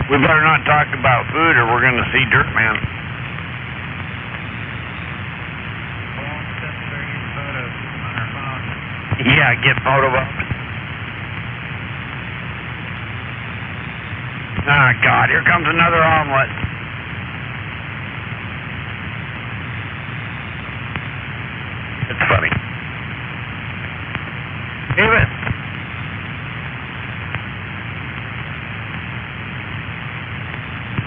We better not talk about food or we're going to see Dirt Man. Yeah, get photo of it. Ah, God, here comes another omelet. It's funny. Davis.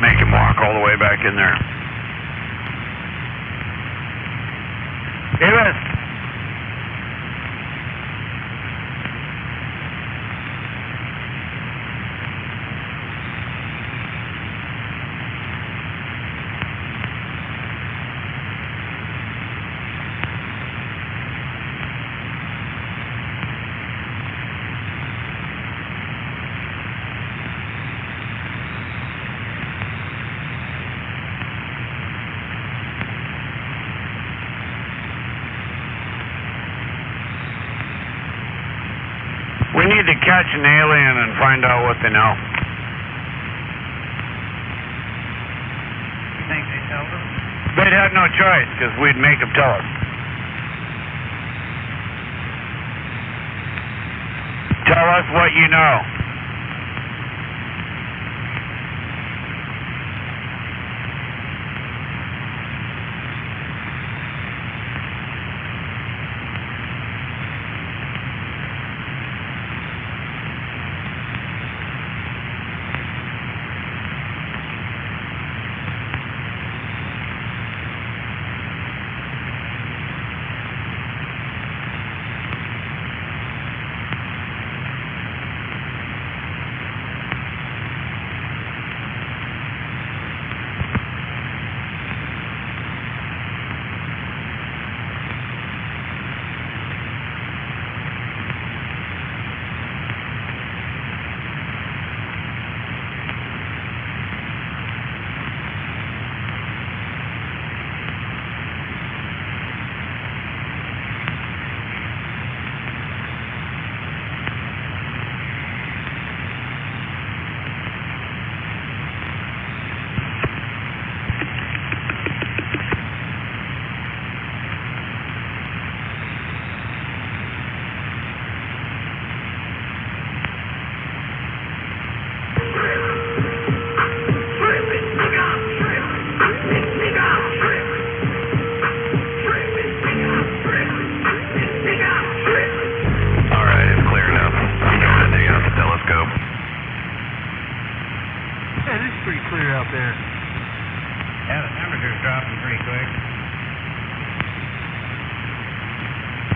Make him walk all the way back in there. Davis. We need to catch an alien and find out what they know. You think they tell us? They'd have no choice, because we'd make them tell us. Tell us what you know.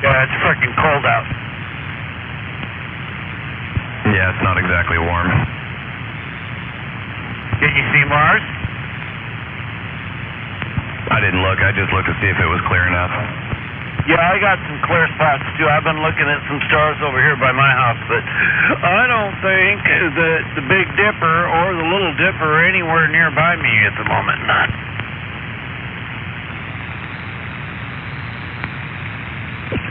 Yeah, it's freaking cold out. Yeah, it's not exactly warm. Did you see Mars? I didn't look. I just looked to see if it was clear enough. Yeah, I got some clear spots too. I've been looking at some stars over here by my house, but I don't think that the Big Dipper or the Little Dipper are anywhere nearby me at the moment.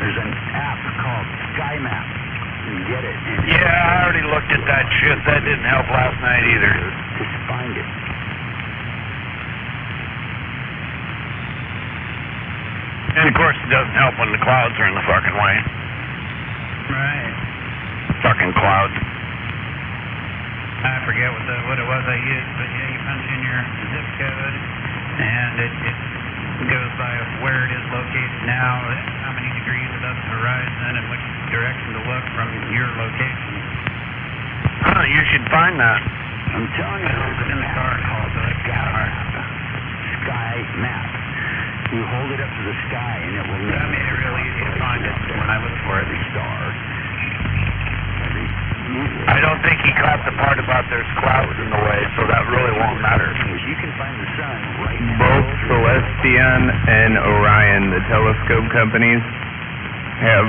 There's an app called Sky Map. You can get it. Yeah, I already looked at that shit. That didn't help last night either. Just find it. And of course, it doesn't help when the clouds are in the fucking way. Right. Fucking clouds. I forget what it was I used, but yeah, you punch in your zip code, and it goes by where it is located now, how many degrees above the horizon, and which direction to look from your location. Huh, you should find that. I'm telling you, there's an app called Sky Map. You hold it up to the sky, and it will. That made it real easy to find it when I looked for it. Every star. I don't think he caught the part about there's clouds in the way, so that really won't matter. You can find the sun right now. Both Celestion and Orion, the telescope companies, have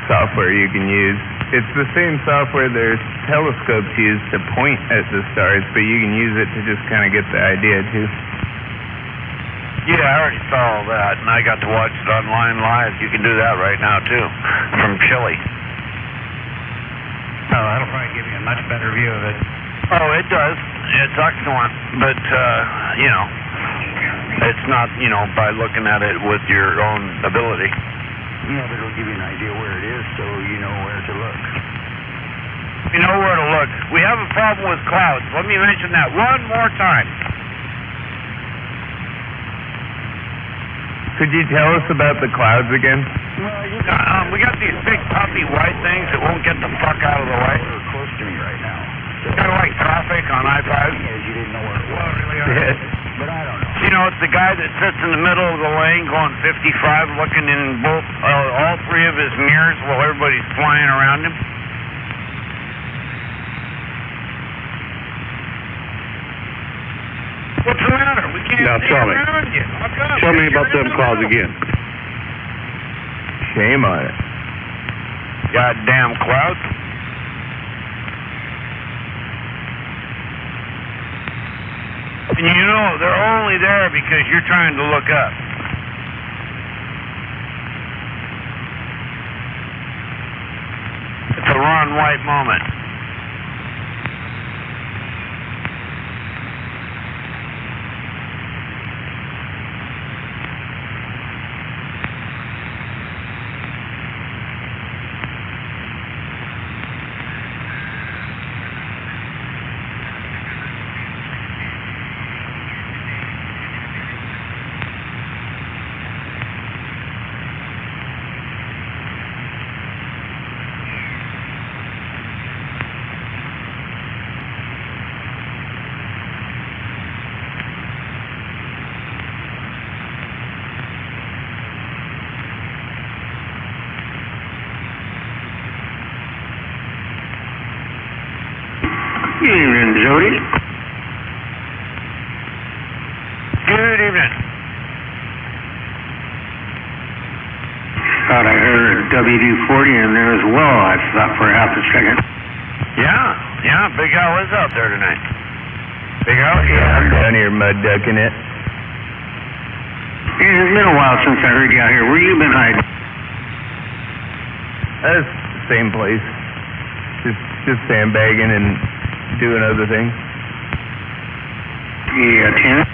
software you can use. It's the same software their telescopes use to point at the stars, but you can use it to just kind of get the idea too. Yeah, I already saw all that, and I got to watch it online live. You can do that right now, too, from Chile. that'll probably give you a much better view of it. Oh, it does. It's excellent. But, you know, it's not, you know, by looking at it with your own ability. Yeah, but it'll give you an idea where it is so you know where to look. You know where to look. We have a problem with clouds. Let me mention that one more time. Could you tell us about the clouds again? Well, you We got these big puffy white things that won't get the fuck out of the way. are close to me right now. Kind of like traffic on I-5. As you didn't know where it was. But I don't know. You know, it's the guy that sits in the middle of the lane going 55 looking in both, all three of his mirrors while everybody's flying around him. What's the matter? We can't Now see tell me. around you. How come? Tell me You're about in them the clouds middle. again. Shame on it. Goddamn clouds. And you know, they're only there because you're trying to look up. It's a Ron White moment. Good evening, Jody. Good evening. Thought I heard WD-40 in there as well. I thought for half a second. Yeah, Big Al is out there tonight. Big Al? I'm down here mud ducking it. It's been a while since I heard you out here. Where you been hiding? That's the same place. Just sandbagging and doing other things. Yeah, tenant.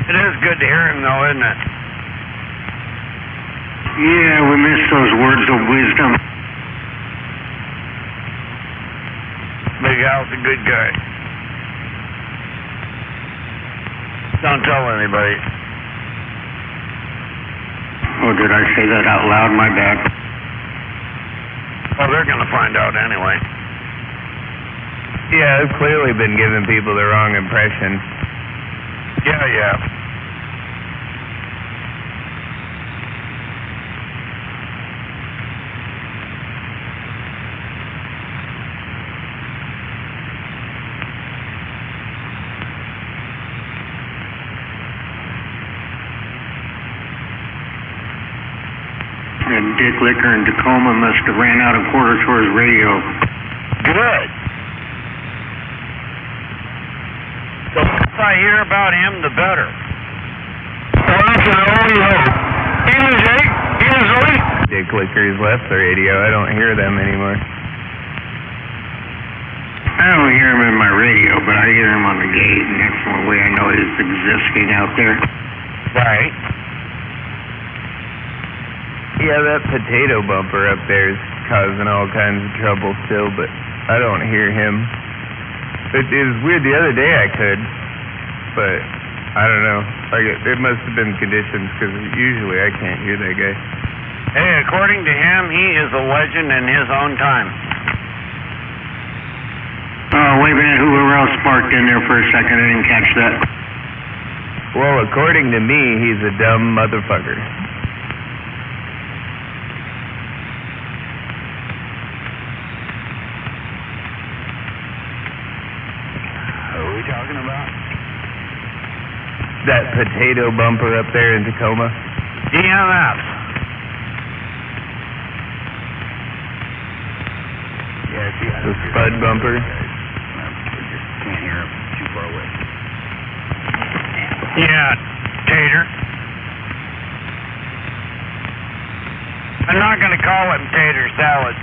It is good to hear him, though, isn't it? Yeah, we miss those words of wisdom. Big Al's a good guy. Don't tell anybody. Oh, did I say that out loud? My bad. Well, they're going to find out anyway. Yeah, I've clearly been giving people the wrong impression. Yeah. And Dick Licker in Tacoma must have ran out of quarters for his radio. Good. The less I hear about him, the better. Well, that's an only hope. Evening, Jake. Evening, Zoe. Dick Licker's left the radio. I don't hear them anymore. I don't hear him in my radio, but I hear him on the gate, and that's the only way I know he's existing out there. Right. Yeah, that potato bumper up there is causing all kinds of trouble still, but I don't hear him. It was weird the other day I could, but I don't know. It must have been conditions, because usually I can't hear that guy. Hey, according to him, he is a legend in his own time. Oh, wait a minute, whoever else parked in there for a second, I didn't catch that. Well, according to me, he's a dumb motherfucker. What are we talking about? That potato bumper up there in Tacoma. DMF. Yeah, see, I The don't hear spud it. bumper. I just can't hear him too far away. Yeah, tater. I'm not going to call them tater salads.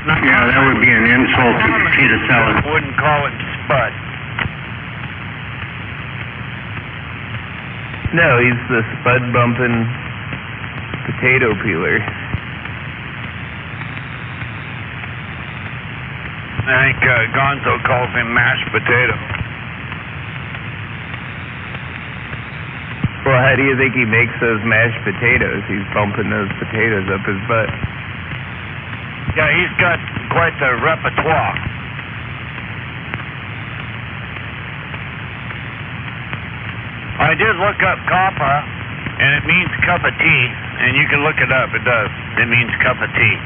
Yeah, that would be an insult to potato salad. I wouldn't call him Spud. No, he's the spud bumping potato peeler. I think Gonzo calls him mashed potato. Well, how do you think he makes those mashed potatoes? He's bumping those potatoes up his butt. Yeah, he's got quite the repertoire. I did look up Kappa, and it means cup of tea, and you can look it up. It does. It means cup of tea.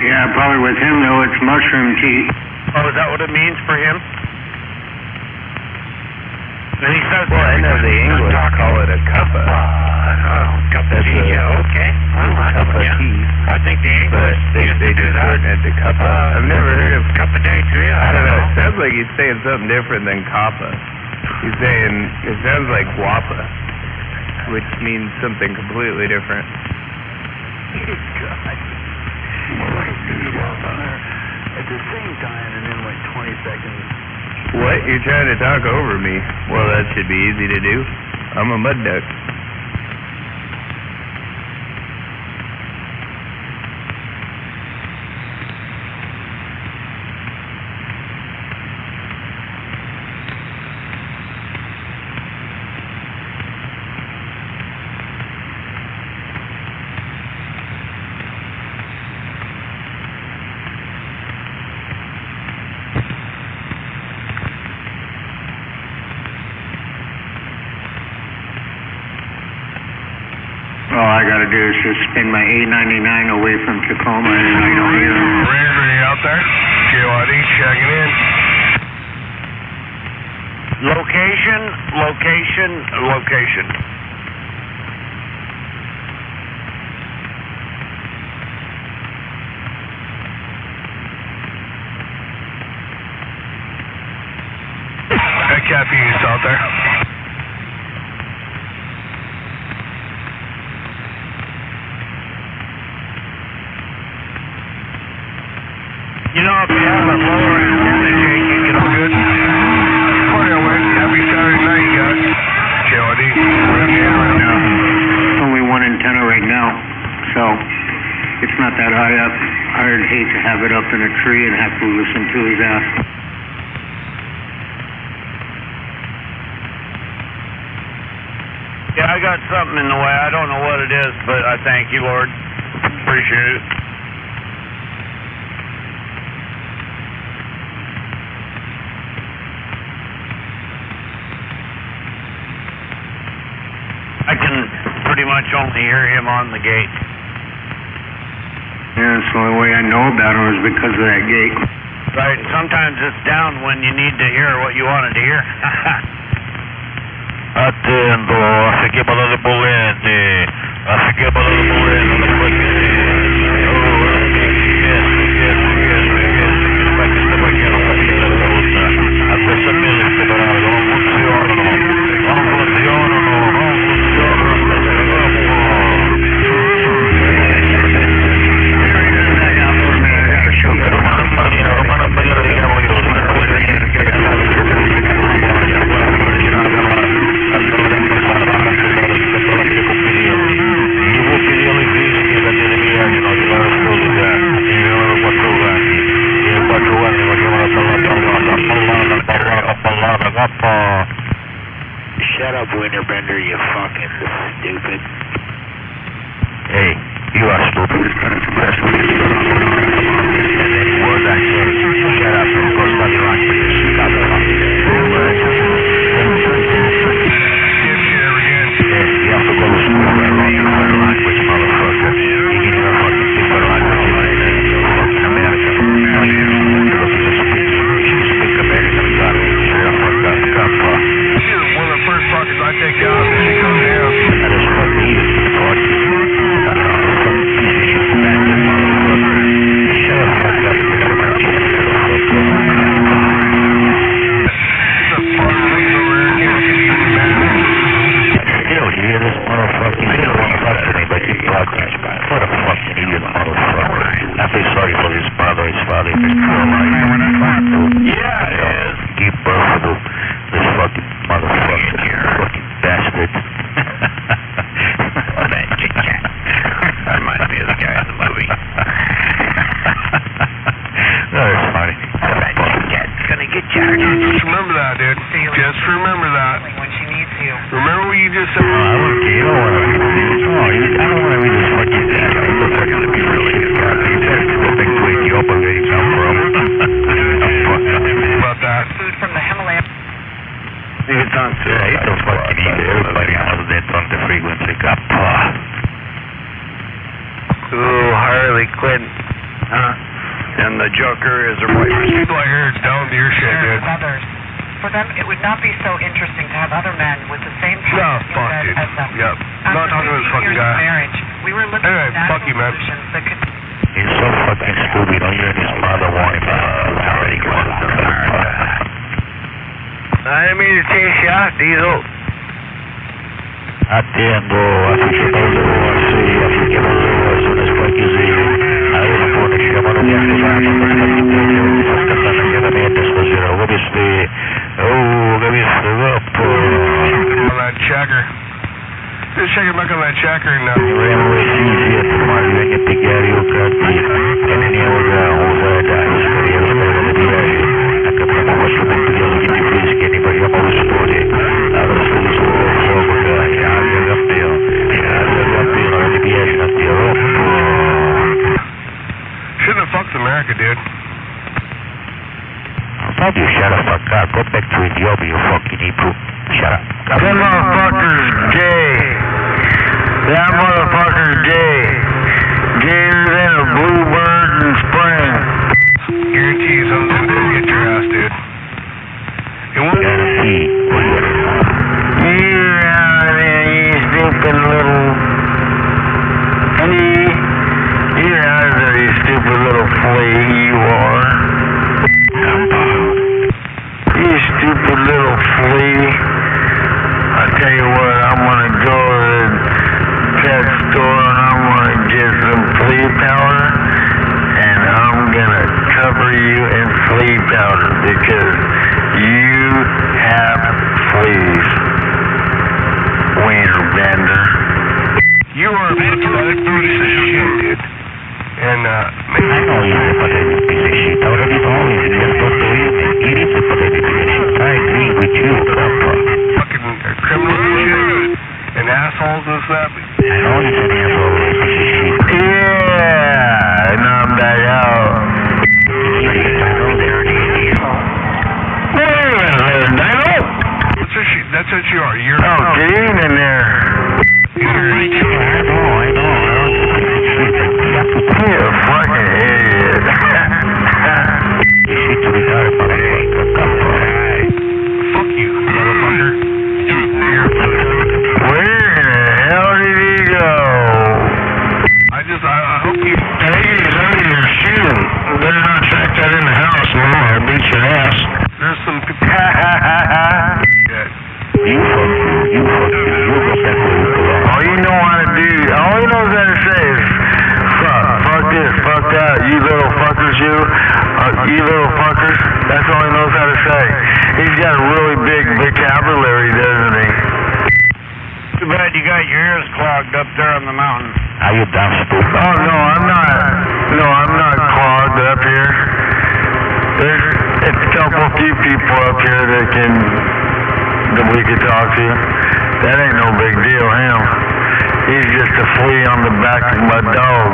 Yeah, probably with him, though, it's mushroom tea. Oh, is that what it means for him? And he says, Well, I know the English call it a cuppa. Cup of tea, yeah, okay. Cup of tea. I think the English But they just shorten it to cuppa. I've never heard of cup of day too. I don't know. It sounds like he's saying something different than kappa. He's saying, it sounds like guapa, which means something completely different. At the same time, and then like 20 seconds. What? You're trying to talk over me? Well, that should be easy to do. I'm a mud duck. All I gotta do is just spin my A99 away from Tacoma, and I don't hear him. Randy out there. KYD checking in. Location, location, location. Cap East out there. You know, if you have a lower end voltage, you can all good. Fire away. Happy Saturday night, guys. KYD. We're in the air right now. Only one antenna right now, so it's not that high up. I'd hate to have it up in a tree and have to listen to his ass. Yeah, I got something in the way. I don't know what it is, but I thank you, Lord. Appreciate it. I can pretty much only hear him on the gate. Yeah, that's the only way I know about him is because of that gate. Right, sometimes it's down when you need to hear what you wanted to hear. Attendo, a seguimos de Bolende. A seguimos de Bolende. Shut up, Winterbender, you fucking stupid. Hey, you are stupid. And then he was actually, shut up, and go study lunch with your Chicago fucking dipshit again. Yeah, you have to go to school and learn your fucking language, motherfucker. You need your fucking stupid language in fucking America. Speak American, God. You're a fucking scumpa. One of the first fuckers I take out, and he goes down. I just fucking eat it, fuck. I don't know, some piece of shit, motherfucker. Just remember that, dude. Just remember that. When she needs you. Remember what you just said. I don't want to read this. I don't want to read this fucking dad. I'm not fucking to be really God. That's the thing to wake you up and where you come from. About that. Food from the Himalaya. It's on Yeah, it's a fucking easy. Everybody has that on the frequency. Kappa. Ooh, Harley Quinn. Huh? And the Joker is a white. There's people out here down to your shit, dude. Others. For them, it would not be so interesting to have other men with the same No, passion fuck, dude. as them. Yep. Not After talking to this 15 fucking years of guy. marriage, we were looking Anyway, at fuck you, man. solutions that could. He's so fucking stupid. All you and his mother want him to already go to America. I didn't mean to chase you off, Diesel. Atiendo, aficionado, así, aficionado, as soon as fuck you see. Aí eu vou deixar uma nuvem ativada, mas tá aqui dentro, faz cantar naquela meta, escogeira, o gabiste, On that checker. Just check it back on that checker and shouldn't have fucked America, dude. How do you shut the fuck up? Go back to Ethiopia, you fucking Hebrew. Shut up. That motherfucker's gay. That motherfucker's gay. Gayer than a bluebird in spring. Guarantee something to get your ass, dude. It won't. Guarantee. You're out there, you stupid little... You're out there, you stupid little flea, you are. You stupid little flea. I tell you what, I'm gonna go to the pet store and I'm gonna get some flea powder and I'm gonna cover you in flea powder because you have fleas. Wiener bender. You are a pathetic piece of shit, dude. And, I know you're a pathetic piece of shit. I already know you. You just don't believe me. It is a pathetic piece of shit. I agree with you, Grandpa. fucking criminals and shit, and assholes and stuff. I know he's an asshole, piece of shit. Yeah, and I'm back out. Idiot, I know they're an idiot. That's what you are. You're Oh, get in there. I know. You're a fucking idiot. You should be retarded, motherfucker. fuck you, motherfucker. Where in the hell did he go? I hope you. I think he's under your shoe. Better not track that in the house, Mama. I'll beat your ass. There's some people. Yeah. You go back where you belong. All you know how to do, all he knows how to say is, fuck this, fuck that, you little fuckers, you little fuckers. That's all he knows how to say. He's got a really big vocabulary, doesn't he? Too bad you got your ears clogged up there on the mountain. Are you dumb, stupid? Oh, no, I'm not clogged up here. There's a few people up here that we could talk to. That ain't no big deal, him. He's just a flea on the back of my dog.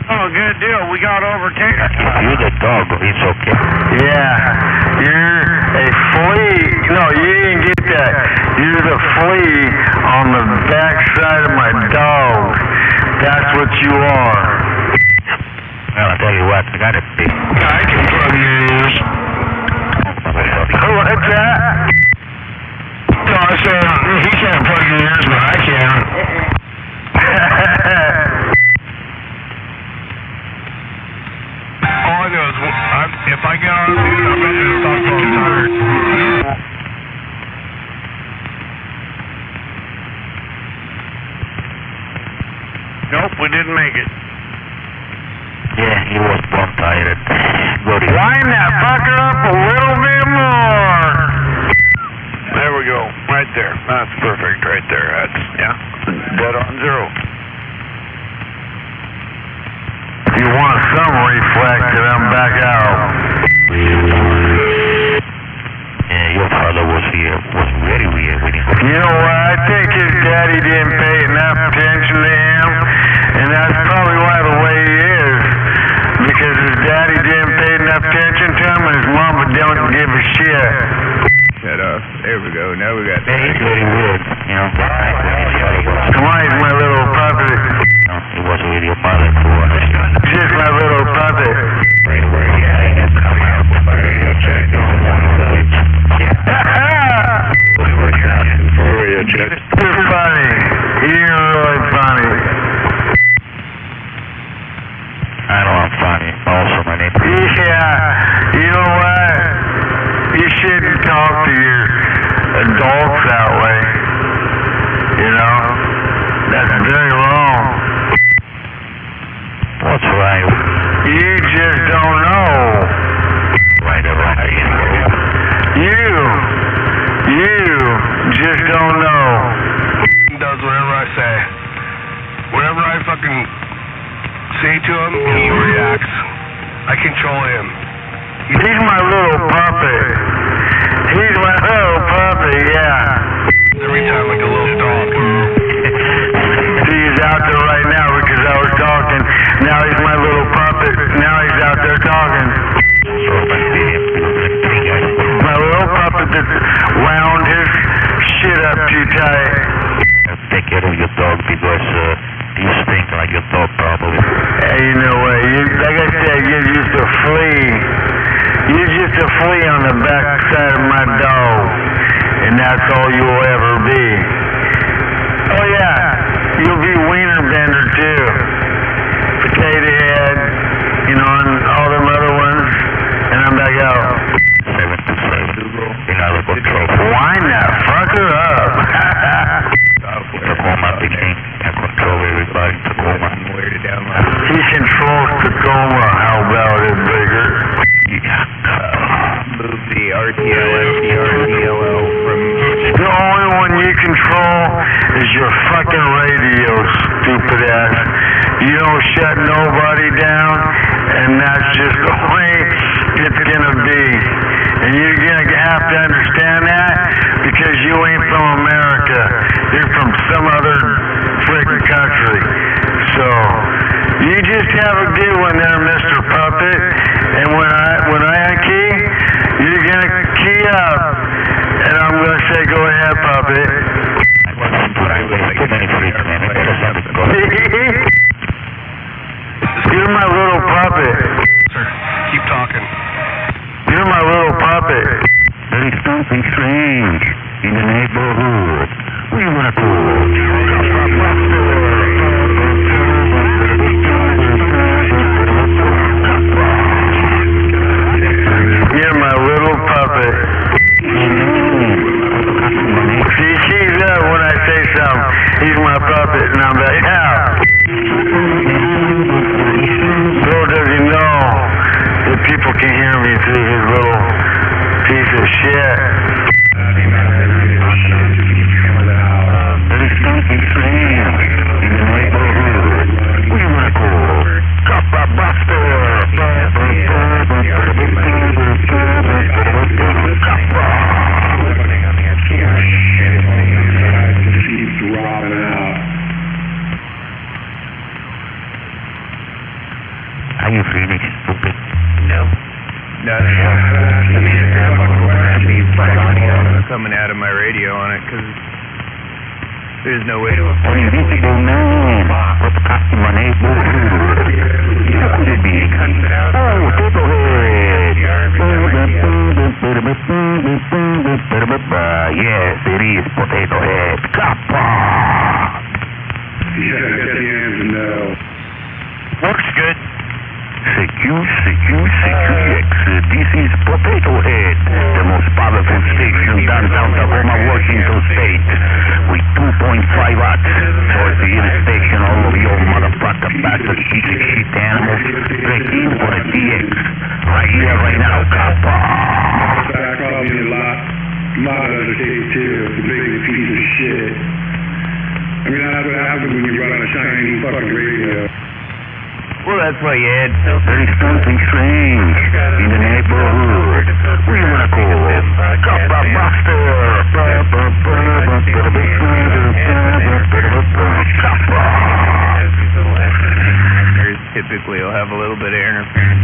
Oh, good deal. We got overtaken. If you're the dog, it's okay. Yeah. You're a flea. No, you didn't get that. You're the flea on the back side of my dog. That's what you are. Well, I'll tell you what, I got a big... I can plug your ears. What's that? No, I said he can't plug your ears, but I can. All I know is if I get on, dude, I'm not gonna stop till I'm tired. Nope, we didn't make it. Yeah, he was bone-tired. Line that fucker up a little bit more. There we go. Right there. That's perfect right there. That's, yeah, dead on zero. If you want some reflect, then I'm back out. didn't pay enough attention to him, and that's probably why the way he is. Because his daddy didn't pay enough attention to him, and his mama don't give a shit. Shut off. There we go. Now we got Yeah, he's really weird, you know. Come on, he's my little puppet. No, he wasn't with your mother, for honest. Just my little puppet. Come out with my radio check. You're funny. You're really funny. I know I'm funny. Also, my name is... Yeah, you know what? You shouldn't talk to your adults that way. You know? That's very wrong. What's right? You just don't know. Right or wrong? You just don't know. He does whatever I say. Whatever I fucking say to him, he reacts. I control him. He's my little puppet. He's my little puppet, yeah. Every time like a little dog. He's out there right now because I was talking. Now he's my little puppet. Now he's out there talking. My little puppet that wound his shit up too tight. Take care of your dog because you stink like your dog probably. Hey, you know what? Like I said, you're just a flea. You're just a flea on the backside of my dog. And that's all you'll ever be. Oh yeah, you'll be wiener bender too. Potato head, you know, and all them other ones. And I'm back out. 727. In other control. Wind that fucker up. Tacoma Peking. I control everybody. Tacoma. He controls Tacoma. How about it, Bigger? move the RTL, SDR, from... The only one you control is your fucking radio, stupid ass. You don't shut nobody down, and that's just the way it's gonna be. And you're gonna have to understand that because you ain't from America. You're from some other freaking country. So, you just have a good one there, Mr. Puppet. And when I key, you're gonna key up. And I'm gonna say, go ahead, Puppet. You're my little puppet. Sir, keep talking. You're my little puppet. There is something strange in the neighborhood. What do you want to do? You're my little puppet. See, she's up when I say something. He's my puppet, and I'm like, yeah. Little does he know that people can hear me through his little piece of shit. There is something strange in the neighborhood. What do you want to call? Copper Buster! Are you feeling stupid? No. No. Coming out of my radio on it because there's no way to An invisible man broadcasting my neighborhood. How could it be? Oh, Potato Head! Yes, it is Potato Head. Kappa! Works good. CQX. This is Potato Head, the most powerful station downtown Tacoma, Washington State, with 2.5 watts for the inspection all of your motherfucker bastard piece of shit animals. Break in for a DX. Right here, right now, Kappa. Back off me a lot of other states too. It's a big piece of shit. I mean, that's what happens when you run a shiny fucking radio. Well, that's why you had... There is something strange in the neighborhood. What do you want to call? Kappa Buster! basically you'll have a little bit of interference.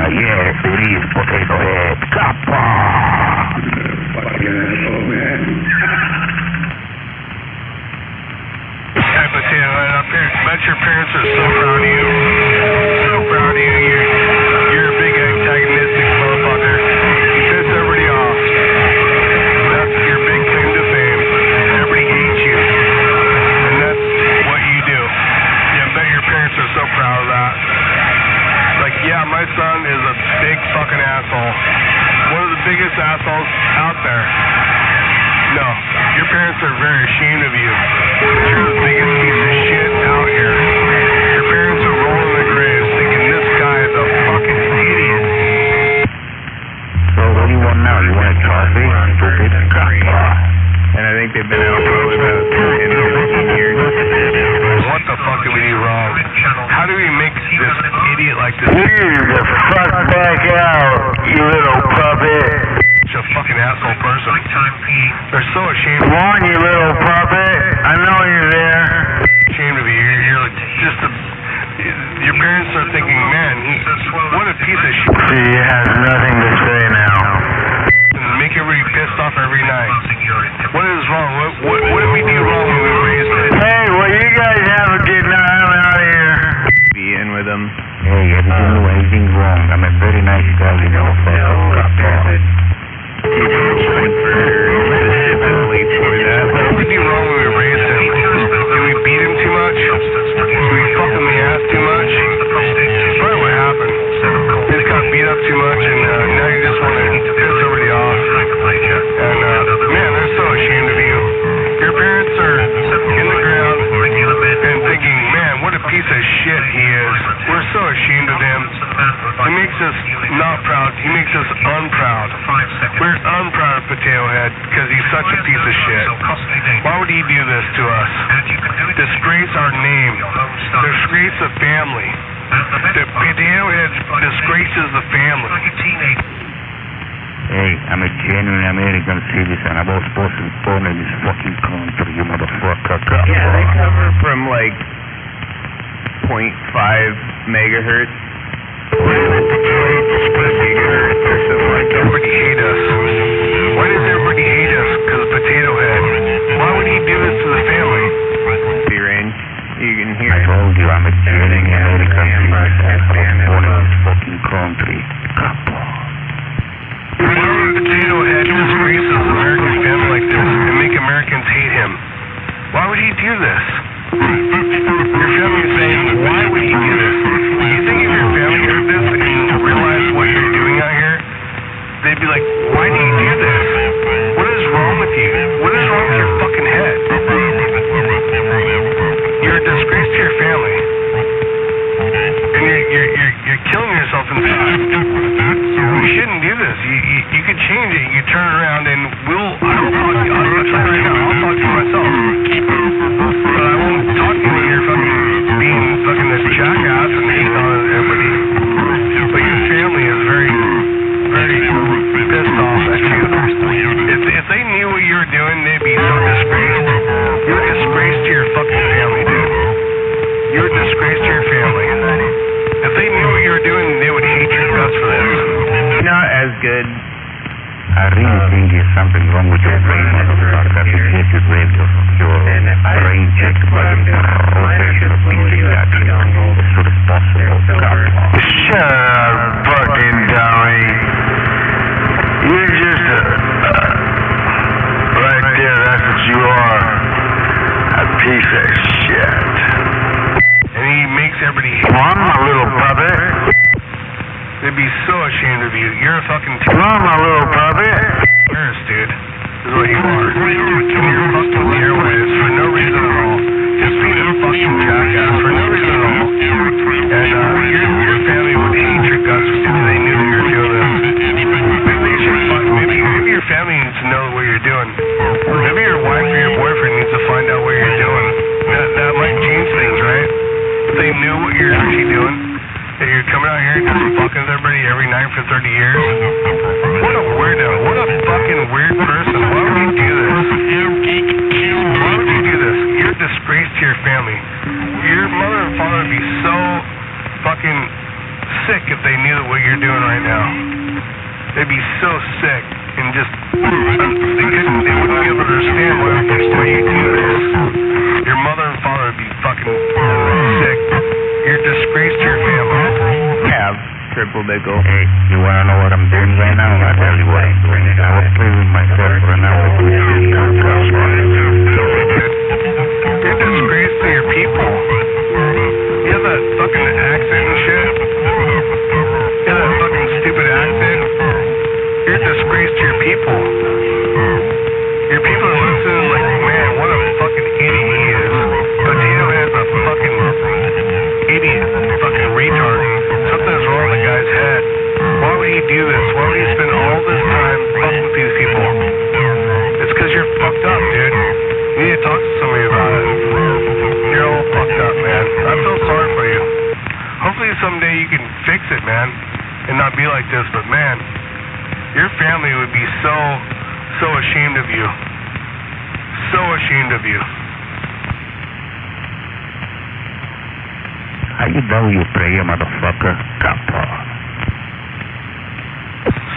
Yes, it is Potato Head. Kappa! Fucking asshole, man. Hey, Potato Head, I bet your parents are so proud of you. So proud of you. You're a big antagonistic motherfucker. You piss everybody off. That's your big claim to fame. Everybody hates you. And that's what you do. Yeah, I bet your parents are so proud of that. Like, yeah, my son is a big fucking asshole. One of the biggest assholes out there. No, your parents are very ashamed of you. You're the biggest piece of shit out here. Your parents are rolling their graves thinking this guy is a fucking idiot. So what do you want now? You want a trophy? Stupid Kappa. And I think they've been out for about 10 to 15 years. What the fuck did we do wrong? How do we make this idiot like this? Leave the fuck back out, you little puppet. Such a fucking asshole person. They're so ashamed. Come on, you little puppet. I know you're there. Ashamed of you. You're like just a. Your parents are thinking, man, what a piece of shit. He has nothing to say now. And make everybody pissed off every night. What is wrong? What did we do wrong when we raised it? Hey, well, you guys have a good night. I'm out of here. Be in with them. Hey, I didn't do anything wrong. I'm a very nice guy, you know. Specifically for that. What did we do wrong when we raised him? Did we beat him too much? Did we fuck him in the ass too much? That's probably what happened. He just got beat up too much, and now you just want to piss everybody off. And, man, they're so ashamed of you. Your parents are in the ground and thinking, man, what a piece of shit he is. We're so ashamed of him. He makes us not proud. He makes us unproud. We're unproud of Potato Head because he's such a piece of shit. Why would he do this to us? Disgrace our name. Disgrace the family. The Potato Head disgraces the family. Hey, I'm a genuine American citizen. I was born in this fucking country, you motherfucker. Yeah, they cover from like 0.5 megahertz. Gigahertz or something like that. Everybody hate us. Why does everybody hate us? Because of Potato Head. Why would he do this to the family? Range. You can hear I told you I'm a genuine American citizen. I was born in this fucking country. Why would Potato Head disgrace an American family like this and make Americans hate him? Why would he do this? Your family is saying, why would he do this? Do you think if your family heard this and realized what you're doing out here, they'd be like, why do you do this? What is wrong with you? What is wrong with your fucking head? You're a disgrace to your family. And you're killing yourself inside. You shouldn't do this. You could change it. You turn around and I'll talk to you right now. I'll talk to you myself. But I won't talk to you here fucking being fucking a jackass and hating on everybody. But your family is very, very pissed off at you. If they knew what you were doing, they'd be so disgraced. You're a disgrace to your fucking family, dude. You're a disgrace to your family. If they knew what you were doing, they would hate your guts for this. not as good. I really think there's something wrong with your brain, motherfucker. You get your brain checked by the professional thinking that as soon as possible. Shut up, fucking dummy. You're just right there, that's what you are. A piece of shit. And he makes everybody hate. Come on, my little puppet. They'd be so ashamed of you. You're a fucking Come on, my little puppet. terrorist, dude. This is what you are. And you're fucking the airwaves for no reason at all. Just being a fucking jackass for no reason at all. And your family would hate your guts if they knew that you were doing this. Maybe your family needs to know what you're doing. Maybe your wife or your boyfriend needs to find out what you're doing. That might change things, right? If they knew what you're actually doing, that you're coming out here and just fucking with everybody every night for 30 years, to your family. Your mother and father would be so fucking sick if they knew what you're doing right now. They'd be so sick and just they wouldn't be able to understand why you do this. Your mother and father would be fucking sick. You're a disgrace to your family. Have triple nickel. Hey, you wanna know what I'm doing right now? I'll tell you what I'm doing. I was playing with myself for an hour. You're a disgrace to your people. You have that fucking accent and shit. You have that fucking stupid accent. You're a disgrace to your people. Your people are listening like, man, what a fucking idiot he is. Patino is a fucking idiot, fucking retard. Something's wrong with the guy's head. Why would he do this? Why would he spend all this time fucking with these people? It's because you're fucked up, dude. You need to talk to somebody about it. You're all fucked up, man. I feel sorry for you. Hopefully someday you can fix it, man, and not be like this, but man, your family would be so ashamed of you. So ashamed of you. How you know you pray, you motherfucker? Kappa.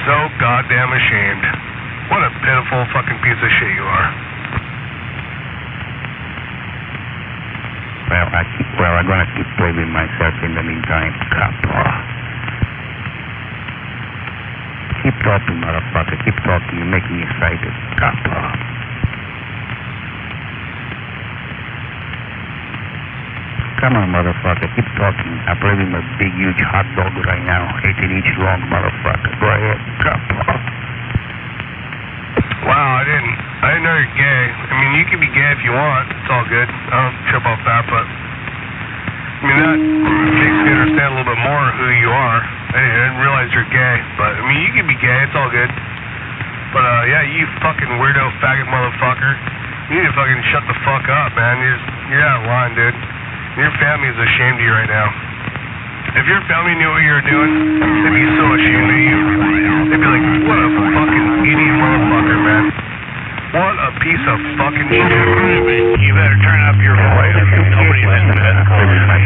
So goddamn ashamed. What a pitiful fucking piece of shit you are. Well, I'm gonna keep playing with myself in the meantime. Kappa. Keep talking, motherfucker. Keep talking. You're making me excited. Kappa. Come on, motherfucker. Keep talking. I'm playing with a big, huge hot dog right now. 18-inch long, motherfucker. Go ahead. Kappa. Wow, I didn't know you're gay. I mean, you can be gay if you want. It's all good. I don't trip off that, but I mean, that makes me understand a little bit more who you are. I didn't realize you're gay, but I mean, you can be gay. It's all good. But yeah, you fucking weirdo faggot motherfucker. You need to fucking shut the fuck up, man. You're out of line, dude. Your family is ashamed of you right now. If your family knew what you were doing, they'd be so ashamed of you. They'd be like, what a fucking idiot motherfucker, man. What a piece of fucking shit. You better turn up your voice. Nobody's into that.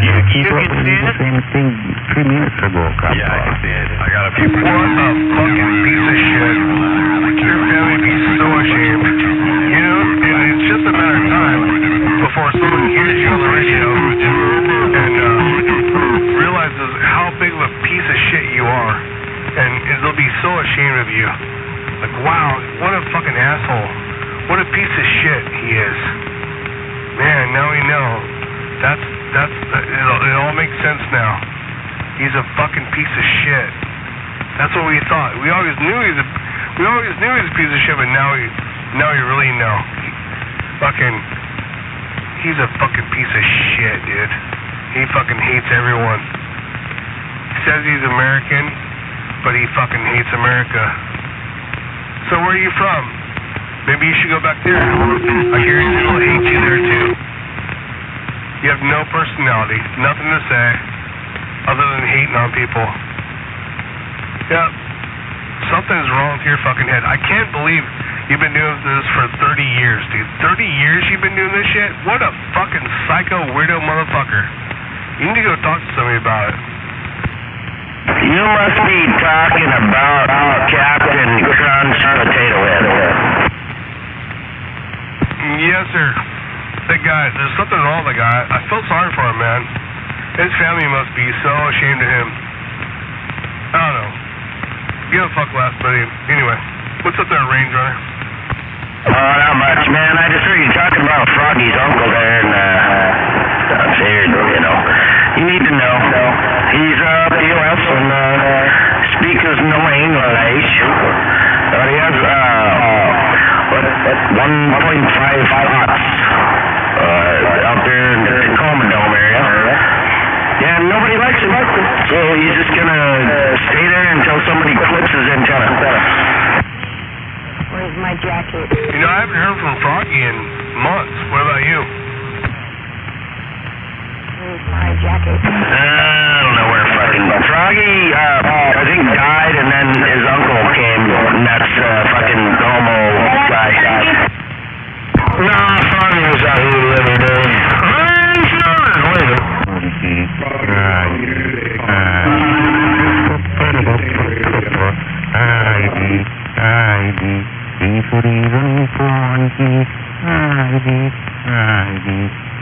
You can see the it? same thing 3 minutes ago, Kappa. Yeah, I can see it. I got a few. What a fucking piece of shit. Your family would be so ashamed. You know, and it's just a matter of time before someone hears you on the radio and realizes how big of a piece of shit you are. And they'll be so ashamed of you. Like, wow, what a fucking asshole. What a piece of shit he is. Man, now we know. It all makes sense now. He's a fucking piece of shit. That's what we thought. We always knew he was a piece of shit, but now we really know. He's a fucking piece of shit, dude. He fucking hates everyone. He says he's American, but he fucking hates America. So where are you from? Maybe you should go back there. I hear he'll hate you there too. You have no personality, nothing to say, other than hating on people. Yeah, something's wrong with your fucking head. I can't believe you've been doing this for 30 years, dude. 30 years you've been doing this shit? What a fucking psycho weirdo motherfucker. You need to go talk to somebody about it. You must be talking about Captain Crunch Potato Head. Yes, sir. That guy, there's something wrong with the guy. I feel sorry for him, man. His family must be so ashamed of him. I don't know. Give a fuck less, buddy. Anyway, what's up there, Range Runner? Oh, not much, man. I just heard you talking about Froggy's uncle there, and I'm serious, you know. You need to know. He's POS and speaks no English. But he has 1.5 lots out there in the Tacoma Dome area. Yeah, nobody likes him. So he's just gonna stay there until somebody clips his antenna. Where's my jacket? You know, I haven't heard from Froggy in months. What about you? Where's my jacket? I don't know where fucking Froggy, I think died, and then his uncle came, and that's fucking homo guy. No, Froggy was out here living, dude.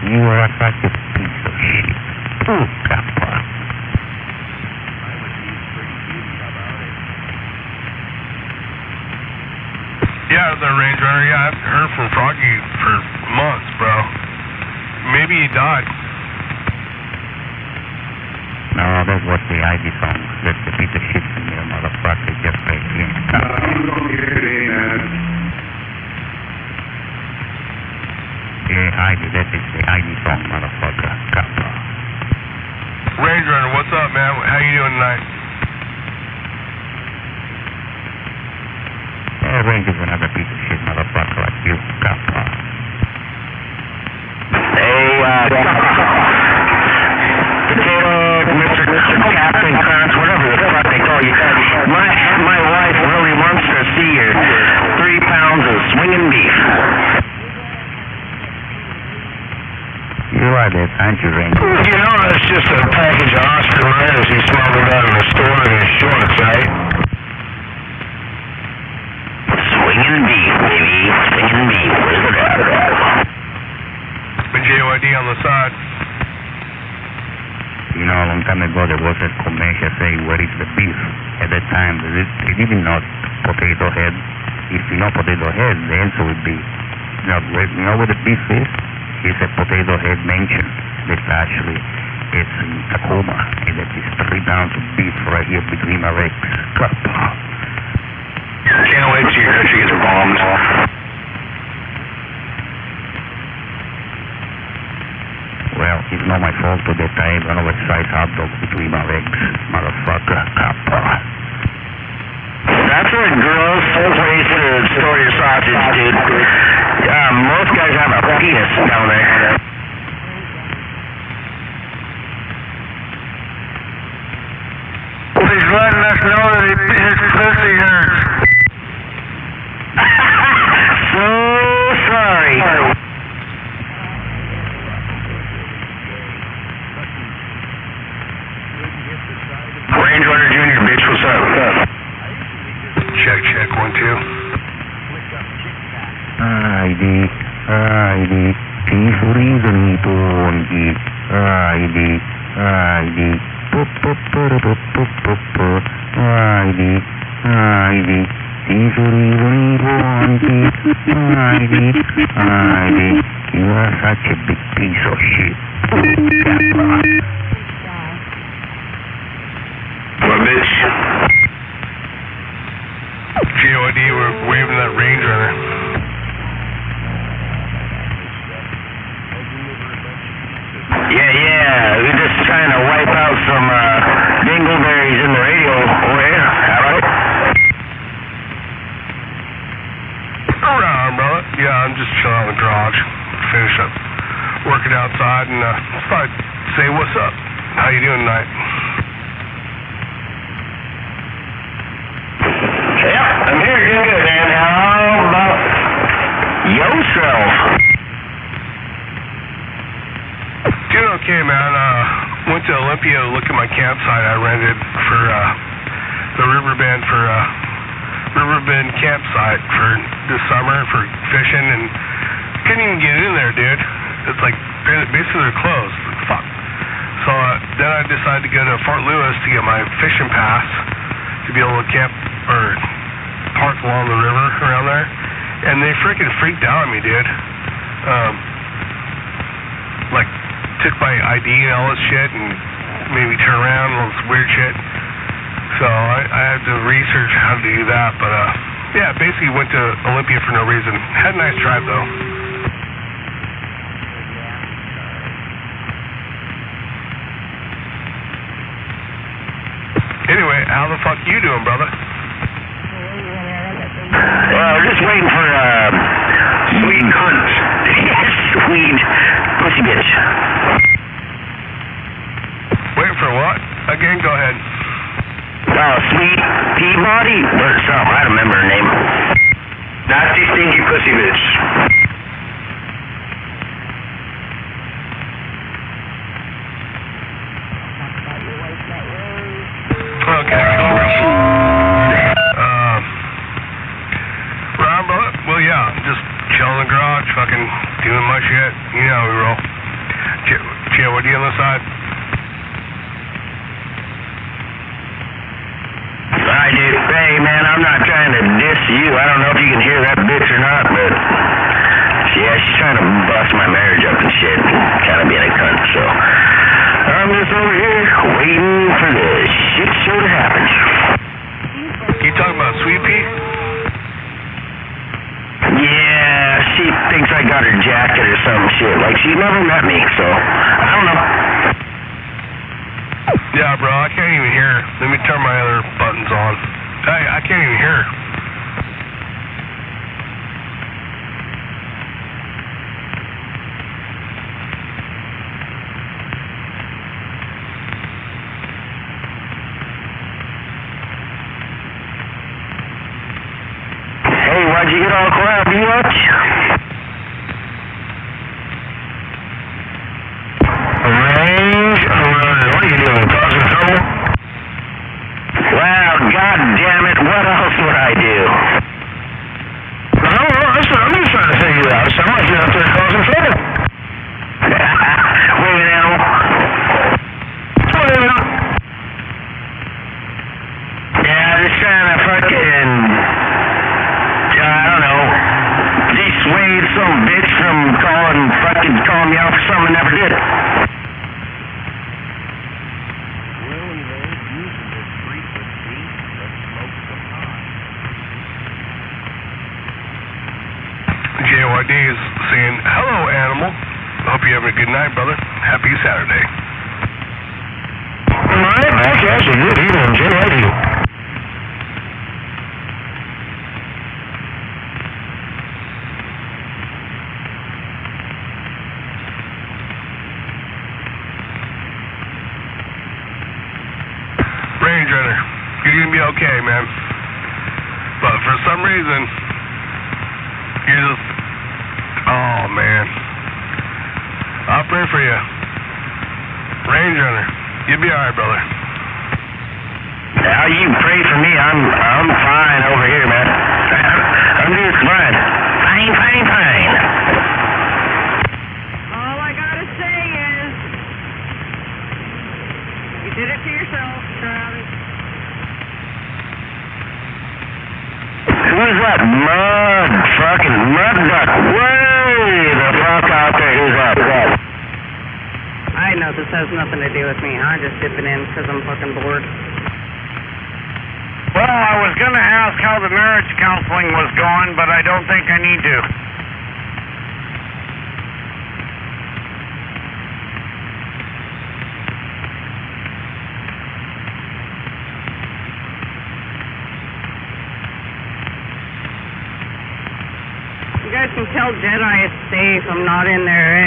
You are such a piece of shit. Kappa. Yeah, the Range Runner. Yeah, I haven't heard from Froggy for months, bro. Maybe he died. No, that was the ID song. That's the piece of shit in there, motherfucker. Just right here. I'm going here today, man. Yeah, ID. That is the ID song, motherfucker. Kappa. Range Runner, what's up, man? How you doing tonight? Range is another piece of shit, motherfucker, like you. Kappa. Hey, Potato, Mr. Captain Krantz, whatever the fuck they call you. My wife really wants to see your 3 pounds of swinging beef. You are that, aren't you, Range? You know that's just a package of Oscar Mayeras he smuggled out in the store in his shorts, right? Swinging beef, baby. Swinging beef. Where's it at? JYD on the side. You know, a long time ago there was a commercial saying, where is the beef? At that time, they didn't know Potato Head. If you know Potato Head, the answer would be, you know where the beef is? It's a Potato Head mansion. That's actually, it's in Tacoma. And that is 3 pounds of beef right here between my legs. Can't wait till your country gets bombed. Well, it's not my fault to that I have an oversized hot dog between my legs, motherfucker. Kappa. That's a gross place to store your sausage, dude. Most guys have a penis down there. He's letting us know that his pussy hurts. So sorry. Range Runner Jr., bitch, what's up? Check, 1, 2. ID, Tifuri Tongi, ID, Tifuri Tongi, ID, you are such a big piece of shit. What, bitch? JOD, we're waving that Range Runner. Yeah, we're just trying to wipe out some dingleberries in the radio over here. Hello? Around, brother. Yeah, I'm just chilling out in the garage. Finish up working outside and just thought I'd say what's up. How you doing tonight? Yeah, I'm here doing good, man. How about yourself? Doing okay, man. Went to Olympia to look at my campsite I rented for the Riverbend campsite for this summer for fishing, and couldn't even get in there, dude. It's like basically they're closed. Like, fuck. So then I decided to go to Fort Lewis to get my fishing pass to be able to camp or park along the river around there, and they freaking freaked out on me, dude. Like took my ID and all this shit and made me turn around and all this weird shit. So I had to research how to do that, but yeah, basically went to Olympia for no reason. Had a nice drive though. Anyway, how the fuck you doing, brother? We're just waiting for sweet cunt. Sweet pussy bitch. Waiting for what? Again, go ahead. Sweet Peabody or something. I don't remember her name. Nasty stinky pussy bitch. Okay. Ron, well, yeah, just chilling in the garage. shit. You know how we roll. JOD on the side. Alright, dude. Hey, man, I'm not trying to diss you. I don't know if you can hear that bitch or not, but yeah, she's trying to bust my marriage up and shit. Kind of being a cunt, so I'm just over here waiting for the shit show to happen. You talking about Sweet Pea? Yeah, she thinks I got her jacket or some shit. Like, she's never met me, so I don't know. Yeah, bro, I can't even hear. Let me turn my other buttons on. I can't even hear. Hey, why'd you get all quiet, B-Watch? Range runner. What are you doing, causing trouble? Wow, god damn it, what else would I do? No, I'm just trying to figure it out. Sound like you're out there causing trouble. Wait an animal. Yeah, just trying to fucking, I don't know, dissuade some bitch from calling me out for something I never did. JYD is saying, hello, animal. Hope you're having a good night, brother. Happy Saturday. Alright, that's a good evening, JYD. Range Runner, you're gonna be okay, man. But for some reason, you're just, oh man. I'll pray for you. Range Runner, you'll be alright, brother. Now you pray for me. I'm fine over here, man. I'm just fine. Fine. All I gotta say is, you did it to yourself, Travis. Who's that fucking mud duck? Way the fuck out there. Who's that? I know this has nothing to do with me. I'm just dipping in because I'm fucking bored. Well, I was going to ask how the marriage counseling was going, but I don't think I need to. You guys can tell Jedi is safe. I'm not in there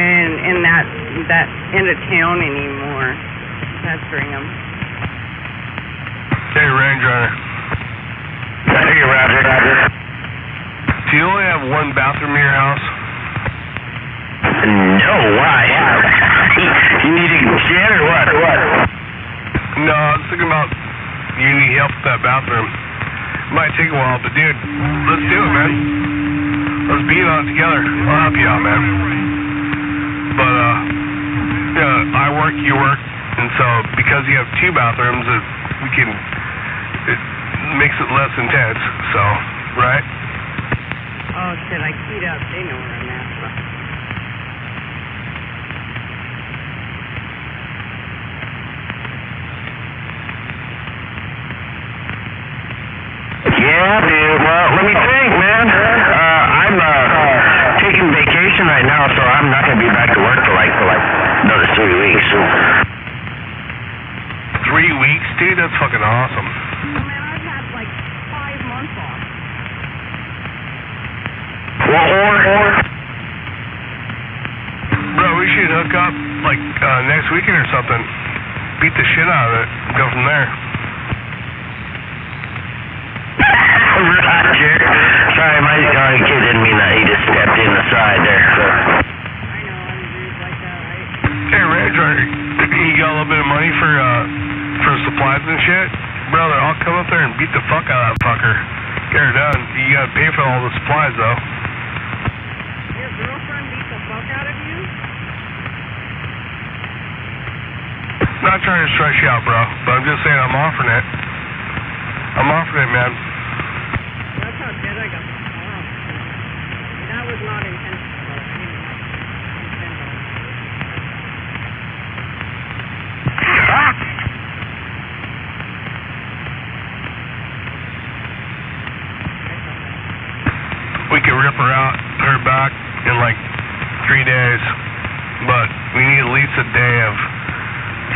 in that end of town anymore. Pestering him. Hey, Range Runner. Hey, Roger. Do you only have one bathroom in your house? No, why? You need a jet or what? No, I was thinking about you need help with that bathroom. It might take a while, but dude, let's do it, man. Let's beat on it together. I'll help you out, man. But, I work, you work, and so because you have two bathrooms, it makes it less intense, so, right? Oh shit, I keyed up. They know where I'm at. Yeah, dude. Well, let me think, man. I'm taking vacation right now, so I'm not gonna be back to work for like another 3 weeks. So. 3 weeks, dude? That's fucking awesome. Man, I've had like 5 months off. Or? Bro, we should hook up like next weekend or something. Beat the shit out of it and go from there. Roger. Sorry, my kid didn't mean that. He just stepped in the side there. So. I know, I'm rude like that, right? Hey, Range Runner, you got a little bit of money for supplies and shit? Brother, I'll come up there and beat the fuck out of that fucker. Get her done. You gotta pay for all the supplies, though. Your girlfriend beat the fuck out of you? not trying to stress you out, bro, but I'm just saying I'm offering it. I'm offering it, man. That's how Jedi got the car. That was not intentional. We could rip her out, put her back in like 3 days, but we need at least a day of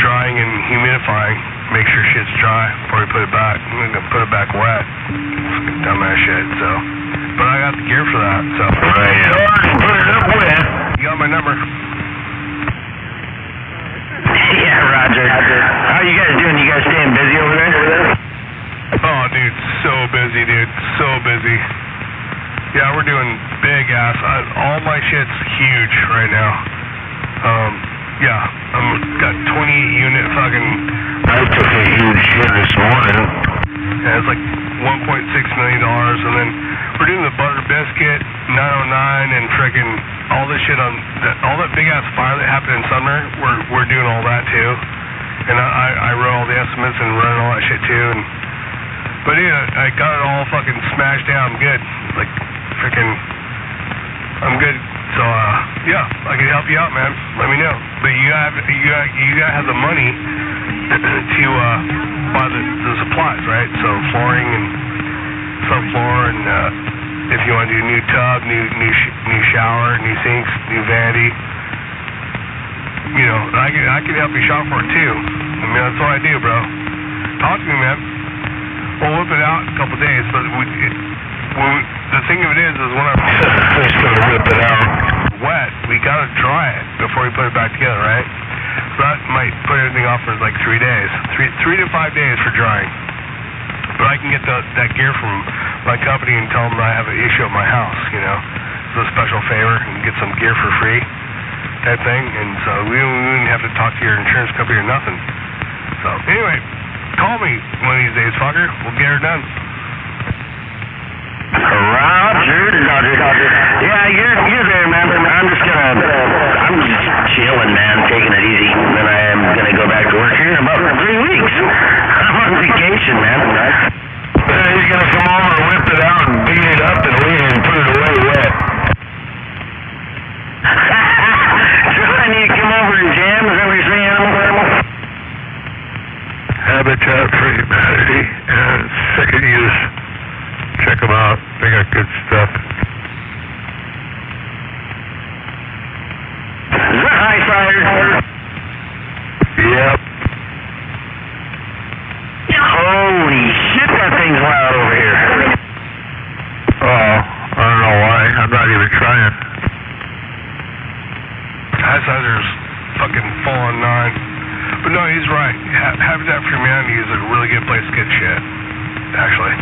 drying and humidifying. Make sure shit's dry before we put it back. We're gonna put it back wet. Fucking dumbass shit, so. But I got the gear for that, so. Right on, put it up wet. You got my number. Yeah, Roger. How you guys doing? You guys staying busy over there? Oh, dude, so busy, dude. So busy. Yeah, we're doing big ass. All my shit's huge right now. Yeah, got 28 unit fucking. I took a huge shit this morning. Yeah, it's like $1.6 million, and then we're doing the butter biscuit, 909, and frickin' all this shit on all that big ass fire that happened in Sumner. We're doing all that too, and I wrote all the estimates and running all that shit too. But yeah, I got it all fucking smashed down good. Like frickin', I'm good. So yeah, I can help you out, man. Let me know. But you gotta have the money to buy the supplies, right? So flooring and subfloor, and if you want to do new tub, new shower, new sinks, new vanity, you know, I can help you shop for it too. I mean, that's what I do, bro. Talk to me, man. We'll whip it out in a couple days, but the thing of it is when I'm just gonna whip it out wet, we gotta dry it before we put it back together, right? So that might put everything off for like 3 days, 3 to 5 days for drying. But I can get that gear from my company and tell them I have an issue at my house, you know. It's a special favor and get some gear for free, type thing. And so we don't even have to talk to your insurance company or nothing. So anyway, call me one of these days, fucker. We'll get her done. Roger. Yeah, you're there, man. I'm just chilling, man, taking it easy. Then I am gonna go back to work here in about 3 weeks. I'm on vacation, man. He's gonna come over and whip it out and beat it up and leave it and put it away wet. So I need to come over and jam. Is that what you're saying, Animal? Habitat for Humanity and second use. Check them out. They got good stuff. Is that high fire? Yep. Holy shit, that thing's loud over here. Oh, I don't know why. I'm not even trying. Habitat's fucking full on 9. But no, he's right. Habitat for Humanity is a really good place to get shit, actually.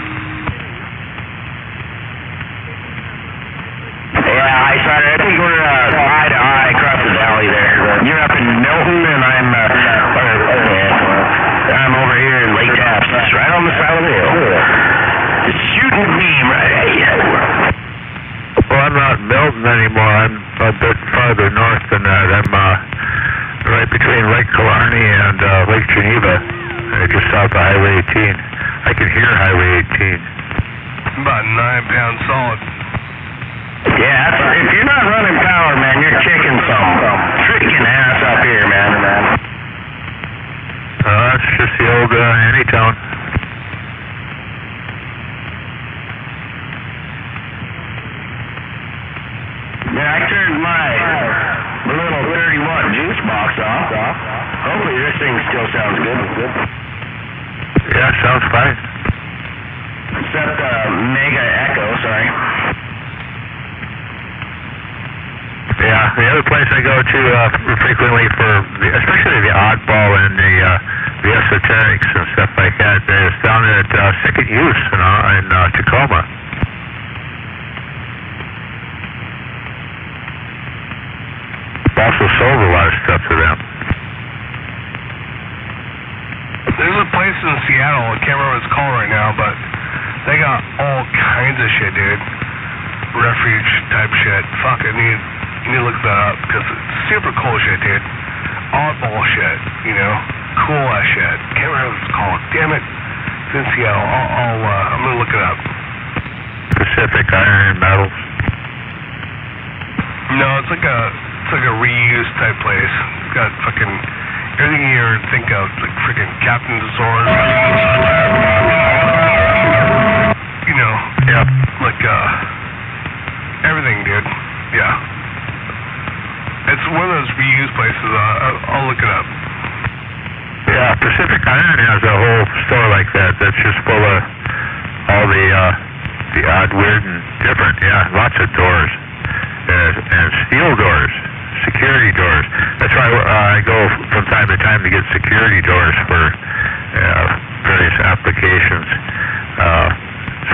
Yeah, I think we're eye to eye across the valley there. You're up in Milton, and I'm over here in Lake Taps, right on the side of the hill. Just shooting a beam right at you. Well, I'm not in Milton anymore. I'm a bit farther north than that. I'm right between Lake Killarney and Lake Geneva, just south of Highway 18. I can hear Highway 18. About 9 pounds solid. Yeah, if you're not running power, man, you're kicking some freaking ass up here, man. It's just the old Anytown. Yeah, I turned my little 30-watt juice box off. Hopefully this thing still sounds good. Yeah, sounds fine. Except mega echo, sorry. Yeah, the other place I go to frequently for, especially the oddball and the esoterics and stuff like that, is down at Second Use in Tacoma. Also sold a lot of stuff to them. There's a place in Seattle, I can't remember what it's called right now, but they got all kinds of shit, dude. Refuge type shit. Fuck, you need to look that up, because it's super cool shit, dude. Oddball shit, you know? cool ass shit. Can't remember what it's called. Damn it. It's in Seattle. I'm gonna look it up. Pacific Iron and Metals. No, it's like a reuse type place. It's got fucking everything you ever think of, like freaking Captain's Azores. You know. Yep. Like everything, dude. Yeah. It's one of those reuse places. I'll look it up. Yeah, Pacific Iron has a whole store like that that's just full of all the odd, weird, and different. Yeah, lots of doors. And steel doors, security doors. That's why I go from time to time to get security doors for various applications.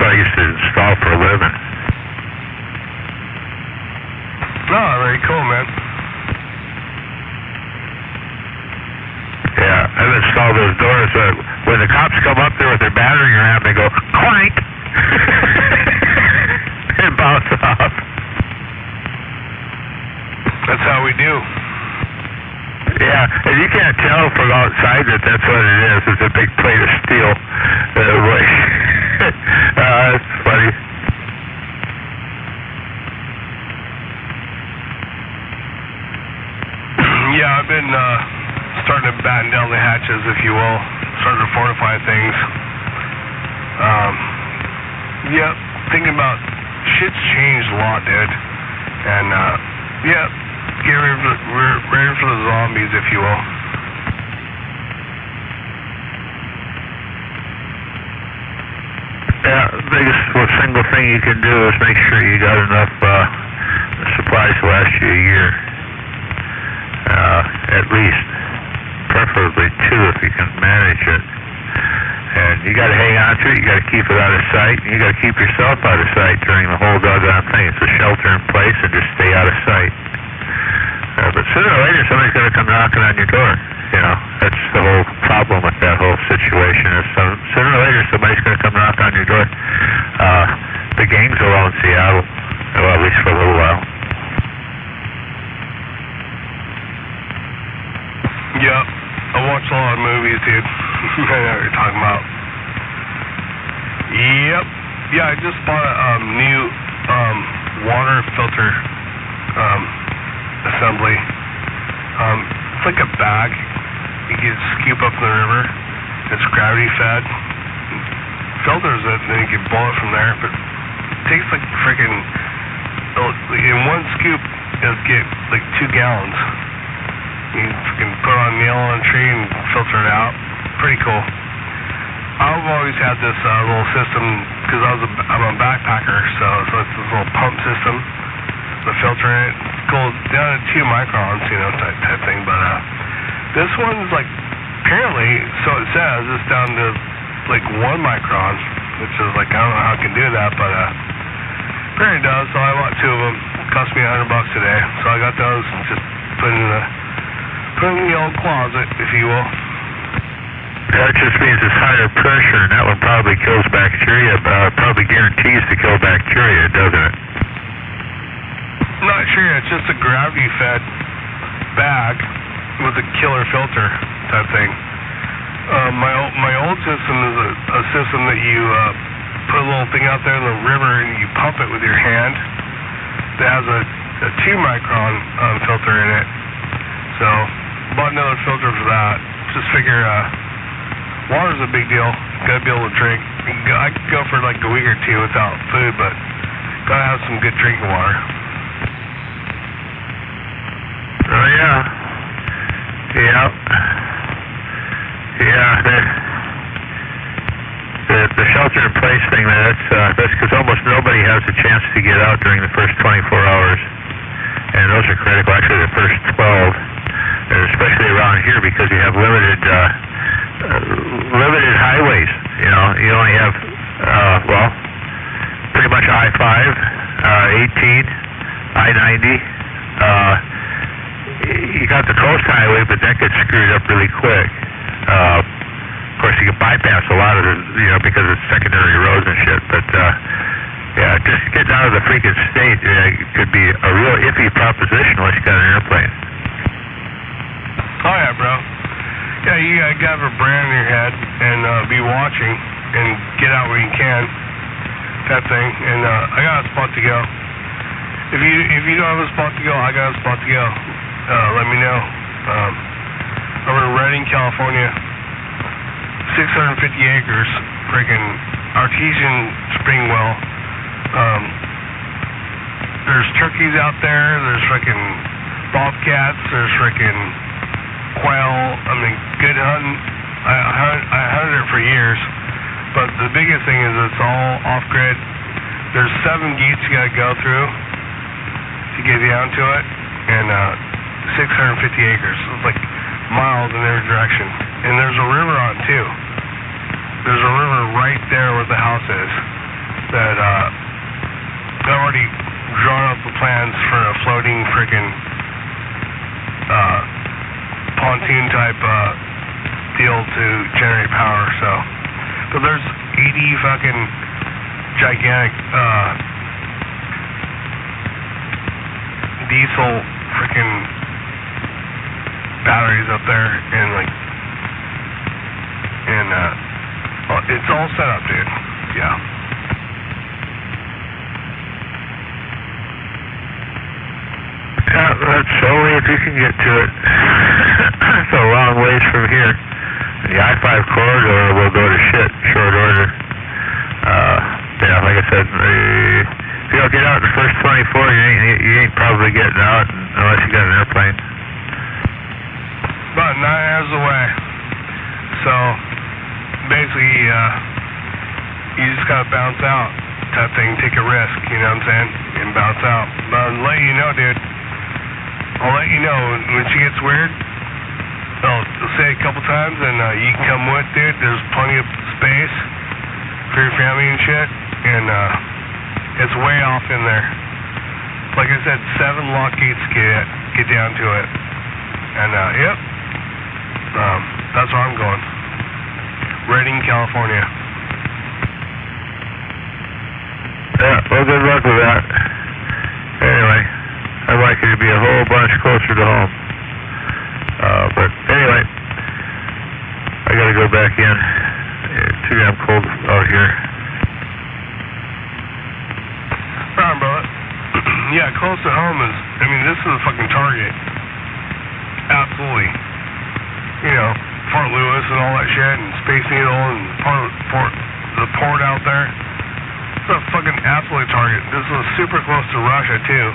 So I used to install for a living. Oh, very cool, man. Yeah, I've installed those doors. When the cops come up there with their battering ram, they go clank and bounce off. That's how we do. Yeah, and you can't tell from outside that that's what it is. It's a big plate of steel. That's funny. Yeah, I've been starting to batten down the hatches, if you will. Starting to fortify things. Yeah, thinking about shit's changed a lot, dude. And yeah, get ready for the zombies, if you will. Yeah, the biggest single thing you can do is make sure you got enough supplies to last you a year. At least. Preferably 2 if you can manage it. And you got to hang on to it, you got to keep it out of sight, and you got to keep yourself out of sight during the whole doggone thing. It's a shelter in place and just stay out of sight. But sooner or later somebody's going to come knocking on your door. You know, that's the whole problem with that whole situation is sooner or later somebody's going to come knock on your door. The gangs are all in Seattle, well, at least for a little while. Yep, I watch a lot of movies, dude. I know what you're talking about. Yep. Yeah, I just bought a new water filter assembly. It's like a bag. You can scoop up the river. It's gravity fed. Filters it, and then you can blow it from there. But it takes like freaking, in one scoop, it'll get like 2 gallons. You can put on nail on a tree and filter it out. Pretty cool. I've always had this little system because I'm a backpacker, so it's this little pump system, the filter in it. It's cool, down to 2 microns, you know, type thing. But this one's like apparently, so it says, it's down to like 1 micron, which is like I don't know how it can do that, but apparently it does. So I bought 2 of them. It cost me $100 today, so I got those. Just put in the old closet, if you will. That just means it's higher pressure, and that one probably kills bacteria, probably guarantees to kill bacteria, doesn't it? Not sure. It's just a gravity-fed bag with a killer filter type thing. My old system is a system that you put a little thing out there in the river and you pump it with your hand. That has a 2 micron filter in it. So bought another filter for that. Just figure water's a big deal. Gotta be able to drink. I could go for like a week or 2 without food, but gotta have some good drinking water. Oh yeah. Yeah. The shelter in place thing, that's because almost nobody has a chance to get out during the first 24 hours. And those are critical, actually the first 12. And especially around here because you have limited highways. You know, you only have, pretty much I-5, 18, I-90. You got the coast highway, but that gets screwed up really quick. Of course, you can bypass a lot of it, you know, because it's secondary roads and shit. But yeah, just getting out of the freaking state could be a real iffy proposition unless you got an airplane. Oh yeah, bro. Yeah, Yeah, you gotta have a brand in your head and be watching and get out when you can. That thing. And I got a spot to go. If you don't have a spot to go, I got a spot to go. Let me know. I'm in Redding, California. 650 acres. Freaking artesian spring well. There's turkeys out there. There's freaking bobcats. There's freaking quail. I mean, good hunting. I hunted it for years. But the biggest thing is it's all off-grid. There's 7 gates you gotta go through to get down to it. And 650 acres. It's like miles in every direction. And there's a river on it too. There's a river right there where the house is that I already drawn up the plans for a floating freaking pontoon type deal to generate power. So, but there's 80 fucking gigantic diesel freaking batteries up there, and like, and it's all set up, dude. Yeah. Yeah, that's only if you can get to it. It's a long ways from here. The I-5 corridor will go to shit short order. Yeah, like I said, if you don't get out in the first 24, you ain't probably getting out unless you got an airplane. About 9 hours away. So basically, you just gotta bounce out type thing, take a risk, you know what I'm saying, and bounce out. But I'll let you know, dude. I'll let you know when she gets weird. I'll say a couple times, and you can come with, dude. There's plenty of space for your family and shit, and it's way off in there. Like I said, 7 lock gates get down to it, and yep, that's where I'm going. Redding, California. Yeah, well, good luck with that. Anyway, I'd like it to be a whole bunch closer to home. But anyway, I gotta go back in. It's too damn cold out here. Right, brother. Yeah, close to home is, I mean, this is a fucking target. Absolutely. You know, Fort Lewis and all that shit, and Space Needle, and the port out there. It's a fucking absolute target. This is super close to Russia, too.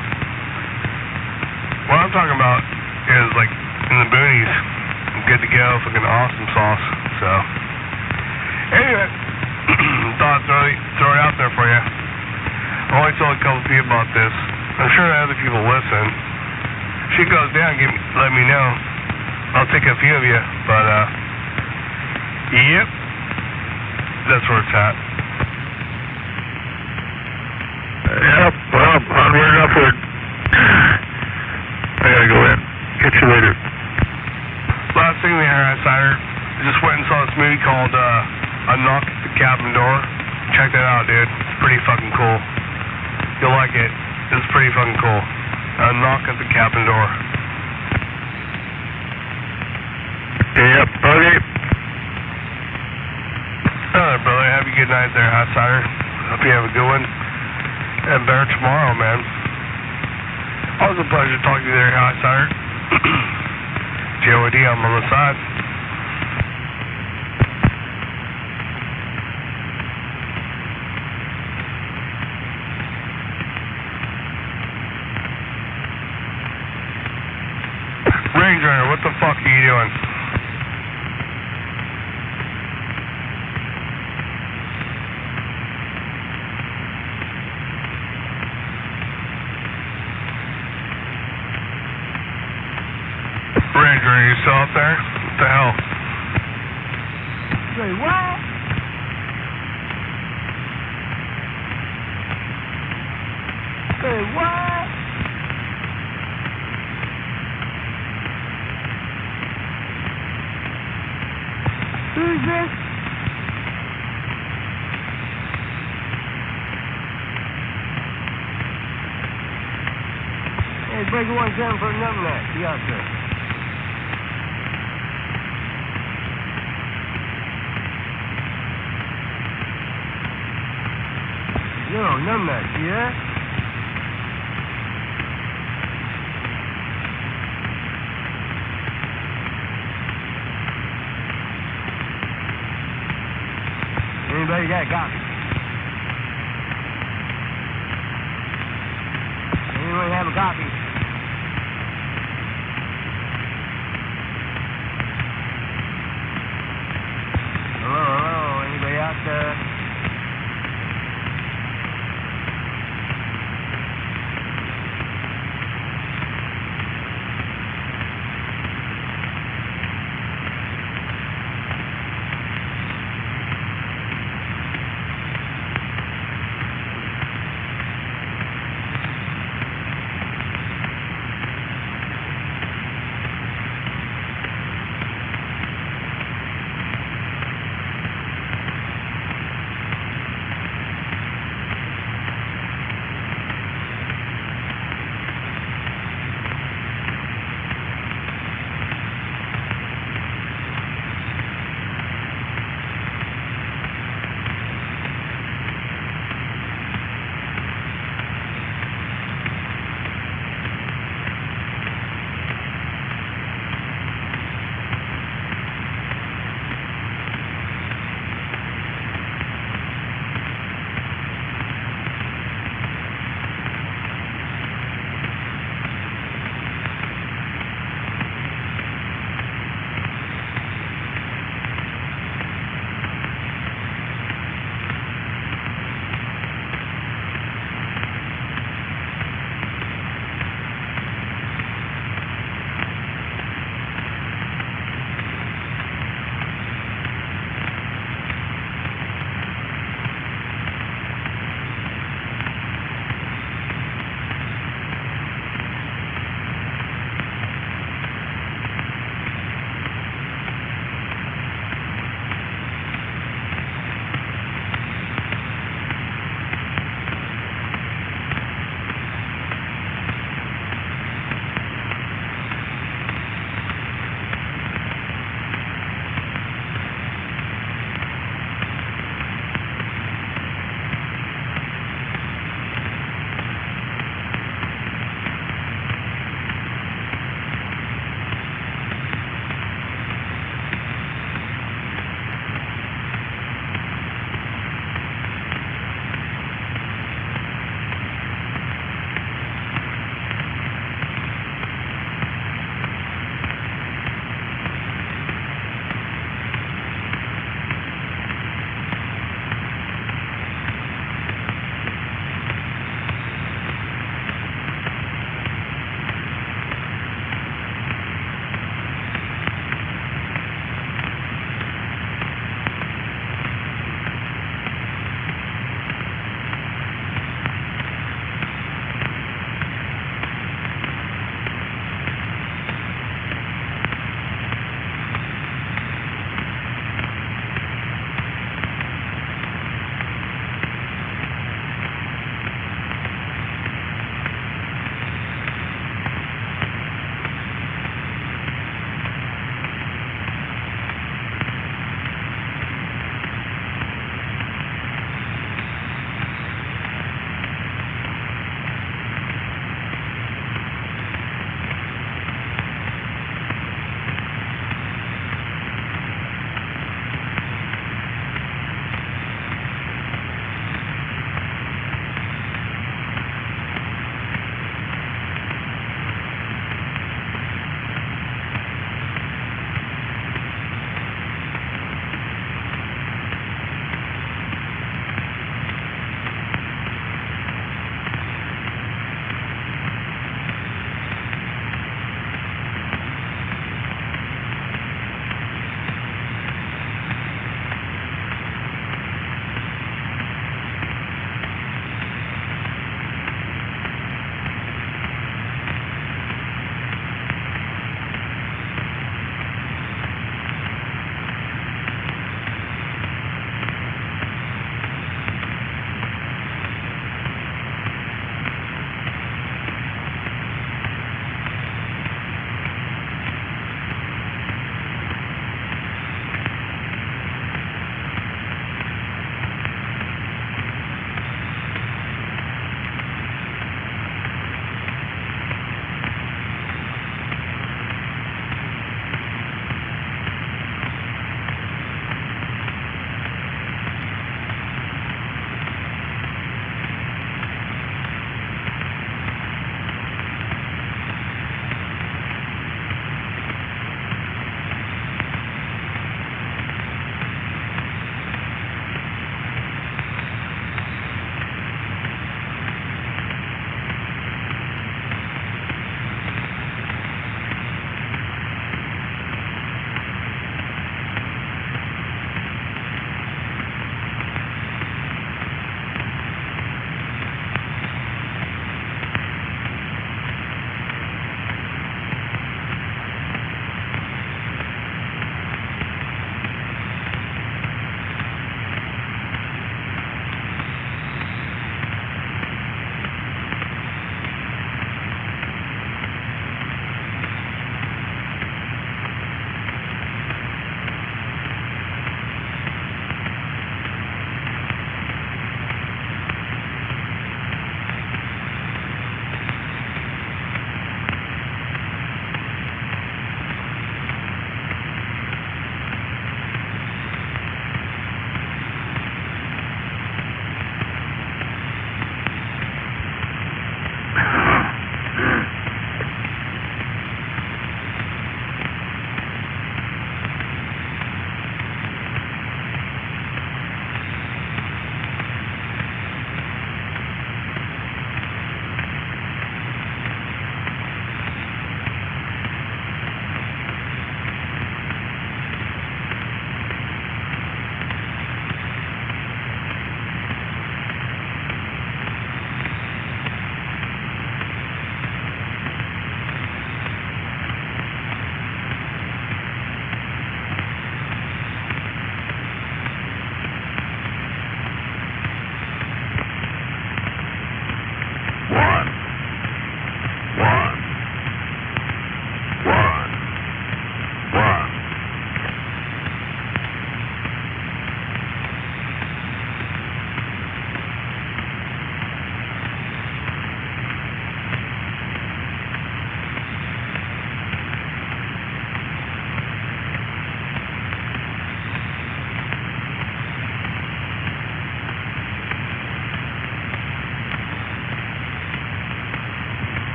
What I'm talking about is, like, in the boonies, good to go, fucking awesome sauce. So, anyway, thought I'd throw it out there for you. I only told a couple people about this. I'm sure other people listen. If she goes down, let me know. I'll take a few of you, but, yep, that's where it's at. Yep, well, onward and upward. I gotta go in. Catch you later. Last thing there, Cider, just went and saw this movie called A Knock at the Cabin Door. Check that out, dude. It's pretty fucking cool. You'll like it. It's pretty fucking cool. A Knock at the Cabin Door. Yep, okay. Alright, brother. Have a good night there, Cider. Hope you have a good one. And better tomorrow, man. Always a pleasure talking to you there, Cider. JOD, I'm on the side. Range Runner, what the fuck are you doing? Ranger, are you still up there? What the hell? Say what? Say what? Who's this? Hey, Breaker 17 for a numbnut. Be out there. numbnuts, yeah? Anybody got a copy? Anyone have a copy? Hello, anybody out there?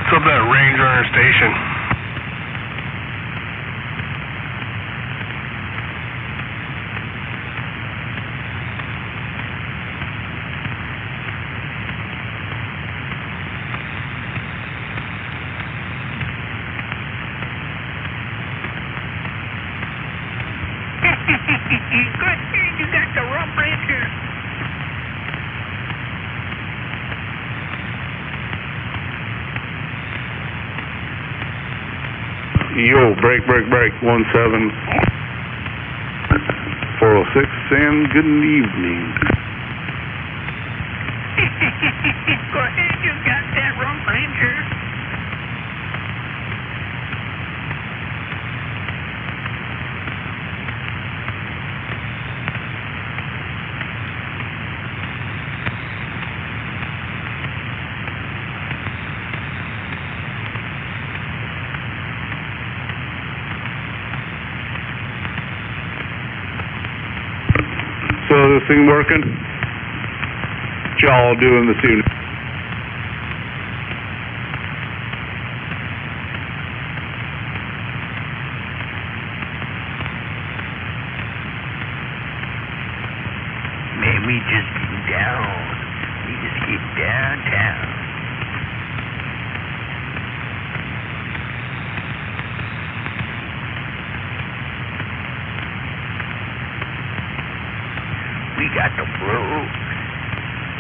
What's up that range runner station? Good thing you got the Rump Ranger. Yo, break, 17. 406, and good evening. Go ahead, you got that Rump Ranger. So this thing working? What y'all doing this evening? Man, we just getting down. We just get downtown. We got the flow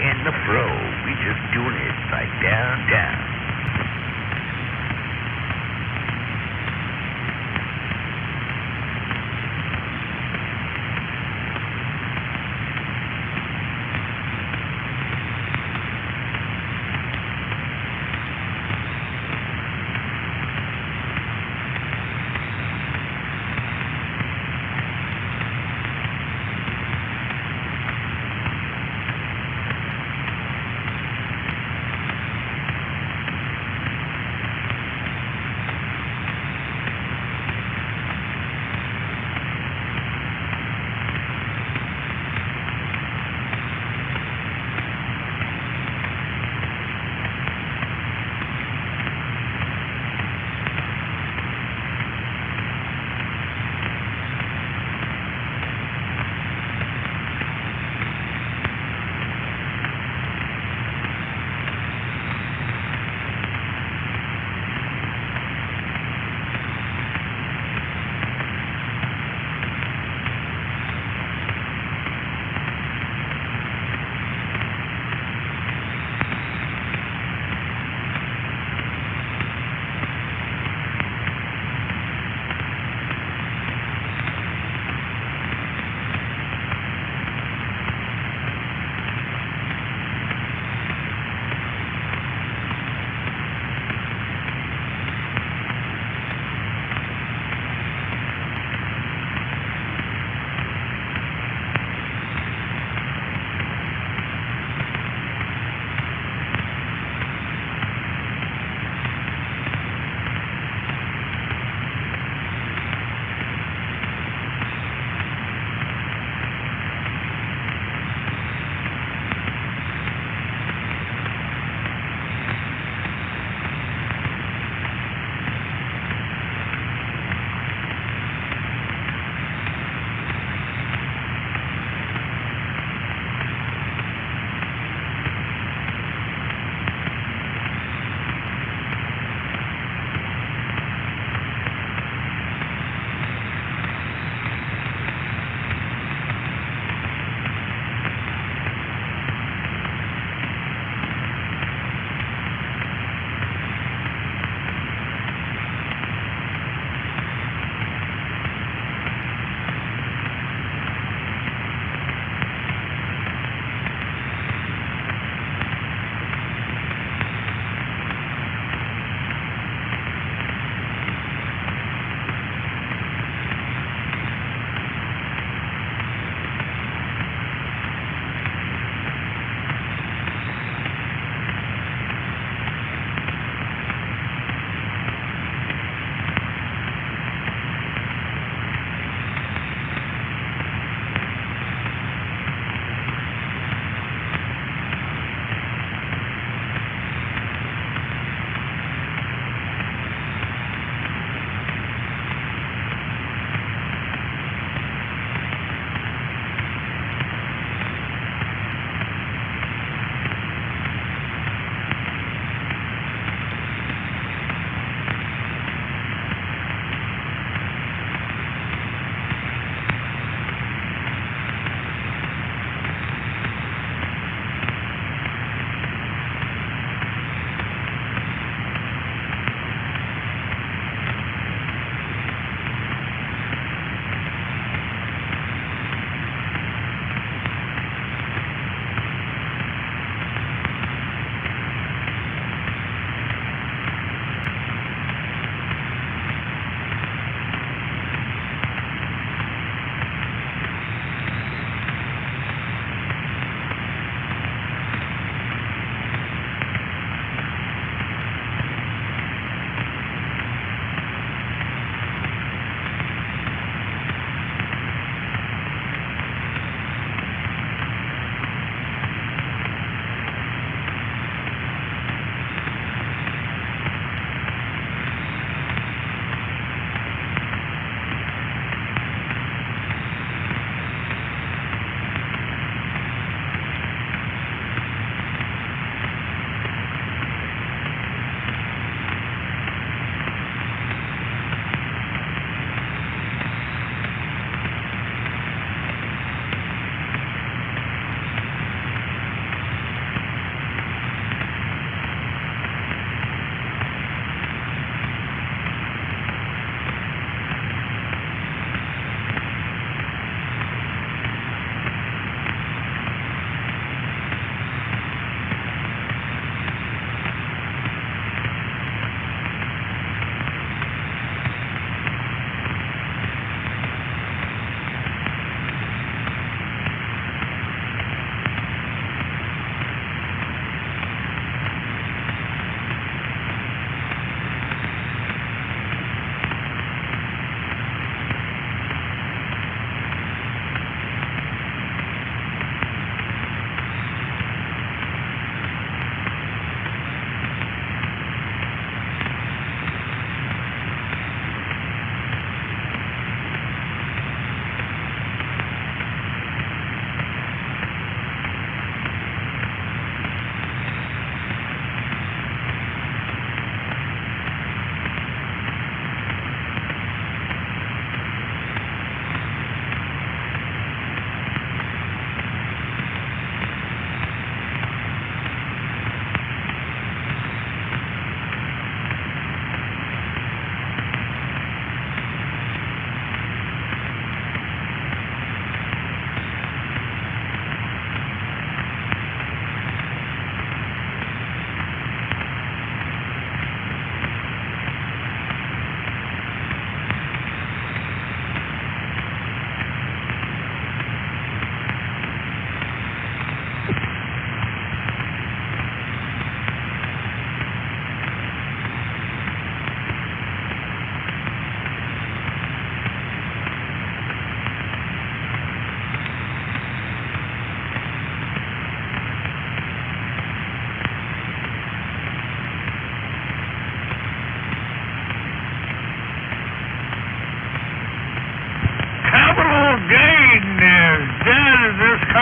and the flow. We just doing it like downtown.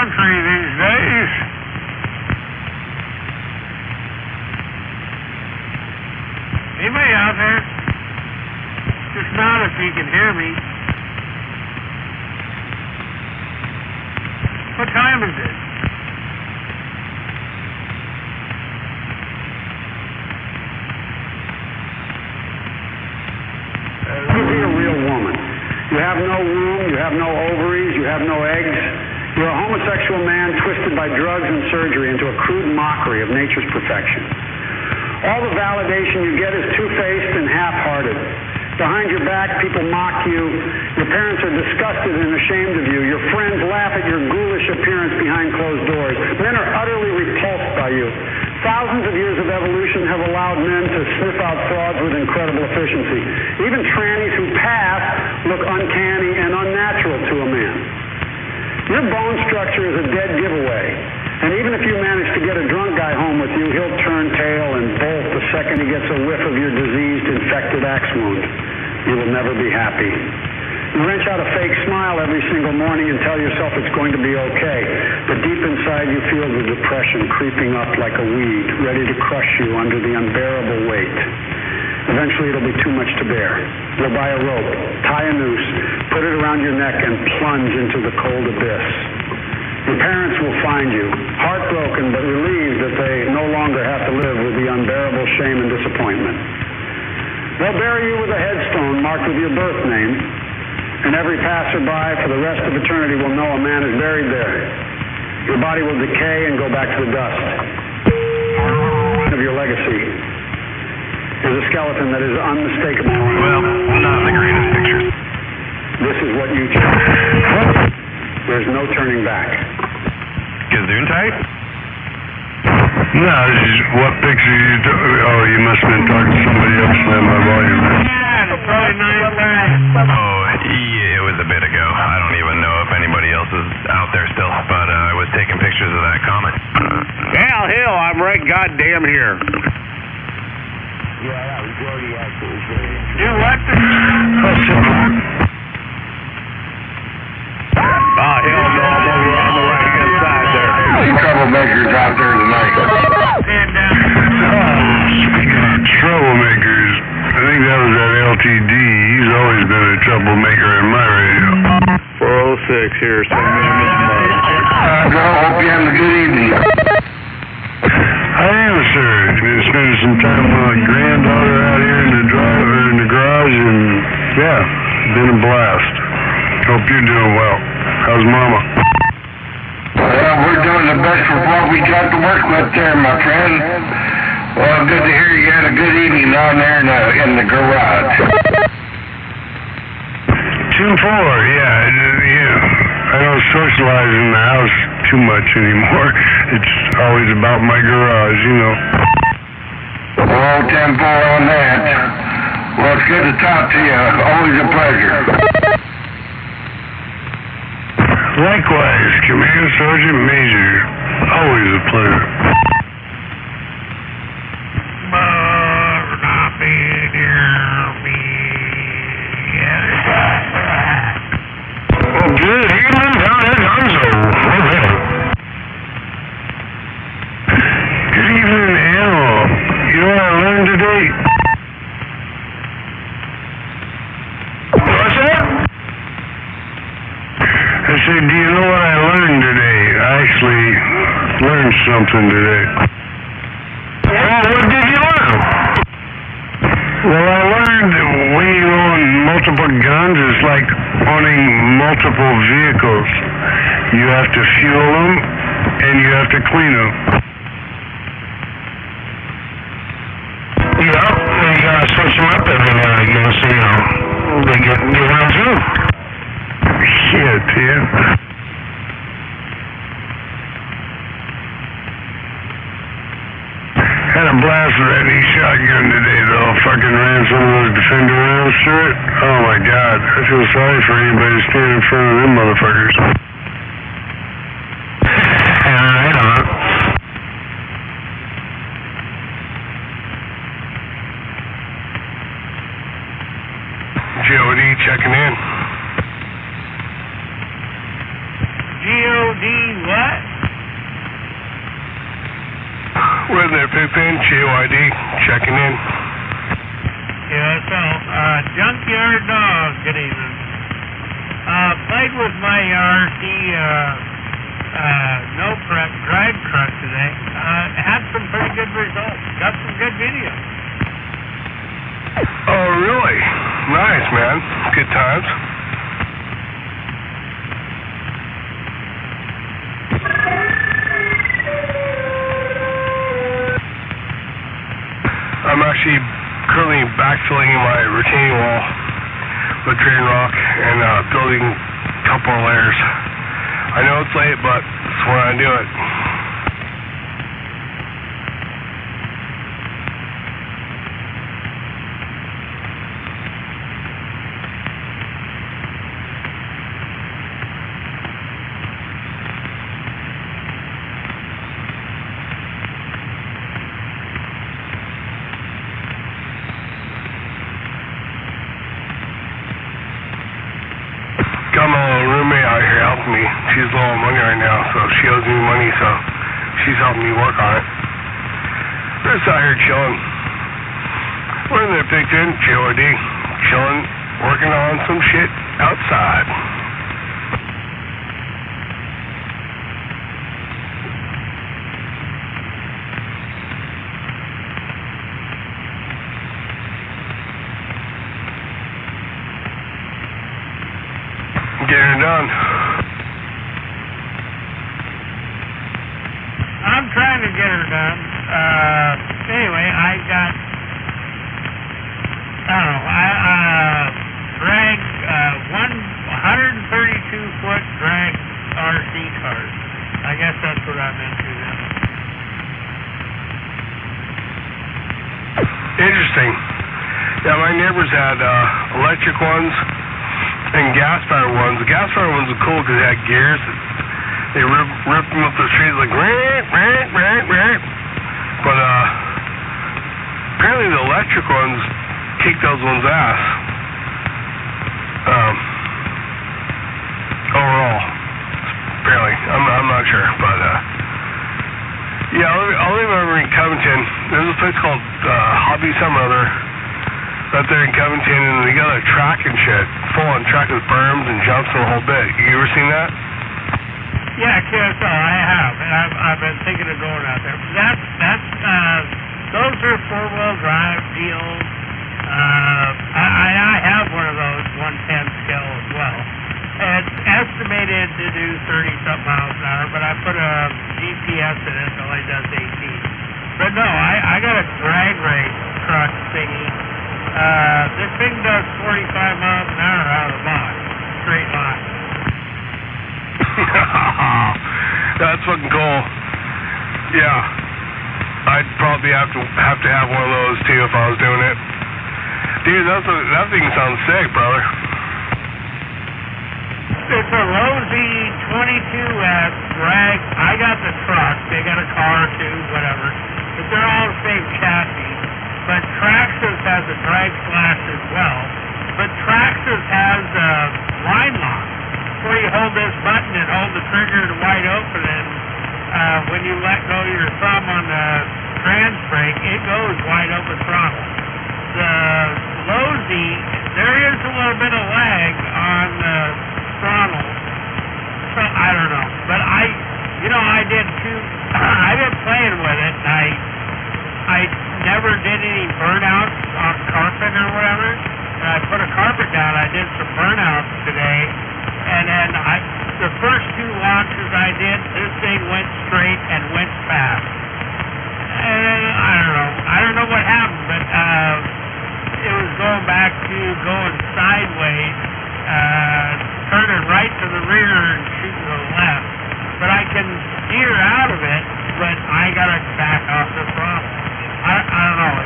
country these days. Anybody out there? Just nod if you can hear me. What time is it? You be a real woman. You have no womb, you have no ovaries, you have no eggs. You're a homosexual man twisted by drugs and surgery into a crude mockery of nature's perfection. All the validation you get is two-faced and half-hearted. Behind your back, people mock you. Your parents are disgusted and ashamed of you. Your friends laugh at your ghoulish appearance behind closed doors. Men are utterly repulsed by you. Thousands of years of evolution have allowed men to sniff out frauds with incredible efficiency. Even trannies who pass look uncanny and unnatural to a man. Your bone structure is a dead giveaway. And even if you manage to get a drunk guy home with you, he'll turn tail and bolt the second he gets a whiff of your diseased, infected axe wound. You will never be happy. You wrench out a fake smile every single morning and tell yourself it's going to be okay. But deep inside you feel the depression creeping up like a weed, ready to crush you under the unbearable weight. Eventually it'll be too much to bear. You'll buy a rope, tie a noose, put it around your neck and plunge into the cold abyss. Your parents will find you, heartbroken but relieved that they no longer have to live with the unbearable shame and disappointment. They'll bury you with a headstone marked with your birth name, and every passerby for the rest of eternity will know a man is buried there. Your body will decay and go back to the dust. Of your legacy is a skeleton that is unmistakable. Well, not the greatest pictures. This is what you chose. There's no turning back. Gesundheit? No, this is what picture you oh, you must have been talking to somebody else and my volume. Yeah, it's probably 9 Oh, yeah, it was a bit ago. I don't even know if anybody else is out there still, but I was taking pictures of that comet. Hell, I'm right goddamn here. Yeah, we already actually. You what? Oh, hell no, I'm over on the right-hand side there. Some troublemakers out there tonight. Stand down. Speaking of troublemakers, I think that was that LTD. He's always been a troublemaker in my radio. 406 here, send me a Hope you have a good evening. I am, sir. Been spending some time with my granddaughter out here in the garage, and yeah, been a blast. Hope you're doing well. How's Mama? Well, we're doing the best with what we got to work with there, my friend. Well, good to hear you had a good evening down there in the garage. 2-4, yeah. I don't socialize in the house too much anymore. It's always about my garage, you know. Well, 10-4 on that. Well, it's good to talk to you. Always a pleasure. Likewise, Command Sergeant Major. Always a pleasure. Well, good evening down at Gonzo. Good evening, Animal. You know what I learned today? What's that? I said, do you know what I learned today? I actually learned something today. Well, what did you learn? Well, I learned that when you own multiple guns, it's like owning multiple vehicles. You have to fuel them, and you have to clean them. Yeah, and you gotta switch them up every now and again, so you know, they get run through. Shit, yeah. Had a blast with that new shotgun today, though. Fucking ran some of those Defender rounds through it. Oh my God, I feel sorry for anybody standing in front of them motherfuckers. Right on. G.O.D. checking in. G.O.D. what? Playpen, JYD, checking in. QSO, Junkyard Dog, good evening. Played with my RC, no prep drive truck today. Had some pretty good results. Got some good video. Oh, really? Nice, man. Good times. I'm actually currently backfilling my retaining wall with drain rock and building a couple of layers. I know it's late, but that's when I do it. Got my little roommate out here helping me. She's low on money right now, so she owes me money, so she's helping me work on it. We're just out here chilling. We're in the Pigpen, JOD, chilling, working on some shit outside. Getting it done. I'm trying to get her done. Anyway, I got, I don't know, dragged 132-foot drag RC cars. I guess that's what I'm into then. Interesting. Yeah, my neighbors had electric ones and gas-powered ones. The gas-powered ones are cool because they had gears. They rip them up the street like, rant. But apparently the electric ones kick those ones' ass. Overall, apparently. I'm not sure, but yeah, I'll live over in Covington. There's a place called Hobby Some Other right there in Covington, and they got a track and shit, full-on track with berms and jumps and the whole bit. You ever seen that? Yeah, QSO, I have, and I've been thinking of going out there. Those are four-wheel drive deals. I have one of those 110 scale as well. It's estimated to do 30-something miles an hour, but I put a GPS in it, so it only does 18. But no, I got a drag race truck thingy. This thing does 45 miles an hour out of the box, straight line. That's fucking cool. Yeah, I'd probably have to have one of those too if I was doing it. Dude, that thing sounds sick, brother. It's a Lowe's 22S drag. I got the truck. They got a car too, whatever. But they're all the same chassis. But Traxxas has a drag slash as well. But Traxxas has a line lock where you hold this button and hold the trigger wide open, and when you let go of your thumb on the trans brake, it goes wide open throttle. The Lowe's, there is a little bit of lag on the throttle. So I don't know. But I've been playing with it, and I never did any burnouts on carpet or whatever. And I put a carpet down. I did some burnouts today. And then the first two launches I did, this thing went straight and went fast. And I don't know what happened, but it was going back to going sideways, turning right to the rear and shooting to the left. But I can steer out of it, but I gotta back off the throttle. I don't know.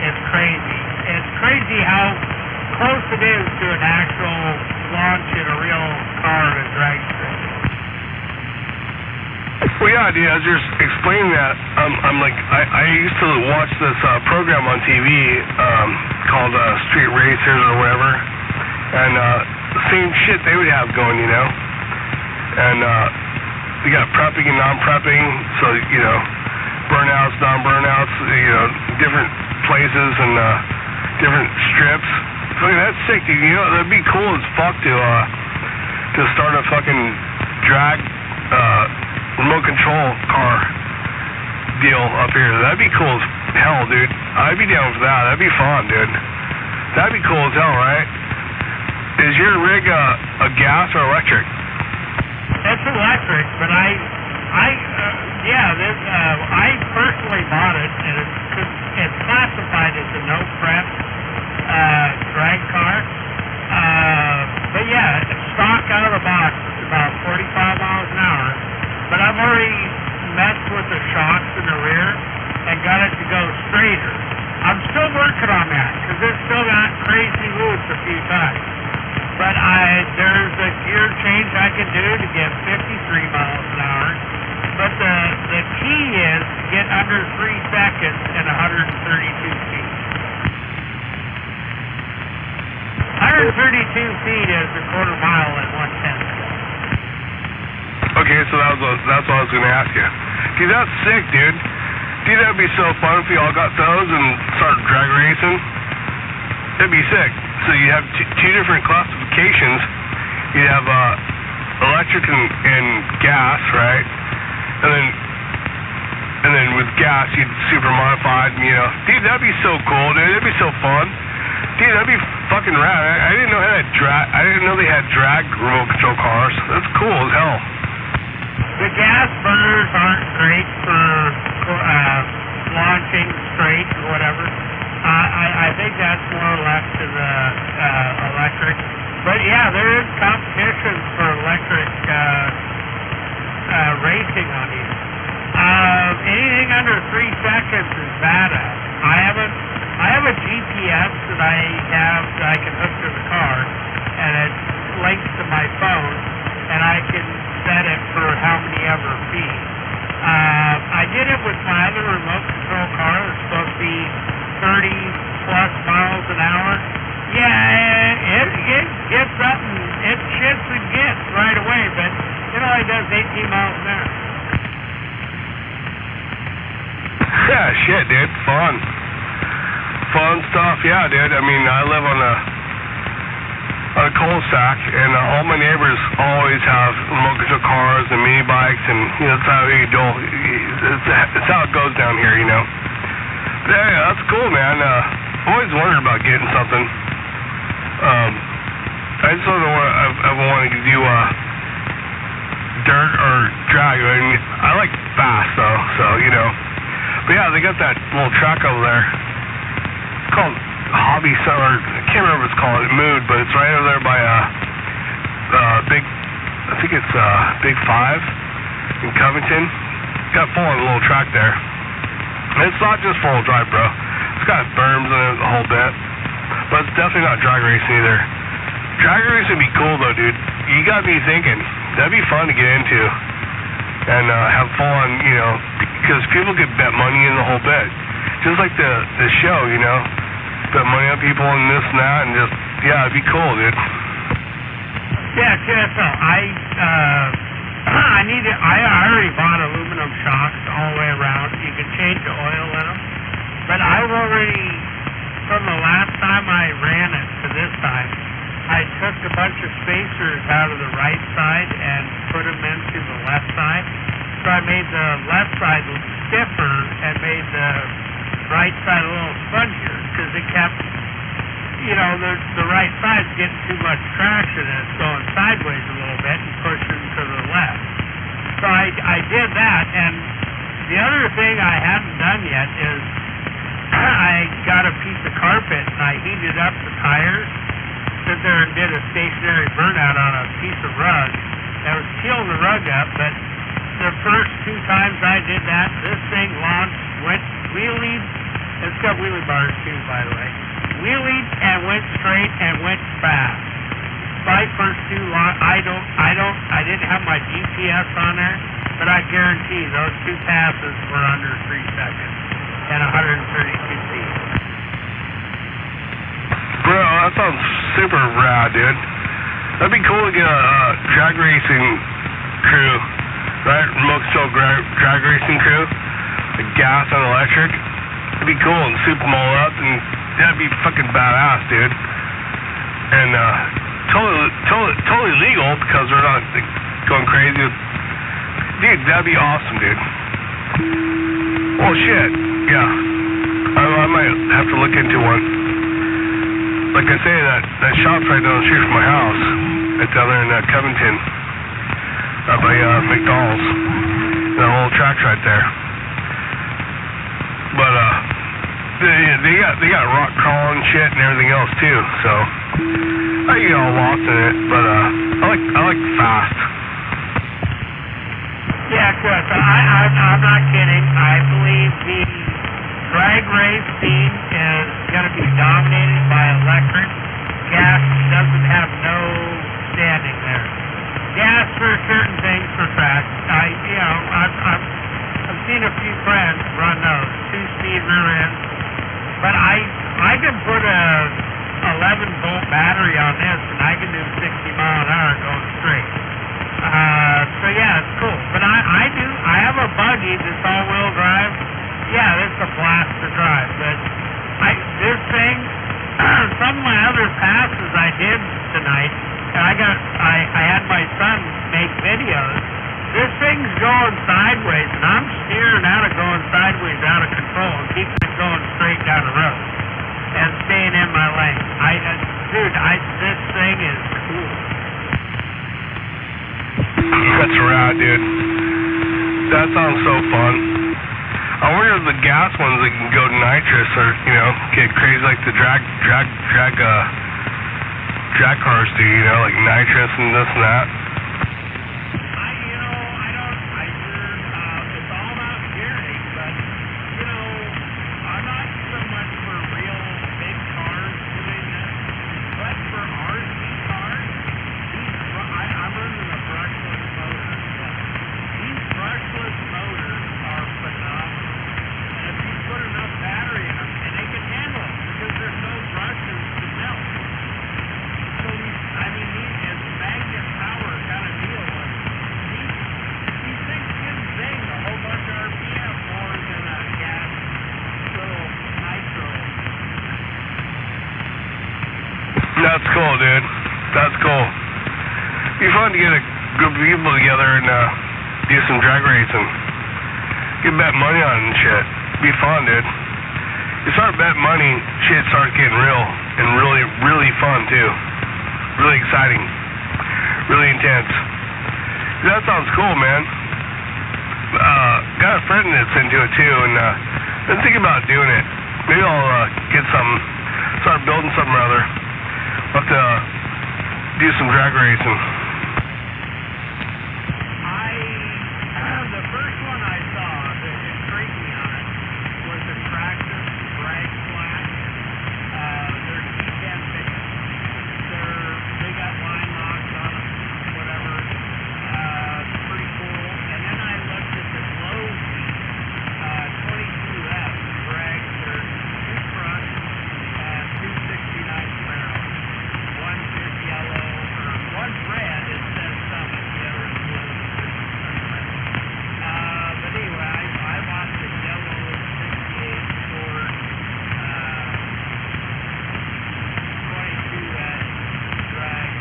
It's crazy. It's crazy how close it is to an actual launch in a real car and drag strip. Well, yeah, dude, as you're explaining that, I'm like, I used to watch this program on TV called Street Racers or whatever, and the same shit they would have going, you know, and you got prepping and non-prepping, so, you know, burnouts, non-burnouts, different places and different strips. Fucking, that's sick, dude. That'd be cool as fuck to start a fucking drag remote control car deal up here. That'd be cool as hell, dude. I'd be down for that. That'd be fun, dude. That'd be cool as hell, right? Is your rig a gas or electric? It's electric, but I personally bought it, and it's classified as a no-prep drag car. But yeah, it's stock out of the box. It's about 45 miles an hour. But I've already messed with the shocks in the rear and got it to go straighter. I'm still working on that because it's still got crazy loose a few times. But there's a gear change I can do to get 53 miles an hour. But the key is to get under 3 seconds and 132 feet. 132 feet is a quarter mile at 1/10. Okay, so that's what I was going to ask you. Dude, that's sick, dude. Dude, that'd be so fun if we all got those and started drag racing. That'd be sick. So you have two different classifications. You have electric and gas, right? And then with gas, you'd super modified. Dude, that'd be so cool, dude. That'd be so fun. Dude, that'd be fucking rad. I didn't know I didn't know they had drag remote control cars. That's cool as hell. The gas burners aren't great for launching straight or whatever. I think that's more or less to the electric. But yeah, there is competition for electric racing on these. Anything under 3 seconds is badass. I have a GPS that I can hook to the car, and it links to my phone, and I can set it for how many ever feet. I did it with my other remote control car. It's supposed to be 30 plus miles an hour. Yeah, it gets up and it shits and gets right away, but it only does 18 miles an hour. Yeah, shit, dude. Fun stuff. Yeah, dude. I mean, I live on a cul-de-sac, and all my neighbors always have remote control cars and mini bikes, and that's how you do. It's how it goes down here, But yeah, that's cool, man. I've always wondered about getting something. I just don't know what I've wanted to do dirt or drag. I mean, I like fast though, so But yeah, they got that little track over there. It's called Hobby Center. I can't remember what it's called. Mood, but it's right over there by I think it's Big 5 in Covington. It's got full on a little track there. And it's not just four-wheel drive, bro. It's got berms in it a whole bit. But it's definitely not drag racing either. Drag racing would be cool though, dude. You got me thinking. That'd be fun to get into. And have fun, because people could bet money in the whole bit. Just like the show, bet money on people and this and that, and just, yeah, it'd be cool, dude. Yeah, QSL. I already bought aluminum shocks all the way around. You can change the oil in them. But I've already, from the last time I ran it to this time, I took a bunch of spacers out of the right side and put them into the left side. So I made the left side stiffer and made the right side a little spongier because it kept, the right side's getting too much traction and it's going sideways a little bit and pushing to the left. So I did that, and the other thing I haven't done yet is I got a piece of carpet and I heated up the tires, sit there and did a stationary burnout on a piece of rug. I was peeling the rug up, but the first 2 times I did that, this thing launched, went wheelied. It's got wheelie bars too, by the way. Wheelied and went straight and went fast. My first 2 I didn't have my GPS on there, but I guarantee those 2 passes were under 3 seconds and 132 feet. Bro, that sounds super rad, dude. That'd be cool to get a drag racing crew, right? Remote control drag racing crew. like gas and electric. It'd be cool and soup them all up, and that'd be fucking badass, dude. And totally legal because they're not like, going crazy. Dude, that'd be awesome, dude. Oh shit, yeah. I might have to look into one. Like I say, that shop's right down the street from my house. It's down there in Covington, by McDonald's. That whole track's right there. But they got rock crawling shit and everything else too. So I get all lost in it. But I like fast. Yeah, Chris, I'm not kidding. I believe the drag race scene is going to be dominated by electric. Gas doesn't have no standing there. Gas for certain things for tracks. I've seen a few friends run those 2-speed rear ends, but I can put a 11-volt battery on this, and I can do 60 mile an hour going straight. So yeah, it's cool. But I have a buggy that's all-wheel drive. Yeah, it's a blast to drive. But this thing, some of my other passes I did tonight, and I had my son make videos. This thing's going sideways, and I'm steering out of going sideways out of control and keeping it going straight down the road and staying in my lane. This thing is cool. That's rad, dude. That sounds so fun. I wonder if the gas ones that can go nitrous or get crazy like the drag cars do, like nitrous and this and that. It's all about gearing, but I'm not so much for real big cars doing this, but for RC cars, I'm running a brushless motor. These brushless motors are phenomenal. And if you put enough battery in them, and they can handle it because there's no brushes to melt. So these magnet power kind of deal with these things can zing a whole bunch of RPM more than a gas little nitro. That's cool, dude. That's cool. It'd be fun to get a group of people together and do some drag racing. Get bet money on it and shit. Be fun, dude. You start betting money, shit starts getting real and really, really fun too. Really exciting. Really intense. That sounds cool, man. Got a friend that's into it too, and been thinking about doing it. Maybe I'll get some, start building something or other. I'll have to do some drag racing. The first one I saw that intrigued me on it was the Traxxas drag flat. They're C10 pickups. They got line locks on them, whatever. Pretty cool. And then I looked at the Lowe's 22F drags. They're two trucks, 269 Camaro. One's just yellow, or one's red. It says Summit. The other is blue. But anyway, I bought the yellow 68 Ford 22F drag.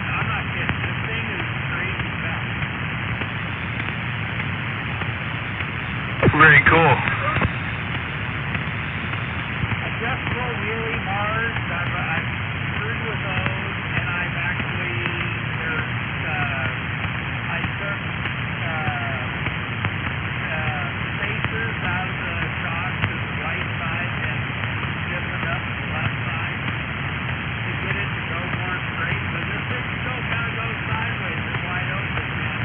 I'm not kidding. This thing is crazy fast. Very cool. Adjustable wheelie bars. I've screwed with those, and I've actually I took spacers out of the shock to the right side and shifted up to the left side to get it to go more straight. But this thing still kind of goes sideways and wide open, man.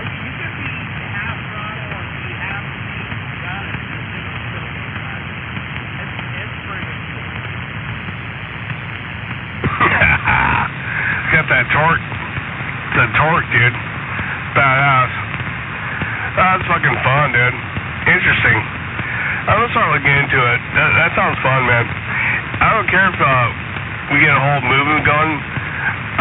You can be half throttle or be half speed. You got it. This thing will still go sideways. It's pretty cool. Got that torque. The torque, dude. Badass. That's fucking fun, dude. Interesting. I'm gonna start looking into it. That sounds fun, man. I don't care if we get a whole movement going.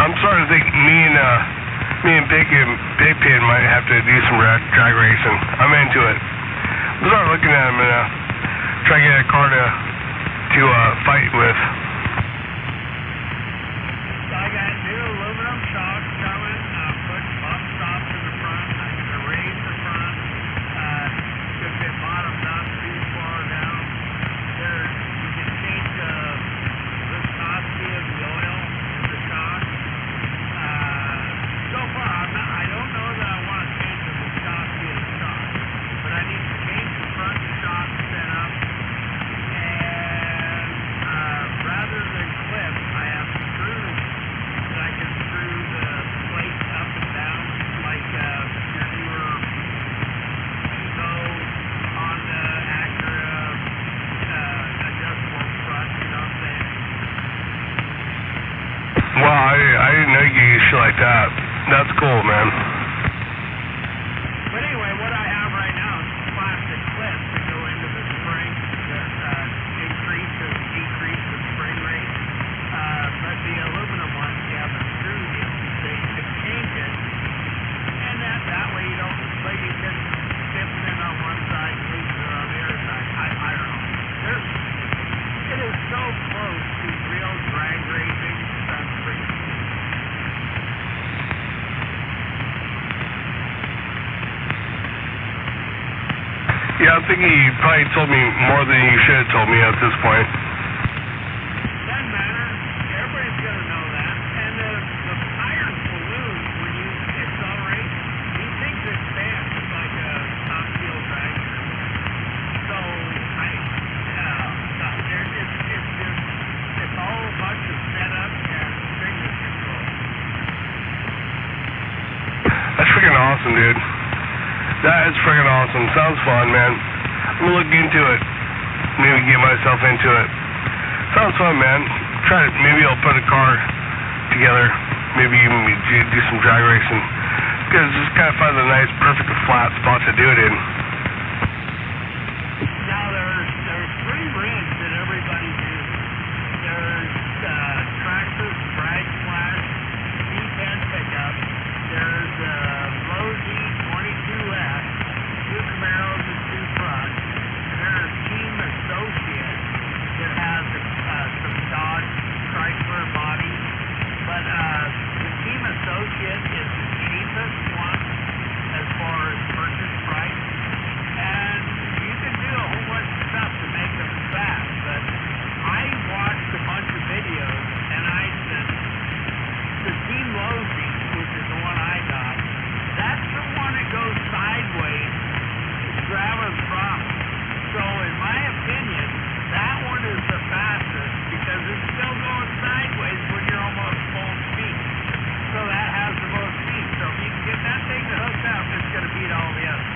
I'm starting to think me and Me and Big Pin might have to do some drag racing. I'm into it. We'll start looking at them and try to get a car to fight with. So I got new aluminum shocks coming. Put bump stops in the front. I'm going to raise the front. If it bottoms out too far down, you can change the viscosity of the oil in the shock. So far, I don't know that I want to change the viscosity of the shock, but I need to change the front shock setup. And rather than clip, I have screws that I can screw the plate up and down, like your newer Evo, Honda, Acura, adjustable front, you know what I'm saying? Wow, I didn't know you used shit like that. That's cool, man. But anyway, what I have right now is plastic clips that go into the spring that increase or decrease the spring rate. But the aluminum ones, you have a screw deal, so you can change it. And that way you don't, like you can dip it in on one side, lose it on the other side. I don't know. It is so close to real drag racing. That's pretty cool. Yeah, I'm thinking you probably told me more than you should have told me at this point. Doesn't matter. Everybody's going to know that. And the iron balloon, when you accelerate, these things expand like a top steel drag. So, it's all a bunch of setup and finger control. That's freaking awesome, dude. That is freaking awesome. Sounds fun, man. I'm gonna look into it. Maybe get myself into it. Sounds fun, man. Maybe I'll put a car together. Maybe even do some drag racing. Because just kind of find a nice, perfect flat spot to do it in. Now there's three rigs that everybody uses. There's Traxxas Drag Flash V10 pickup. There's Lozi 22X, two Camaros and two trucks. And there's Team Associate that has some Dodge Chrysler bodies. But the Team Associate is the cheapest one as far as purchase price. And you can do a whole bunch of stuff to make them fast. But I watched a bunch of videos and I said, the Team Lozi, which is the one I got, that's the one that goes sideways, grabbing throttle. So in my opinion, that one is the fastest because it's still going sideways when you're almost full speed. So that has the most speed. So if you can get that thing hooked up, it's going to beat all the others.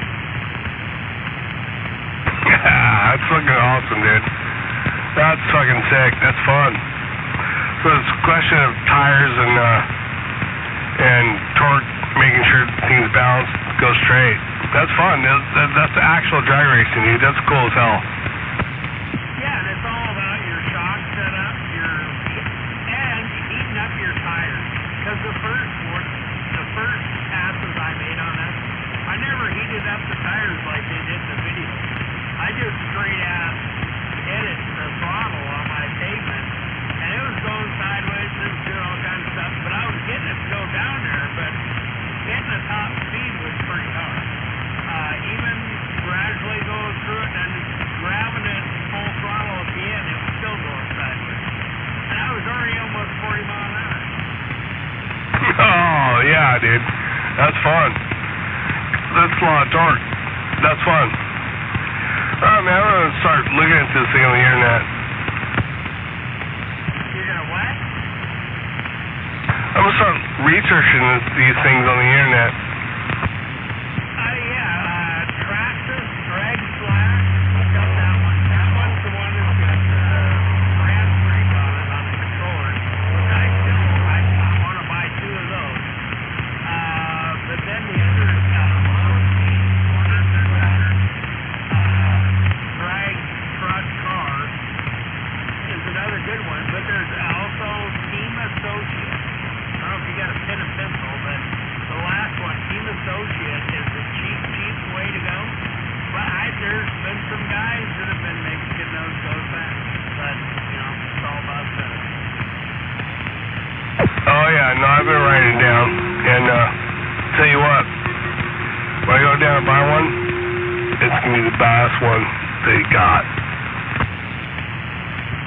Yeah, that's fucking awesome, dude. That's fucking sick. That's fun. So it's a question of tires and torque, making sure things balance, go straight. That's fun. That's the actual drag racing, dude. That's cool as hell. Yeah, and it's all about your shock setup, and heating up your tires. Because the first passes I made on this, I never heated up the tires like they did in the video. I just straight ass hit it to the throttle on my pavement, and it was going sideways, it was doing all kinds of stuff, but I was getting it to go down there, but hitting the top speed was pretty hard. Even gradually going through it and grabbing it full throttle at the end, it was still going sideways. And I was already almost 40 miles an hour. Oh, yeah, dude. That's fun. That's a lot of torque. That's fun. Oh, man, I'm going to start looking at this thing on the internet. You're going to what? I'm going to start researching these things on the internet. Traxxas Drag Flash. Look up that one. That one's the one that's got the brand screen on it on the controller. Which I want to buy two of those. But then the other drag truck car is another good one. But there's also Team Associate. I don't know if you got a pen and pencil, but the there's been some guys that have been making those go fast, but, you know, it's all about the... Oh yeah, no, I've been writing it down. And tell you what, when I go down and buy one, it's gonna be the baddest one they got.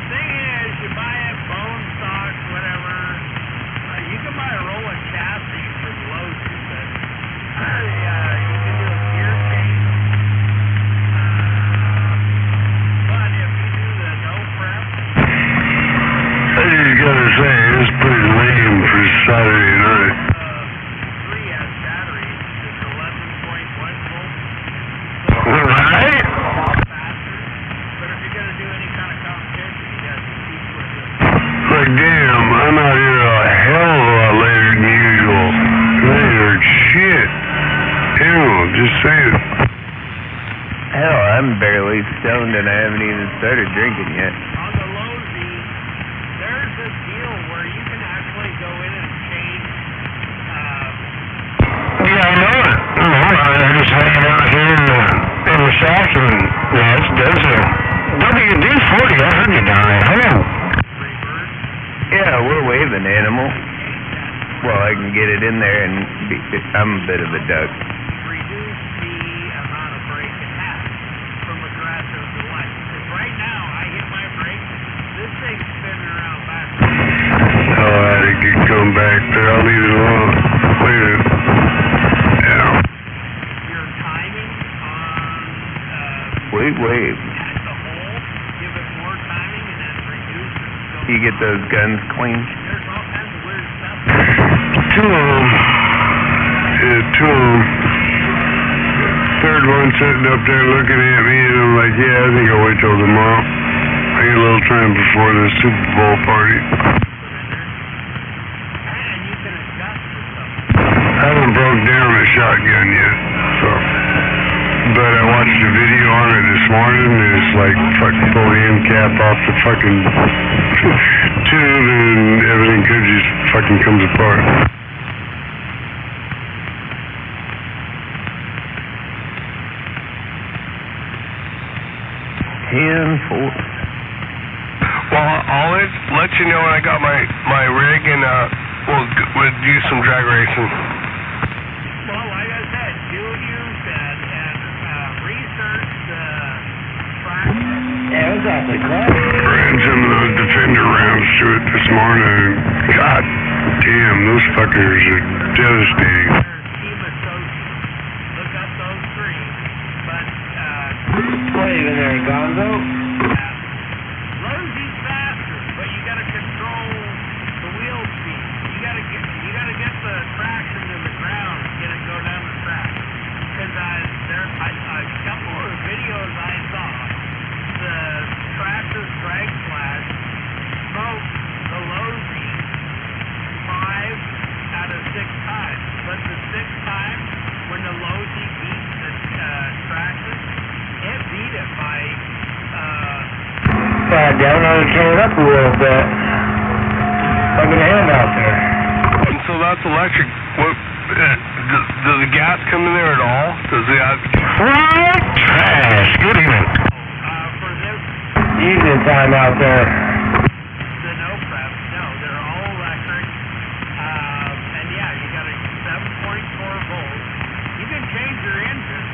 Thing is, you buy it, bone stock, whatever. You can buy a roll of chassis for low too, but you can do a gear change. But if you do the no prep, I just gotta say, it's pretty lame for Saturday night. 3S battery is 11.1 volts. Right? Faster. But if you're gonna do any kind of competition, you gotta compete with it. Like, damn, I'm out here a hell of a lot later than usual. Later, shit. Damn, just saying. Hell, I'm barely stoned and I haven't even started drinking yet. On the low Z, there's a deal where you can actually go in and change. Yeah, I know it. I'm just hanging out here in the shack and, yeah, it's desert. WD-40, I heard you down there. Hello. Yeah, we're waving, animal. Well, I can get it in there and I'm a bit of a duck. Reduce the amount of brake it has from aggressive to light. Because right now, I hit my brake, this thing's spinning around backwards. Oh, I can come back there. I'll leave it alone. Later. Yeah. Your timing on Wait. at the hole, give it more timing and then reduce it. So You get those guns cleaned? there's all kinds of weird stuff. Two of them. Yeah, two of them. Third one sitting up there looking at me, and I'm like, yeah, I think I'll wait till tomorrow. I get a little time before the Super Bowl party. And you can adjust the stuff. I haven't broke down a shotgun yet, so. But I watched a video on it this morning, and it's like fucking pull the end cap off the fucking tube, and everything could just fucking comes apart. Well, I'll let you know when I got my rig, and we'll do some drag racing. Well, like I said, do use that and research the track. Yeah, it was awfully close. Ran some of those Defender rounds to it this morning. God damn, those fuckers are devastating. Team associates. Look up those three. But, What are you in there, Gonzo? Rosie's faster, but you gotta control the wheel speed. You gotta get the traction to the ground and get it go down the track. Because a couple of videos I saw, the tractor drag flash smoked the Losie 5 out of 6 times. But the 6th time, when the Losie beat the tractor, it beat it by Down, I would turn it up a little bit. Fucking hand out there. And so that's electric. What? Does the gas come in there at all? Does the What? Trash. Good evening. for this Evening time out there. the no prep, no, they're all electric. And yeah, you got a 7.4 volts. You can change your engine,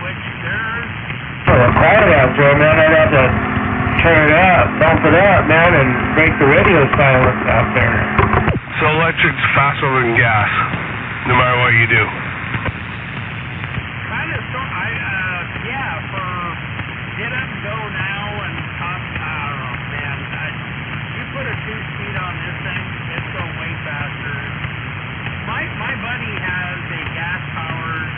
which there's Oh, quiet out there, man. I'd have to turn it up, bump it up, man, and make the radio silence out there. So electric's faster than gas, no matter what you do. kind of yeah, for get up, go now, and top, I don't know, man. You put a 2-speed on this thing, it's going way faster. My buddy has a gas-powered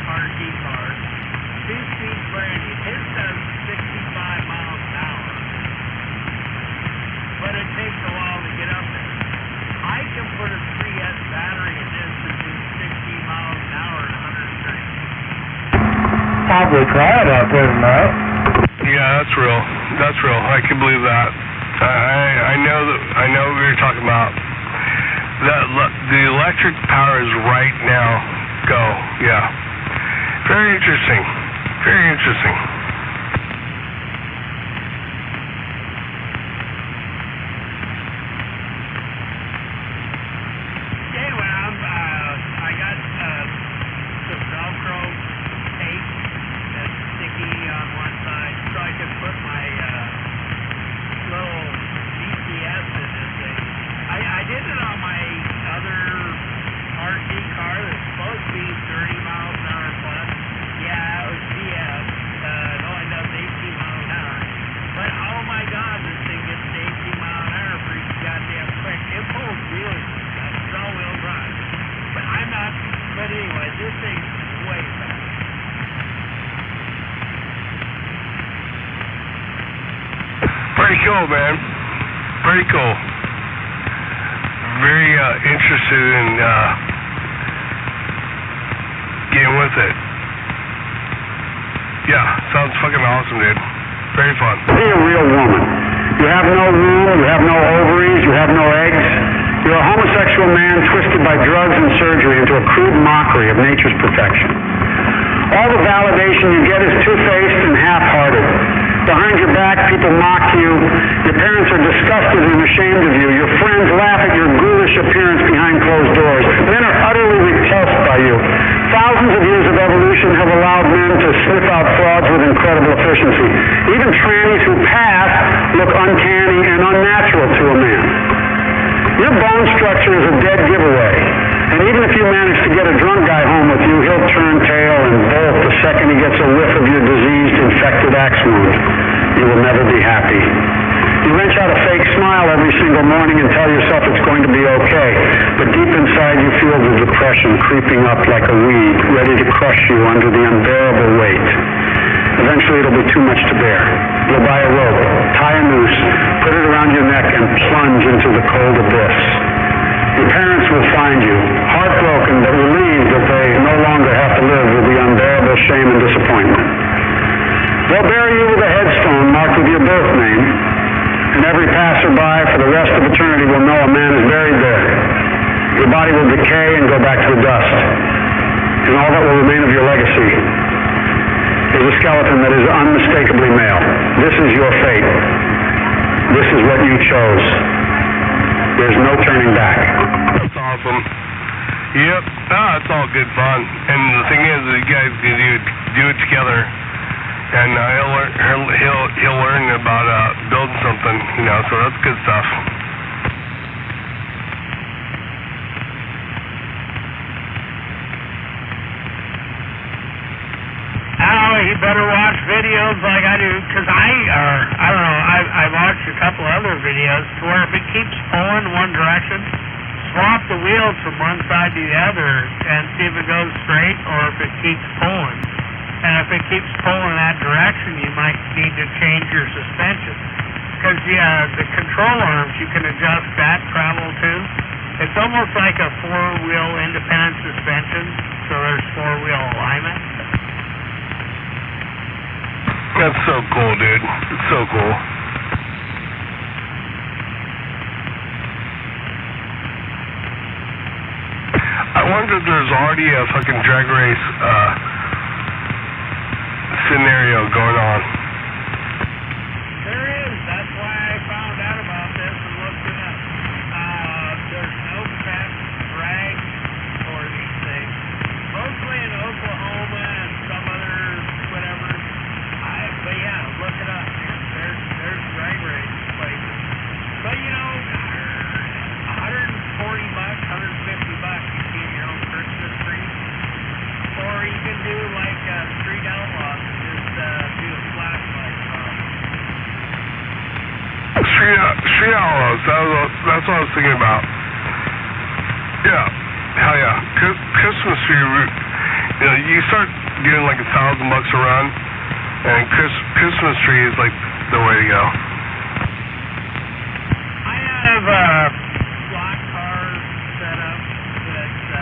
RT car. 2-speed brand new. His does 65 miles an hour. But it takes a while to get up there. I can put a 3S battery in this and do 60 miles an hour at 130. Probably quiet out there tonight. Yeah, that's real. That's real. I can believe that. I know what you're talking about. The electric power is right now. Go. Yeah. Very interesting. Very interesting. Anyway, I got some Velcro tape that's sticky on one side, so I can put my little DCS in this thing. I did it on my other RC car that's supposed to be 30 miles an hour plus. Yeah, it was BS. It only does 18 miles an hour. But oh my God, this thing gets to 18 miles an hour pretty goddamn quick. It pulls really good. It's all-wheel drive. But I'm not. But anyway, this thing's way fast. Pretty cool, man. Pretty cool. Very interested in getting with it. Yeah, sounds fucking awesome, dude. Very fun. Be a real woman. You have no womb, you have no ovaries, you have no eggs. You're a homosexual man twisted by drugs and surgery into a crude mockery of nature's perfection. All the validation you get is two-faced and half-hearted. Behind your back, people mock you. Your parents are disgusted and ashamed of you. Your friends laugh at your ghoulish appearance behind closed doors. Men are utterly repulsed by you. Thousands of years of evolution have allowed men to sniff out frauds with incredible efficiency. Even trannies who pass look uncanny and unnatural to a man. Your bone structure is a dead giveaway. And even if you manage to get a drunk guy home with you, he'll turn tail and bolt the second he gets a whiff of your diseased, infected axe wound. You will never be happy. You wrench out a fake smile every single morning and tell yourself it's going to be okay. But deep inside you feel the depression creeping up like a weed, ready to crush you under the unbearable weight. Eventually it'll be too much to bear. You'll buy a rope, tie a noose, put it around your neck and plunge into the cold abyss. Your parents will find you, heartbroken but relieved that they no longer have to live with the unbearable shame and disappointment. They'll bury you with a headstone marked with your birth name, and every passerby for the rest of eternity will know a man is buried there. Your body will decay and go back to the dust, and all that will remain of your legacy is a skeleton that is unmistakably male. This is your fate. This is what you chose. There's no turning back. That's awesome. Yep. It's all good fun. And the thing is, that you guys can do it together, and he'll learn about building something, so that's good stuff. Oh, he better watch videos like I do, because I don't know, I watched a couple other videos where if it keeps pulling one direction, swap the wheels from one side to the other and see if it goes straight or if it keeps pulling. And if it keeps pulling that direction, you might need to change your suspension. Because the control arms, you can adjust that travel too. It's almost like a four-wheel independent suspension, so there's four-wheel alignment. That's so cool, dude. It's so cool. I wonder if there's already a fucking drag race scenario going on. There is. That's why I found out about this and looked it up. There's no fast drag for these things. Mostly in Oklahoma and some other whatever. But yeah, look it up, man. There's drag race places. But $140, $150, you can your own Christmas tree. Or you can do like Street Outlaws and just do a flashlight. Street Outlaws, that's what I was thinking about. Yeah, hell yeah. Christmas tree, you start doing like $1,000 a run, and Christmas tree is like the way to go. I have a slot car set up that's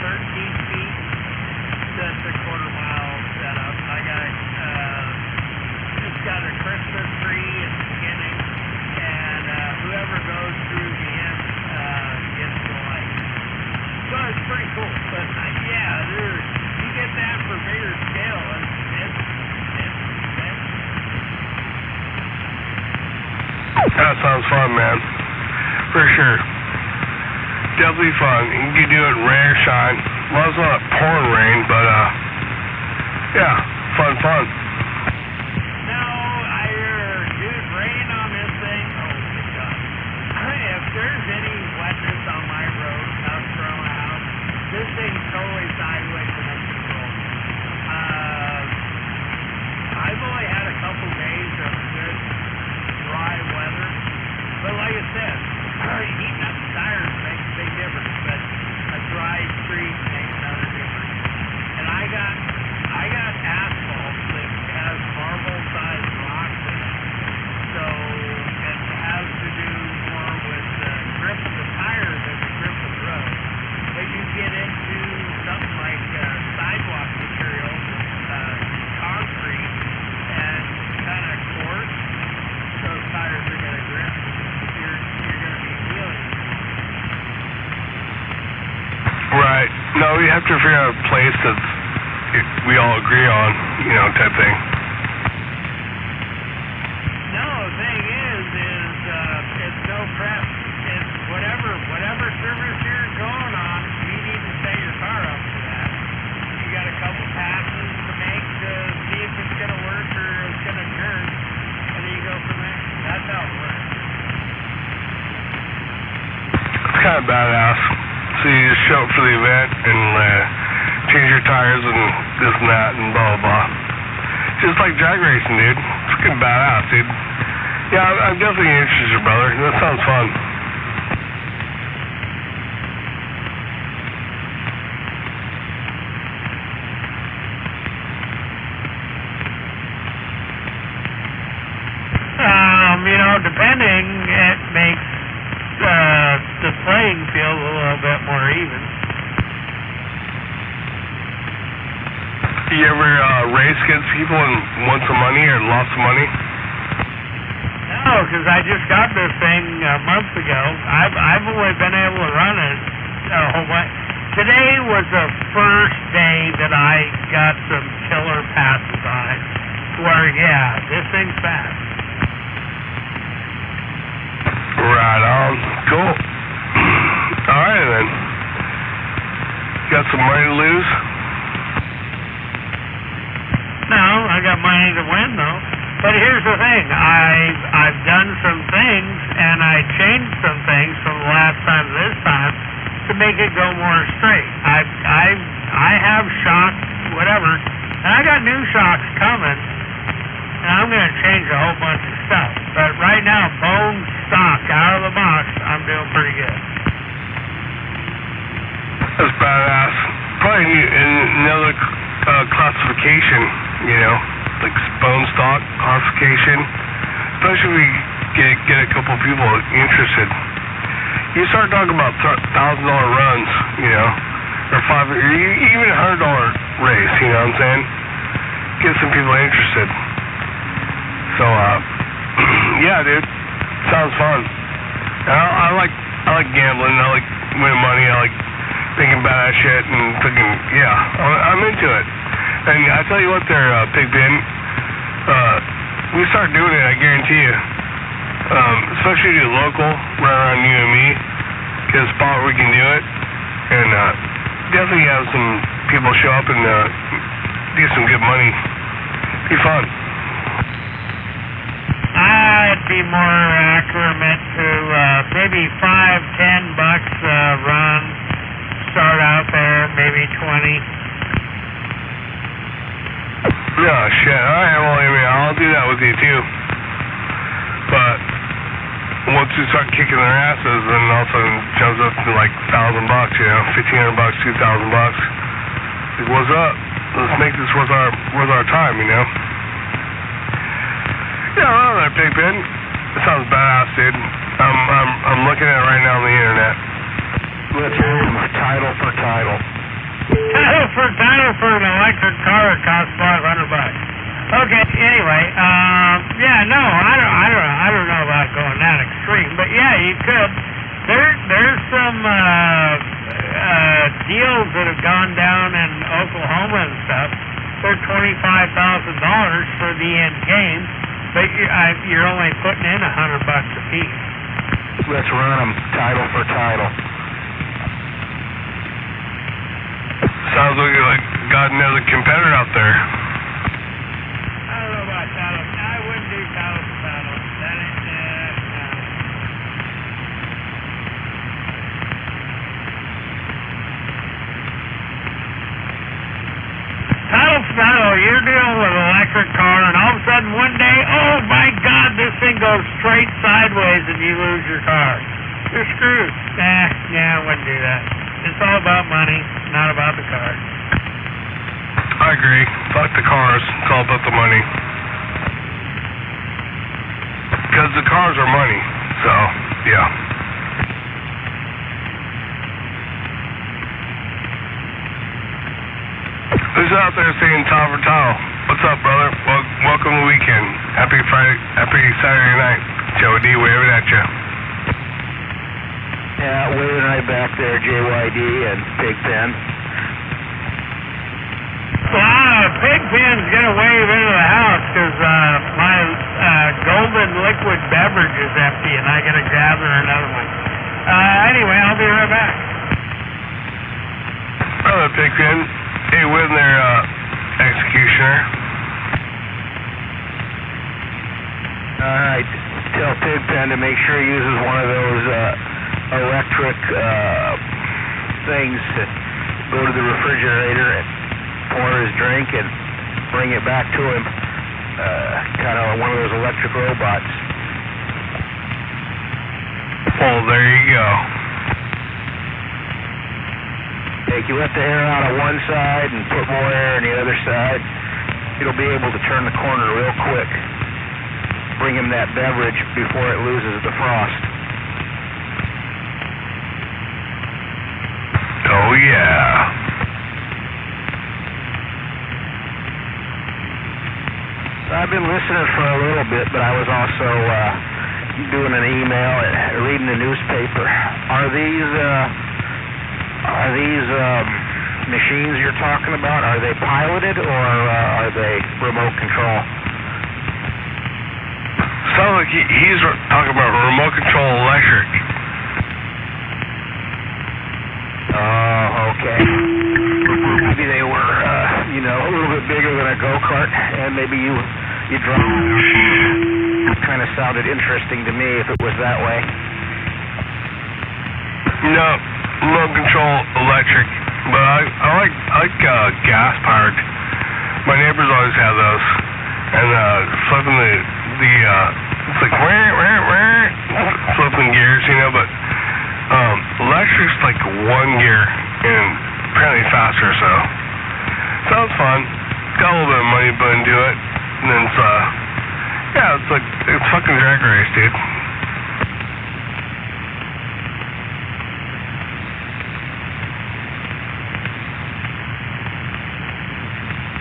13 feet. That's a quarter-mile setup. I got it's got a Christmas tree at the beginning, and whoever goes through the end gets the light. So it's pretty cool. But yeah, you get that for bigger Yeah, sounds fun, man. For sure. Definitely fun. You can do it rain or shine. Well, it's not pouring rain, but yeah, fun. Now, I dude, rain on this thing. Oh my God! If there's any wetness on my road out from my house, this thing's totally sideways and up control. I've only had a couple days of good dry weather, but like I said, heating up the tires makes a big difference, but a dry street makes another difference. And I got asphalt that has marble-sized rocks in it, so it has to do more with the grip of the tire than the grip of the road. But you get into something like sidewalk material, concrete, and kind of coarse, those tires are going to grip. You're going to be wheeling. Right. No, we have to figure out a place that's we all agree on, type thing. No, the thing is it's no prep. It's whatever service you're going on, you need to set your car up for that. You got a couple passes to make to see if it's going to work or it's going to turn, and then you go from there. That's how it works. It's kind of badass. So you just show up for the event and change your tires and this and that and blah, blah, blah. Just like drag racing, dude. It's fucking badass, dude. Yeah, I'm definitely interested, brother. That sounds fun. Depending, it makes the playing field a little bit more even. You ever race against people and won some money or lost some money? No, because I just got this thing a month ago. I've only been able to run it a whole bunch. Today was the first day that I got some killer passes on it. Where, yeah, this thing's fast. Right on. Cool. Alright then. Got some money to lose? No, I got money to win though. But here's the thing, I've done some things and I changed some things from the last time to this time to make it go more straight. I have shocks, whatever, and I got new shocks coming, and I'm going to change a whole bunch of stuff. But right now, bone stock out of the box, I'm doing pretty good. That's badass. Probably another classification, like bone stock classification. Especially if we get a couple people interested. You start talking about $1,000 runs, or even $100 race, you know what I'm saying? Get some people interested. So, yeah, dude, sounds fun. I like gambling. I like winning money. I like thinking badass shit and thinking, yeah, I'm into it. And I tell you what, there, Pigpen, we start doing it, I guarantee you. Especially do local, right around you and me, get a spot where we can do it, and definitely have some people show up and do some good money. Be fun. I'd be more accurate to maybe $5-10 run. Start out there, maybe 20. Yeah, shit. Alright, well, I'll do that with you too. But once we start kicking their asses, then all of a sudden it jumps up to like $1,000, $1,500, $2,000. Like, what's up? Let's make this worth our time, Yeah, well, there, Pigpen. That sounds badass, dude. I'm looking at it right now on the internet. Let's move title for title. Title for an electric car, it costs $500. Okay, anyway, yeah, no, I don't know about going that extreme, but yeah, you could. There's some deals that have gone down in Oklahoma and stuff. They're $25,000 for the end game, But you're only putting in $100 a piece. Let's run them title for title. Sounds like you got another competitor out there. I don't know about title. I wouldn't do title for title. That ain't no. Title for title, you're dealing with an electric car, and all of a sudden one day, oh my God, this thing goes straight sideways and you lose your car. You're screwed. I wouldn't do that. It's all about money, not about the car. I agree. Fuck the cars. It's all about the money. Because the cars are money. So, yeah. Who's out there saying tile for tile? What's up, brother? Welcome to the weekend. Happy Saturday night. Joe D waving at you. Yeah, waving right back there, JYD and Pigpen. Wow, Pigpen's gonna wave into the house because my golden liquid beverage is empty and I gotta gather another one. Anyway, I'll be right back. Brother Pigpen, hey, Whitney there, executioner. Alright, tell Pigpen to make sure he uses one of those electric things to go to the refrigerator and pour his drink and bring it back to him. Kind of one of those electric robots. Well, there you go. If you let the air out of one side and put more air on the other side, it'll be able to turn the corner real quick. Bring him that beverage before it loses the frost. Oh, yeah. I've been listening for a little bit, but I was also doing an email and reading the newspaper. Are these machines you're talking about, are they piloted or are they remote control? Sounds like he's talking about remote control electric. Oh, okay. Maybe they were, a little bit bigger than a go-kart, and maybe you drove. Kind of sounded interesting to me if it was that way. No, remote control electric, but I like gas powered. My neighbors always have those, and flipping the it's like flipping gears, but electric's like one gear and apparently faster, so sounds fun. Got a little bit of money put into it, and then it's fucking drag race, dude.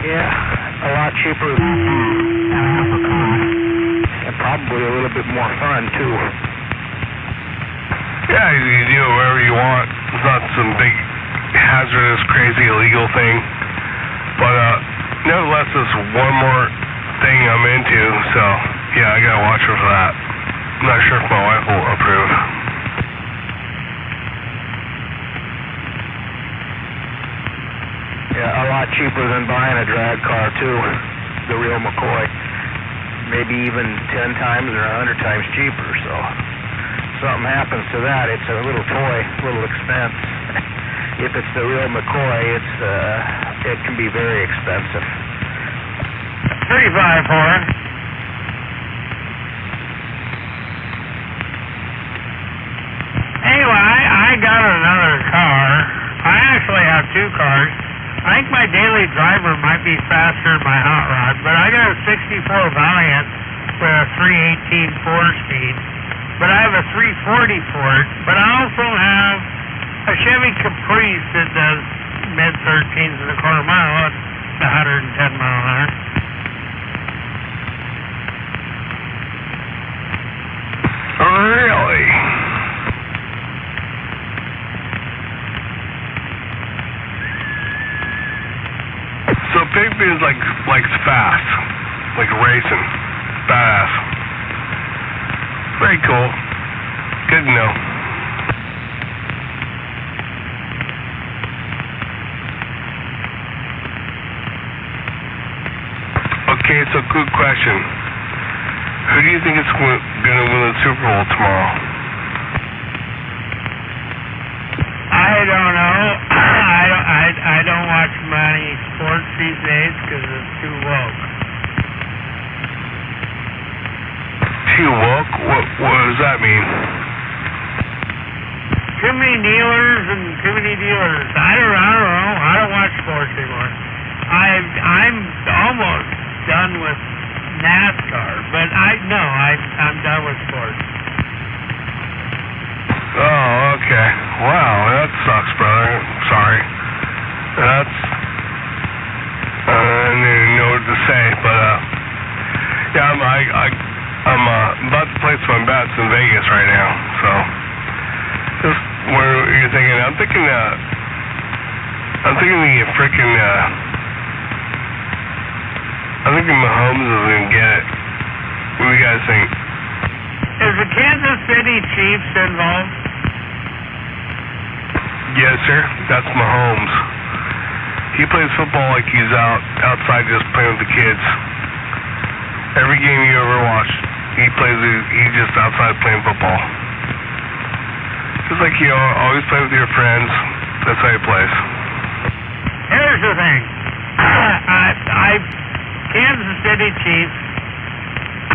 Yeah, a lot cheaper and probably a little bit more fun too. Yeah, you do it wherever you want. It's not some big hazardous, crazy, illegal thing. But nevertheless, it's one more thing I'm into, so yeah, I gotta watch her for that. I'm not sure if my wife will approve. Yeah, a lot cheaper than buying a drag car too, the real McCoy. Maybe even 10 times or 100 times cheaper, so something happens to that, it's a little toy, a little expense. If it's the real McCoy, it can be very expensive. 354. Anyway, I got another car. I actually have two cars. I think my daily driver might be faster than my hot rod, but I got a 64 Valiant with a 318 4-speed. But I have a 340 for it. But I also have a Chevy Caprice that does mid-13s and a quarter mile at 110 mile an hour. Really? So Pigpen's likes fast, like racing. badass. Very cool. Good to know. Okay, so good question. Who do you think is going to win the Super Bowl tomorrow? I don't know. I don't watch many sports these days because it's too woke. Too woke? What does that mean? Too many kneelers and too many dealers. I don't know. I don't watch sports anymore. I'm almost done with NASCAR, but I'm done with sports. Oh, okay. Wow, that sucks, brother. Sorry. That's I didn't even know what to say, but yeah, I'm about to place my bets in Vegas right now. So, just what are you thinking? I'm thinking the freaking I'm thinking Mahomes is gonna get it. What do you guys think? Is the Kansas City Chiefs involved? Yes, sir. That's Mahomes. He plays football like he's outside just playing with the kids. Every game you ever watch, he's just outside playing football. Just like you always play with your friends. That's how he plays. Here's the thing. Kansas City Chiefs,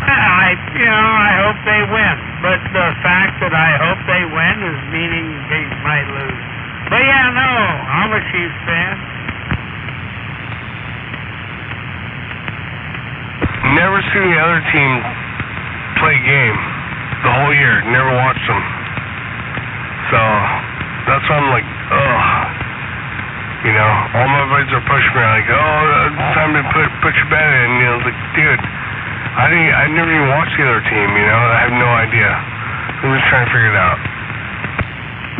I hope they win. But the fact that I hope they win is meaning they might lose. But yeah, no, I'm a Chiefs fan. Never seen the other team play a game the whole year. Never watched them. So that's why I'm like, ugh. You know, all my buddies are pushing me like, oh, it's time to put your bet in. You know, I was like, dude, I never even watched the other team. You know, I have no idea. I'm just trying to figure it out.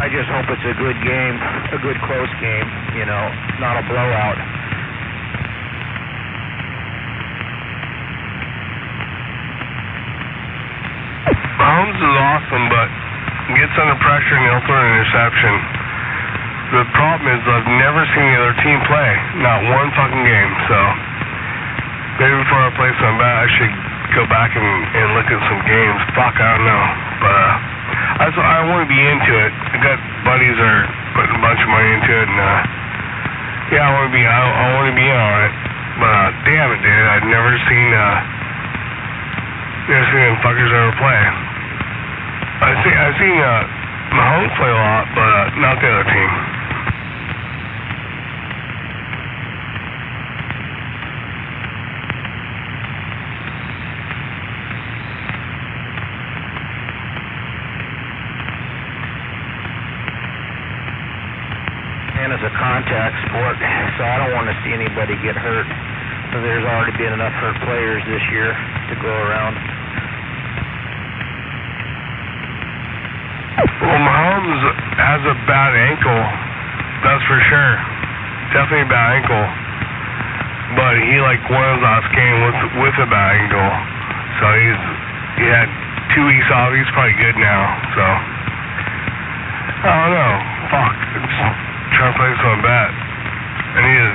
I just hope it's a good game, a good close game. You know, not a blowout. Mahomes is awesome, but gets under pressure and he'll throw an interception. The problem is I've never seen the other team play. Not one fucking game. So maybe before I play some bet, I should go back and look at some games. Fuck, I don't know. But I want to be into it. I got buddies that are putting a bunch of money into it, and yeah, I want to be in on it. But damn it, dude, I've never seen them fuckers ever play. I've seen Mahomes play a lot, but not the other team. And it's a contact sport, so I don't want to see anybody get hurt. So there's already been enough hurt players this year to go around. Well, Mahomes has a bad ankle, that's for sure. Definitely a bad ankle. But he won his last game with a bad ankle. So he had 2 weeks off. He's probably good now. So I don't know. Fuck. Just trying to play some bet. I need to.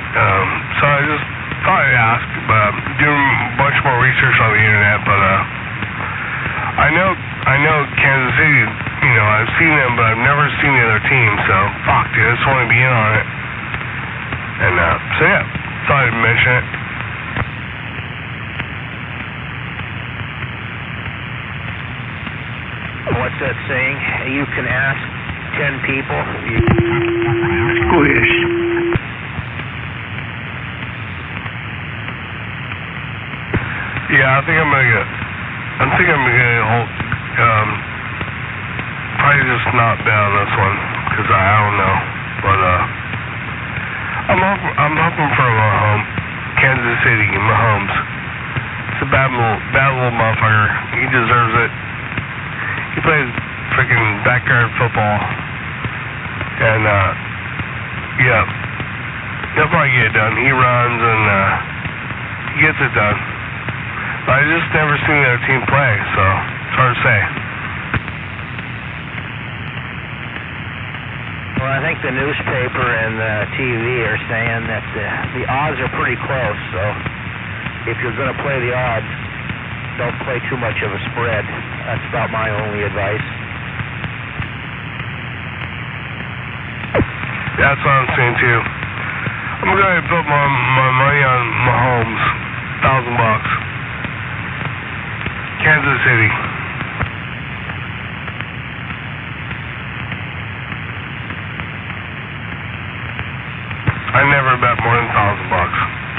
So I just thought I'd ask, but I'm doing a bunch more research on the internet. But I know Kansas City. You know, I've seen them, but I've never seen the other team. So fuck, dude. I just want to be in on it. And so yeah, thought I'd mention it. What's that saying? You can ask 10 people. Squish. Yeah, I think I'm gonna hold. Probably just not bet on this one because I don't know. But I'm hoping for Kansas City Mahomes. It's a bad little motherfucker. He deserves it. He plays freaking backyard football, and yeah, he'll probably get it done. He runs and he gets it done. I just never seen the other team play, so it's hard to say. Well, I think the newspaper and the TV are saying that the odds are pretty close, so if you're going to play the odds, don't play too much of a spread. That's about my only advice. That's what I'm saying too. I'm going to put my money on Mahomes, $1,000. Kansas City. I never bet more than $1,000,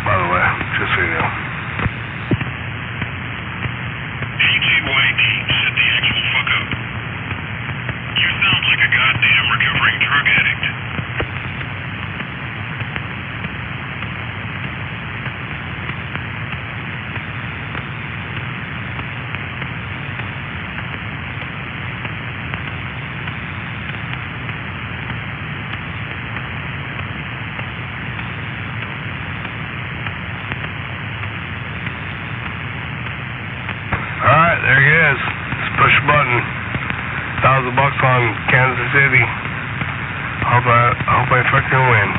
by the way, just so you know. AGYD, shut the actual fuck up. You sound like a goddamn recovering drug addict. Alright, there he is. Just push a button. $1,000 on Kansas City. Hope I fucking win.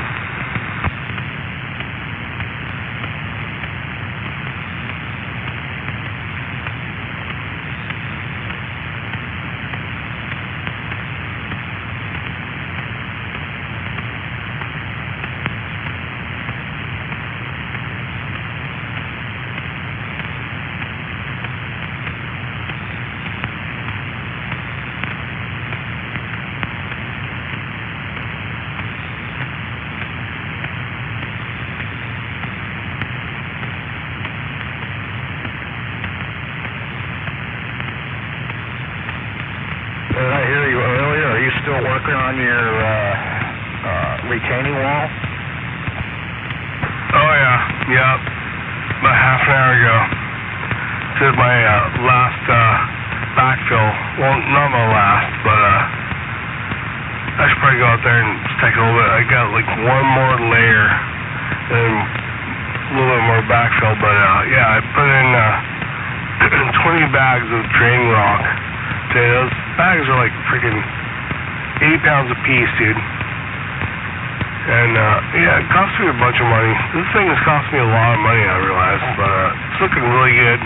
Did I hear you earlier? Are you still working on your retaining wall? Oh yeah, yep. About half an hour ago. Did my last backfill. Well, not my last, but I should probably go out there and just take a little bit. I got like one more layer and a little bit more backfill, but yeah, I put in 20 bags of draining rock. Dude, those bags are like freaking 80 pounds a piece, dude. And yeah, it cost me a bunch of money. This thing has cost me a lot of money, I realize, but it's looking really good.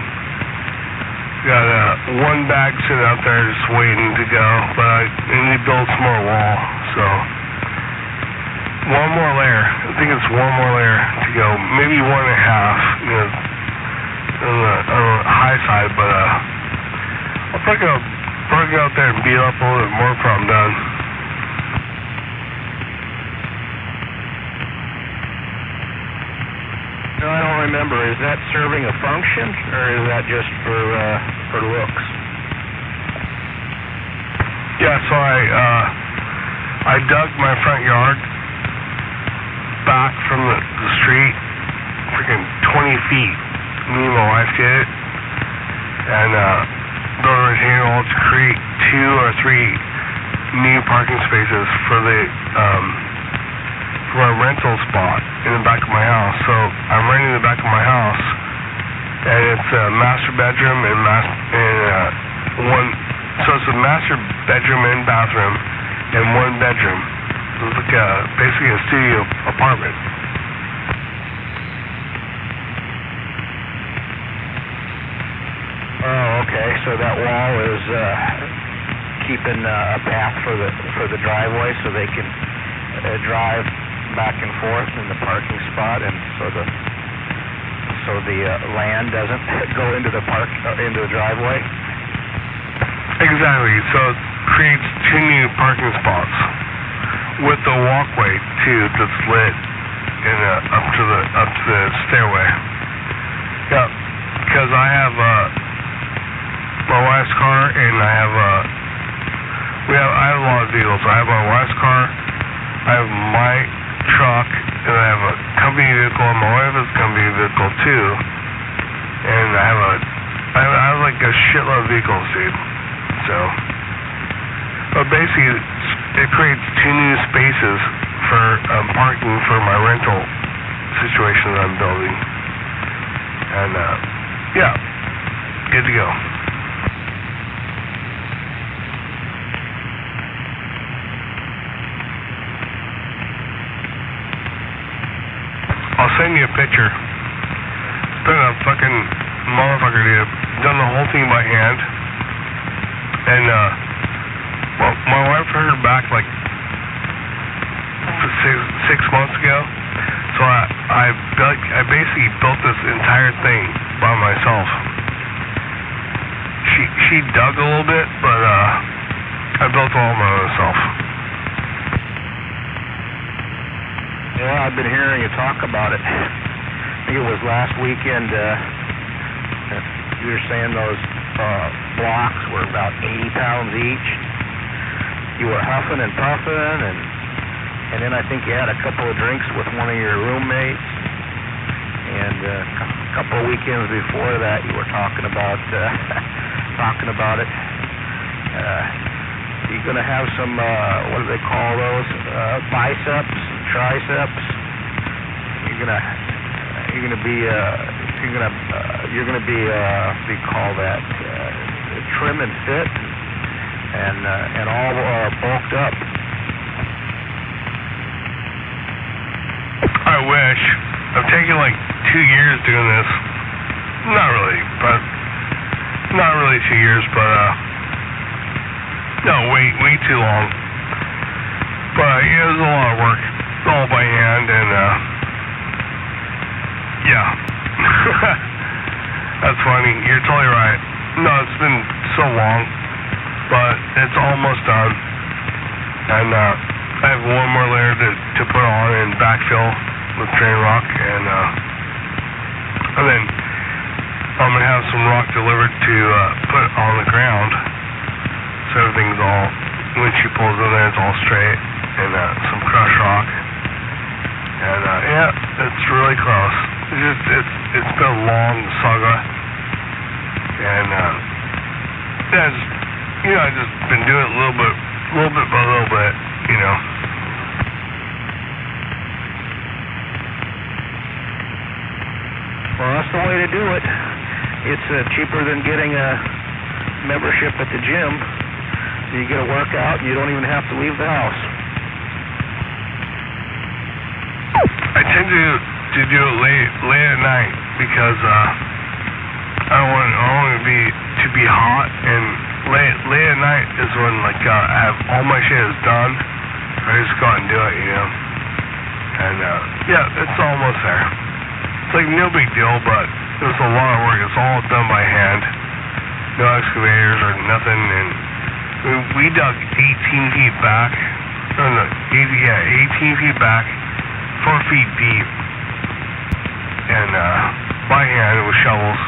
Got one bag sitting out there just waiting to go, but I need to build some more wall, so one more layer. I think it's one more layer to go, maybe 1.5, you know, on the high side, but I'll probably go out there and beat up a little bit more before I'm done. No, I don't remember. Is that serving a function, or is that just for looks? Yeah, so I dug my front yard back from the street, freaking 20 feet. Me and my wife did it, and built a retaining wall to create 2 or 3 new parking spaces for the for my rental spot in the back of my house. So I'm renting the back of my house, and it's a master bedroom and one. So it's a master bedroom and bathroom and 1 bedroom. It's like basically a studio apartment. Oh, okay. So that wall is keeping a path for the driveway, so they can drive back and forth in the parking spot, and so the land doesn't go into the driveway. Exactly. So it creates 2 new parking spots with the walkway too that's lit in up to the stairway. Yeah, because I have my wife's car, and I have a lot of vehicles. I have my wife's car, I have my truck, and I have a company vehicle, and my wife has a company vehicle too. And I have like a shitload of vehicles, dude. So, but basically, it creates 2 new spaces for parking for my rental situation that I'm building. And yeah, good to go. I'll send you a picture. It's been a fucking motherfucker, dude. Done the whole thing by hand. And, well, my wife heard back like 6 months ago. So I basically built this entire thing by myself. She dug a little bit, but, I built all by myself. Yeah, I've been hearing you talk about it. I think it was last weekend, you were saying those blocks were about 80 pounds each. You were huffing and puffing, and then I think you had a couple of drinks with one of your roommates. And a couple of weekends before that, you were talking about it. You're going to have some, what do they call those? Biceps, triceps. You're gonna be what do you call that? Trim and fit, and all bulked up. I wish. I've taken like 2 years doing this. Not really 2 years, but no, way too long. But it was a lot of work, all by hand, and yeah. That's funny. You're totally right. No, it's been so long, but it's almost done. And I have one more layer to put on and backfill with drain rock, and then I'm gonna have some rock delivered to put on the ground, so everything's all, when she pulls in there, it's all straight, and some crushed rock, and yeah, it's really close. It's been a long saga, and yeah, I just been doing it a little bit by little bit, you know. Well, that's the way to do it. It's cheaper than getting a membership at the gym. You get a workout, and you don't even have to leave the house. I tend to do it late at night because I don't want to be hot, and late at night is when like I have all my shit is done. I just go out and do it, you know. And yeah, it's almost there. It's like no big deal, but it was a lot of work. It's all done by hand. No excavators or nothing, and we dug 18 feet back. 18 feet back, 4 feet deep, and by hand with shovels,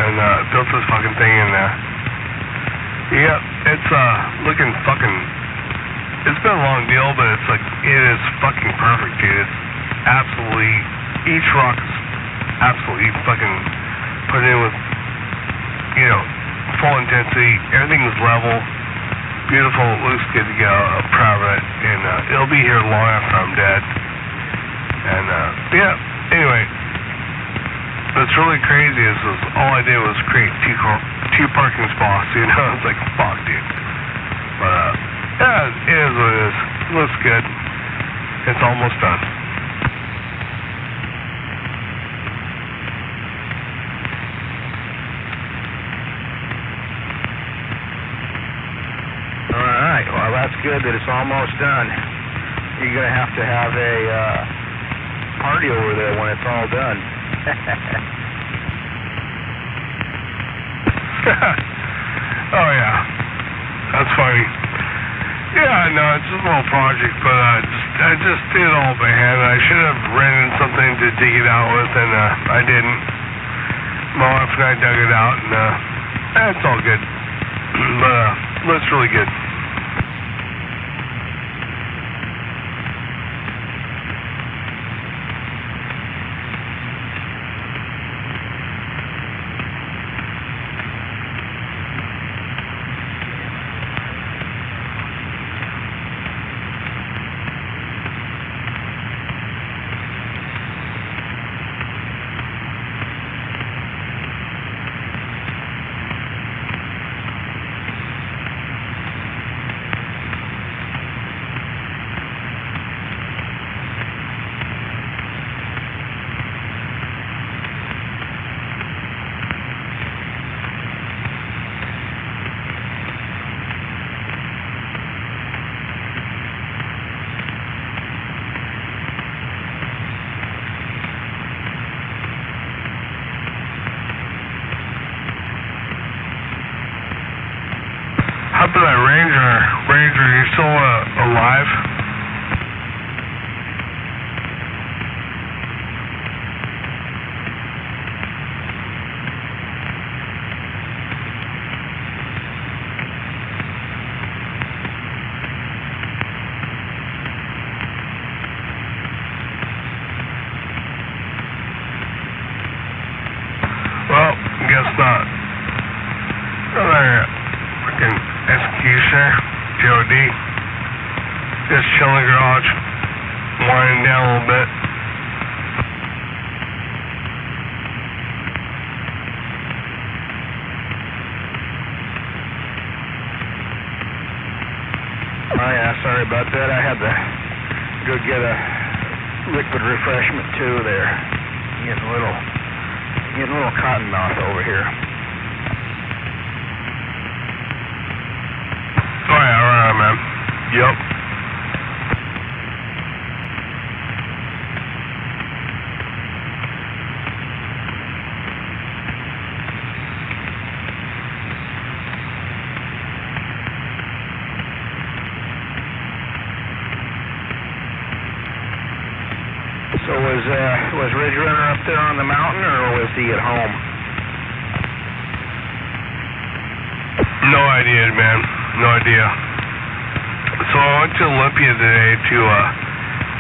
and built this fucking thing in there. Yeah, it's looking fucking. It's been a long deal, but it's like it is fucking perfect, dude. It's absolutely, each rock is absolutely fucking put in with, you know, full intensity. Everything is level, beautiful. It looks good to go. I'm proud of it, and it'll be here long after I'm dead. And yeah. Anyway, what's really crazy is all I did was create two parking spots. You know, it's like fuck, dude. But yeah, it is what it is. It looks good. It's almost done. Alright, well that's good that it's almost done. You're going to have a party over there when it's all done. Oh yeah, that's funny. Yeah, no, it's just a little project, but I just did it all by hand. I should have rented something to dig it out with, and I didn't. My wife and I dug it out, and it's all good. But looks really good. that Ranger, you still alive? Well, guess not. Another freaking executioner, J.O.D. Just chilling in the garage, winding down a little bit. Oh yeah, sorry about that. I had to go get a liquid refreshment too there. Getting a little cotton mouth over here. Oh yeah, alright, man. Yep. So was Ridge Runner up there on the mountain, or was he at home? No idea, man. No idea. So I went to Olympia today to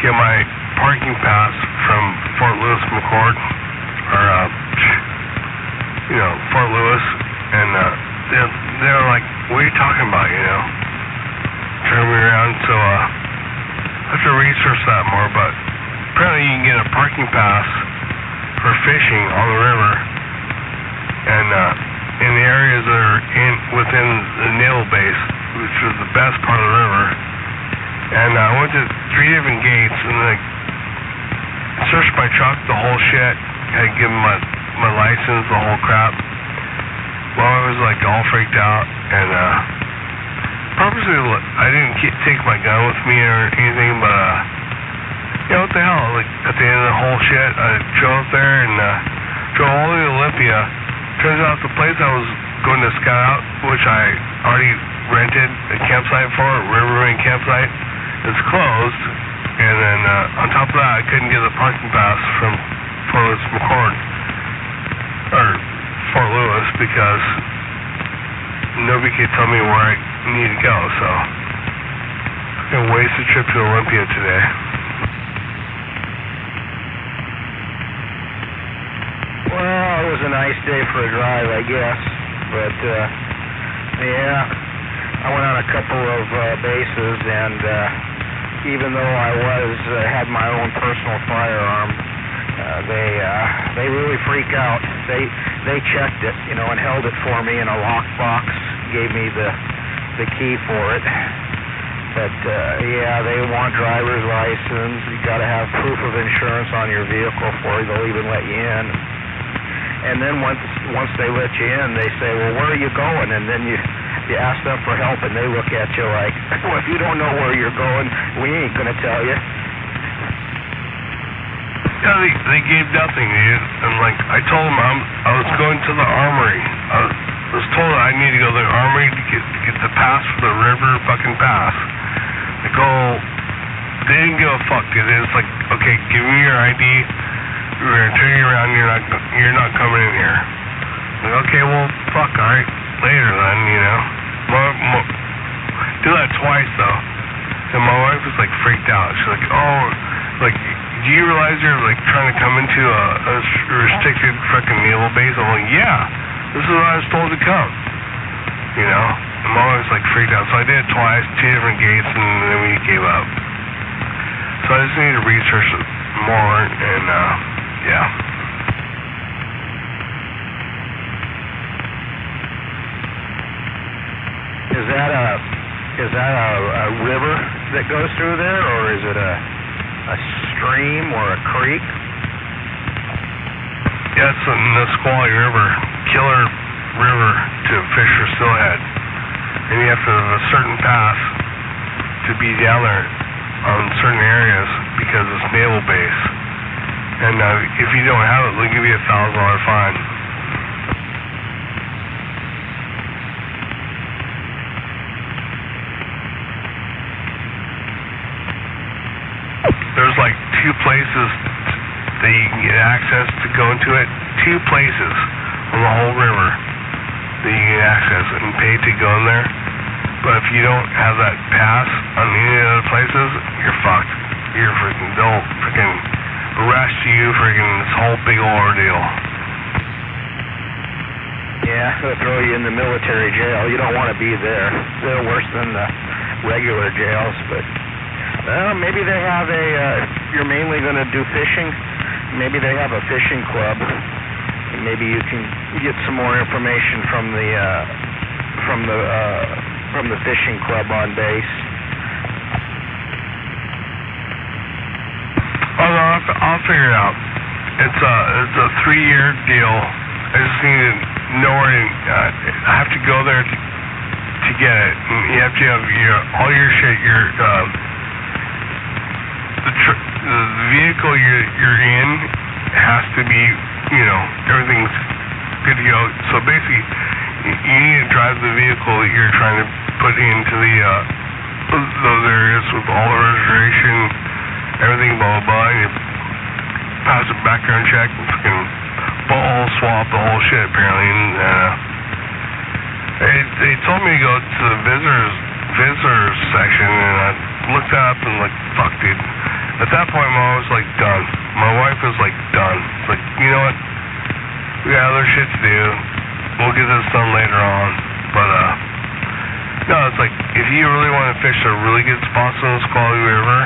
get my parking pass from Fort Lewis McChord, or Fort Lewis, and they're like, "What are you talking about?" Turning me around. So I have to research that more, but apparently you can get a parking pass for fishing on the river, and in the areas that are within the naval base, which is the best part of the river. And I went to 3 different gates, and searched my truck, the whole shit. Had to give them my license, the whole crap. Well, I was like all freaked out, and purposely I didn't take my gun with me or anything, but what the hell? Like at the end of the whole shit, I drove up there and drove all the way to Olympia. Turns out the place I was going to scout out, which I already rented a campsite for, a River Ring campsite, is closed. And then on top of that, I couldn't get the parking pass from Fort Lewis McChord, or Fort Lewis, because nobody could tell me where I need to go. So I'm gonna waste a trip to Olympia today. Well, it was a nice day for a drive, I guess. But yeah, I went on a couple of bases, and even though I had my own personal firearm, they really freak out. They checked it, and held it for me in a lockbox, gave me the key for it. But yeah, they want driver's license. You got to have proof of insurance on your vehicle before they'll even let you in. And then once they let you in, they say, "Well, where are you going?" And then you ask them for help, and they look at you like, "Well, if you don't know where you're going, we ain't gonna tell you." Yeah, they gave nothing, dude. And like I told them, I was going to the armory. I was told I need to go to the armory to get the pass for the river fucking pass. They didn't give a fuck, dude. It's like, okay, give me your ID. We're gonna turn you around. You're not coming in here. Like, okay, well, fuck. All right, later then. Do that twice though. And my wife was like freaked out. She's like, "Oh, like, do you realize you're like trying to come into a restricted fucking naval base?" I'm like, "Yeah, this is what I was told to come." And my wife was like freaked out. So I did it twice, 2 different gates, and then we gave up. So I just need to research it more, and yeah. Is that a river that goes through there, or is it a stream or a creek? Yeah, it's the Nisqually River, killer river to fish for steelhead. And you have to have a certain pass to be down there on certain areas because it's naval base. And if you don't have it, they'll give you a $1,000 fine. 2 places that you can get access to go into it. 2 places on the whole river that you can access and pay to go in there. But if you don't have that pass on any other places, you're fucked. They'll freaking arrest you, this whole big old ordeal. Yeah, they'll throw you in the military jail. You don't want to be there. They're worse than the regular jails, but maybe they have if you're mainly going to do fishing, maybe they have a fishing club. And maybe you can get some more information from the fishing club on base. I'll figure it out. It's a 3-year deal. I just need to know where I have to go there to get it. And you have to have all your shit. The vehicle you're in has to be, everything's good to go. So basically, you need to drive the vehicle that you're trying to put into those areas with all the registration, everything, blah blah blah. And you pass a background check and fucking butthole swap the whole shit apparently. And they told me to go to the visitors section, and I looked up and fuck, dude. At that point, I was done. My wife was done. It's you know what? We got other shit to do. We'll get this done later on. But no, it's if you really want to fish a really good spots in the Nisqually River,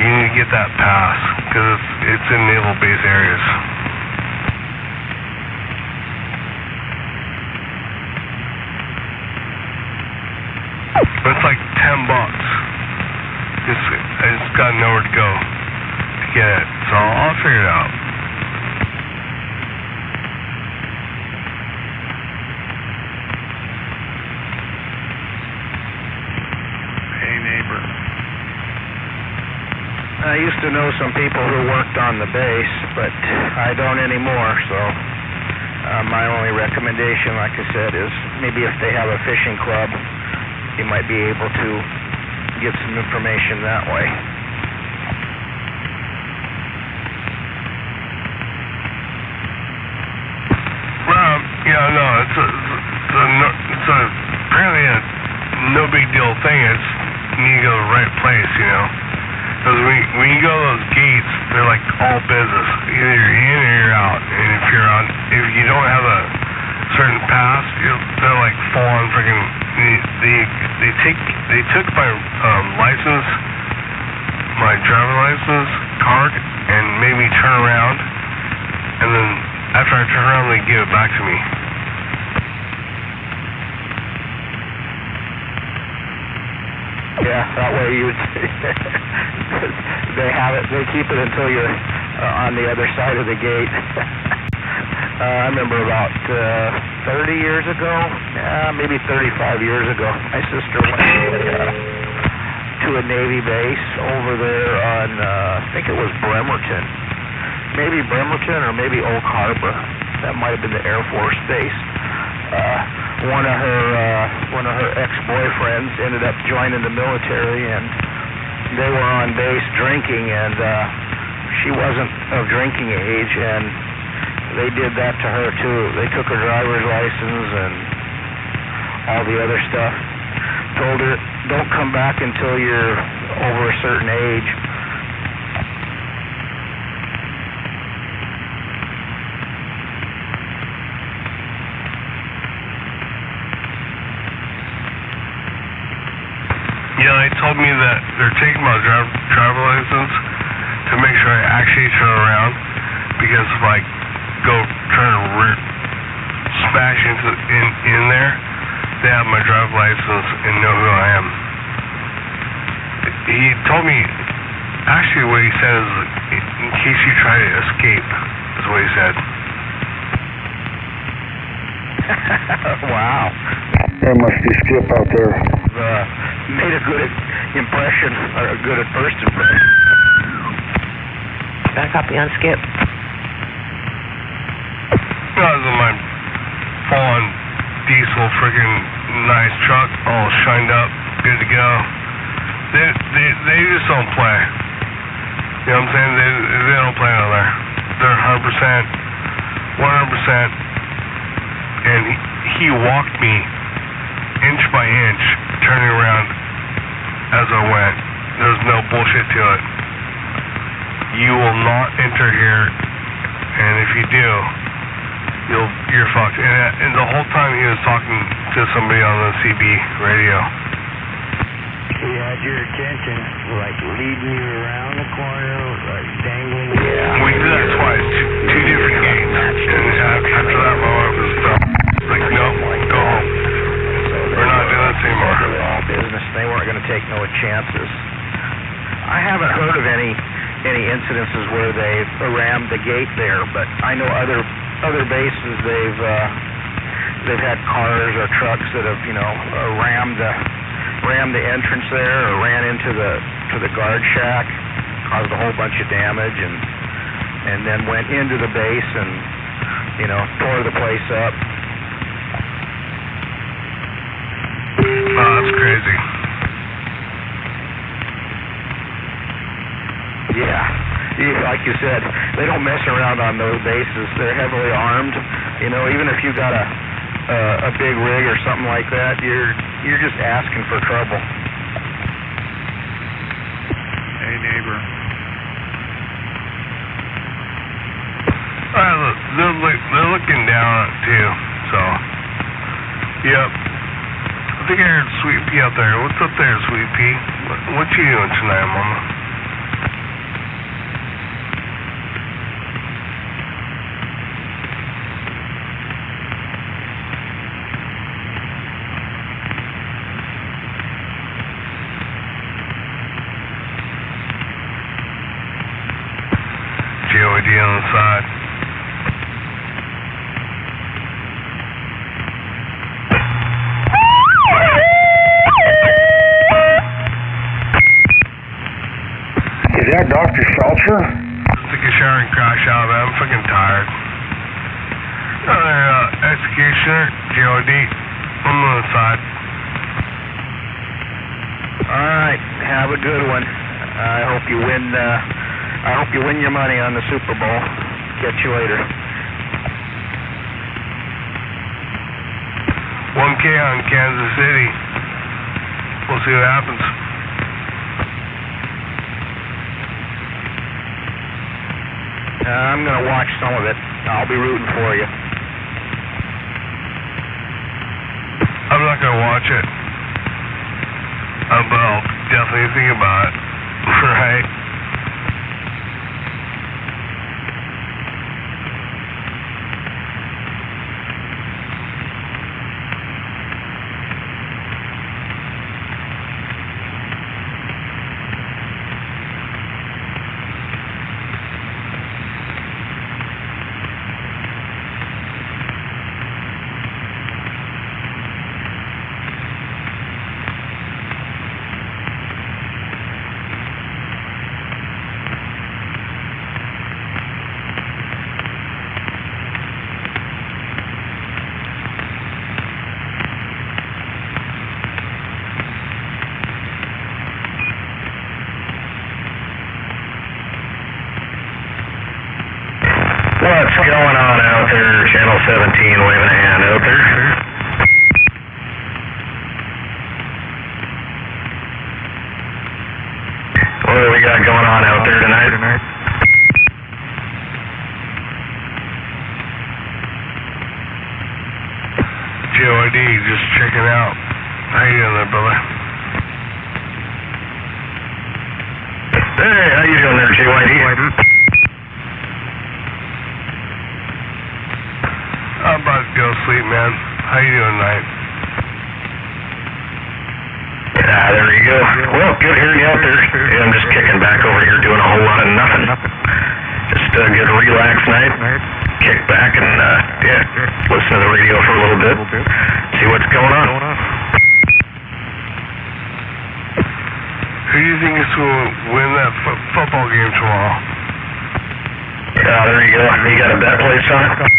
you need to get that pass because it's in naval base areas. But it's $10. I just got nowhere to go to get it, so I'll figure it out. Hey, neighbor. I used to know some people who worked on the base, but I don't anymore, so my only recommendation, like I said, is maybe if they have a fishing club, you might be able to get some information that way. Well, no, it's apparently a no big deal thing. It's you need to go to the right place, Because when you go to those gates, they're all business. Either you're in or you're out. And if you don't have a certain pass, they're full on freaking. They took my license, my driver license card, and made me turn around. And then after I turn around, they give it back to me. Yeah, that way you would. They keep it until you're on the other side of the gate. I remember about 30 years ago, maybe 35 years ago, my sister went to a Navy base over there on, I think it was Bremerton. Maybe Bremerton or maybe Oak Harbor. That might have been the Air Force base. One of her ex-boyfriends ended up joining the military, and they were on base drinking, and she wasn't of drinking age, and they did that to her too. They took her driver's license and all the other stuff. Told her, don't come back until you're over a certain age. They told me that they're taking my driver license to make sure I actually turn around, because if I go trying to smash in there, they have my driver license and know who I am. He told me, actually what he said is, in case you try to escape, is what he said. Wow. There must be Skip out there. Made a good impression, or a good first impression. Got a copy on Skip. That was my full-on diesel freaking nice truck, all shined up, good to go. They just don't play. You know what I'm saying? They don't play out there. They're 100%, 100%. And he walked me inch by inch, turning around as I went. There's no bullshit to it. You will not enter here, and if you do, you're fucked. And the whole time he was talking to somebody on the CB radio. He had your attention, like leading you around the corner, like dangling. Yeah. We did that twice, two different games. And after that, my wife was like, nope, go home. We're not doing this anymore. Business. They weren't going to take no chances. I haven't heard of any incidences where they've rammed the gate there, but I know other bases they've had cars or trucks that have rammed the entrance there or ran into the guard shack, caused a whole bunch of damage, and then went into the base and tore the place up. Oh, that's crazy. Yeah, like you said, they don't mess around on those bases. They're heavily armed. Even if you got a big rig or something like that, you're just asking for trouble. Hey, neighbor. Look, they're looking down too. So, yep. I think I heard Sweet Pea out there. What's up there, Sweet Pea? What you doing tonight, Mama? JOD on the side. Is that Dr. Salcher? Take a shower and crash out, man. I'm fucking tired. Executioner, JOD. I'm on the side. Alright, have a good one. I hope you win your money on the Super Bowl. Catch you later. 1K on Kansas City. We'll see what happens. I'm going to watch some of it. I'll be rooting for you. I'm not going to watch it. But I'll definitely think about it. Right? What's going on out there? Channel 17, waving a hand out there. What do we got going on out there tonight? JOD, just checking out. How you doing there, brother? Hey, how you doing there, JYD? I'm about to go to sleep, man. How you doing tonight? There you go. Well, good hearing you out there. Yeah, I'm just kicking back over here doing a whole lot of nothing. Just a good relaxed night. Kick back and, listen to the radio for a little bit. See what's going on. Who do you think is going to win that football game tomorrow? There you go. You got a bet place on it?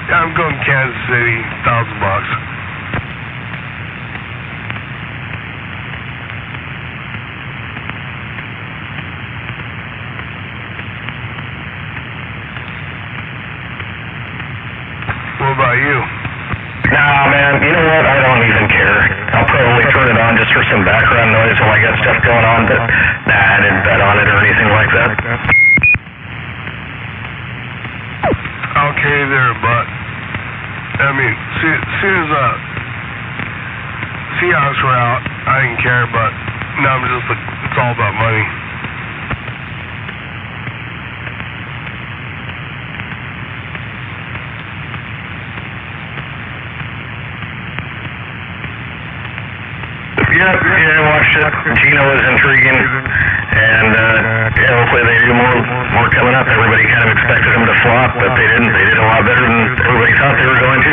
Yeah, I'm going Kansas City, $1,000. What about you? Nah, man, you know what? I don't even care. I'll probably turn it on just for some background noise while I got stuff going on, but nah, I didn't bet on it or anything like that. Okay there, but I mean, soon as Seahawks were out, I didn't care, but now I'm just like, it's all about money. Yeah, I watched it. Gino was intriguing, and yeah, hopefully they do more coming up. Everybody kind of expected them to flop, but they didn't. They did a lot better than everybody thought they were going to.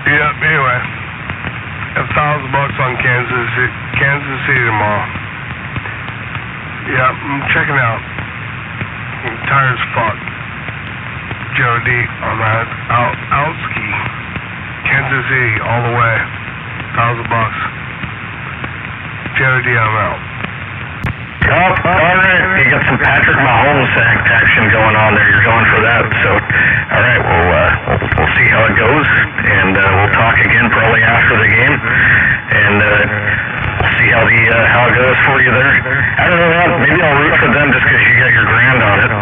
Yep, anyway, I have $1,000 on Kansas City tomorrow. Yeah, I'm checking out. I'm tired as fuck. Joe D on that Outski, Kansas City all the way, $1,000. Joe D, I'm out. Oh, all right. You got some Patrick Mahomes action going on there. You're going for that. So, all right. We'll see how it goes, and we'll talk again probably after the game, and we'll see how it goes for you there. I don't know. Maybe I'll root for them just because you got your grand on it.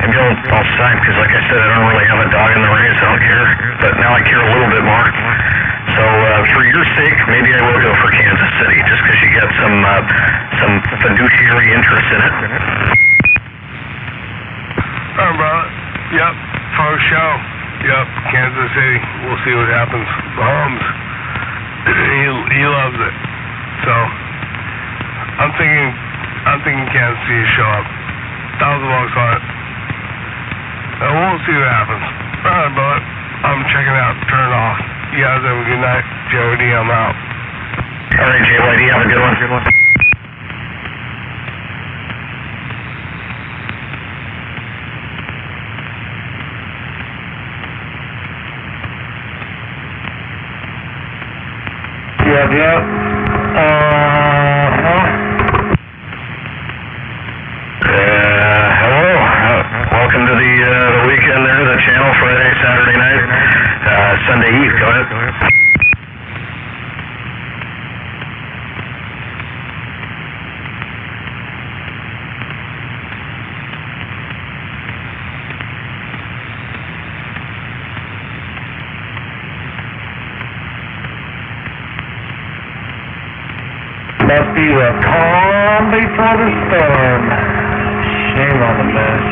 Maybe I'll sign because, like I said, I don't really have a dog in the race. I don't care, but now I care a little bit more. So for your sake, maybe I will go for Kansas City just because you got some fiduciary interest in it. All right, brother. Yep, for show. Yep, Kansas City. We'll see what happens. Mahomes, he loves it. So I'm thinking Kansas City show up. $1,000 on it. And we'll see what happens. All right, brother. I'm checking out. Turn it off. You guys have a good night. Joe D, I'm out. All right, JYD, have a good one. Yep. Hello. Welcome to the weekend there, the channel, Friday, Saturday night, Sunday Eve. Go ahead. Must be the calm before the storm. Shame on the mess.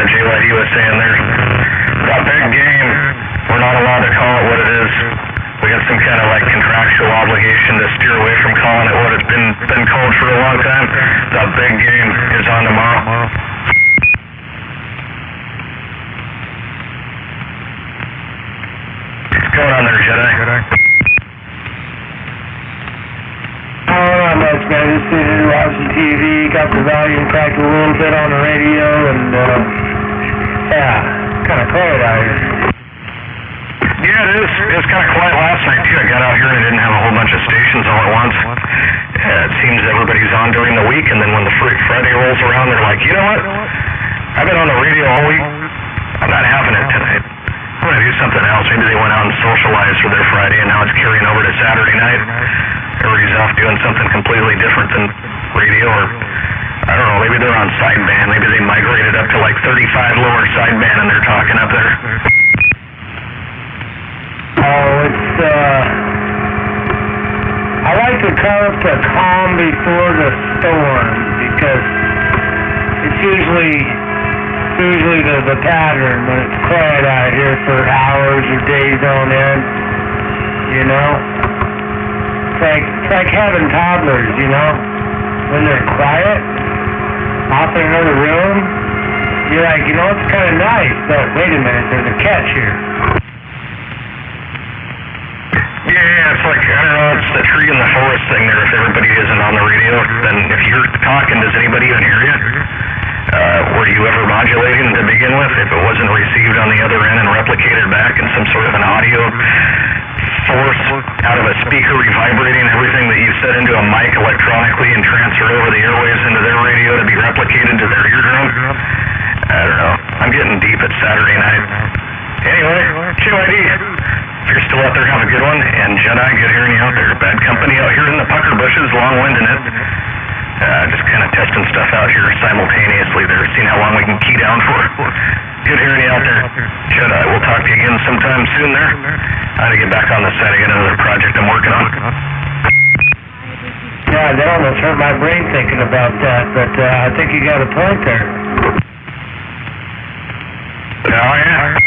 JYD was saying there, it's a big game. We're not allowed to call it what it is. We got some kind of like contractual obligation to steer away from calling it what it's been called for a long time. The big game is on tomorrow. What's going on there, Jedi? Not much, man. Just sitting here watching TV, got the volume cracked a little bit on the radio, and yeah, kind of quiet out here. Yeah, it is. It was kind of quiet last night too. I got out here and I didn't have a whole bunch of stations all at once. It seems everybody's on during the week, and then when the Friday rolls around, they're like, you know what? I've been on the radio all week. I'm not having it tonight. I'm going to do something else. Maybe they went out and socialized for their Friday, and now it's carrying over to Saturday night. Everybody's off doing something completely different than radio, or I don't know, maybe they're on sideband. Maybe they migrated up to like 35 lower sideband and they're talking up there. Oh, it's, I like to call it the calm before the storm, because it's usually the pattern when it's quiet out here for hours or days on end, you know? It's like having toddlers, you know? when they're quiet, off in another room, you're like, you know, it's kind of nice, but wait a minute, there's a catch here. Yeah, it's like, I don't know, it's the tree in the forest thing there. If everybody isn't on the radio, then if you're talking, does anybody even hear you? Were you ever modulating to begin with? If it wasn't received on the other end and replicated back in some sort of an audio source out of a speaker revibrating everything that you set into a mic electronically and transferred over the airwaves into their radio to be replicated to their eardrum? I don't know. I'm getting deep at Saturday night. Anyway, QID. If you're still out there, have a good one. And Jedi, good hearing you out there. Bad company out here in the pucker bushes, long-winding it. Just kind of testing stuff out here simultaneously there, seeing how long we can key down for. Good hearing you out there. Jedi, we'll talk to you again sometime soon there. I gotta get back on the site. I got another project I'm working on. Yeah, that almost hurt my brain thinking about that, but I think you got a point there. Oh, yeah.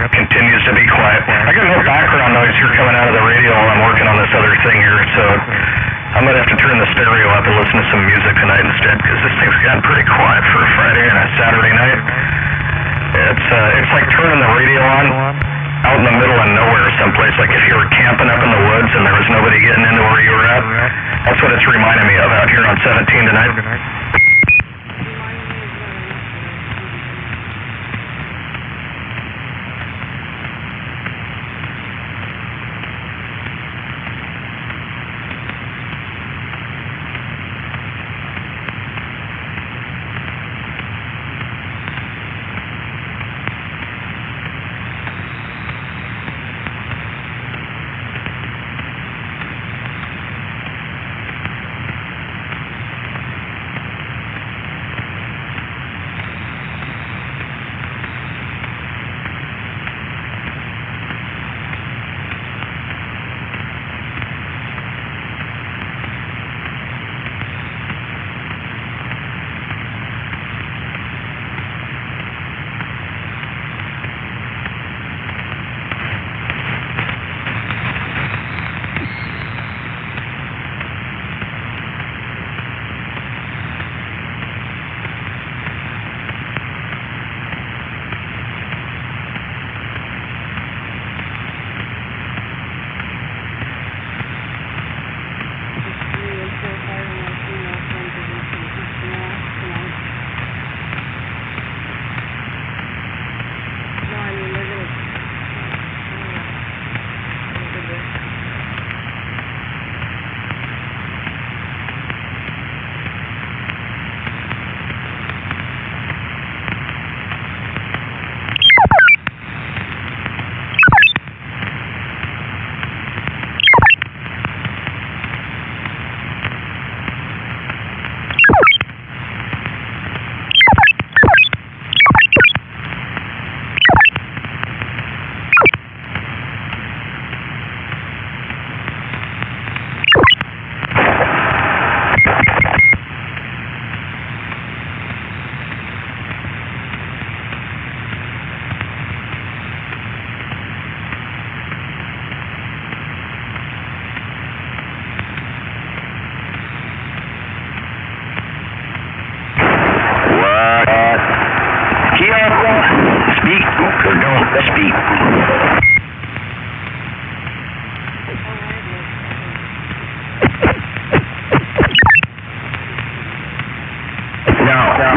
Continues to be quiet. I got no background noise here coming out of the radio while I'm working on this other thing here, so I might have to turn the stereo up and listen to some music tonight instead, because this thing's gotten pretty quiet for a Friday and a Saturday night. It's like turning the radio on out in the middle of nowhere someplace, like if you were camping up in the woods and there was nobody getting into where you were at. That's what it's reminding me of out here on 17 tonight.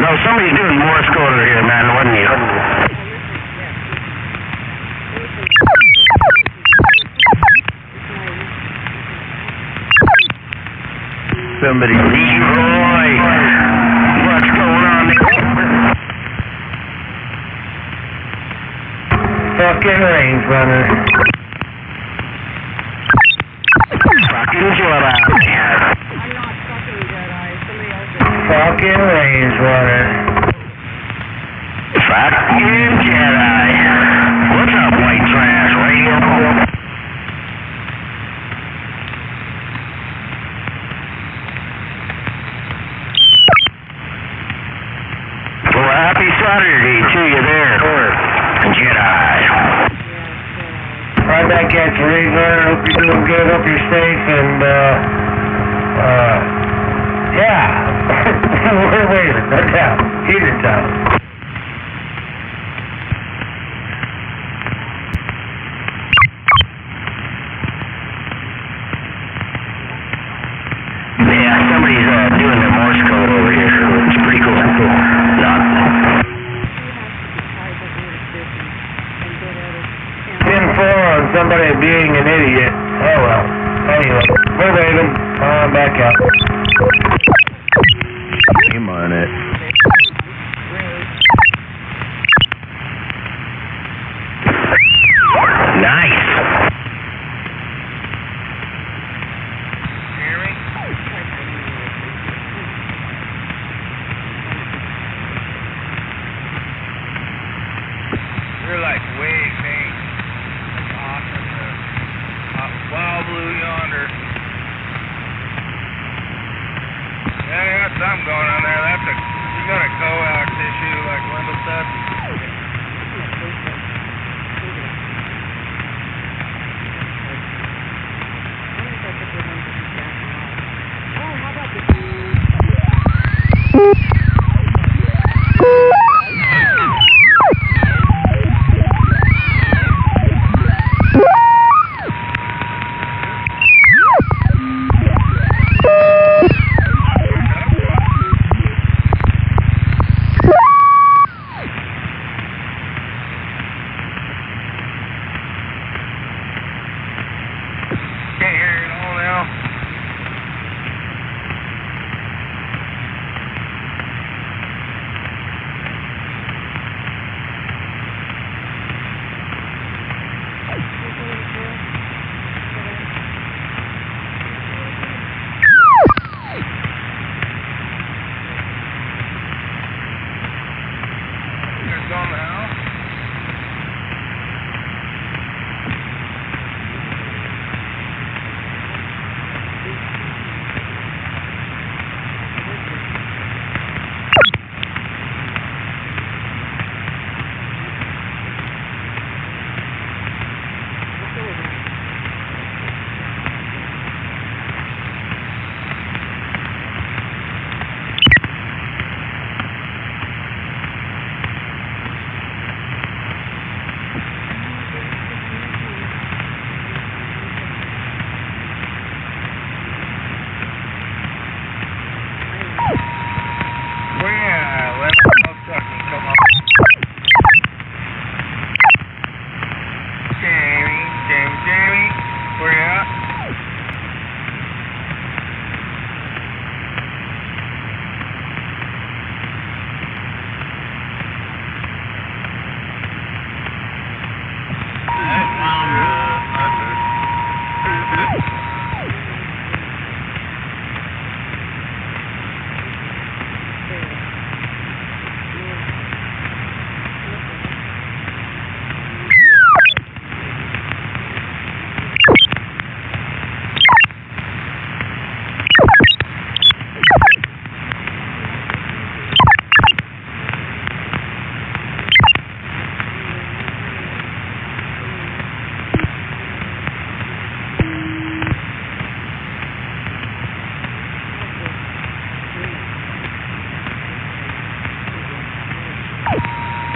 No, somebody's doing Morse code over here, man, wasn't you? Somebody. Leroy! What's going on there? Fucking range runner. Fucking Jedi. fucking range runner. Fucking Jedi. What's up, white trash radio? Well, happy Saturday to you there, Jedi. Right back at you, range runner. Hope you're doing good. Hope you're safe and, yeah. We're waiting, no doubt. Either time. Yeah, somebody's doing the Morse code over here. It's pretty cool. Not. 10-4 on somebody being an idiot. Oh well. Anyway, verbatim. Back out. Name on it. Nice. You're like way faint. That's awesome. Wild blue yonder. Yeah, you got something going on there. You got a coax issue like Wendell said. Can't hear you at all now. It's on now. Jamie, where you at?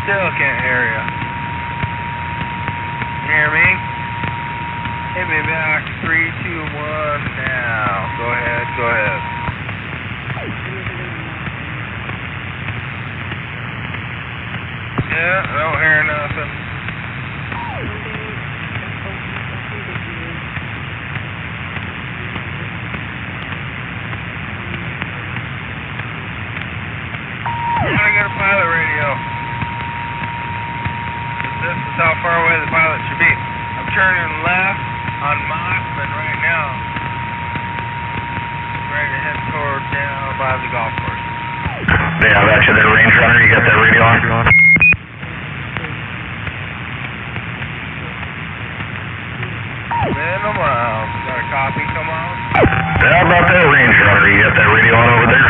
Still can't hear you. You hear me? Hit me back. 3, 2, 1, now. Go ahead, go ahead. Yeah, I don't hear nothing. I got a pilot radio. This is how far away the pilot should be. I'm turning left on Mossman right now. I'm ready to head toward down by the golf course. Yeah, I got you there, Range Runner. You got that radio on? Minimum. Got a copy, come on. Yeah, how about that, Range Runner? You got that radio on over there?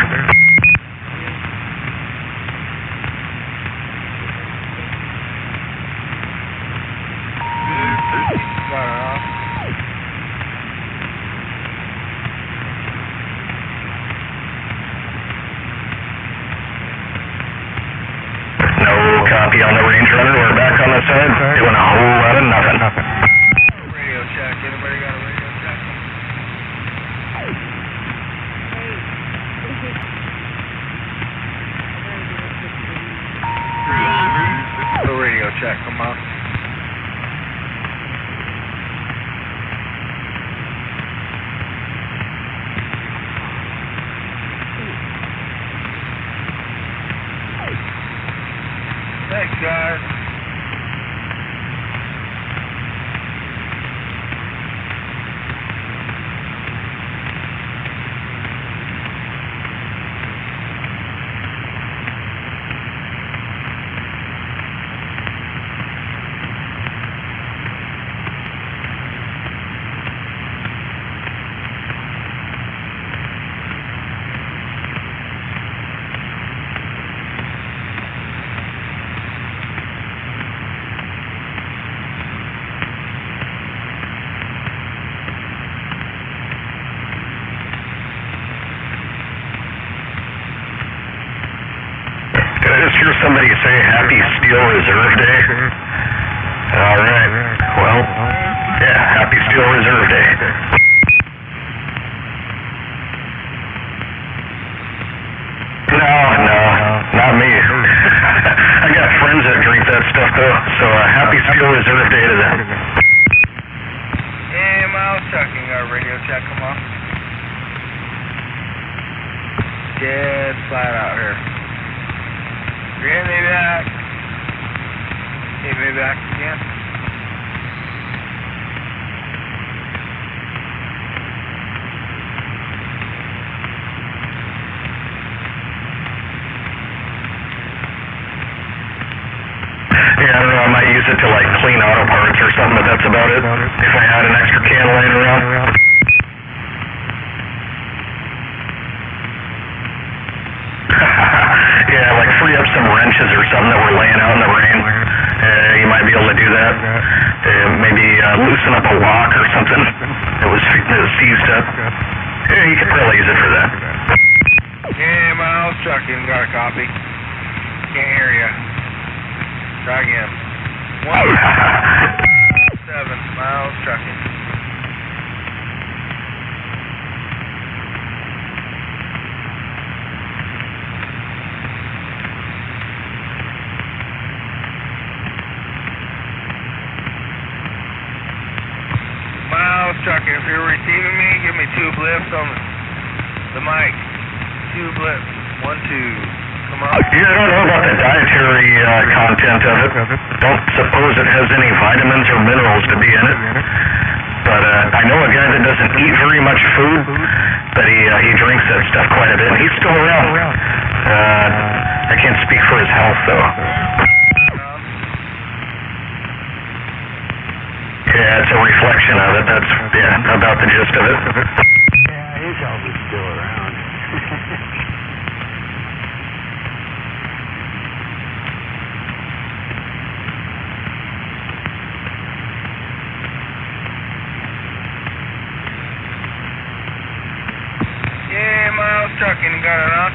Got it off. No copy on the Range Runner. We're back on the side, doing a whole lot of nothing. Radio check. Anybody got a radio check? No radio check, come on. Thanks, guys. Did I just hear somebody say Happy Steel Reserve Day? All right. Well, yeah, Happy Steel Reserve Day. No, not me. I got friends that drink that stuff, though, so Happy Steel Reserve Day to them. Hey, Miles Trucking, got a radio check, come on. Dead flat out here. Get me back. Get me back again. Yeah, I don't know, I might use it to, like, clean auto parts or something, but that's about it. If I had an extra can laying around. Yeah, like free up some wrenches or something that were laying out in the rain. You might be able to do that. Maybe loosen up a lock or something that was seized up. Yeah, you could probably use it for that. Hey, Miles Trucking, got a copy. Can't hear ya. Try again. 1-7, Miles Trucking. Miles Trucking, if you're receiving me, give me 2 blips on the mic. 2 blips. 1, 2. Come on. Yeah, I don't know about the dietary content of it. Don't suppose it has any vitamins or minerals to be in it. But I know a guy that doesn't eat very much food, but he drinks that stuff quite a bit. He's still around. I can't speak for his health, though. Yeah, it's a reflection of it. That's, yeah, about the gist of it. Yeah, his health is still around. Yeah, Miles Trucking, got it on.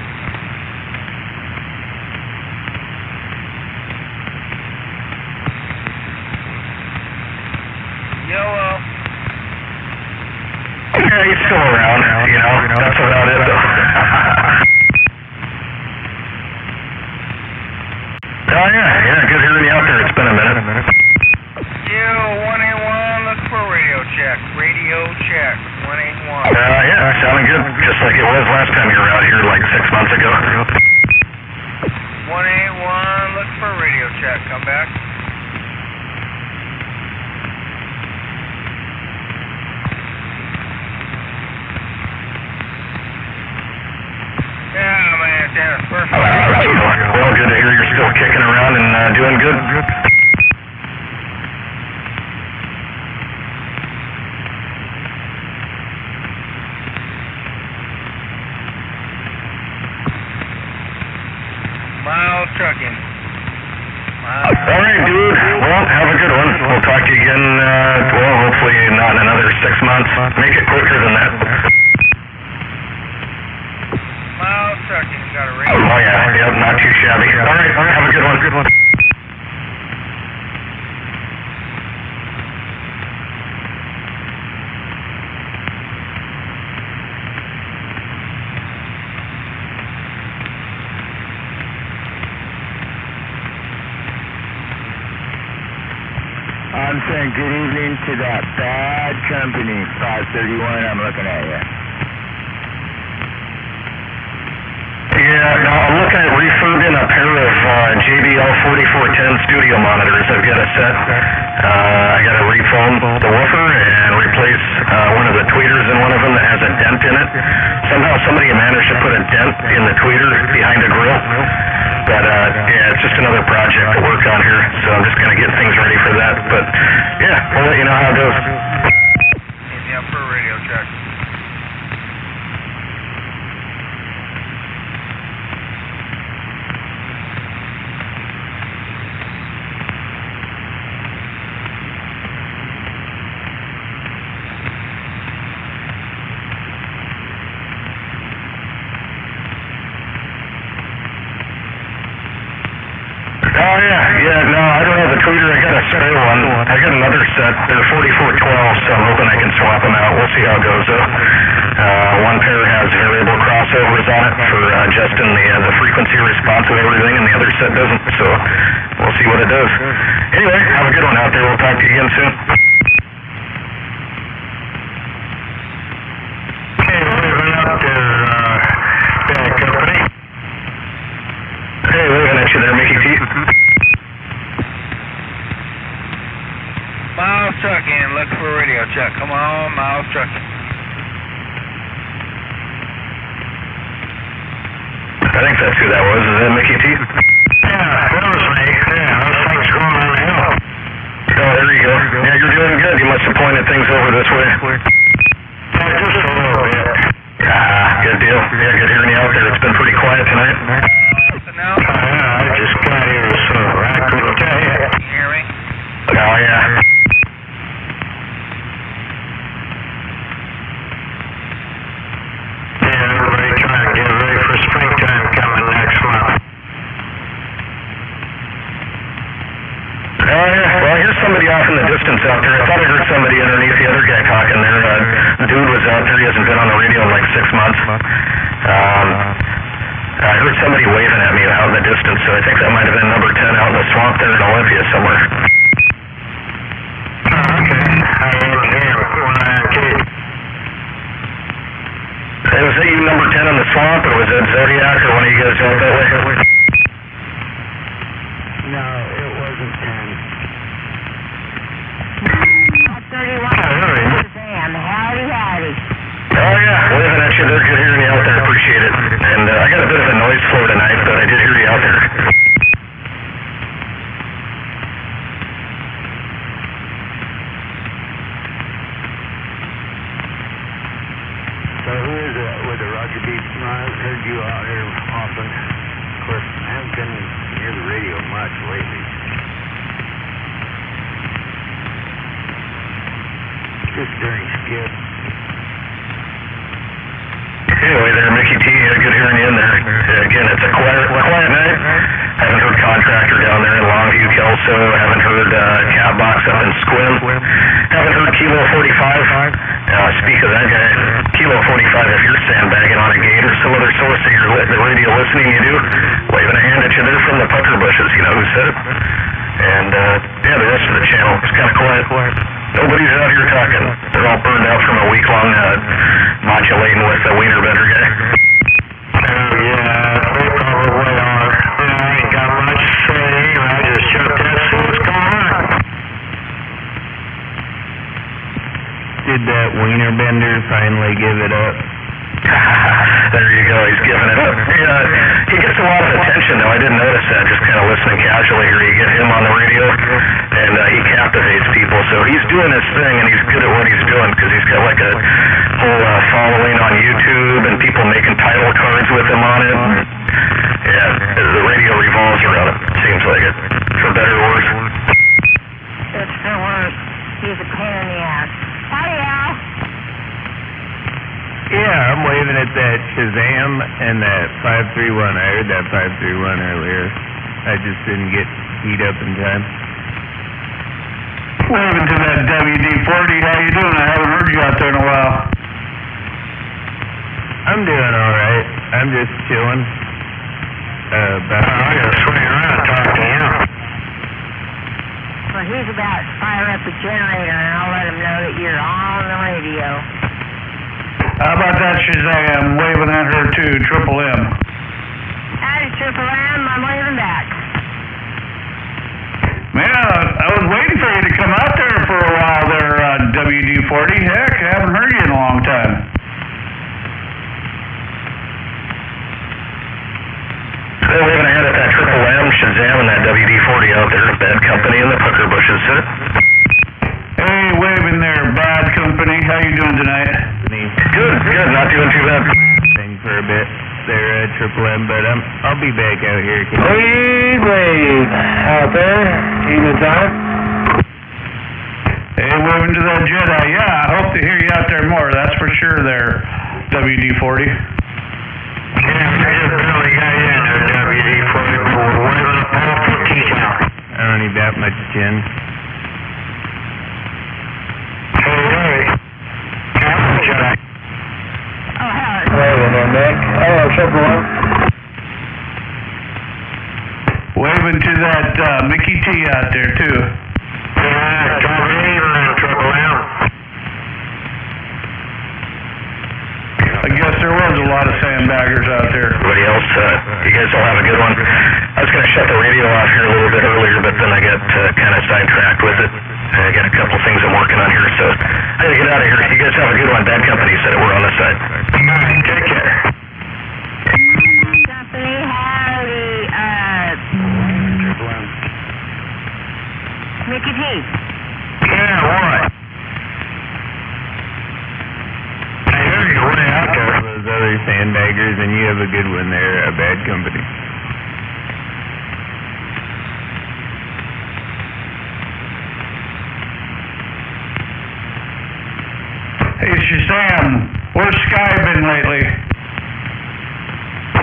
Yellow. Yeah, he's still around, you know. That's about it, though. Oh, yeah, good hearing you out there. It's been a minute. Yo, 181, look for radio check. Radio check, 181. Yeah, sounding good. Just like it was last time you were out here, like 6 months ago. 181, look for radio check. Come back. Yeah, man. Well, good to hear you're still kicking around and doing good. Miles Trucking. All right, dude. Well, have a good one. We'll talk to you again, well, hopefully not in another 6 months. Make it quicker than that. Miles Trucking, got a radio. Oh, yeah. Yep, not too shabby. All right, have a good one. Good one. I'm saying good evening to that bad company, 531, I'm looking at you. Yeah, no, I'm looking at refurbing a pair of JBL 4410 studio monitors. I've got a set. I got to refoam the woofer and replace one of the tweeters in one of them that has a dent in it. Somehow somebody managed to put a dent in the tweeter behind a grill. But yeah, it's just another project to work on here, so I'm just going to get things ready for that. But yeah, we'll let you know how it goes. Yeah, for a radio check. Oh yeah, no, I don't have the tweeter, I got a spare one. I got another set, they're 4412, so I'm hoping I can swap them out. We'll see how it goes though. One pair has variable crossovers on it for adjusting the frequency response of everything, and the other set doesn't, so we'll see what it does. Anyway, have a good one out there, we'll talk to you again soon. Hey, moving up there, bad company. Hey, waving at you there, Mickey T. Miles Trucking, look for a radio check. Come on, Miles Trucking. I think that's who that was. Is that Mickey T? Yeah, that was me. Yeah, those things going on the hill. Oh, there you go. Yeah, you're doing good. You must have pointed things over this way. Yeah, just a little bit. Good deal. Yeah, good hearing you out there. It's been pretty quiet tonight. Now? I just got here, so I couldn't tell you. Can you hear me? Oh, yeah. Yeah, everybody trying to get ready for springtime coming next month. Oh, yeah. Well, here's somebody off in the distance out there. I thought I heard somebody underneath the other guy talking there. Dude was out there. He hasn't been on the radio in like 6 months. I heard somebody waving at me out in the distance, so I think that might have been number 10 out in the swamp there in Olympia somewhere. Okay. I wasn't here when I came. Hey, was that you number 10 in the swamp, or was that Zodiac, or one of you guys out that way? No, it wasn't 10. 31. Sam, howdy, howdy. Oh, yeah. Waving at you there. Good hearing you out there. Appreciate it. And I got a bit of a noise floor tonight, but I did hear you out there. So who is it with the Roger B? I've heard you out here often. Of course, I haven't been near the radio much lately. Just during skip. Anyway there, Mickey T, good hearing you in there. Again, it's a quiet night. Haven't heard Contractor down there in Longview, Kelso. Haven't heard Catbox up in Squim. Haven't heard Kilo 45. Speak of that guy, Kilo 45, if you're sandbagging on a gate or some other source that you're the radio listening, you do, waving a hand at you there from the pucker bushes, you know who said it. And yeah, the rest of the channel is kind of quiet. Nobody's out here talking. They're all burned out from a week-long modulating with the wiener bender guy. Oh, yeah, they probably are. I ain't got much to say. I just shut that, see what's going on. Did that wiener bender finally give it up? There you go. He's giving it up. He gets a lot of attention, though. I didn't notice that. Just kind of listening casually here. You get him on the radio, and he captivates people. So he's doing his thing, and he's good at what he's doing because he's got like a whole following on YouTube and people making title cards with him on it. Yeah, the radio revolves around him. Seems like it, for better or worse. It's for work. He's a pain in the ass. Howdy, Al. Yeah, I'm waving at that Shazam and that 531. I heard that 531 earlier. I just didn't get heat up in time. Waving to that WD-40. How you doing? I haven't heard you out there in a while. I'm doing all right. I'm just chilling. I gotta swing around and talk to him. Well, he's about to fire up a generator, and I'll let him know that you're on the radio. How about that Shazam? Waving at her too, Triple M. Howdy, Triple M. I'm waving back. Man, I was waiting for you to come out there for a while there, WD-40. Heck, I haven't heard you in a long time. They're waving ahead at that Triple M, Shazam, and that WD-40 out there. Bad Company in the pucker bushes, sir. Hey, waving there, Bad Company. How you doing tonight? Good, not doing too bad. Thing for a bit there, Triple M, but I'll be back out here. Wave out there, evening time. Hey, waving to that Jedi. Yeah, I hope to hear you out there more. That's for sure there, WD-40. Yeah, we just barely got in there, WD-40, but we're waving up all for T-Town. I don't need that much chin. Jedi. Oh, hell. Waving there, Nick. Hello, Triple M. Waving to that Mickey T out there too. Yeah, good evening, Triple M. I guess there was a lot of sandbaggers out there. Everybody else, you guys all have a good one. I was going to shut the radio off here a little bit earlier, but then I got kind of sidetracked with it. I got a couple things I'm working on here, so I gotta get out of here. You guys have a good one. Bad Company said we're on the side. All right, take care. Company, howdy, Triple M. Mickey T. Yeah, what? I heard you way out there. Those other sandbaggers, and you have a good one there, a Bad Company. Hey, Shazam, where's Sky been lately?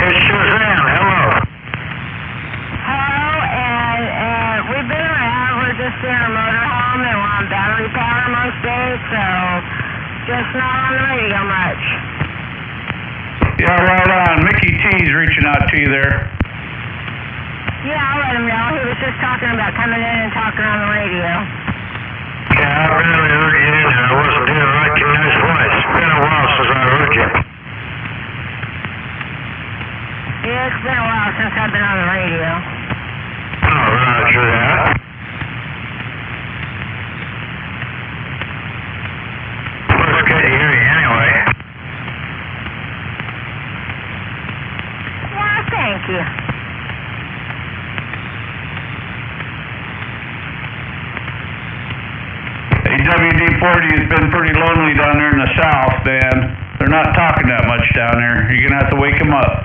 It's Shazam, hello. Hello, and we've been around. We're just in our motorhome, and we're on battery power most days, so just not on the radio much. Yeah, right on. Mickey T's reaching out to you there. Yeah, I'll let him know. He was just talking about coming in and talking on the radio. Yeah, I barely heard you in there. I wasn't here to recognize your voice. It's been a while since I heard you. Yeah, it's been a while since I've been on the radio. Oh, roger that. Well, it's good to hear you anyway. Yeah, thank you. WD-40 has been pretty lonely down there in the south, man. They're not talking that much down there. You're going to have to wake them up.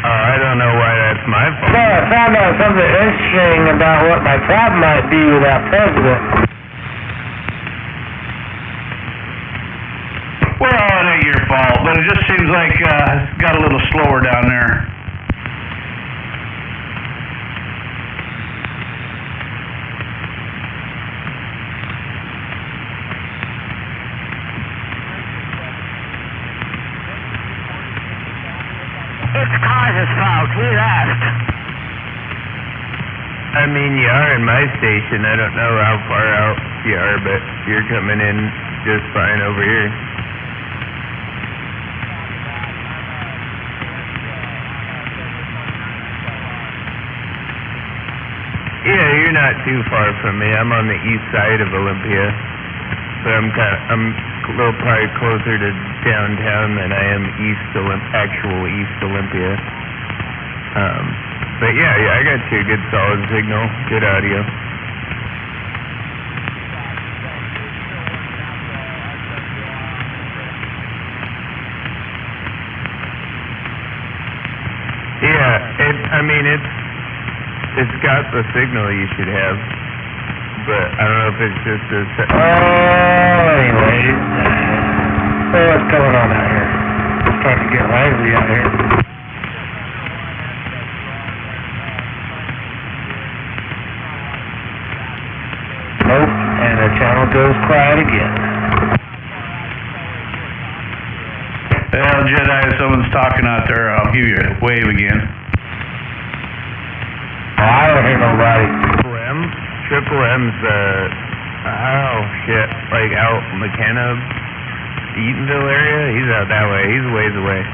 I don't know why that's my fault. So I found out something interesting about what my problem might be with that president. Well, it ain't your fault, but it just seems like it's got a little slower down there. It's Coz's fault. He left. I mean, you are in my station. I don't know how far out you are, but you're coming in just fine over here. Yeah, you're not too far from me. I'm on the east side of Olympia. but I'm a little probably closer to downtown than I am actual East Olympia. But yeah, I got you a good solid signal, good audio. Yeah, it's got the signal you should have, but I don't know if it's just a... anyways, what's going on out here? It's starting to get lively out here. Nope, and the channel goes quiet again. Well, Jedi, if someone's talking out there, I'll give you a wave again. I don't hear nobody. Triple M's, like out McKenna, Eatonville area? He's out that way. He's a ways away.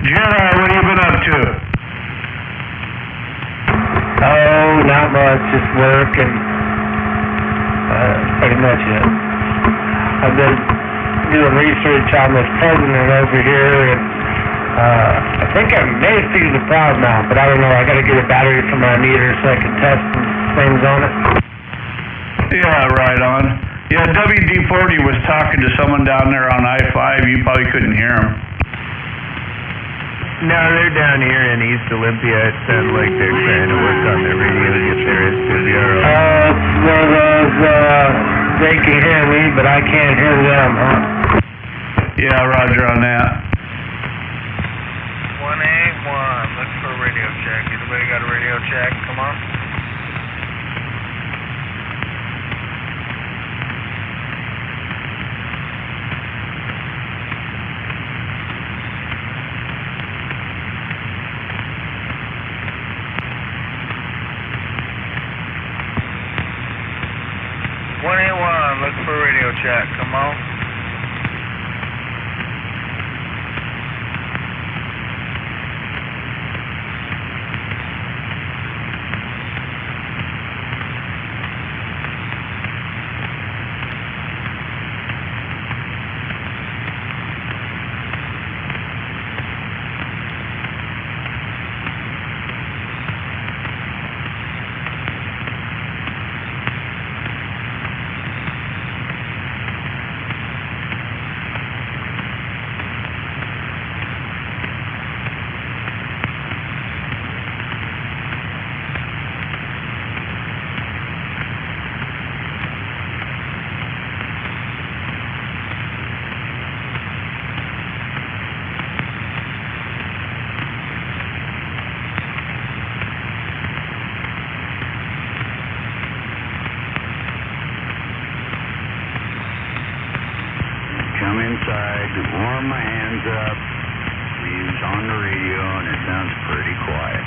Jedi, what have you been up to? Oh, not much, just work and pretty much it. I've been doing research on this president over here, and I think I may have figured the problem out, but I don't know. I got to get a battery for my meter so I can test things on it. Yeah, right on. Yeah, WD-40 was talking to someone down there on I-5. You probably couldn't hear him. No, they're down here in East Olympia. It sounds like they're trying to work on their radio to get their SWRO. It's one of those, they can hear me, but I can't hear them, huh? Yeah, roger on that. 181, look for a radio check. Anybody got a radio check? Come on. Look for a radio check. Come on. Come inside, warm my hands up, use on the radio, and it sounds pretty quiet.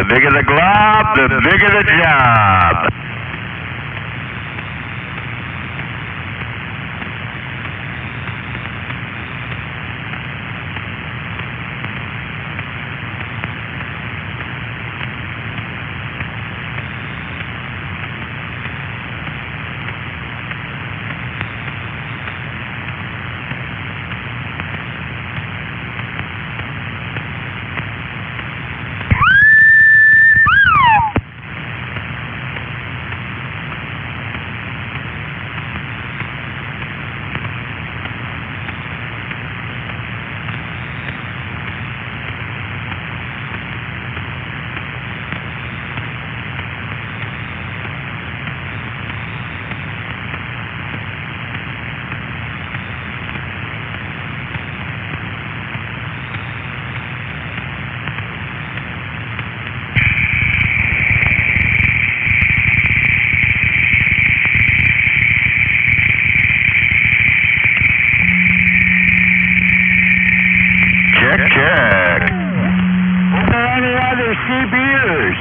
The bigger the glob, the bigger the job. Check. Are there any other CBers?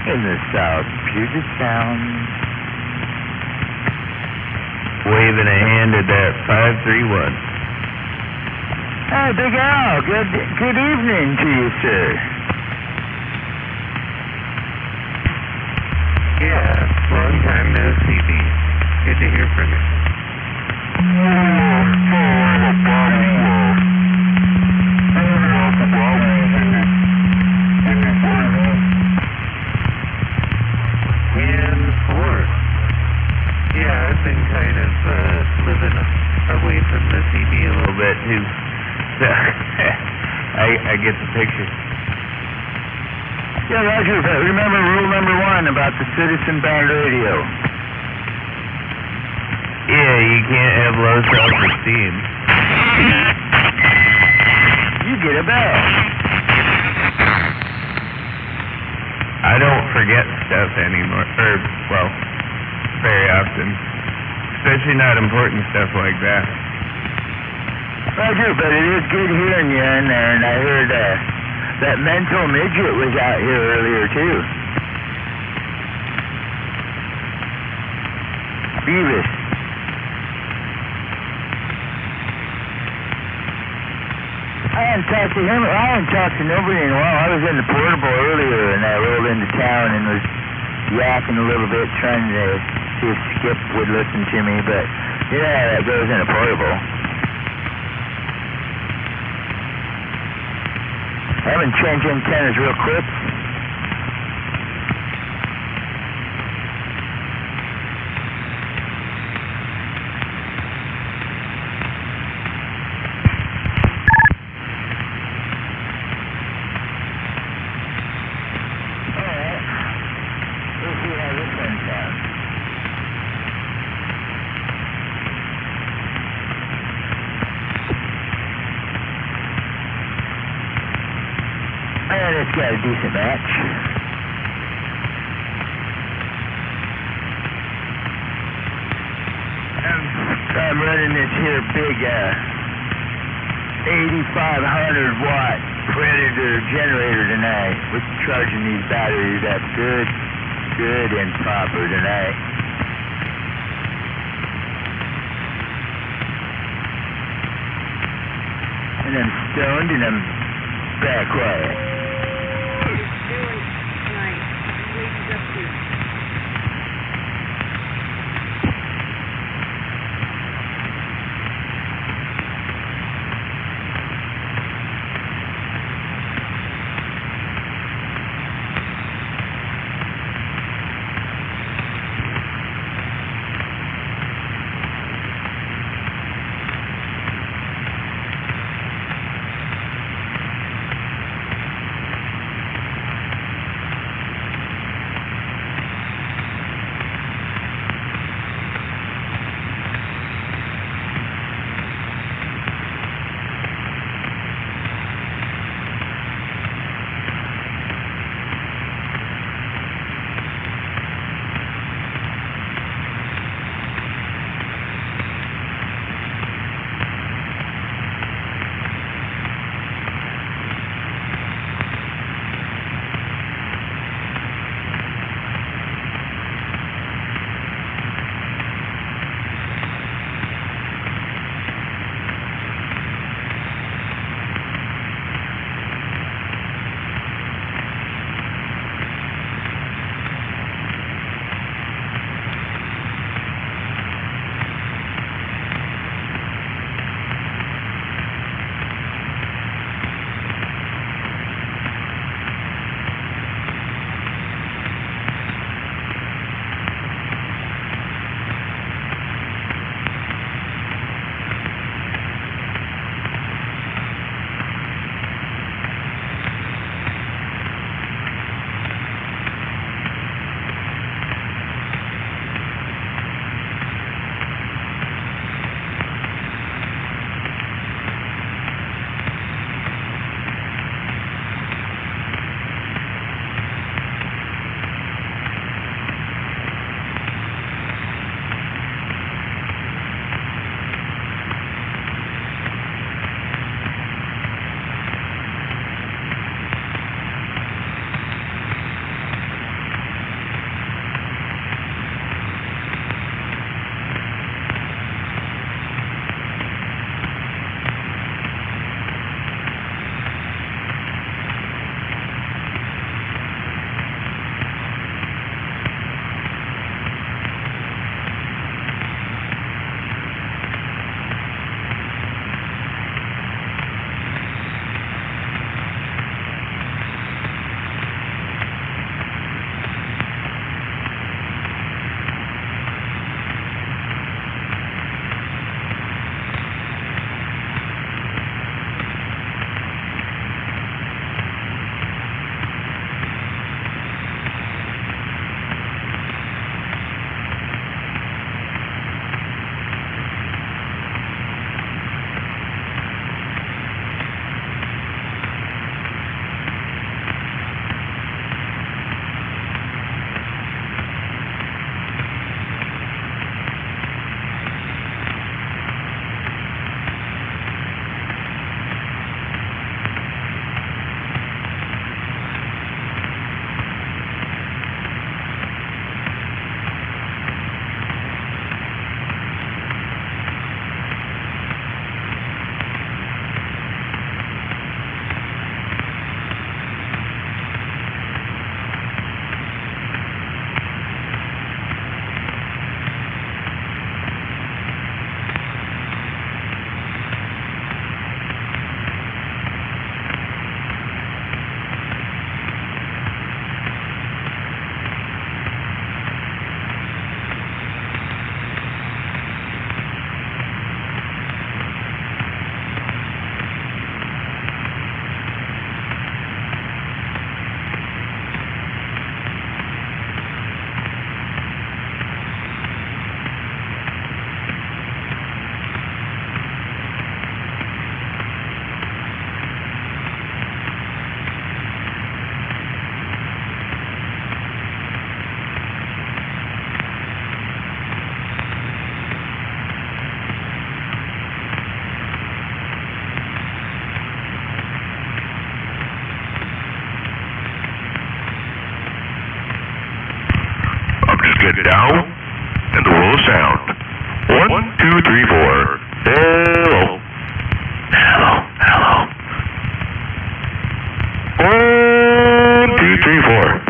in the South Puget Sound. Waving a hand at that 531. Hey, Big Al, good evening to you, sir. Yeah, long time no see, Pete. Good to hear from you. Yeah, I've been kind of living away from the CB a little bit too. So I get the picture. Yeah, Roger, but remember rule number 1 about the citizen band radio. Yeah, you can't have low self-esteem. You get a bell. I don't forget stuff anymore, or, well, very often. Especially not important stuff like that. Roger, but it is good hearing you in there, and I heard that mental midget was out here earlier, too. Beavis. I hadn't talked to him. I hadn't talked to nobody in a while. I was in the portable earlier, and I rolled into town and was yakking a little bit, trying to see if Skip would listen to me, but you know how that goes in a portable. I'm going to change antennas real quick. It's got a decent match. I'm running this here big 8,500 watt Predator generator tonight. We're charging these batteries up good and proper tonight. And I'm stoned and I'm back quiet. Let's get down and the roll of sound. 1, 2, 3, 4. Hello. Hello. Hello. 1, 2, 3, 4.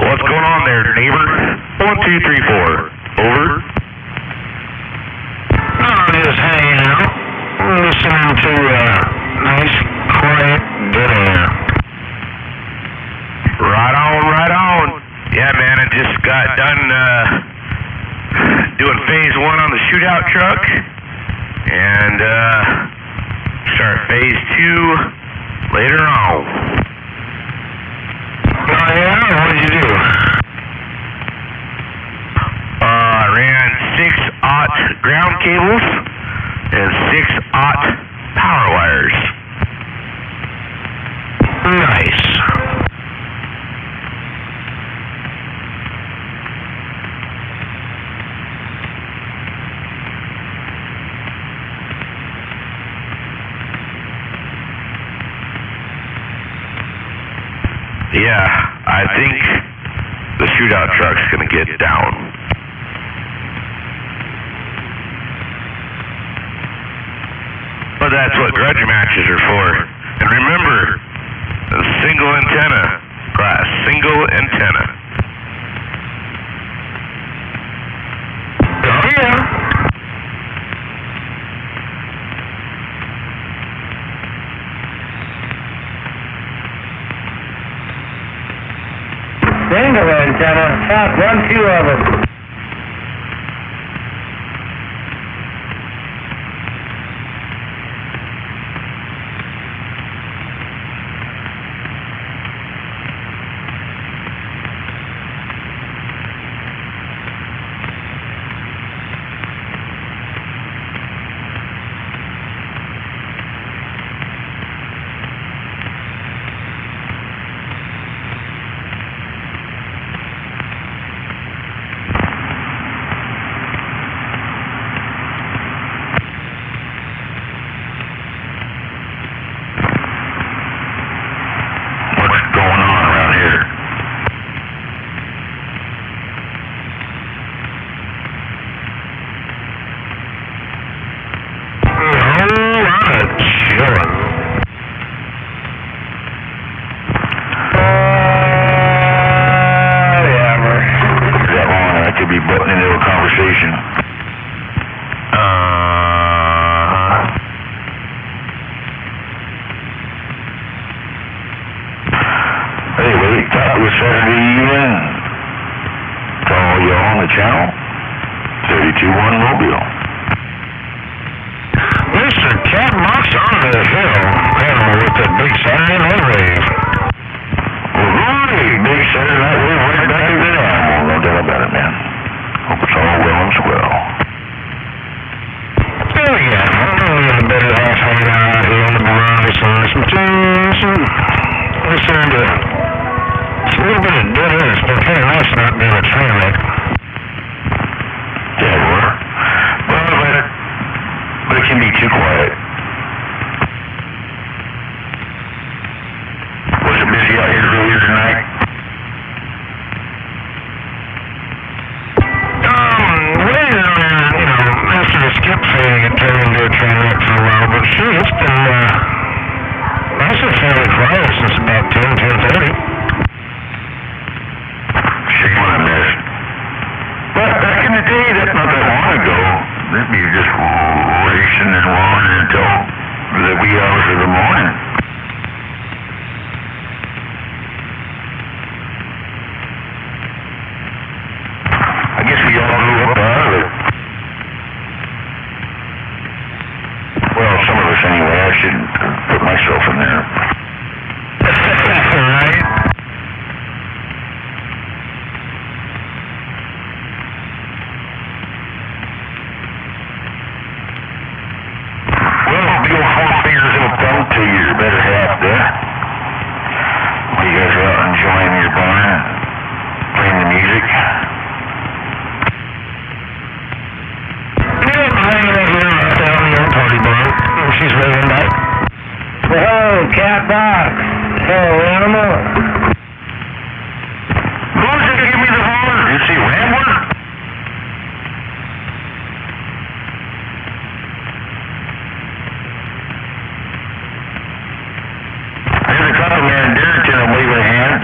What's going on there, neighbor? 1, 2, 3, 4. Over. I'm just hanging out, listening to nice, quiet, good air. Right on, right on. Yeah, man, I just got done doing phase 1 on the shootout truck, and start phase 2 later on. Oh yeah? What did you do? I ran 6-aught ground cables and 6-aught power wires. Nice. Yeah, I think the shootout truck's gonna get down. But that's what grudge matches are for. And remember, a single antenna, class, single antenna. Oh yeah. Single antenna. Top 1, 2 of them. to your better half there. While you guys are out enjoying your barn, playing the music. Yeah, I'm hanging out here out there on the old party barn. She's waving back. Whoa, cat box. Hello, animal. Who's going to give me the horn? You see Rambler? There's a couple man Darrington, I'm waving a hand.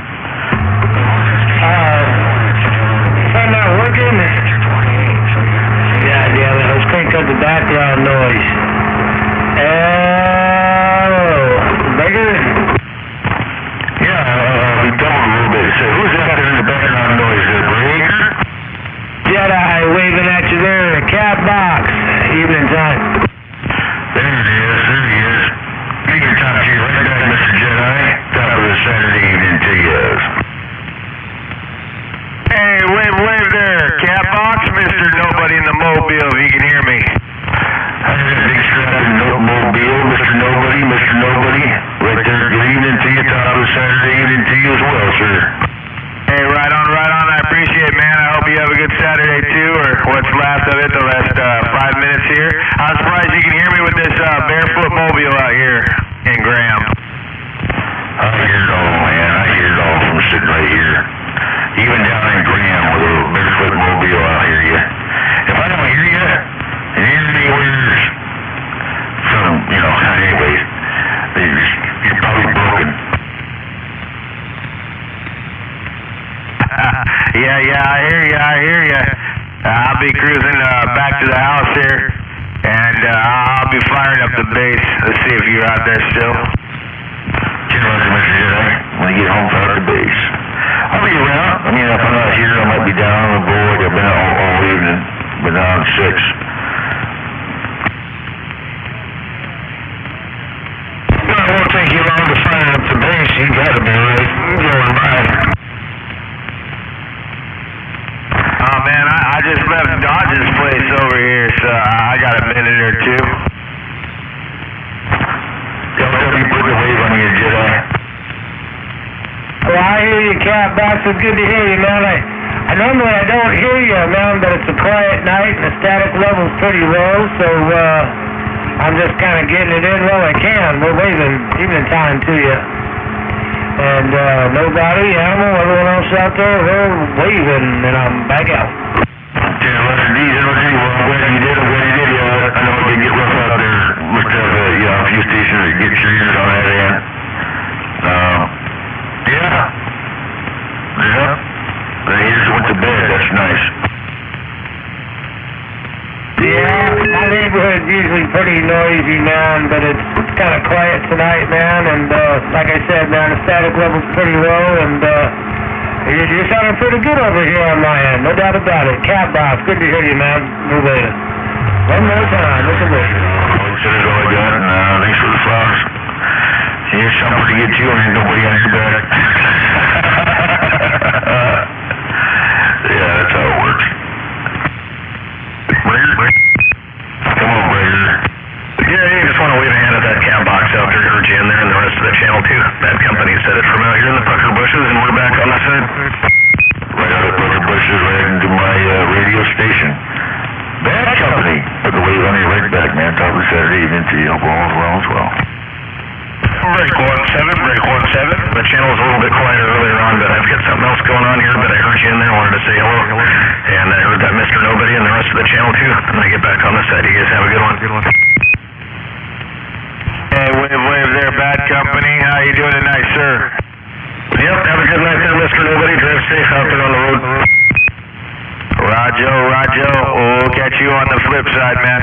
Is that not working? Yeah, damn it. Let's crank up the background noise. Bigger? Yeah, we doubled a little bit. So who's out there in the background noise? Breaker? Jedi waving at you there. Cat box. Evening time. There it is. There he is. Give your top to you right back, Mr. Jedi. Top of the Saturday evening to you. Hey, wave there. Cat box, Mr. Nobody in the Mobile, if you can hear me. I got a big strap in Mobile, Mr. Nobody, Mr. Nobody. Right there. Good evening to you. Top of the Saturday evening to you as well, sir. Hey, right on. I appreciate it, man. I hope you have a good Saturday, too, or what's left of it, the last 5 minutes here. I'm surprised you can hear me with this barefoot Mobile out here in Graham. I hear it all, man. I hear it all from sitting right here. Even down in Graham with a barefoot Mobile, I hear you. If I don't hear you, and anywhere from, anyways, you're probably broken. Yeah, I hear you. I'll be cruising back to the house here, and I'll be firing up the base. Let's see if you're out there still. Roger, Mr. Jedi. When I get home, fire up the base. I'll be around. I mean, if I'm not here, I might be down on the board. I've been out all evening. Been down 6. No, it won't take you long to fire up the base. You gotta be right. Going by. Oh, man, I just left Dodge's place over here, so I got a minute or two. You put the wave on you, Jedi. Well, I hear you, cat box. It's good to hear you, man. I normally I don't hear you, man, but it's a quiet night and the static level's pretty low, so I'm just kind of getting it in while I can. We're waving evening time to you. And nobody, animal, everyone else out there, we're waving, and I'm back out. Yeah, Letter D's energy. Well, I'm glad you did. I know it can get rough out there. Must have a few stations that get your ears on that end. Yeah. They just went to bed. That's nice. Yeah, my neighborhood's usually pretty noisy, man, but it's kind of quiet tonight, man, and like I said, man, the static level's pretty low, and you're sounding pretty good over here on my end, no doubt about it. Cat box, good to hear you, man. Move later. One more time, look at this. That's all I got, and thanks for the flowers. Here's something to get you, and ain't nobody on your back. Yeah, that's how it works. Come on, Brady. Yeah, you just want to wave a hand at that cam box out there. Heard you in there and the rest of the channel, too. Bad company said it from out here in the pucker bushes, and we're back on the side. Right out of pucker bushes, right into my radio station. Bad company. Put the wave on you right back, man. Top of the Saturday evening to you. Hope all is well as well. Break 17. The channel was a little bit quieter earlier on, but I've got something else going on here, but I heard you in there, wanted to say hello. And I heard that Mr. Nobody and the rest of the channel, too. I'm going to get back on this side. You guys have a good one. Hey, wave there, bad company. How you doing tonight, sir? Yep, have a good night there, Mr. Nobody. Drive safe out there on the road. Roger. We'll catch you on the flip side, man.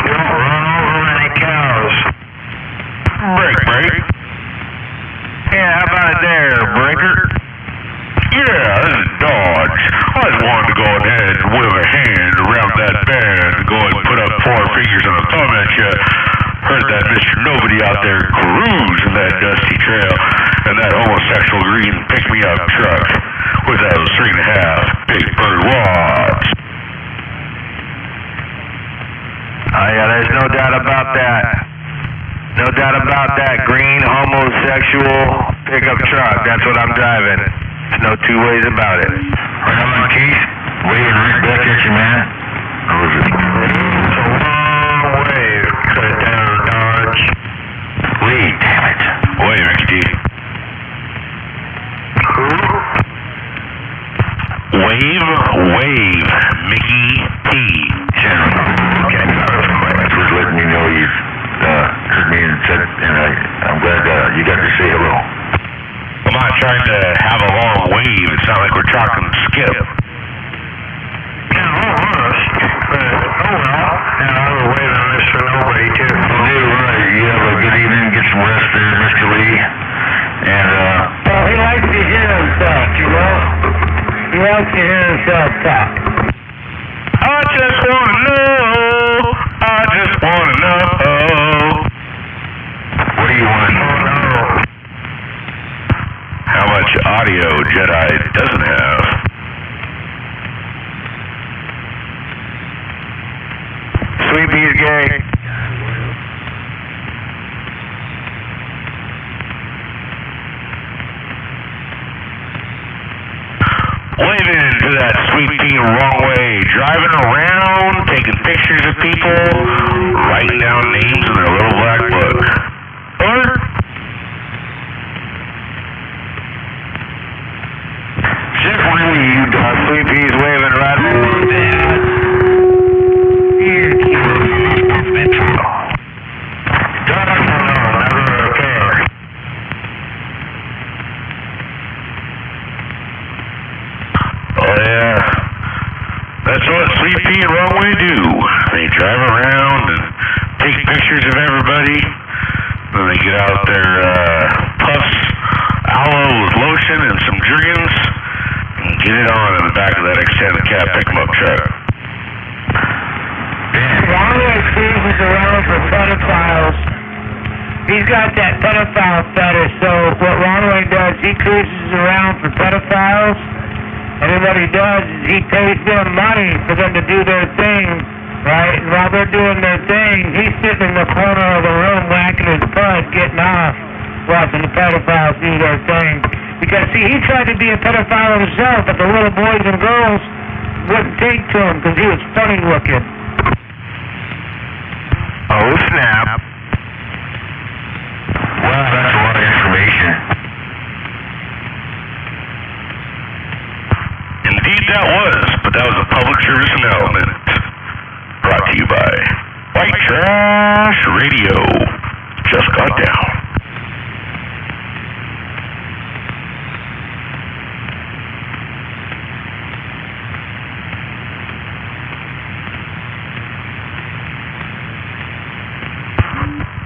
Don't run over any cows. Break. Yeah, how about it there, Breaker? Yeah, this is Dodge. I just wanted to go ahead and wave a hand around that band and go and put up 4 fingers and a thumb at you. Heard that Mr. Nobody out there cruising that dusty trail and that homosexual green pick-me-up truck with those 3.5 big bird watts. Yeah, there's no doubt about that. No doubt about that. Green, homosexual pickup truck. That's what I'm driving. There's no two ways about it. Right on my keys. Waving right back at you, man. It's a long wave. Cut it down, Dodge. Wait, damn it. Wave, XD. Wave, Mickey T. General. Okay, I was letting you know you heard me and said, and I'm glad you got to say hello. I'm not trying to have a long wave. It's not like we're talking skip. Yeah, almost. Oh well. And I was waving this for nobody, too. Okay, right. You have a good evening. Get some rest there, Mr. Lee. And, well, he likes to hear himself, you know? He likes to hear himself talk. I just wanna know. What do you want to know? How much audio Jedi doesn't have? Sweet Bee's gay. Waving to that Sweet Pea wrong way, driving around, taking pictures of people, writing down names in their little black book. Or just really you, Dog. Sweet Pea's waving right along there. That's what Sweet Pea and Wrong Way do. They drive around and take pictures of everybody. Then they get out their puffs, aloe with lotion and some Jergens, and get it on in the back of that extended cab pick-em-up truck. Wrong Way cruises around for pedophiles. He's got that pedophile fetish, so what Wrong Way does, he cruises around for pedophiles. And what he does is he pays them money for them to do their thing, right? And while they're doing their thing, he's sitting in the corner of the room whacking his butt, getting off, watching the pedophiles do their thing. Because, see, he tried to be a pedophile himself, but the little boys and girls wouldn't take to him because he was funny looking. Oh, snap. Wow, that's a lot of information. Indeed that was, but that was a public service announcement. Brought to you by White Trash Radio. Just got down.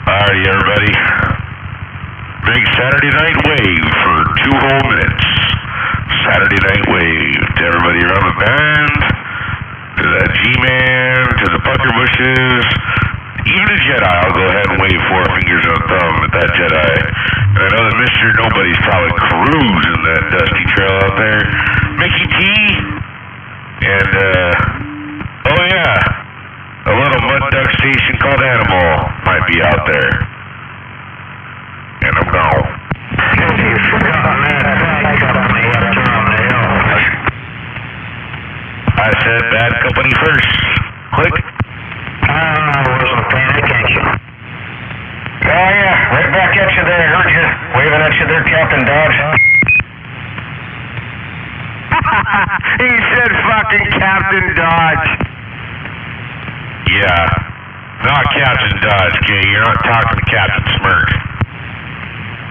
Alrighty, everybody. Big Saturday Night Wave for 2 whole minutes. Saturday Night Wave to everybody around the band, to that G-Man, to the Pucker Bushes, even a Jedi. I'll go ahead and wave 4 fingers and a thumb at that Jedi. And I know that Mr. Nobody's probably cruising that dusty trail out there. Mickey T. And, oh yeah, a little mud duck station called Animal might be out there. And I'm gone. You've forgotten that company up there on the hill. I said bad company first. Click. I wasn't paying attention. Oh yeah, right back at you there, heard you. Waving at you there, Captain Dodge. He said fucking Captain Dodge. Yeah, not Captain Dodge, Kay. You're not talking to Captain Smirk.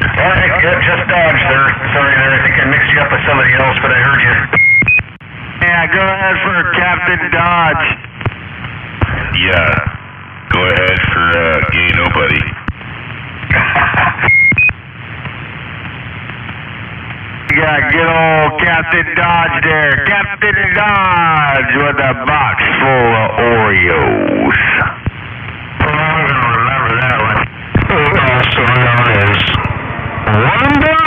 Alright, just Dodge there. Sorry there, I think I mixed you up with somebody else, but I heard you. Yeah, go ahead for Captain Dodge. Yeah, go ahead for Gay Nobody. You got good old Captain Dodge there. Captain Dodge with a box full of Oreos. Well, I'm going to remember that one. Also known as Wanda?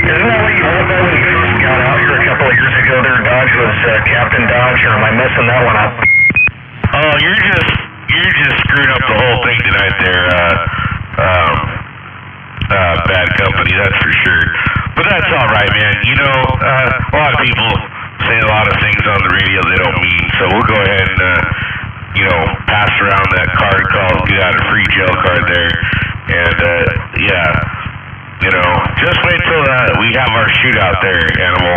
Isn't that what you called that when you first got out here a couple of years ago there? Dodge was Captain Dodge, or am I messing that one up? Oh, you're just thing tonight there, bad company, that's for sure. But that's all right, man. You know, a lot of people say a lot of things on the radio they don't mean, so we'll go ahead and, you know, pass around that card called Get Out of Free Jail card there. And, yeah, you know, just wait till we have our shootout there, Animal.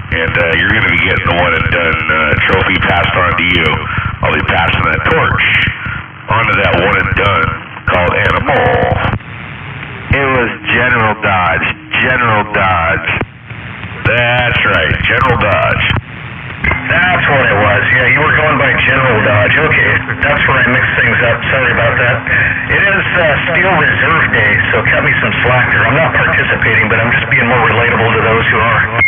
And you're going to be getting the one and done trophy passed on to you. I'll be passing that torch onto that one and done called Animal. It was General Dodge. General Dodge. That's right, General Dodge. That's what it was. Yeah, you were going by General Dodge. Okay, that's where I mixed things up. Sorry about that. It is Steel Reserve Day, so cut me some slack here. I'm not participating, but I'm just being more relatable to those who are.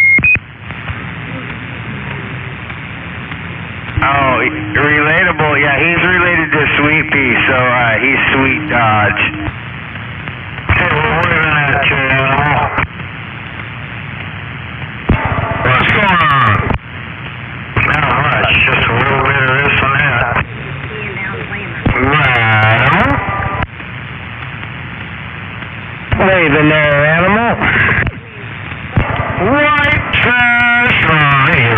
Oh, relatable. Yeah, he's related to Sweet Pea, so he's Sweet Dodge. Hey, well, wait a minute, Animal. What's going on? Not much, just a little bit of this and that. Well, waving there, Animal. White trash on you.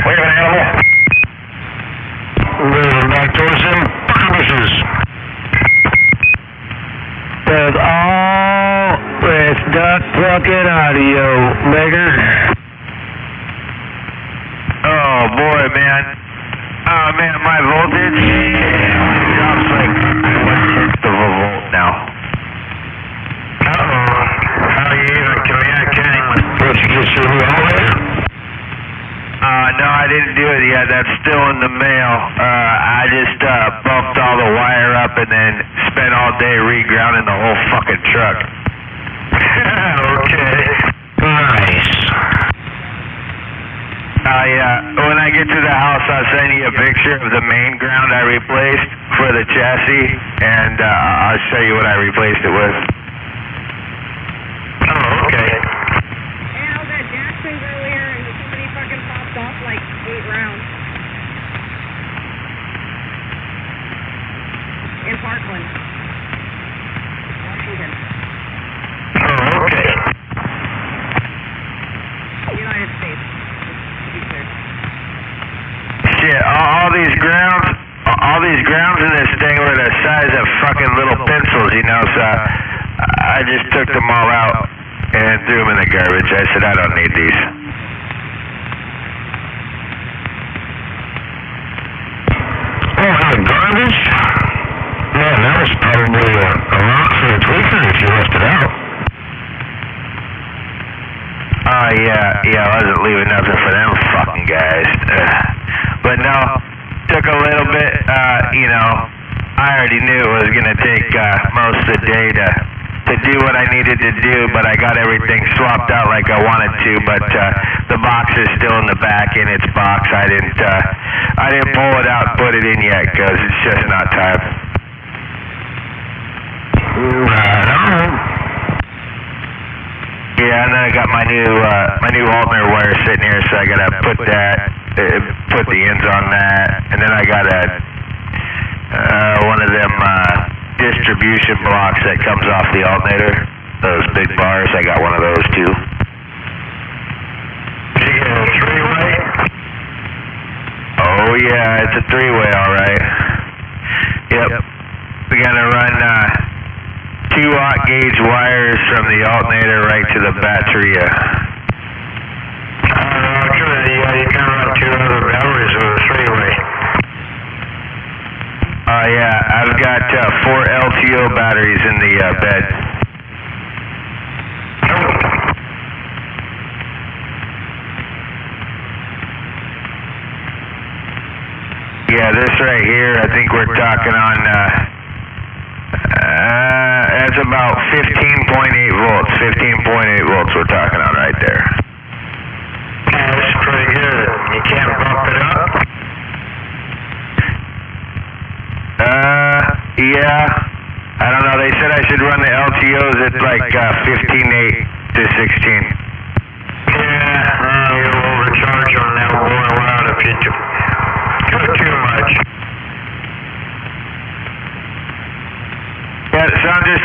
Waving, Animal. Moving back towards them bushes. With all this duck plucking audio, nigger. Oh, boy, man. Oh, man, my voltage drops like 1/10 of a volt now. Uh-oh. How are you even communicating with... Did you get your new elevator? No, I didn't do it yet. That's still in the mail. I just bumped all the wire up and then spent all day regrounding the whole fucking truck. Okay. Nice. When I get to the house, I'll send you a picture of the main ground I replaced for the chassis, and I'll show you what I replaced it with. Oh, okay. Yeah, I was at Jackson's earlier, and somebody fucking popped off like 8 rounds. In Parkland, Washington. Oh, okay. United States. Shit, all these grounds in this thing were the size of fucking little pencils, you know, so I just took them all out and threw them in the garbage. I said, I don't need these. Oh, in the garbage? Man, that was probably a rock for the tweaker if you left it out. Oh, yeah, I wasn't leaving nothing for them fucking guys. But no, took a little bit, you know, I already knew it was going to take most of the day to do what I needed to do, but I got everything swapped out like I wanted to, but the box is still in the back in its box. I didn't pull it out and put it in yet because it's just not time. Right on. Yeah, and then I got my new alternator wire sitting here, so I gotta put the ends on that, and then I got one of them distribution blocks that comes off the alternator, those big bars. I got one of those too. Did you get a 3-way? Oh yeah, it's a 3-way, all right. Yep, we gotta run 2-aught gauge wires from the alternator right to the battery. Yeah, you can run 2 other batteries with a 3-way. Yeah, I've got 4 LTO batteries in the bed. Yeah, this right here, I think we're talking on, that's about 15.8 volts. 15.8 volts we're talking on right there. Yeah, that's pretty good. You can't bump it up? Yeah. I don't know. They said I should run the LTOs at like 15.8 to 16. Yeah, you'll overcharge on that boil out if you do too much.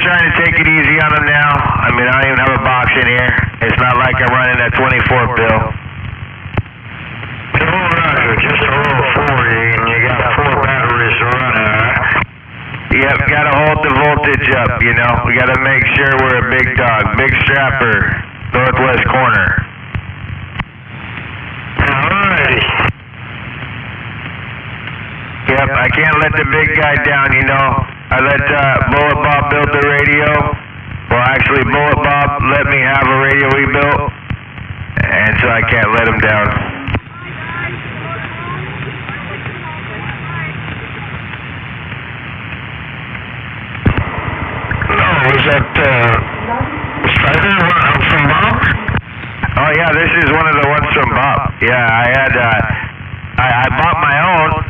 trying to take it easy on them now. I mean, I don't even have a box in here. It's not like I'm running that 24 bill. Roger, just a little 40, and you got 4 batteries to run, alright? Yep, gotta hold the voltage up, you know. We gotta make sure we're a big dog. Big strapper, northwest corner. Alrighty. Yep, I can't let the big guy down, you know. I let Bullet Bob build the radio. Well, actually, Bullet Bob let me have a radio he built, and so I can't let him down. Was that, Striker from Bob? Oh, yeah, this is one of the ones from Bob. Yeah, I had, I bought my own,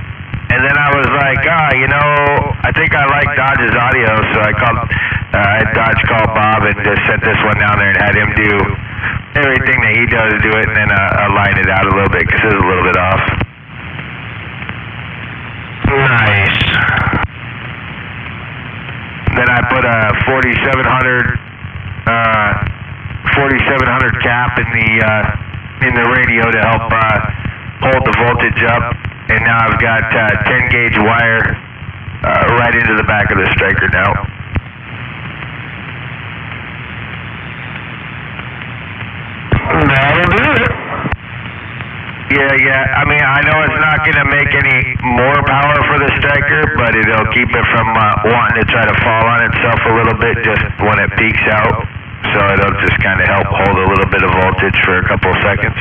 and then I was like, you know, I think I like Dodge's audio, so I called, Dodge called Bob and just sent this one down there and had him do everything that he does, do it, and then align it out a little bit, because it was a little bit off. Nice. Then I put a 4700 cap in the radio to help hold the voltage up, and now I've got 10 gauge wire right into the back of the striker now. That'll do it. Yeah. I mean, I know it's not going to make any more power for the striker, but it'll keep it from wanting to try to fall on itself a little bit just when it peaks out. So it'll just kind of help hold a little bit of voltage for a couple of seconds.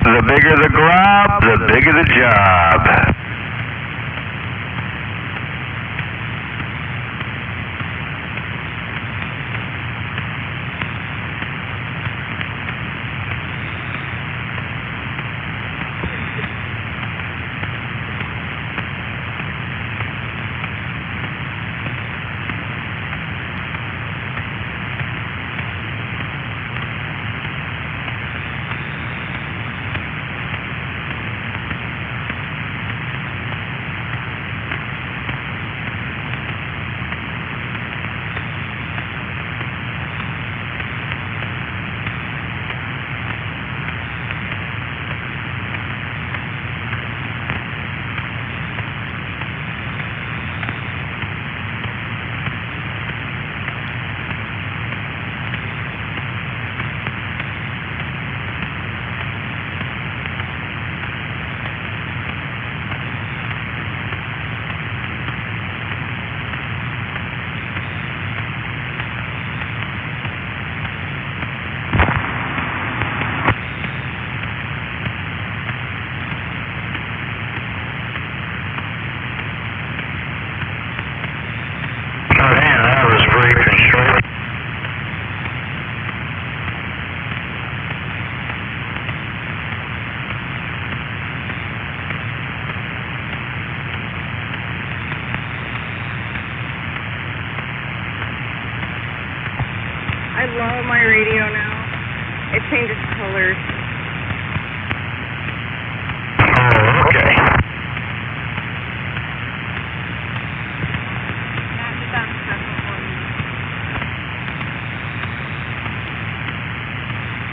The bigger the glob, the bigger the job. I love my radio now. It changes colors. Oh, okay.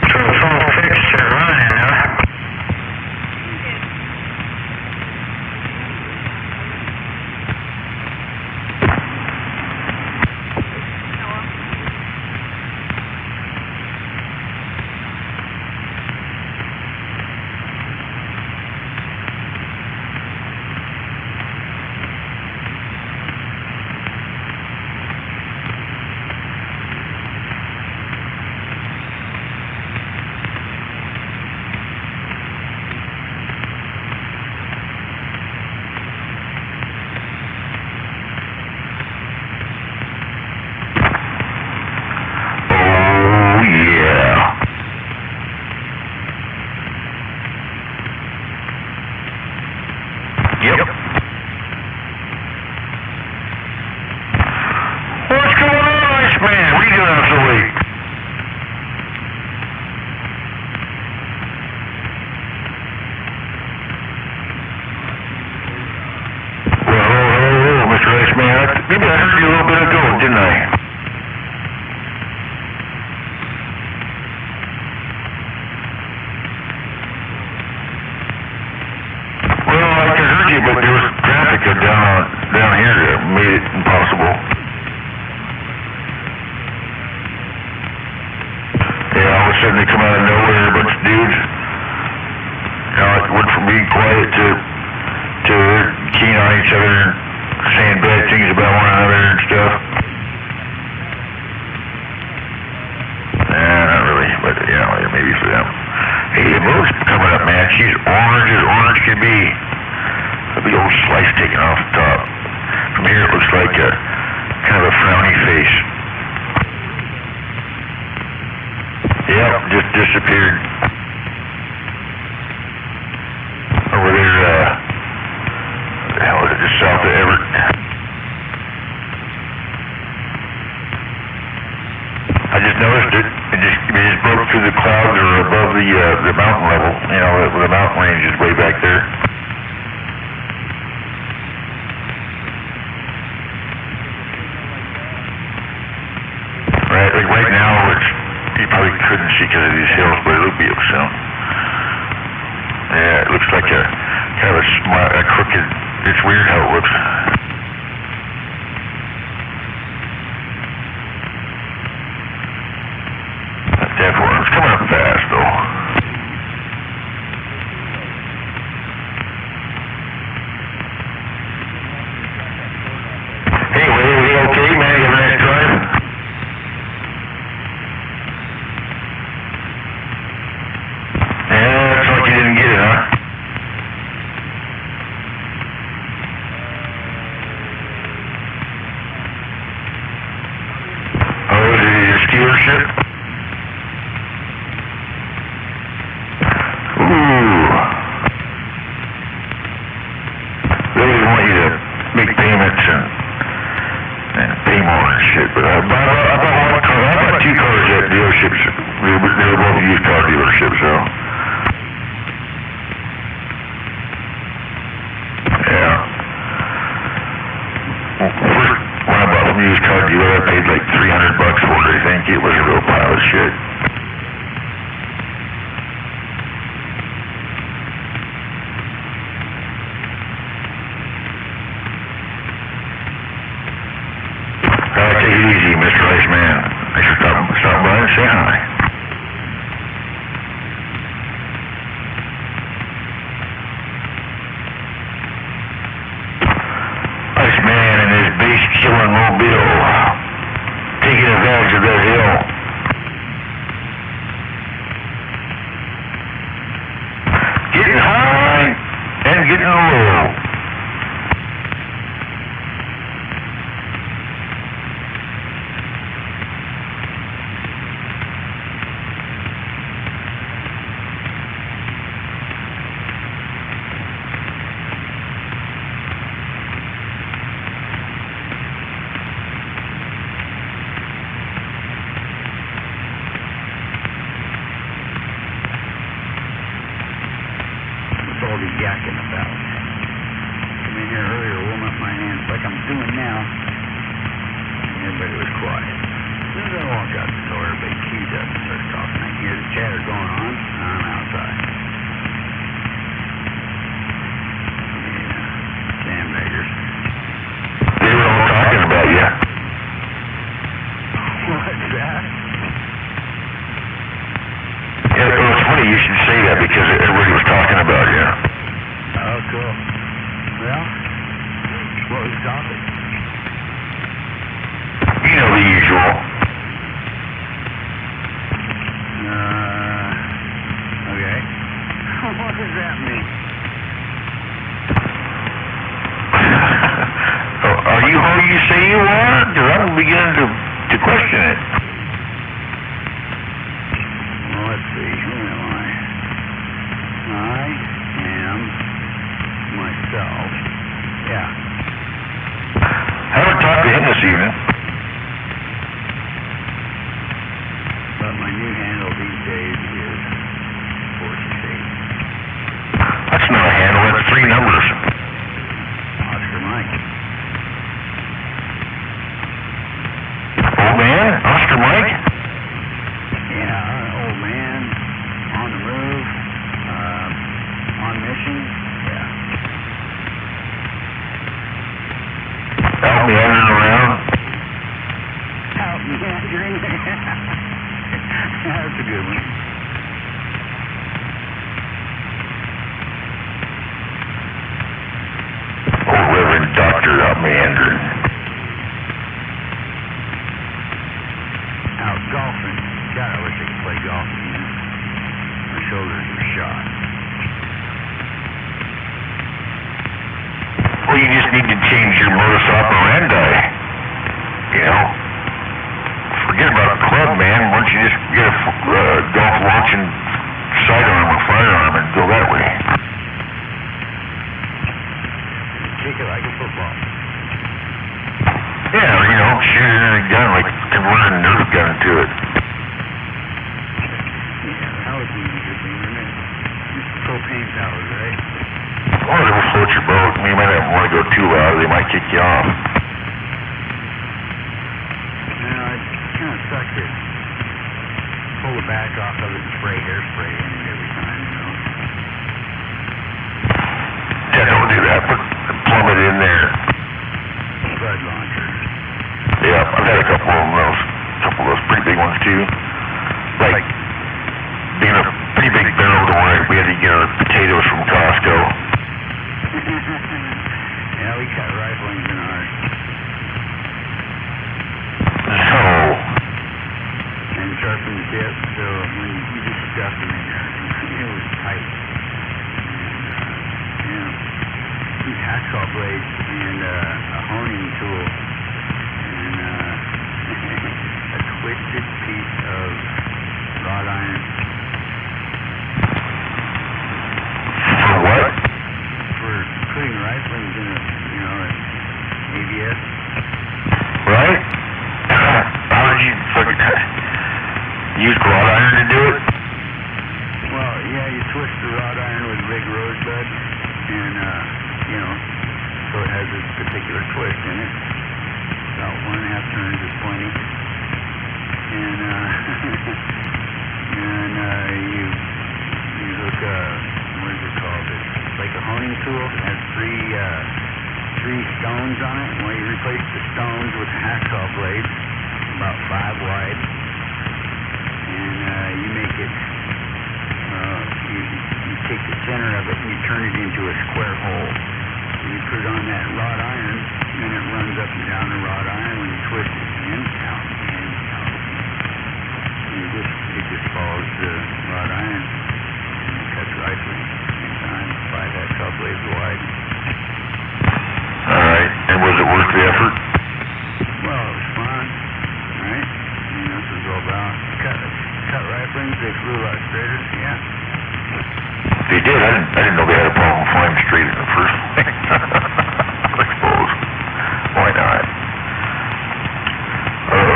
So it's all fixed and running, huh? let it go, didn't I? Well, I heard you, but there was traffic down here that made it impossible. Yeah, all of a sudden they come out of nowhere, a bunch of dudes. You know, it went from being quiet to keen on each other, saying bad things about one another and stuff. Not really, but yeah, maybe for them. Hey, the moon's coming up, man. She's orange as orange can be. A big old slice taken off the top. From here it looks like a kind of a frowny face. Yep, just disappeared. Over there, what the hell is it, just south of Everett. I just noticed it. It just broke through the clouds or above the mountain level. You know, the mountain range is way back there. Right now, you probably couldn't see because of these hills, but it'll be up soon. Yeah, it looks like a kind of a crooked. It's weird how it looks. That definitely, it's coming up fast though. Hey, we okay, man? You have a nice drive? again? Oscar Mike? Yeah, old man, on the move, on mission, yeah. Out meandering around? Out meandering? That's a good one. Old Reverend Doctor out meandering. Out golfing. God, I wish I could play golf again. My shoulders are shot. Well, you just need to change your modus operandi. You know? Forget about a club, man. Why don't you just get a golf launching sidearm or firearm and go that way? Kick it like a football. Yeah, or, you know, shoot it in a gun, like convert a Nerf gun to it. Yeah, that would be a good thing, wouldn't it? It's propane powered, right? Whatever floats your boat. I mean, you might not want to go too loud, they might kick you off. No, it kind of sucks to pull the back off of it and spray hairspray in it every time, you know? Yeah, don't do that. Plumb it in there. Bud launcher. Yeah, I've had a couple of those pretty big ones too. Like being a pretty big barrel to where we had to get our potatoes from Costco. Yeah, we cut riflings in ours. So. And sharpened the tip, so when you just stuffed them in there, it was tight. And, yeah. These hacksaw blades and a honing tool and a twisted piece of wrought iron. For what? For putting riflings in a, you know, an ABS. Right? How did you fucking use wrought iron to do it? Well, yeah, you twist the wrought iron with a big rosebud and, you know, so it has this particular twist in it. About 1.5 turns is plenty. And, you hook what is it called? It's like a honing tool. It has three stones on it. Well, you replace the stones with hacksaw blades, about 5 wide. And, you make it, you take the center of it and you turn it into a square hole. And you put it on that wrought iron, and it runs up and down the wrought iron when you twist it in, out, in, out. And it just follows the wrought iron. And it cuts rifling same time, 5 hacksaw blades wide. Alright, and was it worth the effort? Well, it was fun, right? I mean, that's what it's all about. Cut riflings, they flew a lot straighter, yeah. They did. I didn't know they had a problem flying straight in the first place. I suppose. Why not? Our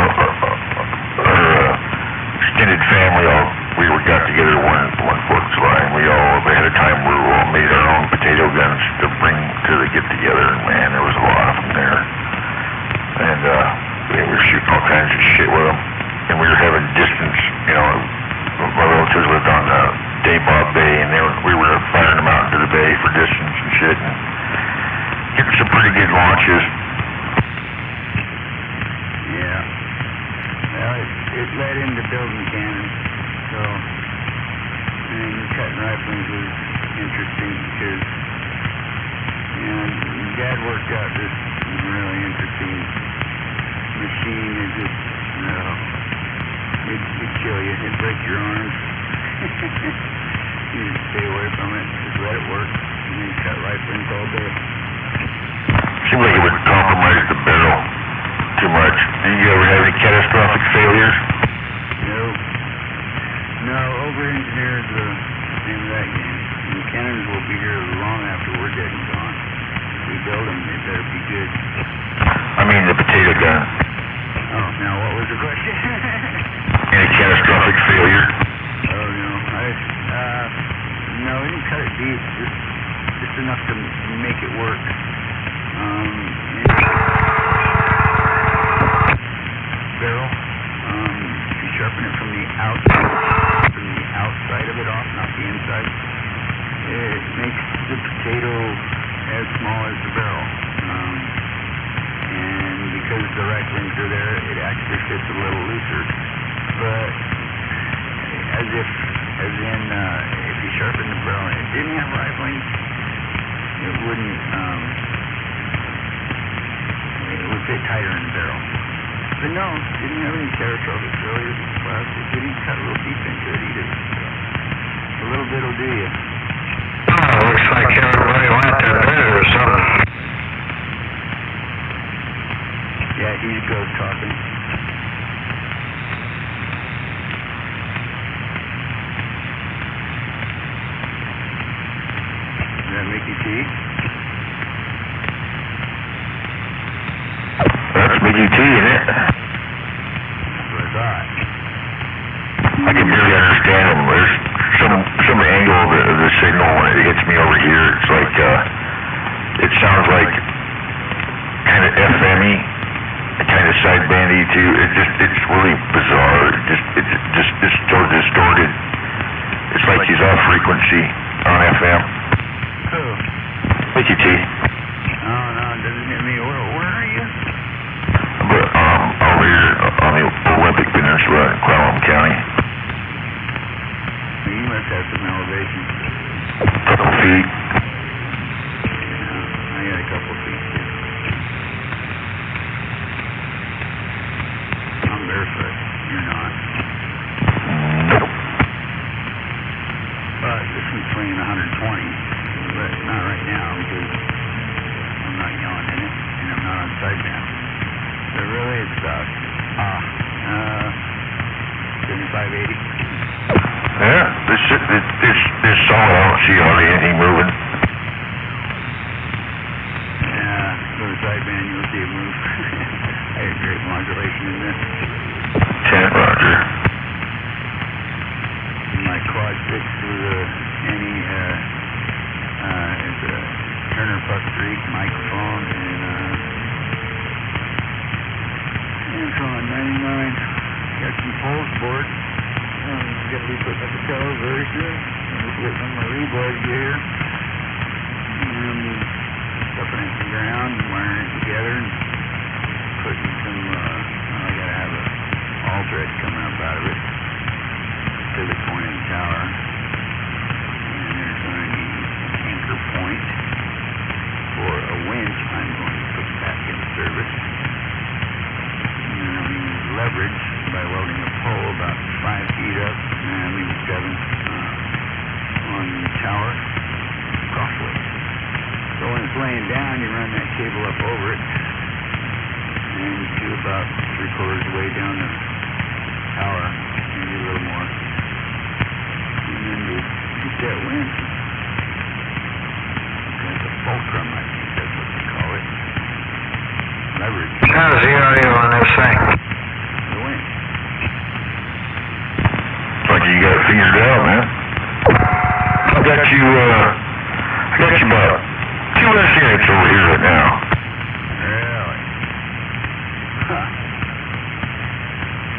extended family, we got together one 4th of July, and we all ahead of time we all made our own potato guns to bring to the get together. And man, there was a lot of them there, and we were shooting all kinds of shit with them, and we were having distance. You know, my relatives lived on Daybob Bay, and we were firing them out into the bay for distance and shit, and getting some pretty good launches. Yeah. Well, it led into building cannons, so, and cutting riflings was interesting because, you know, Dad worked out this really interesting machine that just, you know, it'd kill you, it'd break your arms. You just stay away from it, just let it work, and then cut riflings all day. Seemed like it would compromise the barrel too much. Did you ever have any catastrophic failures? No, over-engineer is the name of that game. And the cannons will be here long after we're dead and gone. If we build them, they better be good. I mean the potato gun. Oh, now what was the question? Any catastrophic failure? Oh, no. No, we didn't cut it deep, just enough to make it work. Barrel. outside of it off, not the inside. It makes the potato as small as the barrel. And because the riflings are there, it actually fits a little looser. But as in if you sharpen the barrel and it didn't have riflings, it wouldn't, it would fit tighter in the barrel. But no, didn't have any carousel. It's really plastic. But you cut a little deep into it, eat it. A little bit will do you. Oh, looks like everybody went to bed or something. Yeah, he's ghost talking. Is that Mickey T? That's Mickey T, isn't it? That's what I thought. I can barely understand him. There's some angle of the signal when it hits me over here. It's like, it sounds like kind of FM-y, kind of sidebandy too. It's really bizarre. It's distorted. It's like he's off frequency on FM. Who? Mickey T. Oh, no, it doesn't hit me. Where are you? But, over here on the Olympic Peninsula in Clallam County. You must have some elevation. Couple feet. Yeah, I got a couple feet too. I'm barefoot. You're not. Nope. But this one's swinging 120. But not right now because I'm not yelling in it and I'm not on sideband. But really it's about 75, 80. Yeah, this song, I don't see hardly anything moving. Yeah, go to sideband, you'll see it move. I had great modulation in this. 10, Roger. My quad 6 with it's a Turner Plus 3 microphone and it's on 99. Got some poles board. I'm going to be putting up the cells very soon. I'm just waiting on my rebar to get here. And stuffing it in the ground and wiring it together and putting some, I got to have a all thread coming up out of it to the point of the tower. And there's going to be an anchor point for a winch I'm going to put back in service. And then I'm going to use leverage by welding a pole about 5 feet up, maybe 7, on the tower crossway. So when it's laying down, you run that cable up over it, and you do about 3/4 the way down the tower, maybe a little more. And then to get that winch, that's a fulcrum, I think that's what they call it. Leverage. How's the audio on this thing? The winch. Like you got it figured out, man. I got you about 2 minutes over here right now. Really? Huh.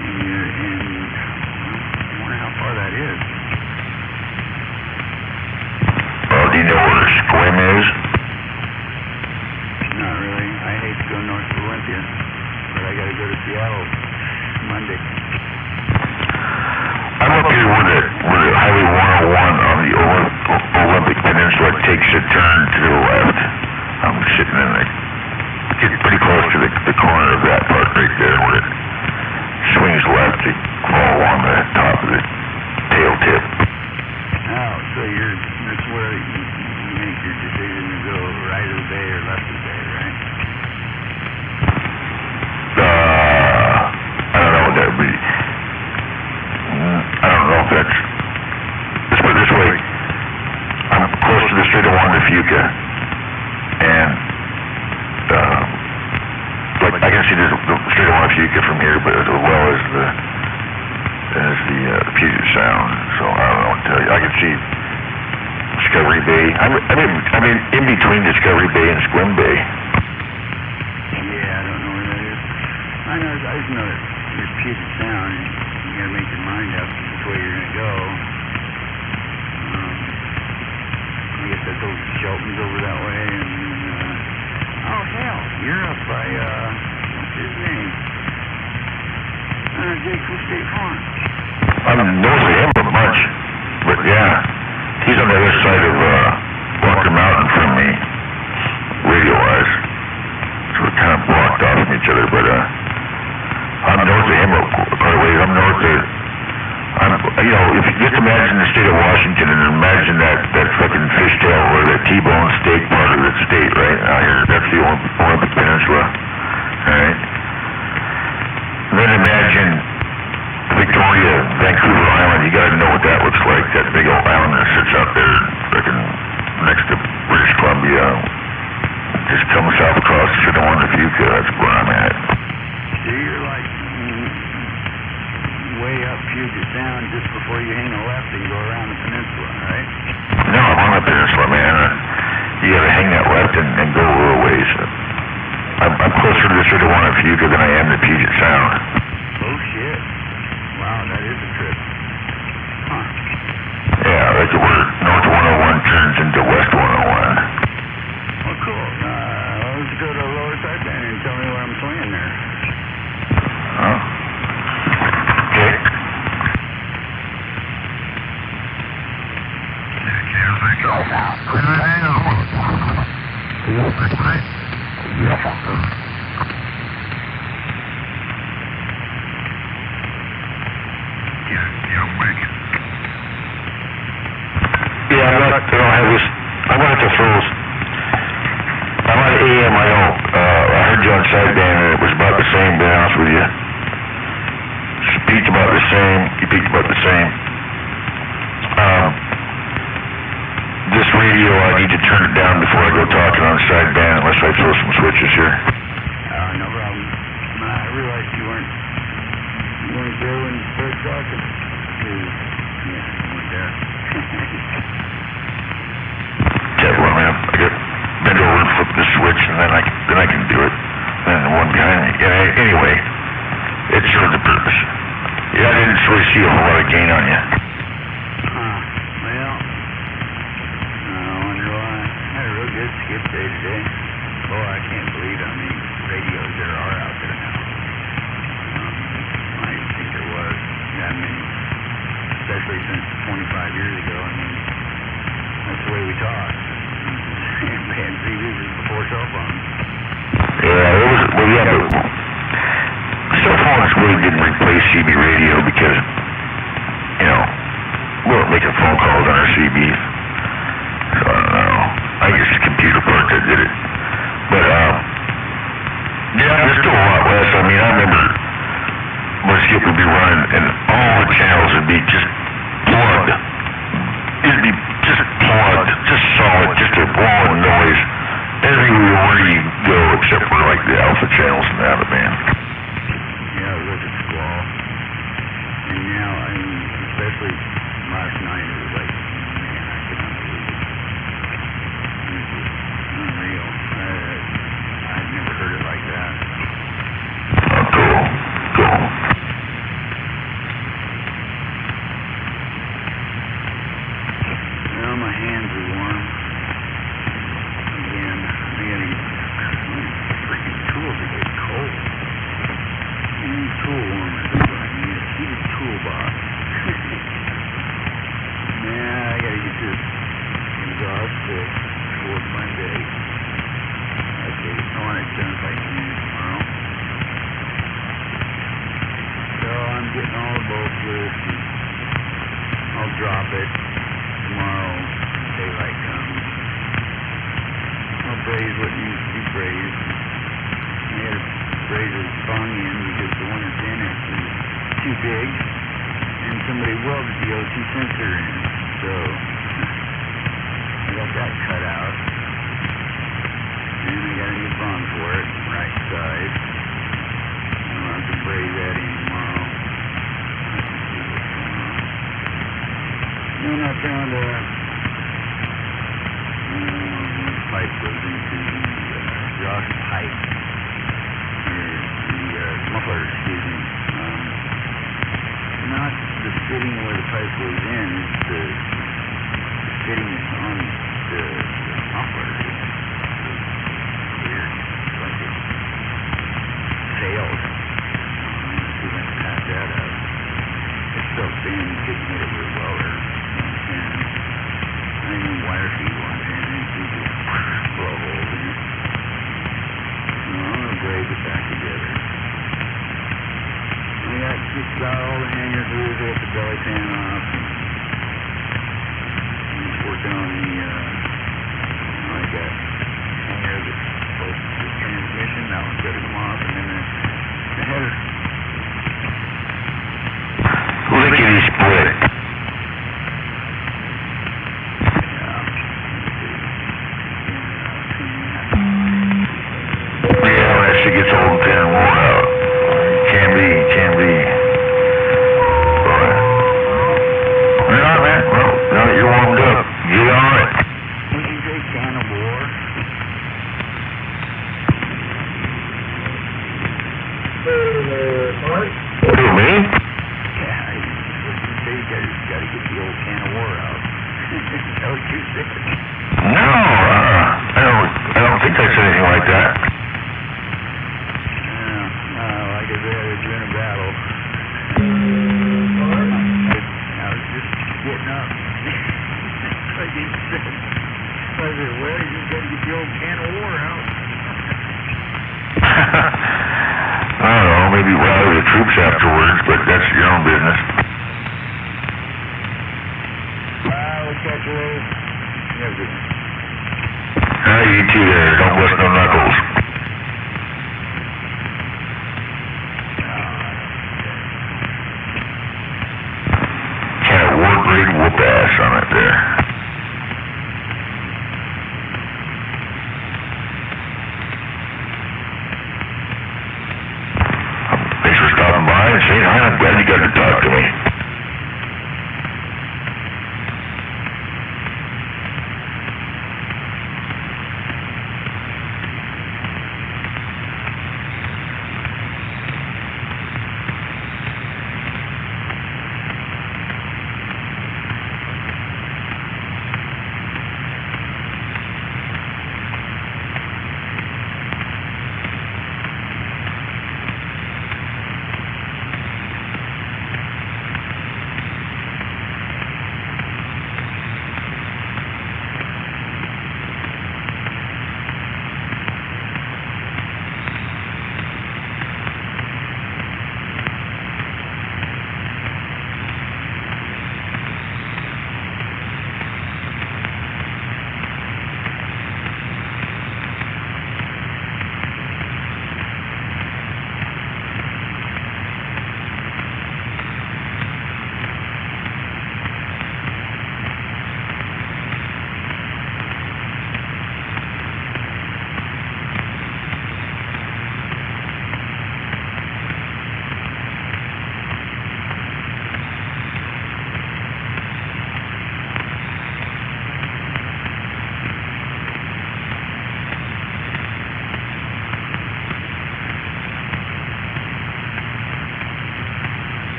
And you're in, I wonder how far that is. Oh, do you know where the Squim is? Not really. I hate to go north of Olympia, but I got to go to Seattle Monday. I'm up here where the Highway 101 on the Olympic Peninsula takes a turn to the left. I'm sitting in getting pretty close to the corner of that part right there where it swings left to fall along the top of the tail tip. Oh, so that's where you make your decision to go right of the bay or left of the bay, right? I don't know what that would be. I don't know if that's... Let's put it this way. I'm close to the Strait of Juan de Fuca, and like I can see the Strait of Juan de Fuca from here, but as well as the Puget Sound. So I don't know what to tell you. I can see Discovery Bay. I mean, in between Discovery Bay and Squim Bay. Yeah, I don't know where that is. I just know that there's Puget Sound. You you gotta make your mind up which way you're gonna go. I guess that's over Shelton's over that way, and oh hell, you're up by what's his name? Jake from State Farm. I'm north of him a bunch, but yeah, he's on the other side of Walker Mountain from me, radio-wise. So we're kind of blocked off from each other, but I'm north of him quite a ways. I'm north of, you know, if you just imagine the state of Washington and imagine that fucking fishtail or that T-bone steak part of the state right out here. That's the Olympic Peninsula, alright? Then imagine Victoria, Vancouver Island. You gotta know what that looks like. That big old island that sits out there, fucking next to British Columbia. Just come south across to the one if you could. That's where I'm at. So you're like way up Puget Sound just before you hang a left and go around the peninsula, right? No, I'm on the peninsula, man. You gotta hang that left and go a little ways. I'm closer to the sort of one of Fuca than I am to Puget Sound. Oh shit. Wow, that is a trip. Huh. Yeah, that's where North 101 turns into West 101. Well, cool. Let's go to the lower side then and tell me where I'm swinging there. Huh? Okay. Yeah, I'm not, I don't have this, I'm gonna have to throw, I'm on AM, I don't, I heard you on sideband and it was about the same, to be honest with you. She peaked about the same, you peaked about the same. This radio, I need to turn it down before I go talking on sideband unless I throw some switches here. No problem. I realized you weren't there when you started talking. Yeah, you weren't there. Yeah, well, man, I got bend over and flip the switch, and then I can do it. And one guy, anyway, it served the purpose. Yeah, I didn't really see a whole lot of gain on you. Well, I wonder why. I had a real good skip day today. Boy, I can't believe how many radios there are out there now. I didn't think there was that many, especially since 25 years ago. I mean, that's the way we talk. We had CBs before cell phones. Yeah, it was, well, yeah, but cell phones really didn't replace CB radio because, you know, we weren't making phone calls on our CBs. So, I don't know. I guess the computer part that did it. But, yeah, there's still a lot less. I mean, I remember when Skip would be running and all the channels would be just plugged. It'd be just plugged, just solid, just a blowing noise everywhere you go except for like the alpha channels and the alpha band. Yeah, it was a squall. And now, I mean, especially last night, it was like, man, I could not believe it. It was just unreal. I've never heard it like that. Oh, cool. Cool. Well, my hands are warm. Again, I gotta get freaking tools to get cold. I need tool warmers. That's what I need. A heated toolbox. Yeah, I gotta get this exhaust fixed before Monday. Okay, I want it done by noon tomorrow. So I'm getting all the bolts loose and I'll drop it tomorrow, daylight comes. I'll braze what needs to be brazed. I had to braze a bung in because the one that's in it is too big, and somebody welded the O2 sensor in. So I got that cut out, and I got a new bung for it, right size. I'll have to braze that in tomorrow. Then I found a pipe goes into the exhaust pipe, or the muffler, excuse me. goes in is the fittings on the muffler. Weird. It's like it failed. See if I can patch that up. It's still thin. You couldn't hit it with a welder. And I didn't even wire feed one in. You just blow holes in it. So I'm going to braid it back together. We got all the hangers loose, we got the belly pan off, and I'm just working on the, I got hanger that's close to the transmission, that one's got to come off, and then the header. Lickety split. Yeah, that shit gets old and worn out. Can be. Alright, man. Well, now that you're warmed up, get on it. What did you say, can of war? Who, me? Yeah, what did you say? You gotta get the old can of war out. Is that what you said? No, I don't think I said anything like that. Like I said, it's been a battle. I was just getting up. Like you said. I said, well, you gotta get the old can of war out. I don't know, maybe rally the troops afterwards, but that's your own business. We'll catch you later. You have a good one. You two there, don't bust no knuckles. Can't work rig whoop ass on it there. Thanks for stopping by and saying hi. I'm glad you got to talk to me.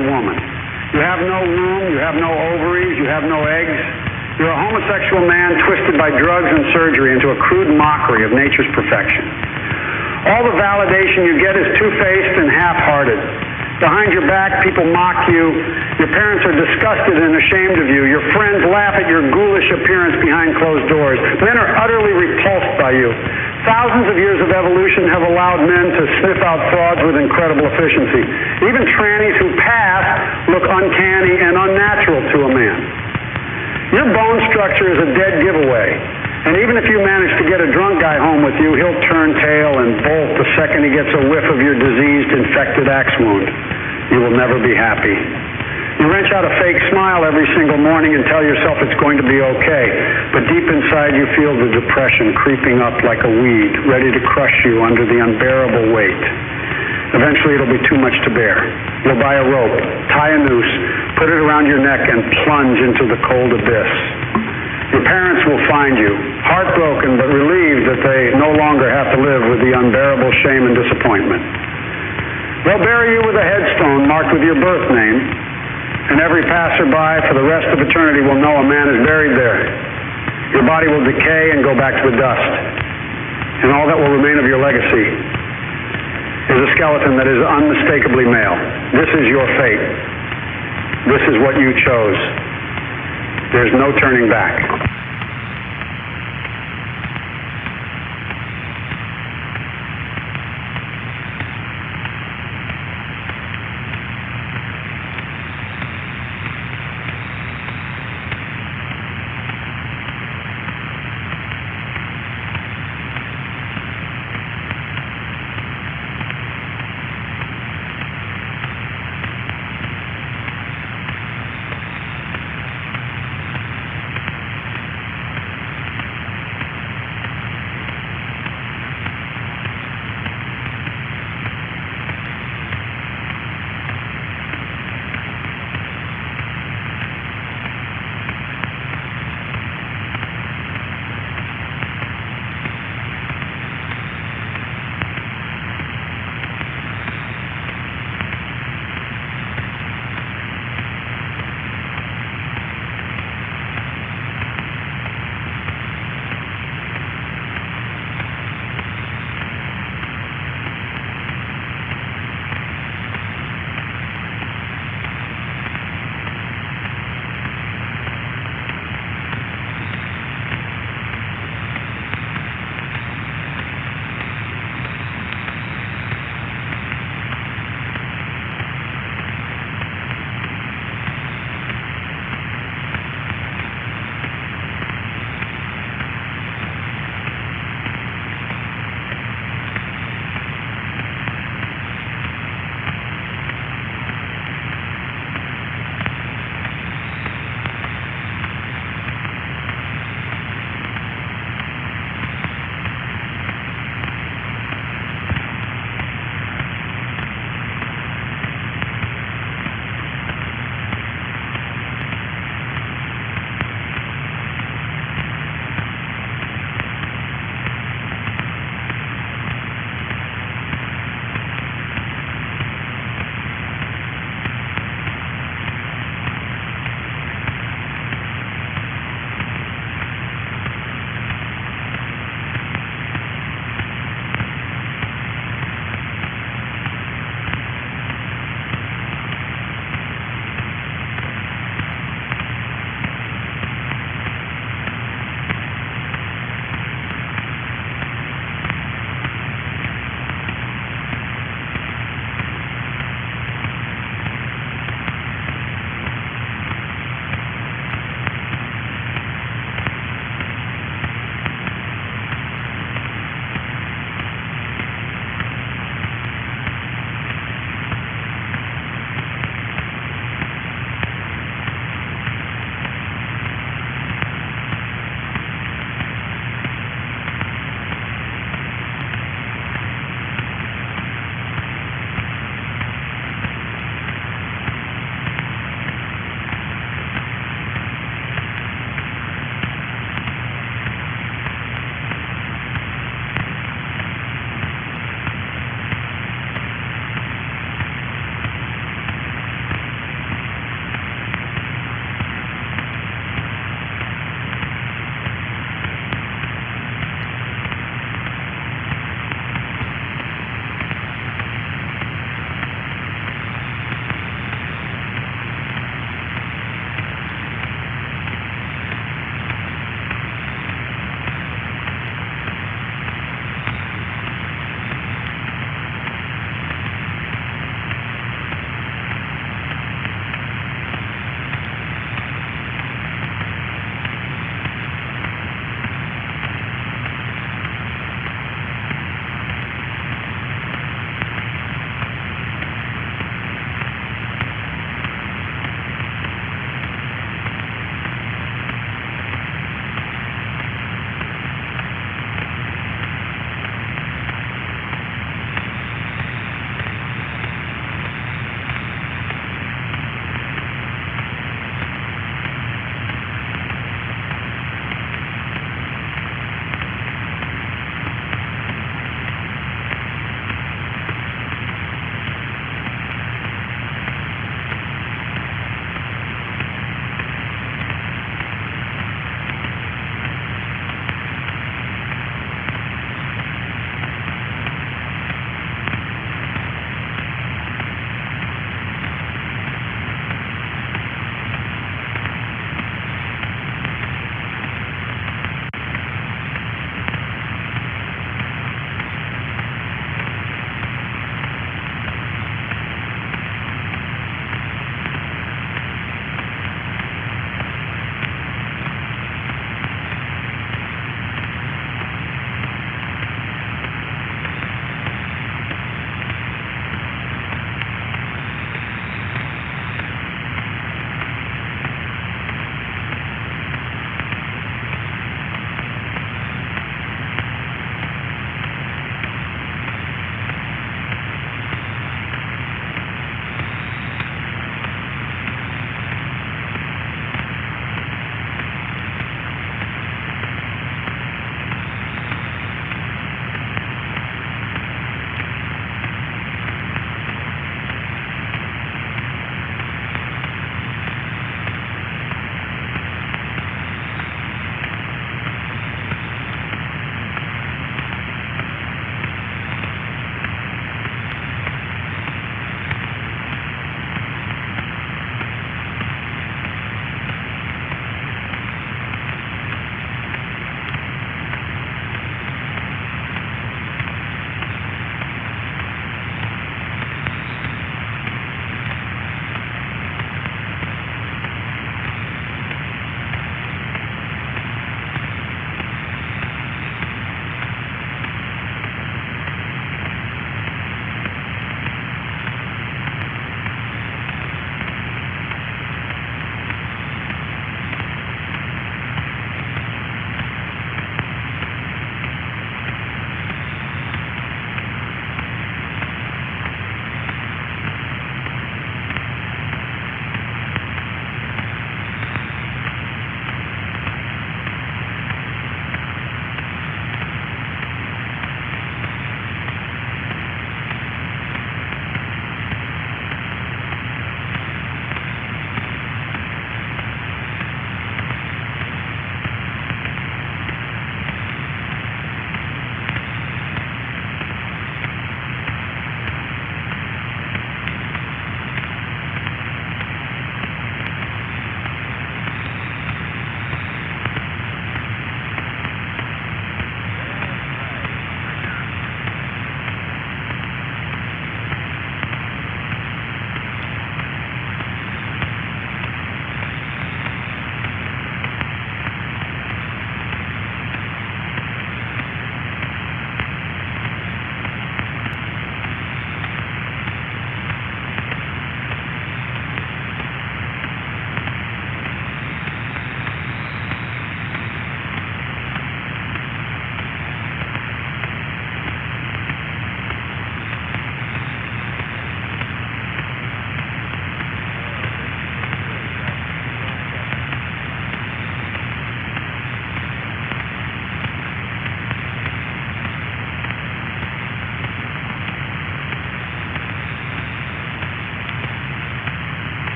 real woman. You have no womb, you have no ovaries, you have no eggs. You're a homosexual man twisted by drugs and surgery into a crude mockery of nature's perfection. All the validation you get is two-faced and half-hearted. Behind your back, people mock you. Your parents are disgusted and ashamed of you. Your friends laugh at your ghoulish appearance behind closed doors. Men are utterly repulsed by you. Thousands of years of evolution have allowed men to sniff out frauds with incredible efficiency. Even trannies who pass look uncanny and unnatural to a man. Your bone structure is a dead giveaway. And even if you manage to get a drunk guy home with you, he'll turn tail and bolt the second he gets a whiff of your diseased, infected axe wound. You will never be happy. You wrench out a fake smile every single morning and tell yourself it's going to be okay. But deep inside you feel the depression creeping up like a weed, ready to crush you under the unbearable weight. Eventually it'll be too much to bear. You'll buy a rope, tie a noose, put it around your neck, and plunge into the cold abyss. Your parents will find you, heartbroken but relieved that they no longer have to live with the unbearable shame and disappointment. They'll bury you with a headstone marked with your birth name, and every passerby for the rest of eternity will know a man is buried there. Your body will decay and go back to the dust, and all that will remain of your legacy is a skeleton that is unmistakably male. This is your fate. This is what you chose. There's no turning back.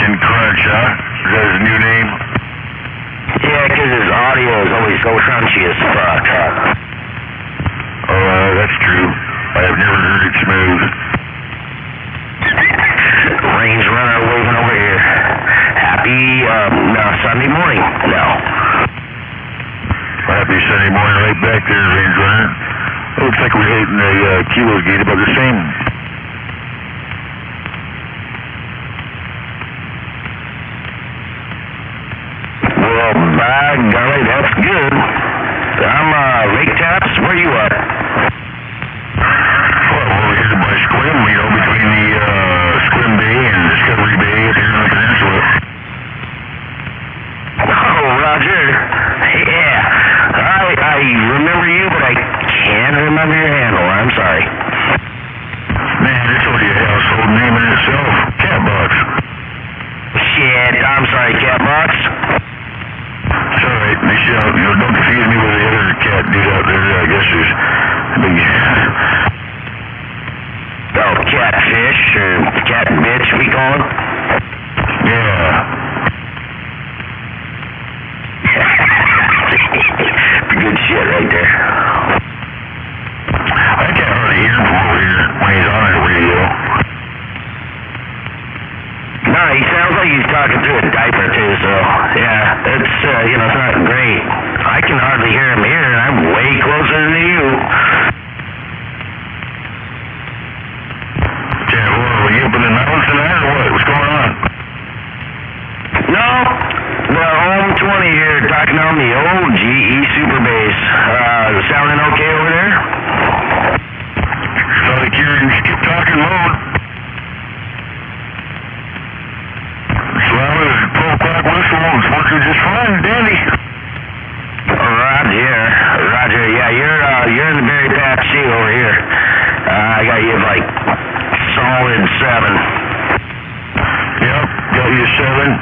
Ryan Crunch, huh? Is that his new name? Yeah, 'cause his audio is always so crunchy as fuck. Oh, that's true. I have never heard it smooth. Range Runner waving over here. Happy, Sunday morning. No. Happy Sunday morning right back there, Range Runner. It looks like we're hitting the kilos gate about the same. Well, by golly, that's good. I'm, Lake Taps. Where you at? Well, I'm over here by Squim, between the, Squim Bay and Discovery Bay here on the peninsula. Oh, Roger. Yeah. I remember you, but I can't remember your handle. I'm sorry. Man, it's already a household name in itself. Catbox. Shit, I'm sorry, Catbox. It's alright. Make sure don't confuse me with the other cat dude out there. I guess there's a big... Oh, catfish, or cat bitch, we call him? Yeah. Good shit right there. I can't hardly hear him from over here when he's on the radio. No, he sounds like he's talking through a diaper too, so yeah, it's it's not great. I can hardly hear him here, and I'm way closer to you. Okay, well, are you up in the mountains tonight or what? What's going on? No, the home 20 here, talking on the old GE Super Bass. Sounding okay over there? Sound like you're in skip talking mode. As long as 12 o'clock whistle is working just fine, Danny. Roger, yeah, you're in the berry patch too over here. I got you like solid 7. Yep, got you 7.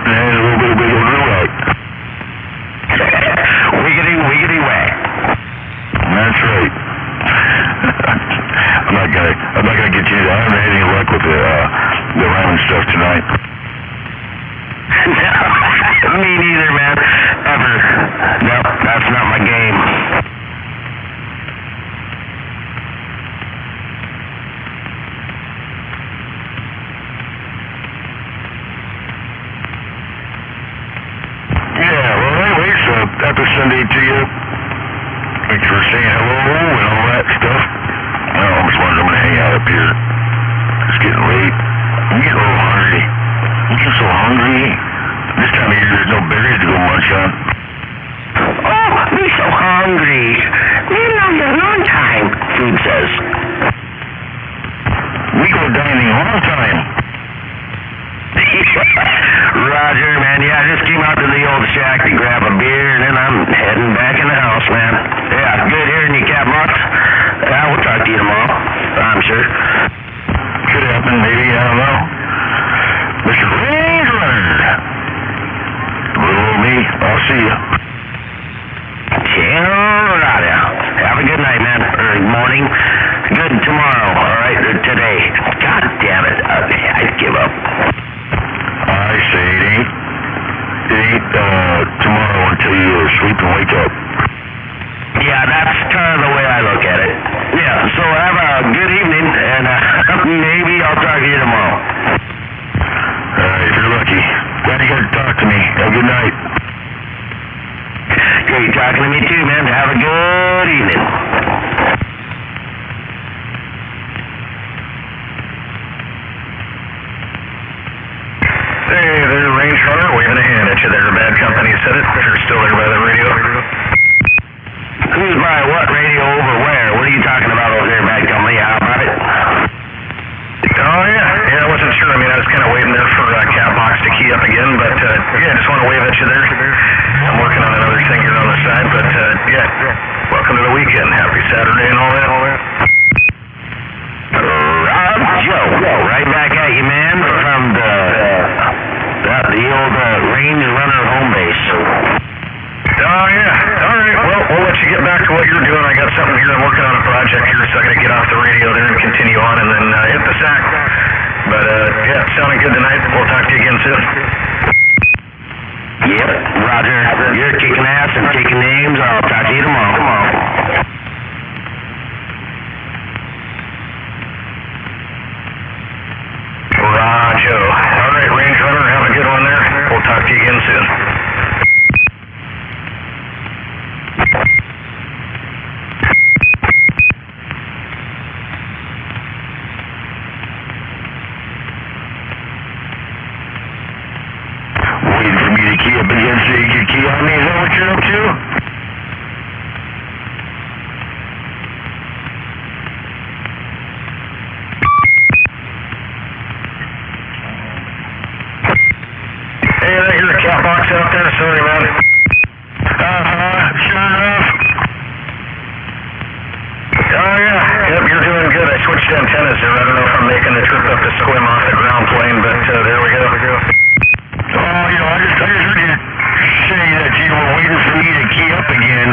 And a little bit of blue light. Wiggity whack. That's right. I'm not gonna get you. I haven't had any luck with the round stuff tonight. No, me neither, man. Ever. No, that's not my game. Yeah, well, anyway, so happy Sunday to you. Thanks for saying hello and all that stuff. I almost wondered I'm gonna hang out up here. It's getting late. I'm getting a little hungry. I'm getting so hungry. This time of year, there's no berries to go munch on. Oh, me so hungry. Been on a long time, food says. We go dining a long time. Roger, man. Yeah, I just came out to the old shack to grab a beer, and then I'm heading back in the house, man. Yeah, good hearing you, Catbox. We'll talk to you tomorrow, I'm sure. Could happen, maybe, I don't know. Mr. Range Runner. Little old me, I'll see you. Alrighty. Have a good night, man. Or morning. Good tomorrow, alright? Or today. God damn it. I'd give up. I say it ain't tomorrow until you sleep and wake up. Yeah, that's kind of the way I look at it. Yeah, so have a good evening, and maybe I'll talk to you tomorrow. Alright, if you're lucky. Glad you got to talk to me. Have a good night. Great talking to me too, man. Have a good evening. Hey there, Range Runner, waving a hand at you there. Bad Company said it. You're still there by the radio. Who's by what radio over where? What are you talking about over there, Bad Company? How about it? Oh, yeah, I wasn't sure. I mean, I was kind of waiting there for Catbox to key up again, but yeah, I just want to wave at you there. I'm working on another thing here on the side, but yeah, welcome to the weekend. Happy Saturday and all that. Joe, right back at you, man, from the old Range Runner home base. Oh, yeah. All right, well, we'll let you get back to what you're doing. I got something here. I'm working on a project here, so I got to get off the radio there and continue on and then hit the sack. But Yeah, sounding good tonight. We'll talk to you again soon. Yep, Roger. You're kicking ass and taking names. I'll talk to you tomorrow. Roger. All right, Range Runner, have a good one there. We'll talk to you again soon. Waiting for me to key up again so you can key on me. Is that what you're up to? Hey, I hear a cat box out there. Sorry, man. Sure enough. Oh, yeah. Yep, you're doing good. I switched antennas there. I don't know if I'm making the trip up to Squim off the ground plane, but there we go. Oh, you know, I just heard you say that you were waiting for me to key up again.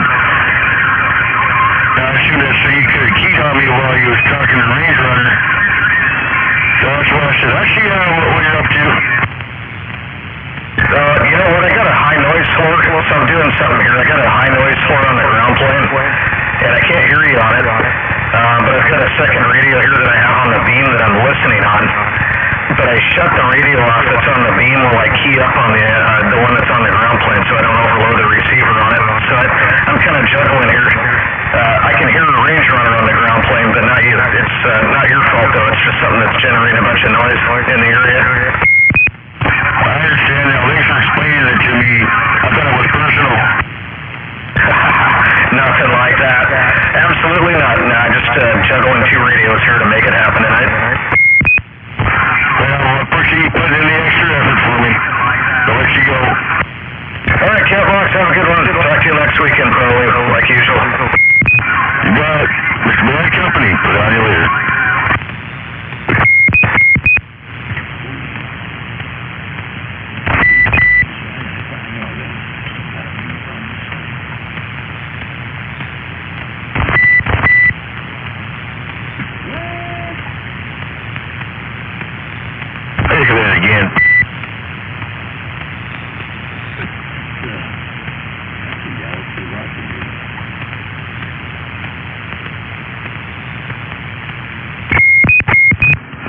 I assumed that so you could have keyed on me while you was talking to Range Runner. So that's why I said, I see what you're up to. You know what, I got a high noise floor, so I'm doing something here. I got a high noise floor on the ground plane, and I can't hear you on it. But I've got a second radio here that I have on the beam that I'm listening on. But I shut the radio off that's on the beam while I key up on the one that's on the ground plane, so I don't overload the receiver on it. So I'm kind of juggling here. I can hear the Range Runner on the ground plane, but not you. It's not your fault though. It's just something that's generating a bunch of noise in the area. I understand now. Thanks for explaining it to me. I thought it was personal. Nothing like that. Absolutely not. Nah, just juggling two radios here to make it happen tonight. Well, I appreciate you putting in the extra effort for me. I'll let you go. All right, Catbox, have a good one. Talk to you next weekend, probably, like usual. You got it. Mr. Bad Company. Put on you later. Think of that again.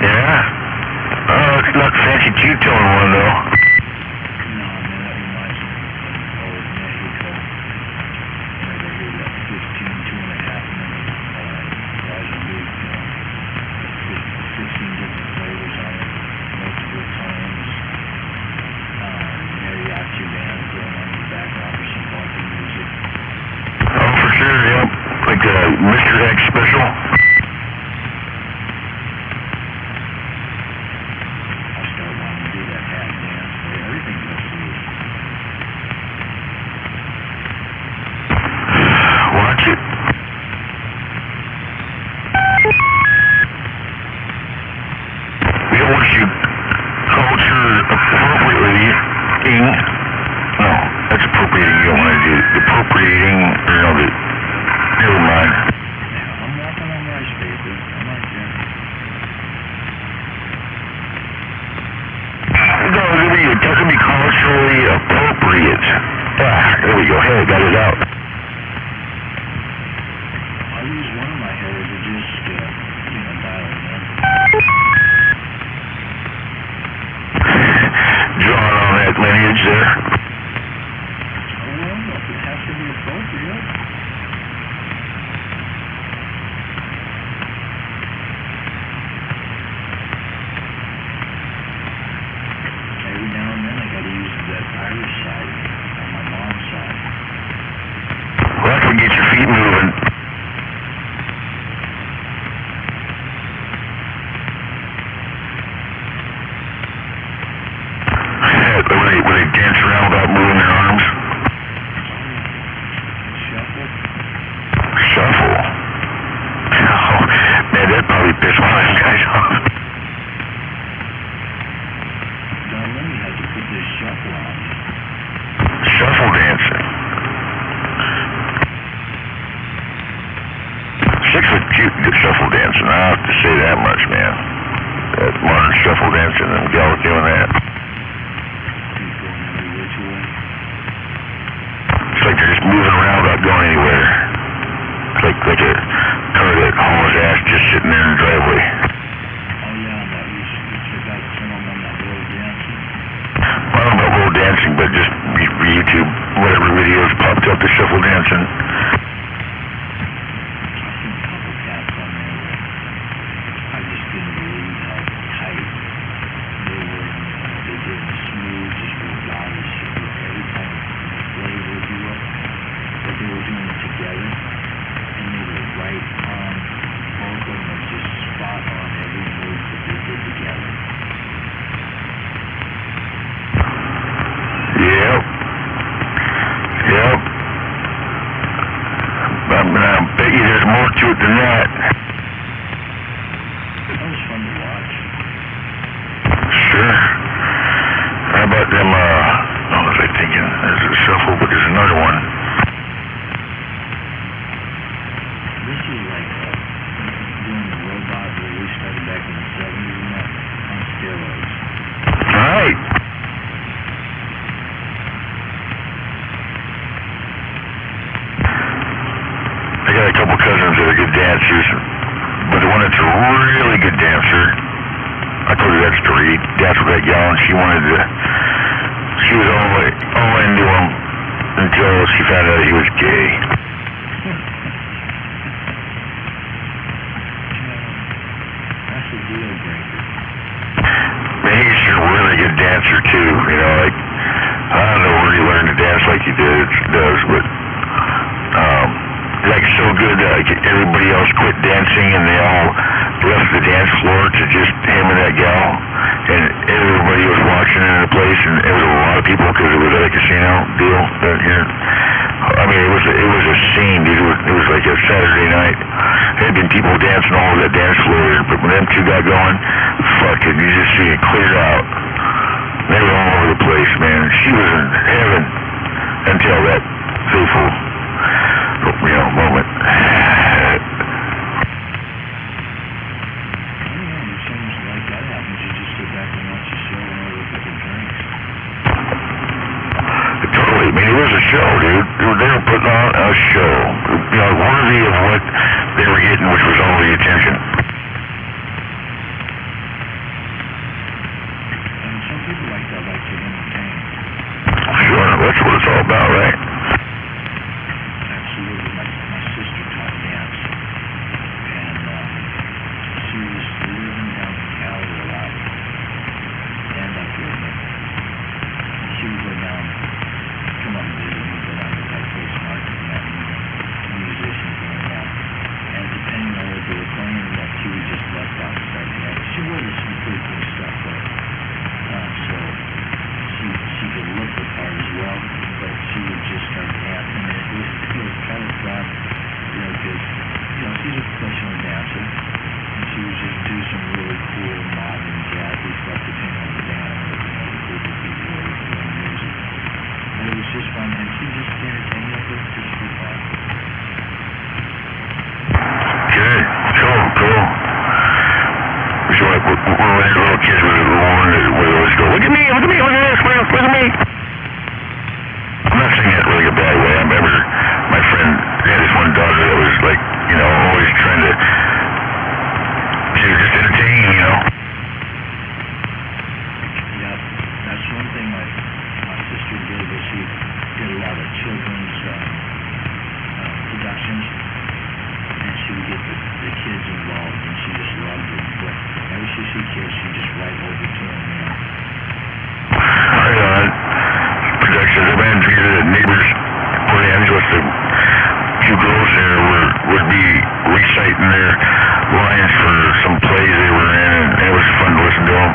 Yeah? Oh, it's not fancy two-tone one, though. Mr. X Special. Watch it. We don't want you culture appropriately. No, that's appropriating. You don't want to do appropriating. Never mind. It doesn't be culturally appropriate. There we go. Hey, got it out. I use one of my hairs to just, dial it in. Drawing on that lineage there. I don't know if it has to be appropriate. Every now and then I gotta use that Irish side on my mom's side. Well, that can get your feet moving. When they dance around without moving their arms. Shuffle? Oh, man, that probably pissed one of those guys off. Now Lenny had to put this shuffle on. Shuffle dancing. 6 foot cute shuffle dancing. I have to say that much, man. That March. shuffle dancing, and the gal was doing that. It's like they're just moving around without going anywhere. It's like a car that hauls ass just sitting there in the driveway. I don't know about roll dancing, but just YouTube, whatever videos popped up, the shuffle dancing. Than that. That was fun to watch. Sure. How about them, what was I thinking? There's a shuffle, but there's another one. This is like doing the robot where we started back in the 70s and that on steroids. Right. I got a couple cousins that are good dancers, but the one that's a really good dancer, I told her that story. He danced with that gal, and she was all into him until she found out he was gay. That's a deal breaker. Man, he's a really good dancer too. You know, like I don't know where he learned to dance like he does, but like so good that like everybody else quit dancing and they all left the dance floor to just him and that gal, and everybody was watching in the place, and it was a lot of people because it was at a casino deal. I mean, it was a scene, dude. It was like a Saturday night. There had been people dancing all over that dance floor, but when them two got going, fuck it, you just see it cleared out. They were all over the place, man. She was in heaven until that fateful, moment. Totally. I mean, it was a show, dude. They were putting on a show. You know, worthy of what they were getting, which was all the attention. And some people like that, like to entertain. Sure, that's what it's all about, right? Absolutely. My sister taught dance, and she was living down in Cali a lot, and up with me. She would go down, come up and visit me, go down to that place market and that, and musicians going down. And depending on what they were playing, that she would just left out and start dancing. She wore some pretty cool stuff, though. So she could look the part as well, but she would just start dancing, and it was kind of fun, because, she's a professional dancer, and she would just do some really cool modern jazzy stuff depending on the band or, the group of people who were doing music. But it was just fun, and she just entertained with it just for fun. Good. Cool. So like when we were little kids, we would always go, look at me, look at this, look at me. I'm not saying that really a bad way. I remember my friend had this one daughter that was like, always trying to, she was just entertaining, Yeah, that's one thing my sister did, was she did a lot of children's productions, and she would get the kids involved, and she just loved it. But whenever she see kids, she just right over to them, Right on. Productions. I've been to the neighbors, Port Angeles, the two girls there would be reciting their lines for some plays they were in, and it was fun to listen to them.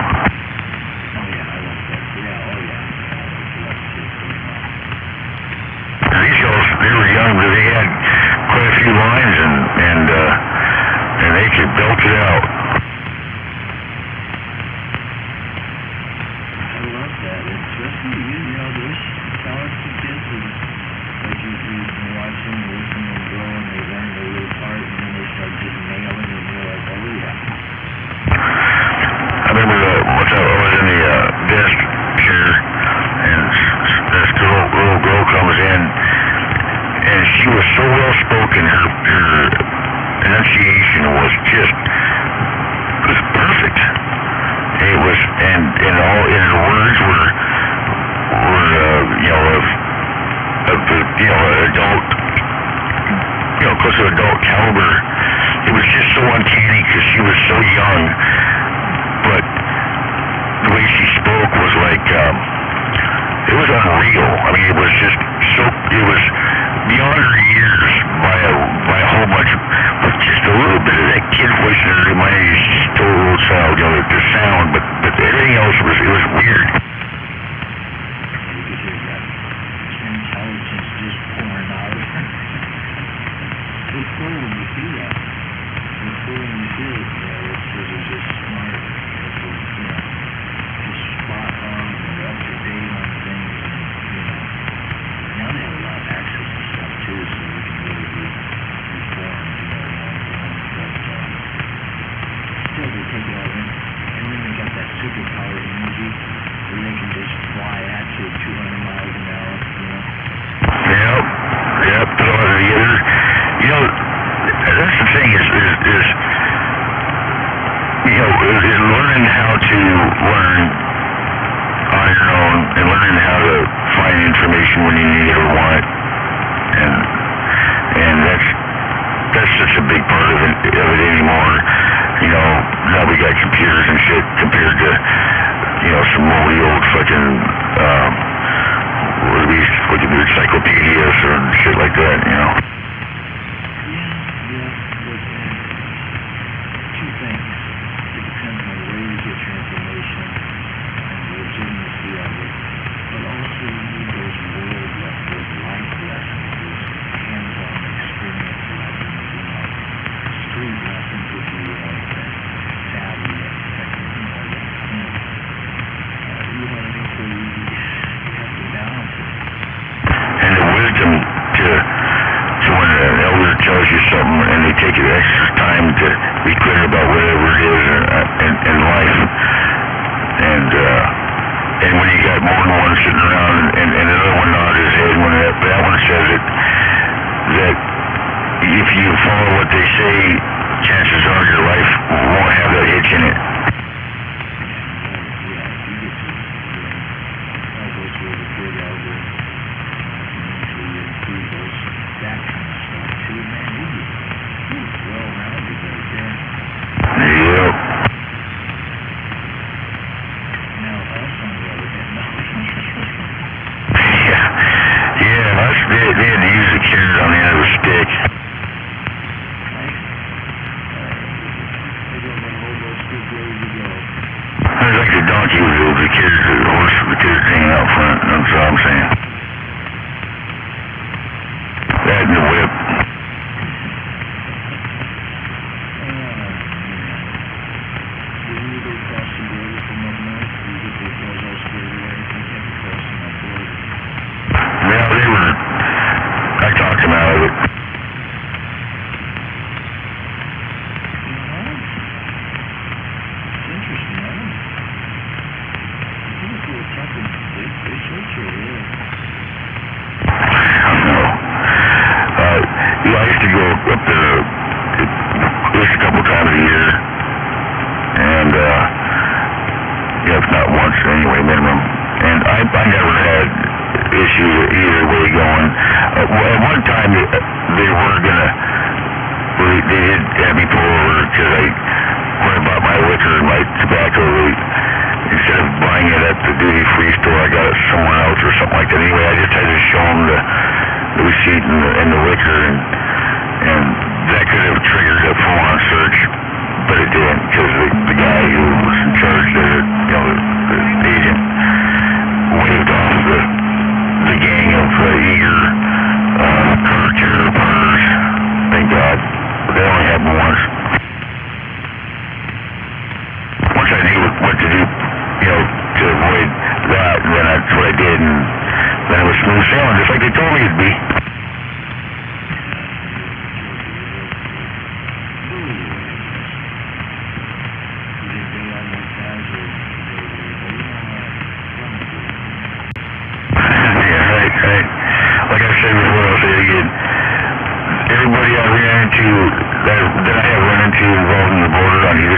These girls, they were young, but they had quite a few lines, and they could belt it out. I love that. Especially, there's talented kids who, like you watch them, you listen to them grow, and they learn their little part, and then they start just nailing it, and you're like, oh yeah. I remember spoke, and her enunciation was perfect. It was, and all in her words were adult, close to adult caliber. It was just so uncanny because she was so young, but the way she spoke was like, it was unreal. I mean, it was just it was beyond her years by a whole bunch, with just a little bit of that kid voice in her. Reminded me, she's still a little child, the sound, but everything else it was weird. Intelligence just pouring out. It's cool when you see that. It's cool when you see it. It's just smart. It's spot on and up to date on things. And now they have a lot of access to stuff too, so we can really be informed. But still, they take it all in, and then they got that superpowered energy where they can just fly at you at 200 miles an hour. Yep, put all that together. That's the thing is learning how to learn on your own and learning how to find information when you need it or want it. And that's such a big part of it anymore. Now we got computers and shit compared to, some moldy old fucking, what the encyclopedias or shit like that, Two things. It depends on where you get your information and the legitimacy of it. But also you need those world lessons, life lessons, those hands-on experience lessons, street lessons if you will, that savvy, that hint. You know what I mean? So you have to balance it. And the wisdom to when an elder tells you something and they take the extra time to be clear about whatever it is in life. And when you got more than one sitting around and another one nods his head when that one says it, that if you follow what they say, chances are your life won't have that hitch in it. They had to use a carrot on the end of a stick. It's like the donkey with the carrot, the horse with the carrot hanging out front. That's all I'm saying. That and the whip. I talked him out of it. I used to go up there at least a couple times a year, and if not once anyway, minimum. And I never had issues either way going. At one time, they were gonna, they did have me pull over because when I bought my liquor and my tobacco, instead of buying it at the duty-free store, I got it somewhere else or something like that. Anyway, I just had to show them the receipt and the liquor, and that could have triggered a full-on search, but it didn't because the guy who was in charge of it, the agent, waved off the gang of eager car terrors. Thank God. They only happened once. Once I knew what to do, to avoid that, then that's what I did, and then it was smooth sailing, just like they told me it'd be. Like I said before, I'll say it again. Everybody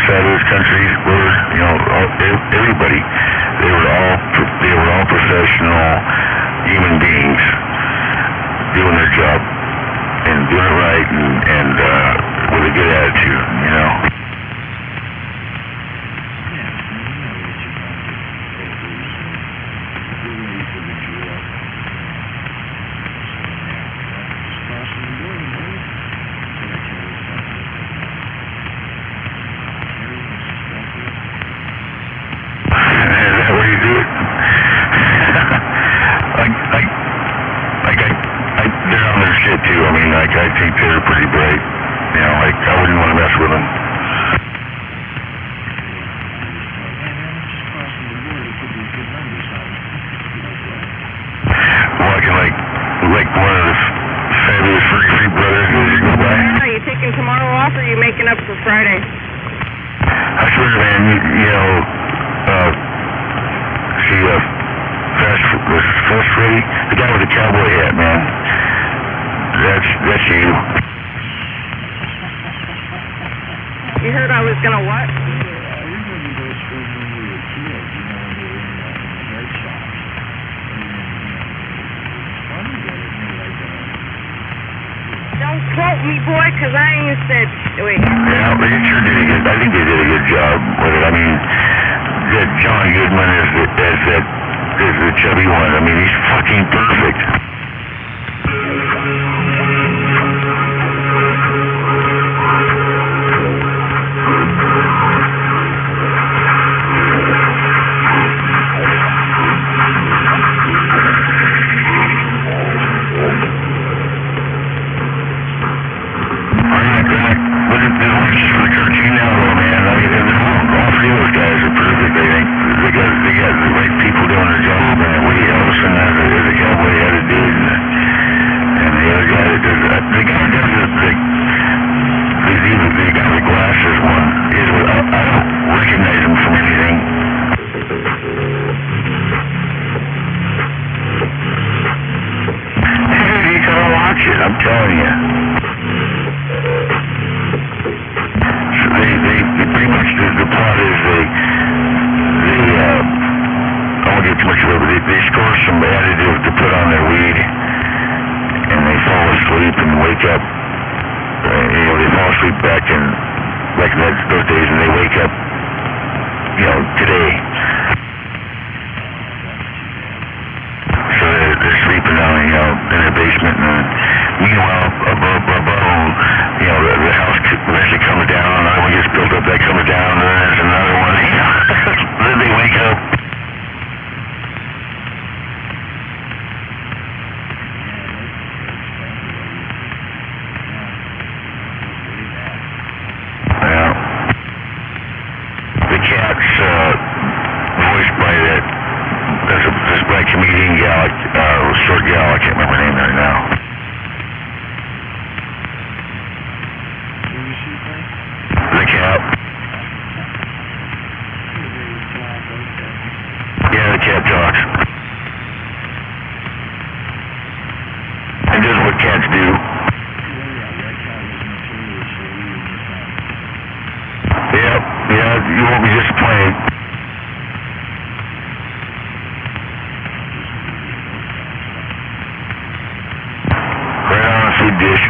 fabulous countries were, you know, everybody. They were all professional human beings doing their job and doing it right and with a good attitude, you know. I think they're pretty bright. You know, like, I wouldn't want to mess with them. Walking like one of the fabulous free brothers as you go by. Are you taking tomorrow off, or are you making up for Friday? I swear, man, you know, see, Fast Freddy, the guy with the cowboy hat, man. That's you. You heard I was gonna what? Don't quote me, boy, 'cause I ain't said. Wait. Yeah, but you sure did a good. I think they did a good job with it. I mean, that John Goodman is the chubby one. I mean, he's fucking perfect. I'm telling you. So they pretty much, the plot is they I won't get too much of it, but they score some additive to put on their weed, and they fall asleep and wake up, you know, they fall asleep back in those days, and they wake up, you know, today. So they're sleeping down, you know, in their basement, and meanwhile, above, you know, the house eventually comes down, another one gets built up, that comes down, and then there's another one, you know. Then they wake up. Yeah. The cat's voiced by this black comedian gal, short gal, I can't remember her name right now. The cat. Yeah, the cat talks. And does what cats do. Yeah, you won't be disappointed. Right on a food dish.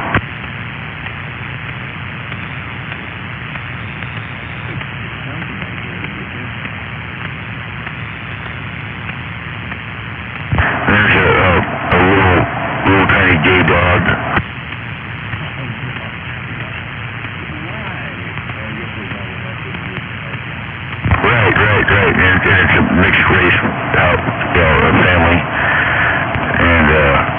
There's a little tiny gay dog. Right, and it's a mixed race out, you know, a family, and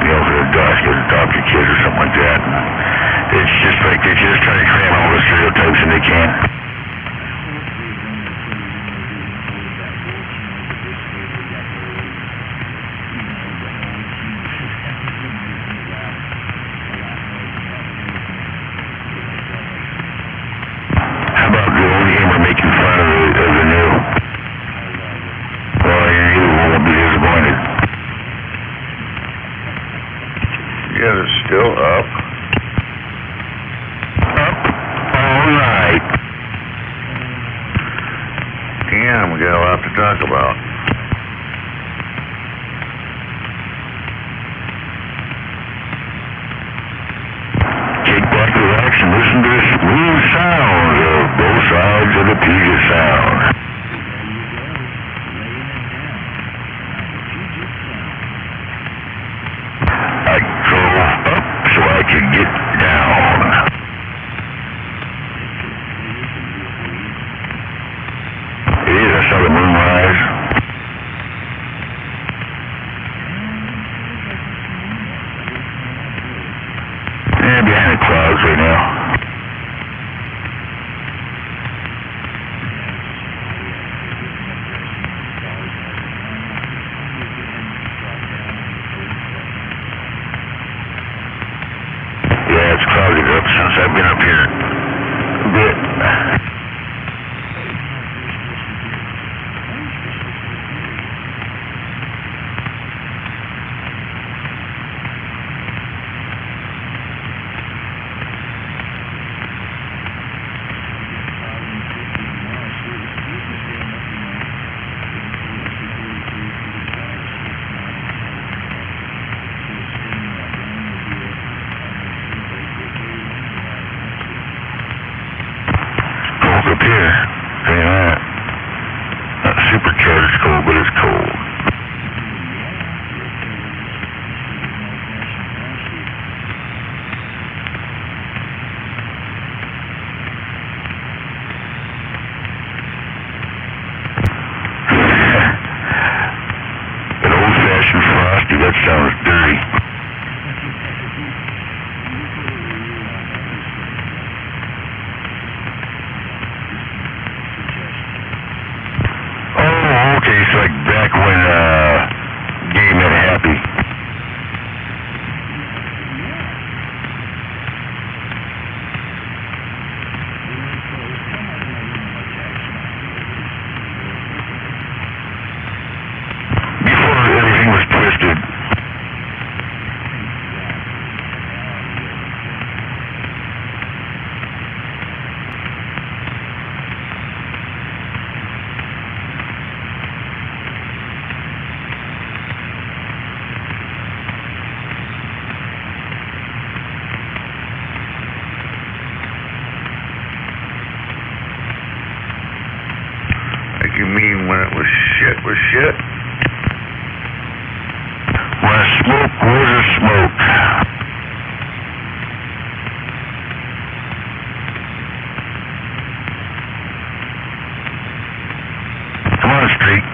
you know, the dog's got adopted kids or something like that. And it's just like they're just trying to cram all the stereotypes in they can. How about the old humor making fun of the new? Well, you won't be disappointed. Yeah, they're still up. Up all night. p.m. We got a lot to talk about. Kick back, relax, and listen to the smooth sound of both sides of the Puget Sound. I drove up so I could get down. It is, I saw the moon rise. Yeah, behind the clouds right now. Yeah, it's clouded up since I've been up here a bit. Up here, tell you that. Not supercharged cold, but it's cold. An old-fashioned frosty, that sounds dirty. Okay, it's like back when Game Had Happy. Before everything was twisted. You mean when it was shit was shit? When smoke was a smoke. Come on, Street.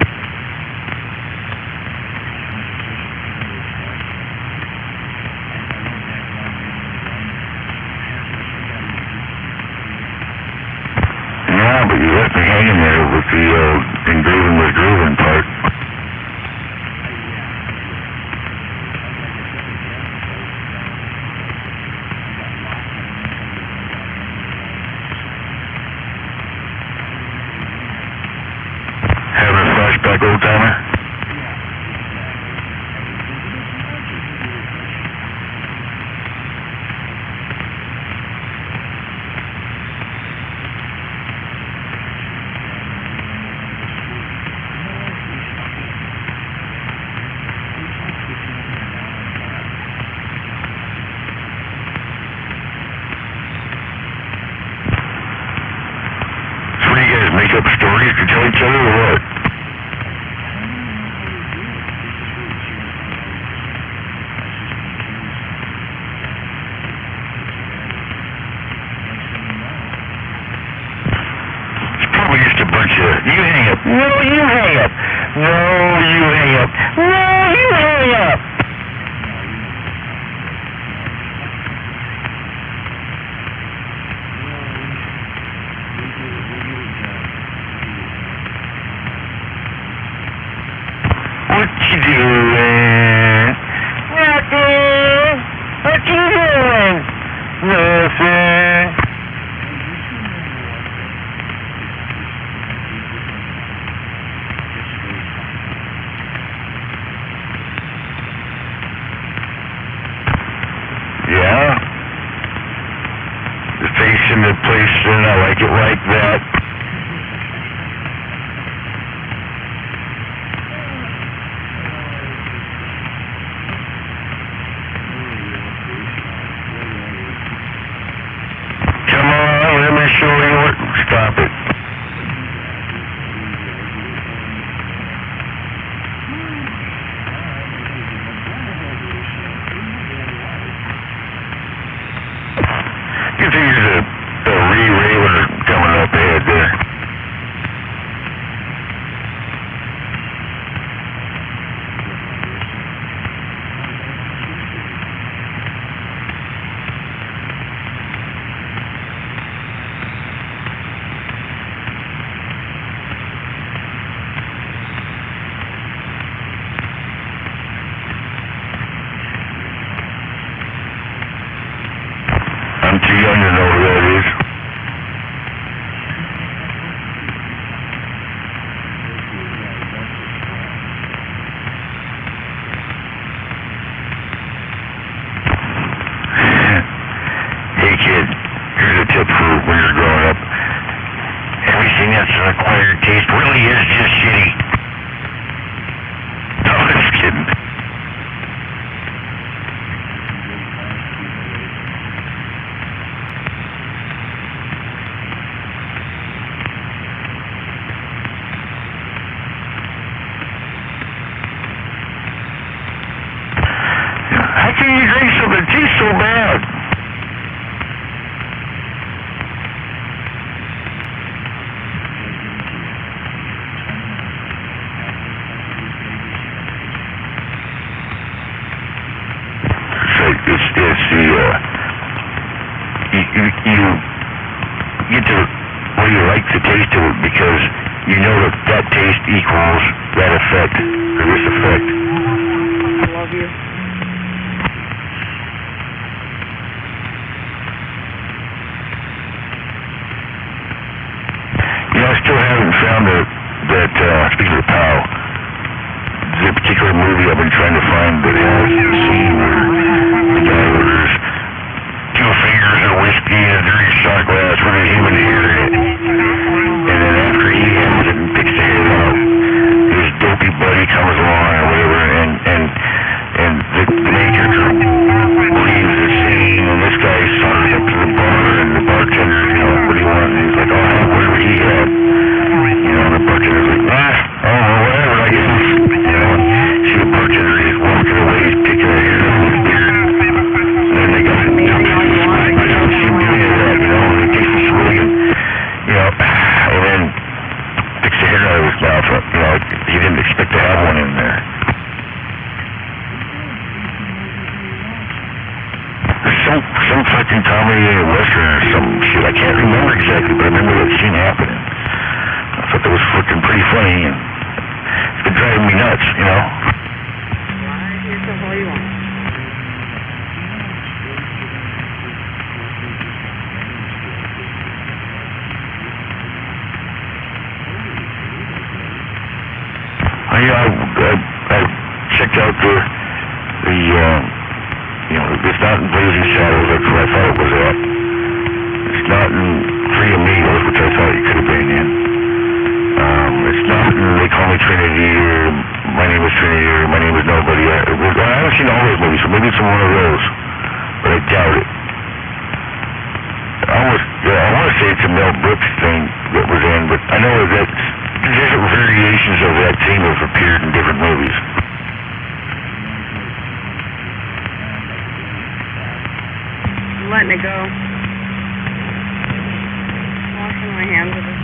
Yeah, but you left me hanging there with the engraving was grooving part. Having a flashback, old timer? Make up stories to tell each other or what? It's probably just a bunch of, you hang up. No, you hang up. No, you hang up. No, you hang up. What you doing? Nothing. What you doing? Nothing. that's an acquired taste really is just shitty. No, I'm just kidding. How can you drink something that tastes so bad? It's the, you get to where you like the taste of it because you know that taste equals that effect, or this effect. I love you. You know, I still haven't found that speaking of POW, the particular movie I've been trying to find that has the scene where the guy orders 2 fingers of whiskey and a dirty shot glass with a human hair in it. And then after he has it and picks the hair out, his dopey buddy comes along or whatever, and the main character leaves the scene, and this guy saunters up to the bar, and the bartender, you know, what do you want? And he's like, oh, I have whatever he had. You know, and the bartender's like, whatever, I guess. You know, and see the bartender, he's walking away, he's picking the hair out of his beard. And then they got him, you know, see him doing that, you know, and he takes a swig, and, you know, and then picks the hair out of his mouth. You know, he didn't expect to have one in there. Some fucking comedy or western or some shit. I can't remember exactly, but I remember that scene happening. I thought that was fucking pretty funny, and it's been driving me nuts, you know? Here's the whole you want. I checked out the you know, it's not in Blazing Shadows, that's where I thought it was at. It's not in Three Amigos, which I thought it could have been in. It's not in They Call Me Trinity, or My Name is Trinity, or My Name is Nobody. I haven't seen all those movies, so maybe it's in one of those, but I doubt it. I want to say it's a Mel Brooks thing that was in, but I know that different variations of that theme have appeared in different movies. I'm letting it go. Washing my hands with it.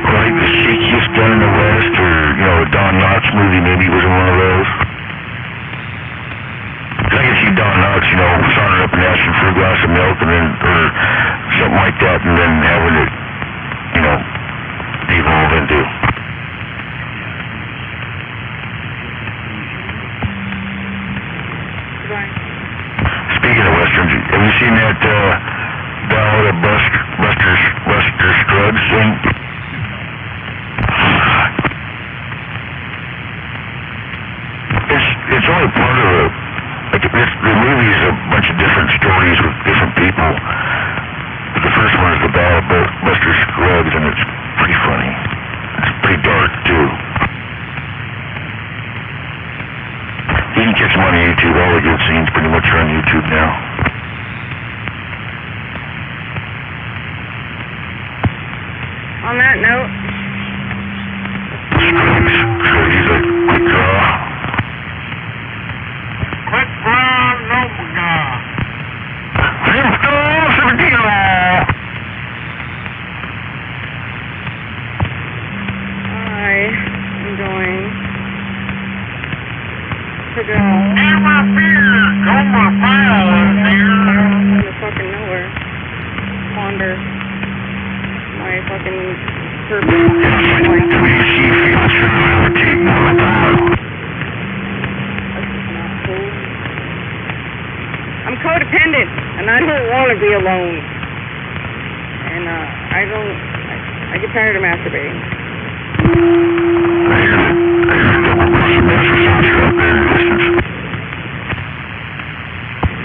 Like The Shakiest Gun in the West, or, you know, a Don Knotts movie maybe was in one of those. I can see Don Knotts, you know, sauntering up and asking for a glass of milk, and then, or something like that, and then having it, you know, evolve into. Speaking of westerns, have you seen that Ballad of Buster Scruggs thing? It's only part of a, like, the movie is a bunch of different stories with different people. But the first one is the Ballad of Buster Scruggs, and it's pretty funny. It's pretty dark too. You can catch them on YouTube. All the good scenes pretty much are on YouTube now. On that note, Scruggs, he's a quick draw. Quick brown, no cigar. I am going to go. Never fear, Cobra File is here. Into fucking nowhere. Wander. My fucking purpose. I'm codependent, and I don't want to be alone. And I get tired of masturbating.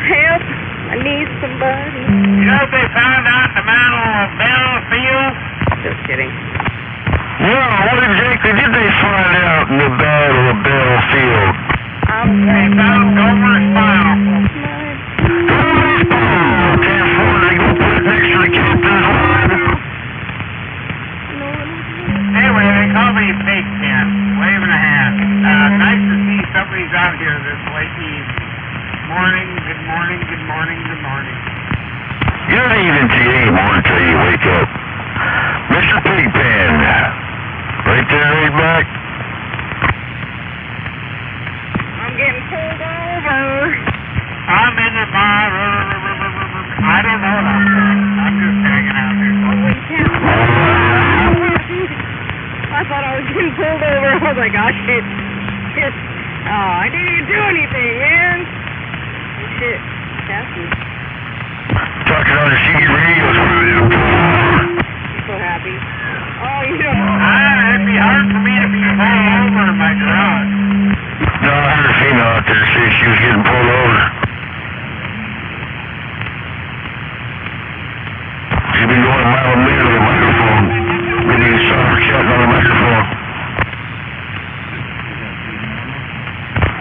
Help! I need somebody. You know what they found out in the Battle of Battlefield? was kidding. Yeah, what exactly did they find out in the Battle of Battlefield? They found Gomer's file. Gomer's file! 10-4, they go put it next to the captain's line. Anyway, they call me Pigpen, waving a hand. Nice to see somebody's out here this late evening. Morning, good morning, good morning, good morning. Good evening to you. Ain't more until you wake up. Mr. Pigpen. Right there, right back. I'm getting pulled over. I'm in the bar. I don't know what I'm doing. I'm just hanging out here. Holy cow. I thought I was getting pulled over. I was like, oh, shit. Oh, I didn't even do anything, man. Shit. Cassie. Talking on the CB radios. I'm so happy. Oh, you know. It'd be hard for me to be pulled over in my garage. No, I heard a female out there say she was getting pulled over. She's been going a mile a minute on the microphone. Maybe you saw her chatting on the microphone.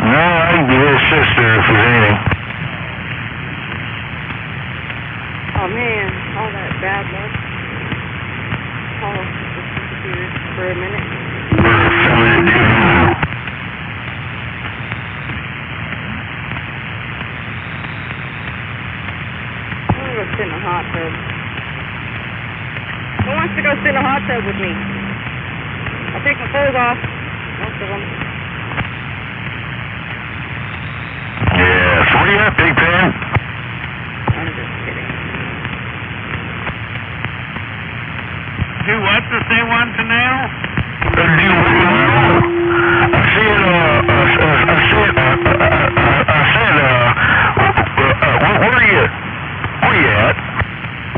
No, I can be little sister if there's anything. Oh, man. All that bad luck. Call the computer for a minute. I'm gonna go sit in a hot tub. Who wants to go sit in a hot tub with me? I'll take my clothes off. Most of them. Yeah, so what do you got, Pigpen? I'm just kidding. Do what that they want to know? Where you at?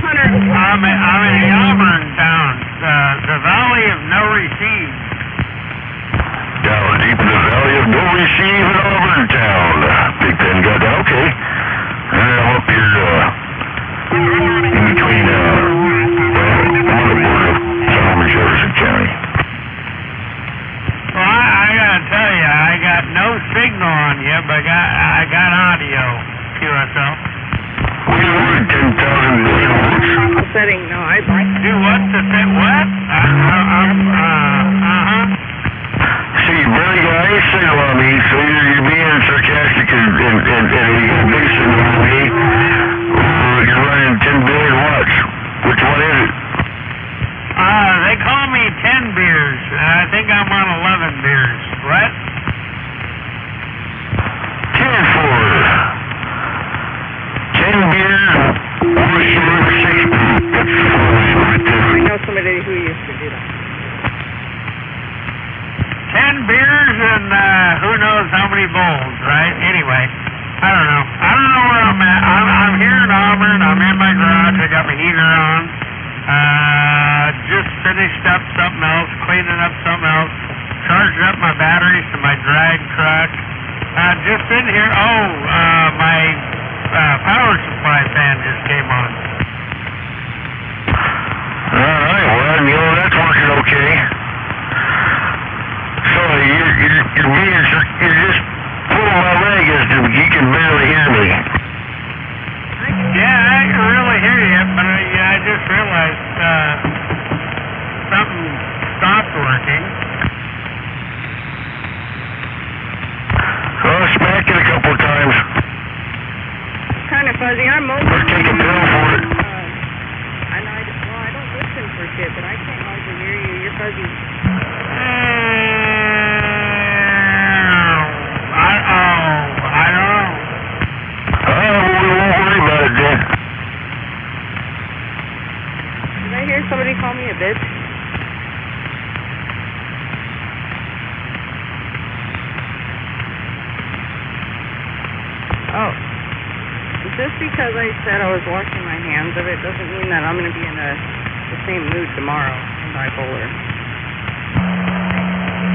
Hunter. I'm in Auburn town, the Valley of No Receive. Down deep in the Valley of No Receive in Auburn town. Pigpen got that. Okay. And I'm up here, in between, on the border of Sonoma and Jefferson County. Well, I gotta tell you, I got no signal on you, but I got audio, QSL. We were 10,000 million watts. Setting, no, I do what to say? What? See, you barely got any signal on me, so you're being sarcastic and you got a big signal on me, or you're running 10 billion watts. Which one is it? They call me 10 beers. I think I'm on 11 beers. What? 10-4. 10 beers, or sugar, 6 beers. That's the right there. I know somebody who used to do that. 10 beers and who knows how many bowls, right? Anyway, I don't know. I don't know where I'm at. I'm here in Auburn. I'm in my garage. I got my heater on. Just finished up something else, cleaning up something else, charging up my batteries to my drag truck. Just sitting here. Oh, my power supply fan just came on. All right, well, you know, that's working okay. So you're just pulling my leg as to you can barely hear me. Yeah, I can really hear you, but I just realized something stopped working. Well, I smacked it a couple of times. Kind of fuzzy. I'm mobile. Or take a pill for it. I know. I don't listen for shit, but I can't hardly hear you. You're fuzzy. I don't know. We won't worry about it then. Did I hear somebody call me a bitch? Oh. Just because I said I was washing my hands of it doesn't mean that I'm going to be in the same mood tomorrow. I'm bipolar.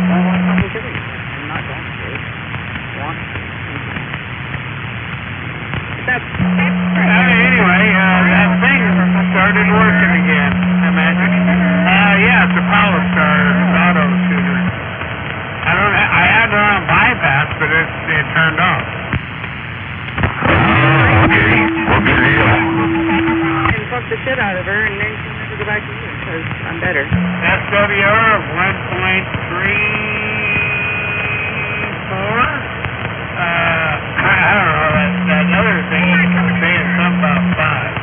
Well, I'm doing it. I'm not going to. Want to. Anyway, that thing started working again. The magic. they had turned off. Okay, well, good deal. And fuck the shit out of her, and then she'll never go back to you, because I'm better. SWR of 1.34. I don't know, that other thing is saying something about 5.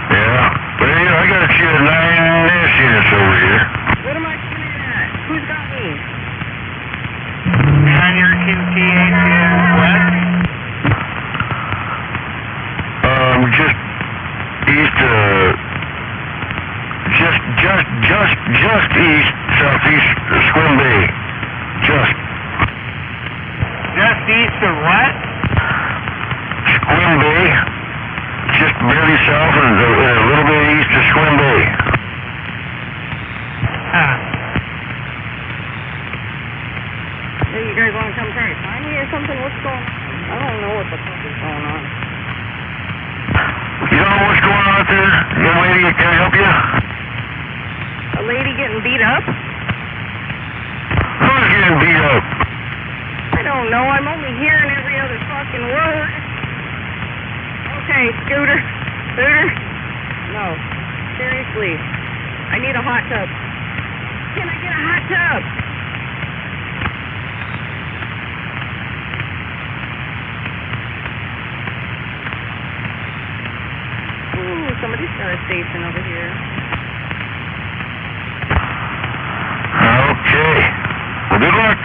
Yeah, but you know, I got you at 9 nest units over here. What am I shooting at? Who's got me? On your 2THN west? Just east, just east, southeast of Swim Bay. Just east of what? Swim Bay. Just barely south and a little bit east of Swim Bay. Hey, you guys want to come try to find me or something? What's going on? I don't know what the fuck is going on. You don't know what's going on out there? Young lady, can I help you? A lady getting beat up? Who's getting beat up? I don't know. I'm only hearing every other fucking word. Okay, Scooter. No. Seriously. I need a hot tub. Can I get a hot tub? Ooh, somebody's got a station over here. Okay. Well, good luck.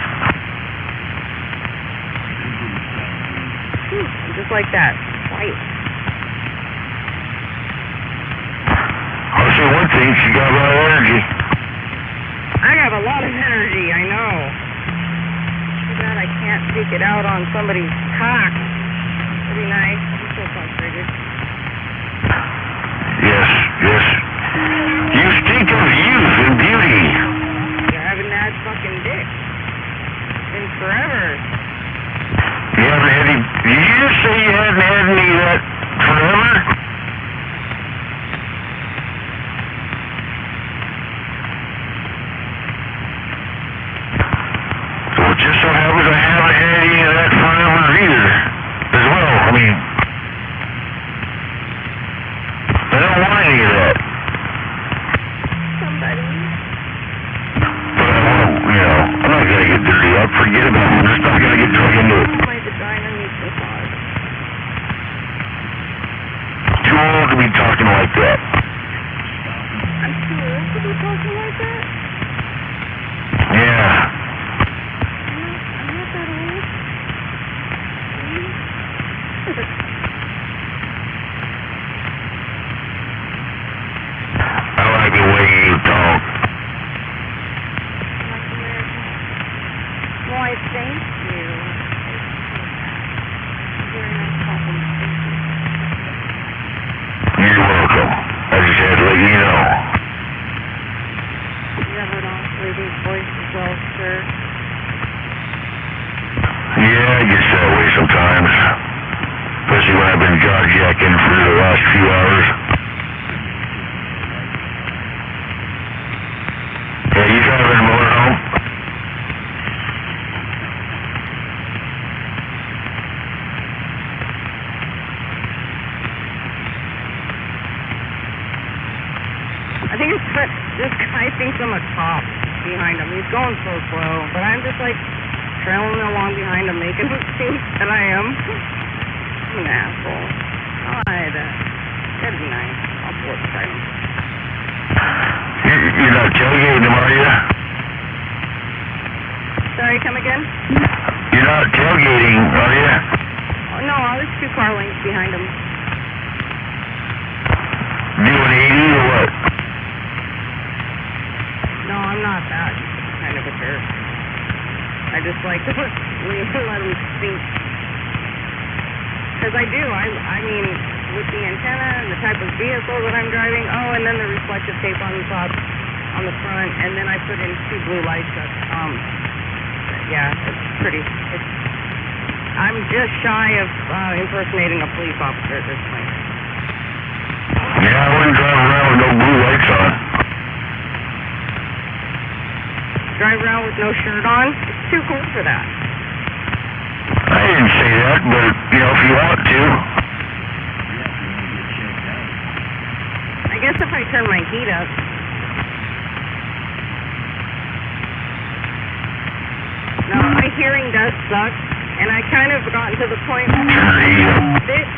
Just like that. Quiet. I'll say one thing, she got a lot of energy. I have a lot of energy, I know. Too bad I can't take it out on somebody's cock. That'd be nice. I'm so frustrated. Yes. You stink of youth and beauty. You haven't had fucking dick. In forever. You haven't had any... Did you just say you hadn't had any of that forever? So it just so happens I haven't had any of that forever either. As well, I mean... I don't want any of that. Somebody. But I want to, you know, I'm not going to get dirty up. Forget about it. I'm just not going to get drunk into it. My vagina needs massage. Too old to be talking like that. I'm too old to be talking like that? Yeah. I'm not that old. I like the way you talk. Why, thank you. Very nice compliment. You're welcome. I just had to let you know. You have an off lady's voice as well, sir. Yeah, I get that way sometimes. Especially when I've been jawjacking for the last few hours. Yeah, you driving a motorhome? I think it's that this guy thinks I'm a cop behind him. He's going so slow, but I'm just like trailing along behind him, making him think that I am. I'm an asshole. Alright, that'd be nice. I'll pull up beside him. You're not tailgating them, are you? Sorry, come again? You're not tailgating, are you? Oh, no, I was 2 car lengths behind him. Doing 80 or what? No, I'm not that kind of a jerk. I just like to let him speak. Because I do. I mean, with the antenna and the type of vehicle that I'm driving, and then the reflective tape on the top, on the front, and then I put in 2 blue lights up. Yeah, it's pretty. I'm just shy of impersonating a police officer at this point. Yeah, I wouldn't drive around with no blue lights on. Drive around with no shirt on? It's too cold for that. didn't say that, but, you know, if you want to. I guess if I turn my heat up. No, my hearing does suck, and I kind of gotten to the point that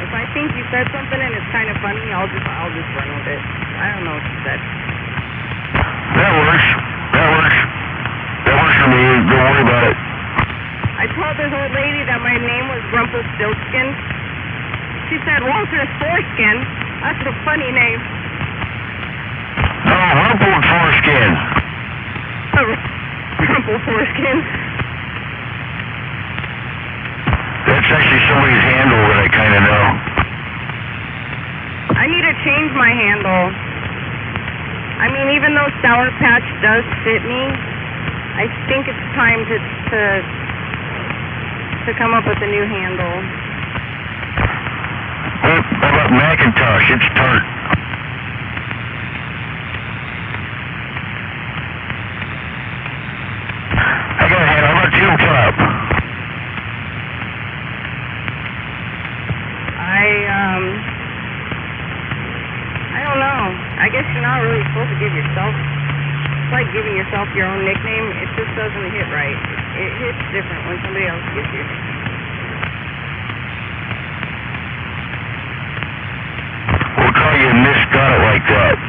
if I think you said something and it's kind of funny, I'll just run with it. I don't know what you said. That works. That works. That works for me. Don't worry about it. I told this old lady that my name was Rumpelstiltskin. She said Walter's Foreskin. That's a funny name. No, Rumpled Foreskin. Rumpled Foreskin. That's actually somebody's handle that I kind of know. I need to change my handle. I mean, even though Sour Patch does fit me, I think it's time to come up with a new handle. Well, how about Macintosh? It's tart. I got a handle. How about Tube Top? I don't know. I guess you're not really supposed to give yourself. It's like giving yourself your own nickname. It just doesn't hit right. It hits different when somebody else gives you a nickname. We'll call you Miss Got It Like That.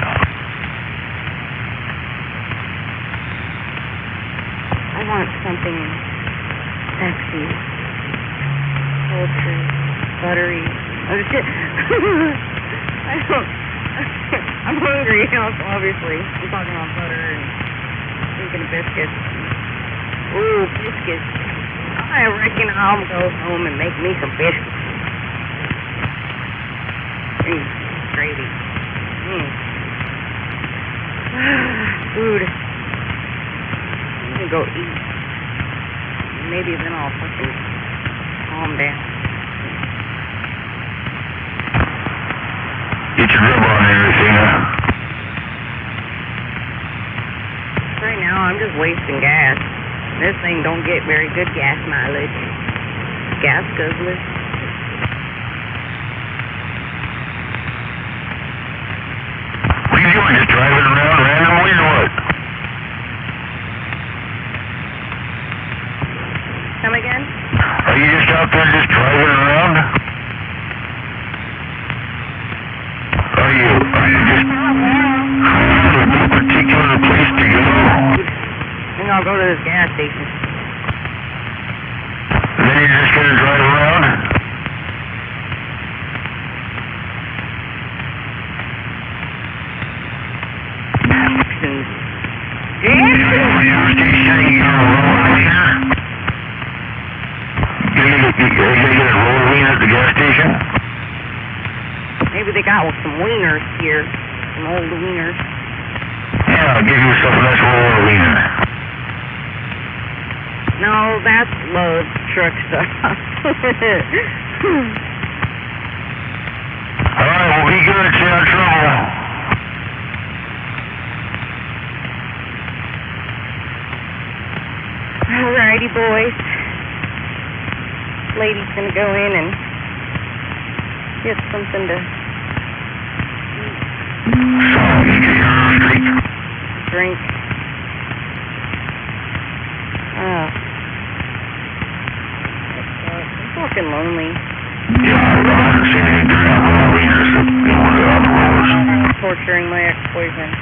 I want something sexy, sultry, buttery. I don't. I'm hungry, obviously. I'm talking about butter and thinking of biscuits. Ooh, biscuits. I reckon I'll go home and make me some biscuits. Gravy. Food. I'm gonna go eat. Maybe then I'll fucking calm down. Get your grub on there, Athena. Right now, I'm just wasting gas. This thing don't get very good gas mileage. Gas guzzler. What are you doing? Just driving around randomly or what? Come again? Are you just out there just driving around? Are you just there's no particular place to go? I think I'll go to this gas station. And then you're just gonna drive around? Gas station, you're a roller wiener? You're gonna get a roller wiener at the gas station? Maybe they got some wieners here. Some old wieners. Yeah, give yourself a nice roller wiener. No, that's load truck stuff. Alright, well, be good. Stay out of trouble. Alrighty, boys. Lady's gonna go in and get something to drink. I'm fucking lonely. Yeah, I haven't seen any dirty wieners in one of the other rollers. Torturing my ex-boyfriend.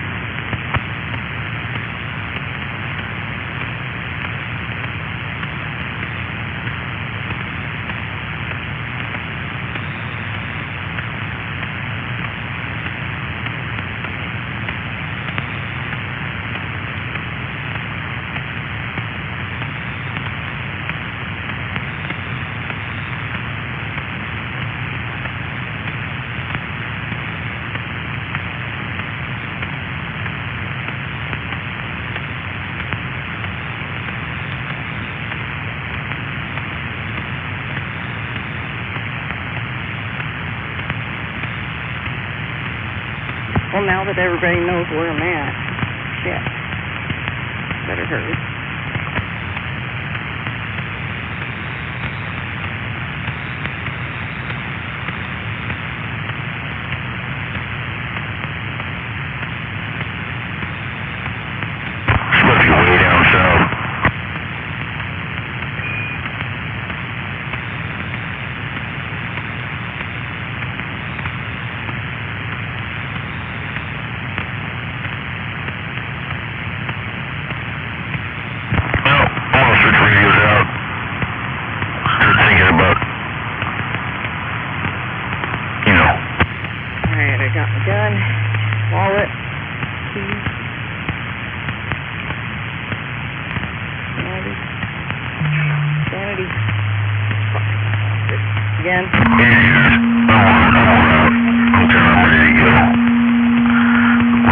Well, now that everybody knows where I'm at, shit. Better hurry.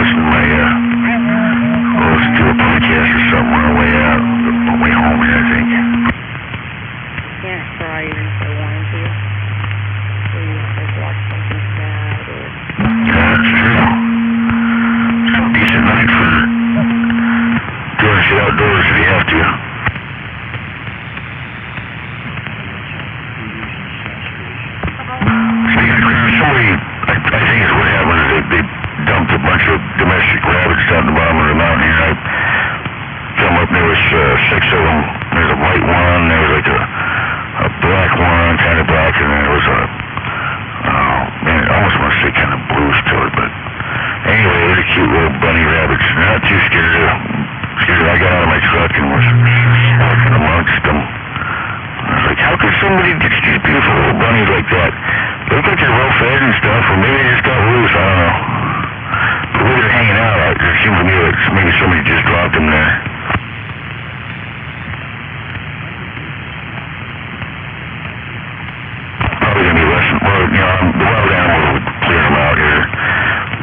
listening to my, listen to a podcast or something on the way out, on the way home, I think. Can't cry even if I wanted to. Please, like watch something sad or... Yeah, that's true. It's a decent night for doing shit outdoors if you have to. Speaking of crap, somebody, I think is what happened, is they dumped a bunch of domestic rabbits down the bottom of the mountain here. I come up, there was 6 of them. There's a white one, there was like a black one, kind of black, and then there was a, oh man, I almost want to say kind of blues to it, but anyway, they're cute little bunny rabbits. Not too scared of. I got out of my truck and was walking amongst them. I was like, how could somebody get these beautiful little bunnies like that? They look like they're well fed and stuff, or maybe they just got loose, I don't know. But the way they're hanging out, it seems to me like maybe somebody just dropped them there. Probably gonna be less than, well, you know, the wild animals would clear them out here.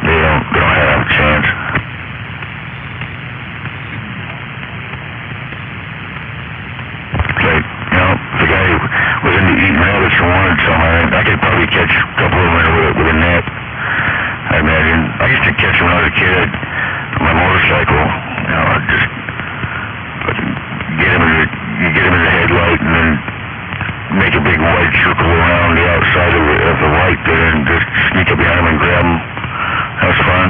They don't have a chance. Like, you know, if the guy was into eating rabbits and wanted some, I could probably catch a couple of them with a net, I imagine. I used to catch them when I was a kid on my motorcycle. You know, I'd just get him in the headlight and then make a big white circle around the outside of the light there and just sneak up behind him and grab him. That was fun.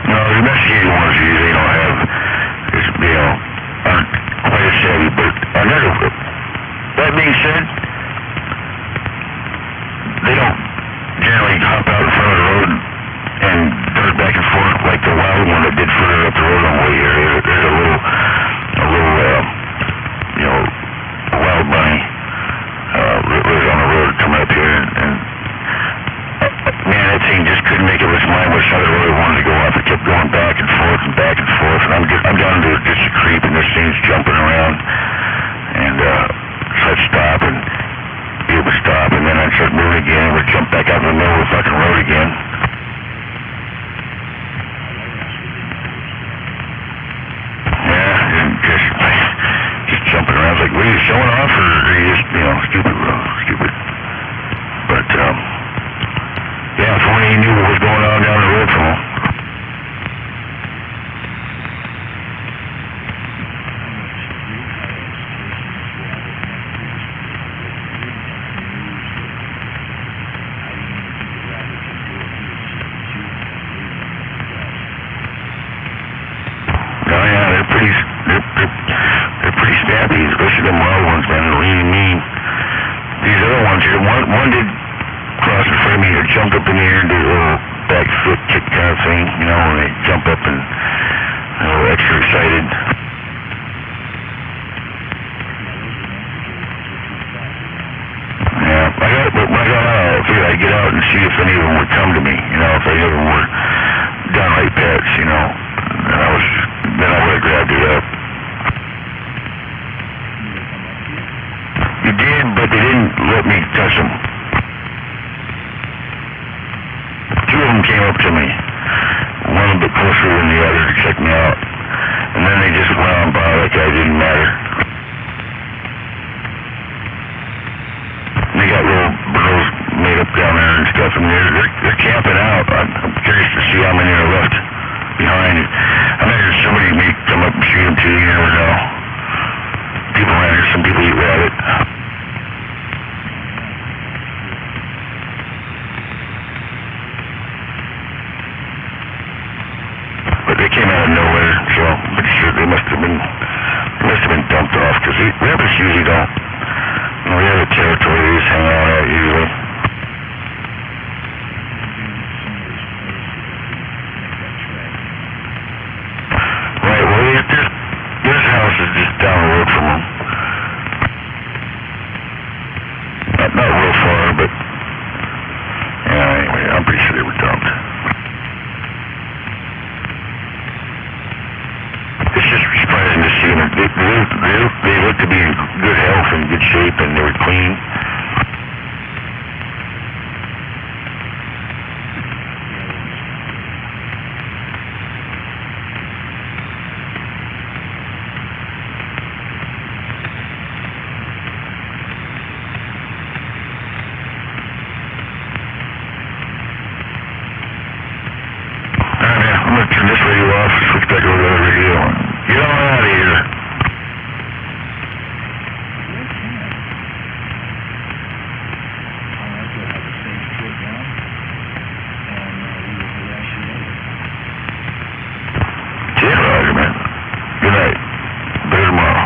No, the domesticated ones usually don't have, you know, aren't quite as savvy, but that being said, they don't generally hop out in front of the road and dart back and forth like the wild one that did further up the road on the way here. There's a little, you know, a wild bunny lives on the road coming up here, and man, that thing just couldn't make up its mind which side of the road it wanted to go off. It kept going back and forth and back and forth, and I'm down to just a creep, and this thing's jumping around, and so I'd stop, and it would stop, and then I'd start moving again, and we'd jump back out in the middle of the fucking road again. Yeah, and just jumping around. I was like, were you showing off, or are you just, you know, stupid? But, yeah, if only he knew what was going on down the road from him. Oh yeah, they're pretty snappy, especially them wild ones, man. They're really mean. These other ones here, one did cross in front of me or jump up in the air and do a little back foot kick kind of thing, you know, when they jump up and a little extra excited. Yeah, when I got out, I figured I'd get out and see if any of them would come to me, you know, if any of them were downright pets, you know, and then I would have grabbed it up. You did, but they didn't let me touch them. 2 of them came up to me, one a bit closer than the other to check me out, and then they just went on by like I didn't matter. And they got little burrows made up down there and stuff, and they're camping out. I'm curious to see how many are left behind. I imagine somebody may come up and shoot them too, you never know. People around here, some people eat rabbit. But they came out of nowhere, so I'm pretty sure they must have been dumped off, because rabbits usually don't, you know, they have a territory they just hang out at usually. Right, well, this house is just down the road from them. Not real far, but yeah, anyway, I'm pretty sure they were dumped. It's just surprising to see them. They look to be in good health and good shape, and they were clean. office. Let's back over to the radio. Get on out of here. Roger, man. Good night. Better tomorrow.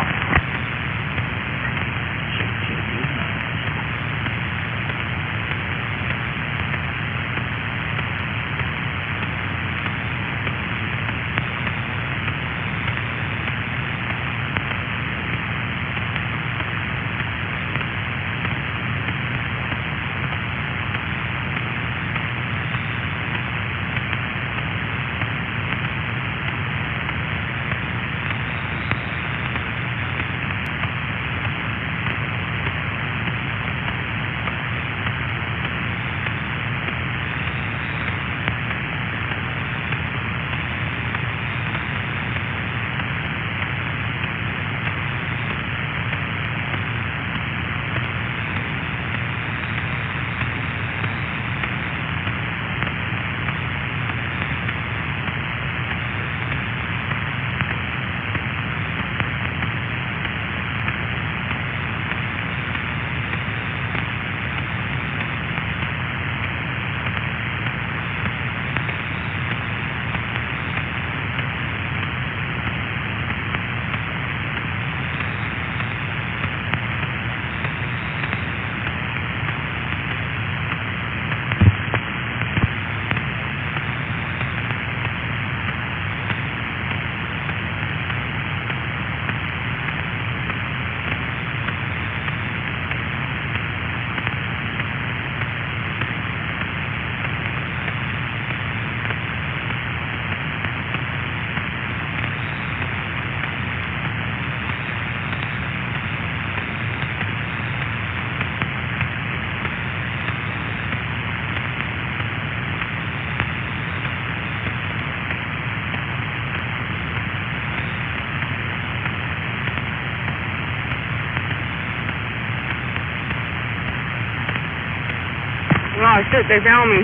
Oh shit, they found me.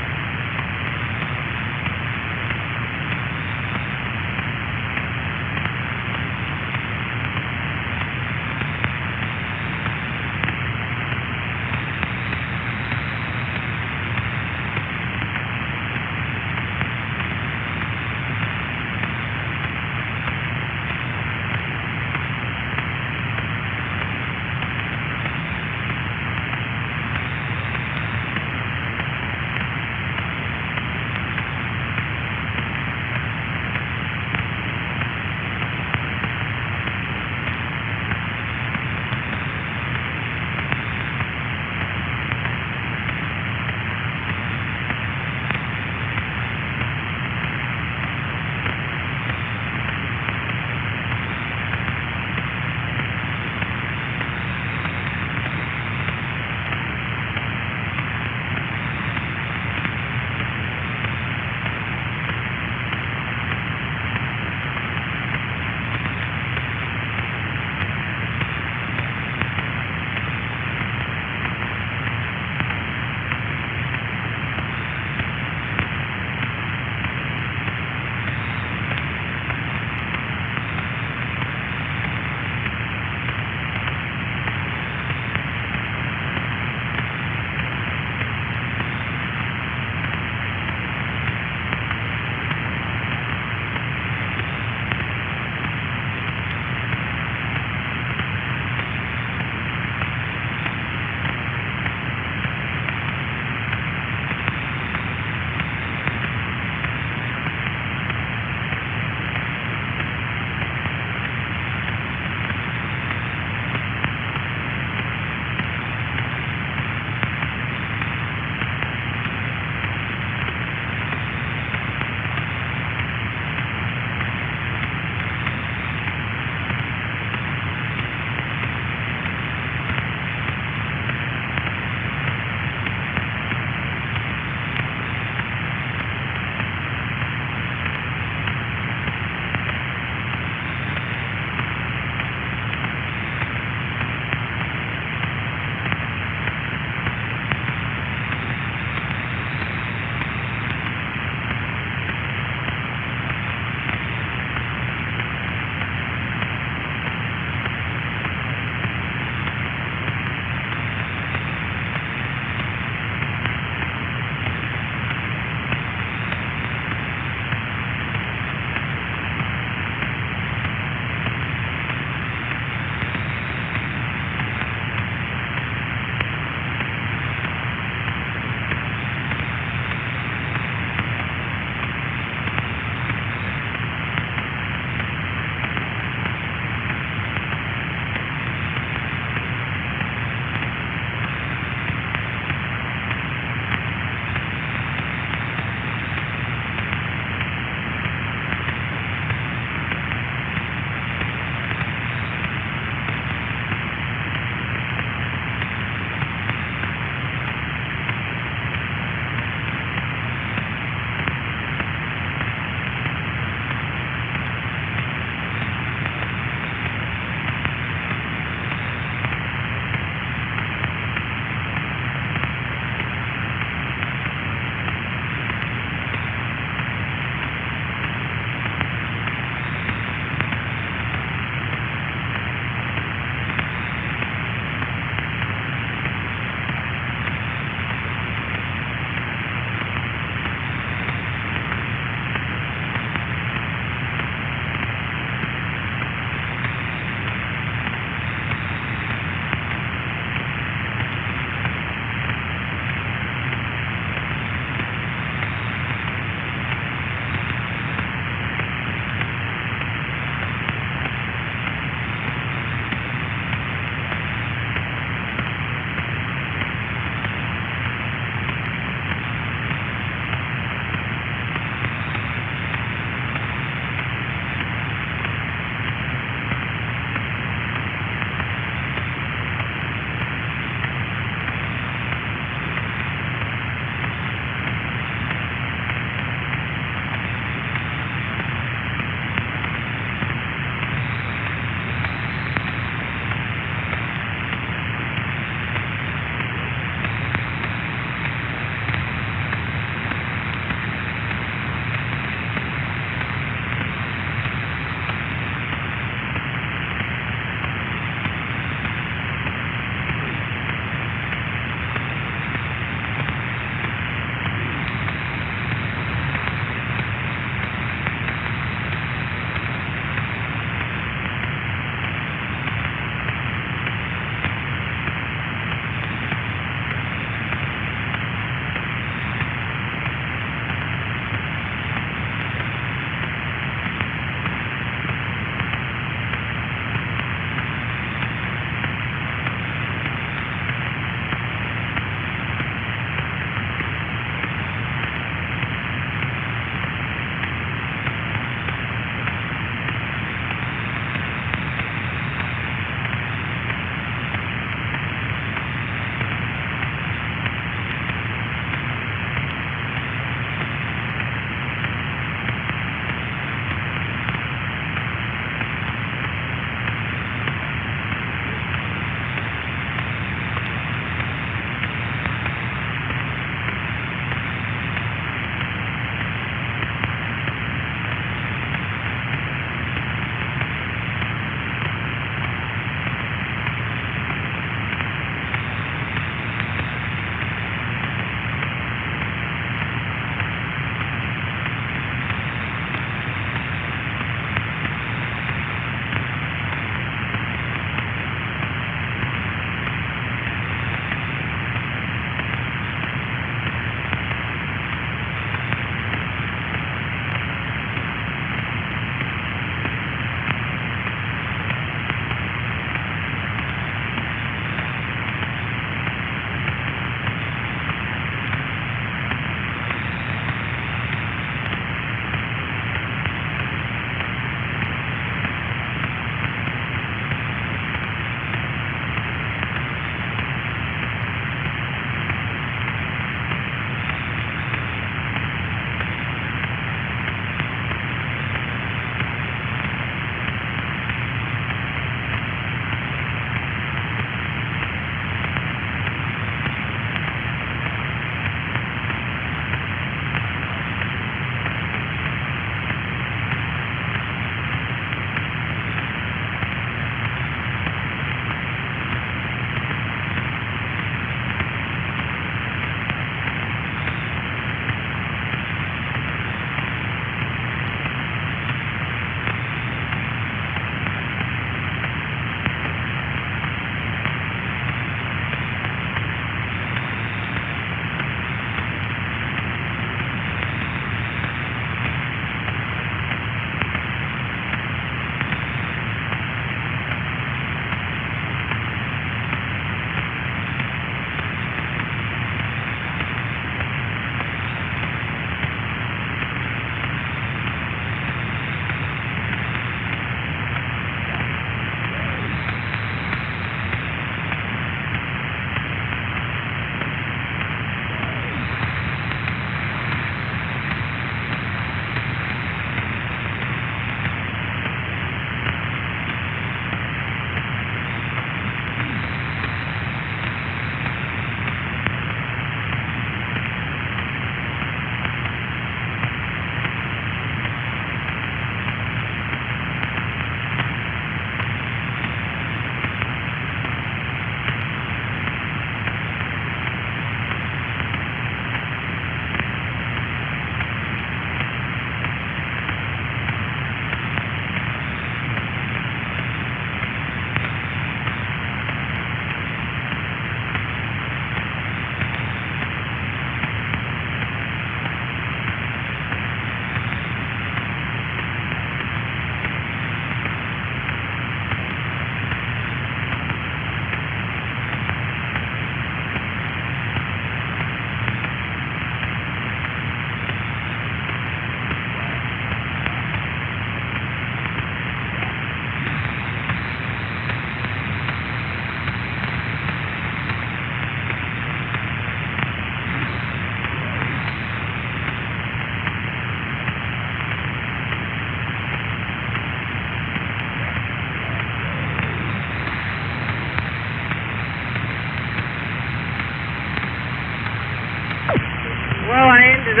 ended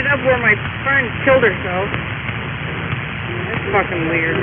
up where my friend killed herself. That's fucking weird.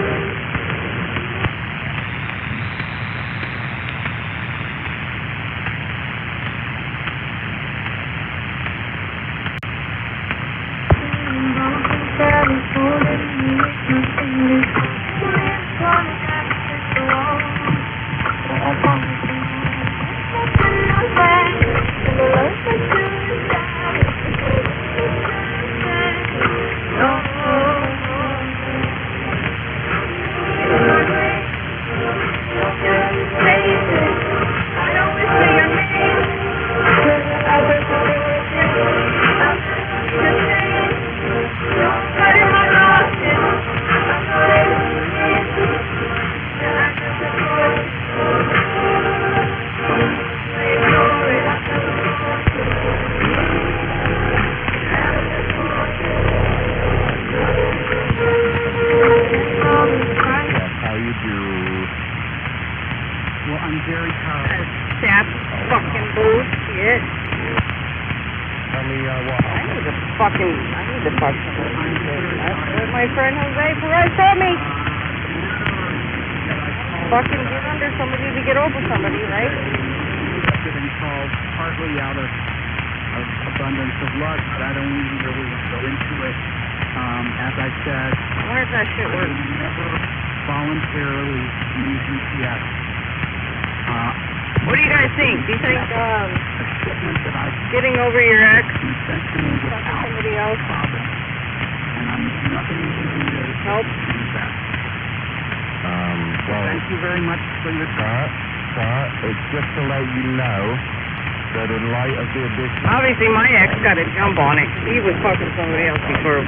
Obviously, my ex got a jump on it. He was fucking somebody else before,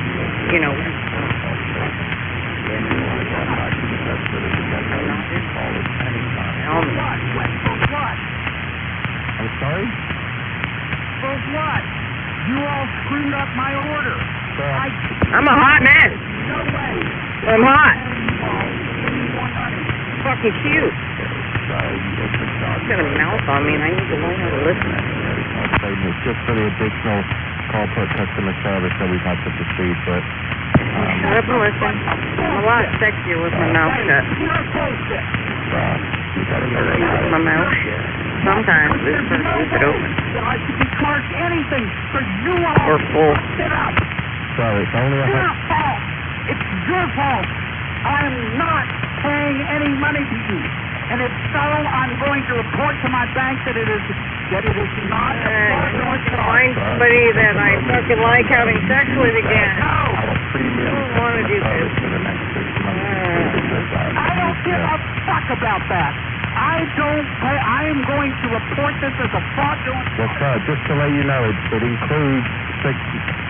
you know. I'm sorry? For what? You all screwed up my order. I'm a hot mess. I'm hot. Fucking cute. He's got a mouth on me, and I need to learn how to listen. It's just for the additional corporate customer service that we've had to proceed, but... Shut up and listen. I'm a lot sexier with my mouth shut. My mouth shut. Sometimes this person leaves it open. I could charge anything for you all. Or full. So it's only a... Your fault. It's your fault. I'm not paying any money to you. And if so, I'm going to report to my bank that it is not. I'm going to find somebody that I fucking like having sex with again. I don't want to do this. I don't give a fuck about that. I am going to report this as a fraudulent. Well, sir, just to let you know, it includes 3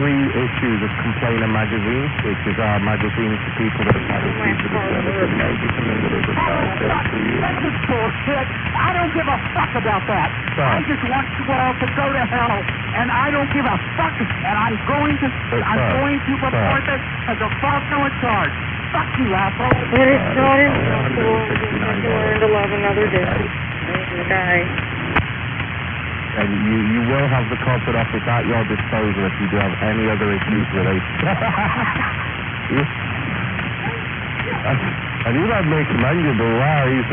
issues of Complainer magazine, which is our magazine for people that have had issues with the service of maybe committed as a child just for you. This is bullshit. I don't give a fuck about that. Sir. I just want you all to go to hell, and I don't give a fuck. And I'm going to report this as a fraudulent charge. Fuck you, asshole. But it's not impossible. I can learn to love another day. There's the guy. And you will have the corporate office at your disposal if you do have any other issues related. And you might make him angry, but wow, he's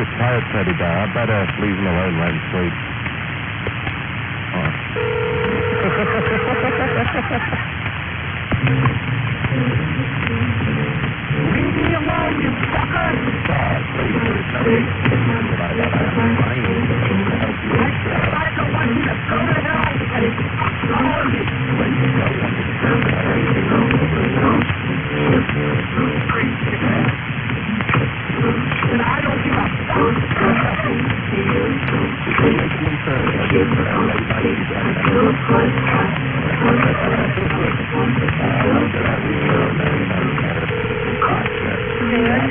a tired teddy bear. I better leave him alone, let him sleep. Leave me alone, you fucker! I don't want you to go to hell and fuck all of you! And I don't give a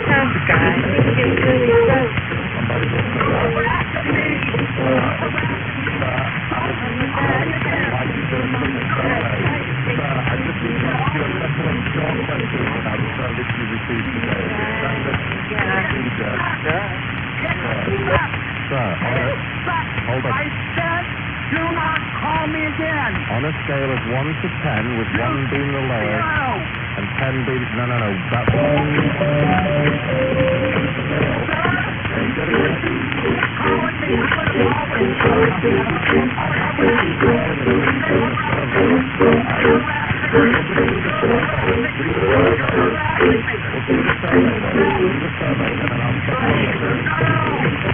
Tough guy. He's really tough. Hold on. I said Do not call me again. On a scale of 1 to 10, with 1 being the lowest and 10 being... No, that's...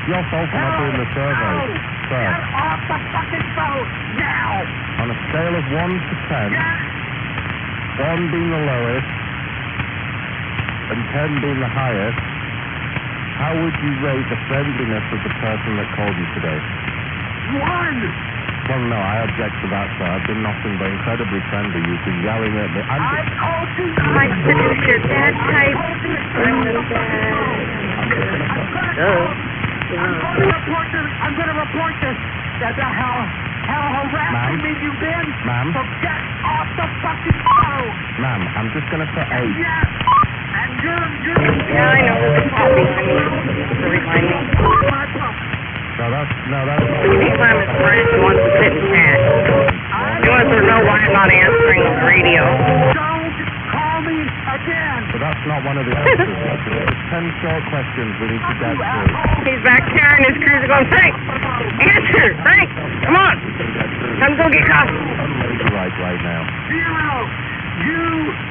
Your fault for not doing the survey, sir. Get off the fucking boat now. On a scale of 1 to 10, 1 being the lowest and 10 being the highest, how would you rate the friendliness of the person that called you today? 1. Well, no, I object to that, sir. I've been nothing but incredibly friendly. You've been yelling at me. I called you. My signature dad type. I'm the dad. I'm going to report this. That's how harassing me you've been. Ma'am? So get off the fucking phone. Ma'am, I'm just going to put 8. Yes. And you're... Yeah, I know. There's a copy. I mean, to remind me. No, that's not... Anytime his friend wants to sit and chat. He wants to know why I'm not answering the radio. Don't call me again. But that's not one of the answers. There's 10 short questions we need to get through. He's back there in his cruiser going, Frank, answer, Frank, come on. Come go get coffee. Right now.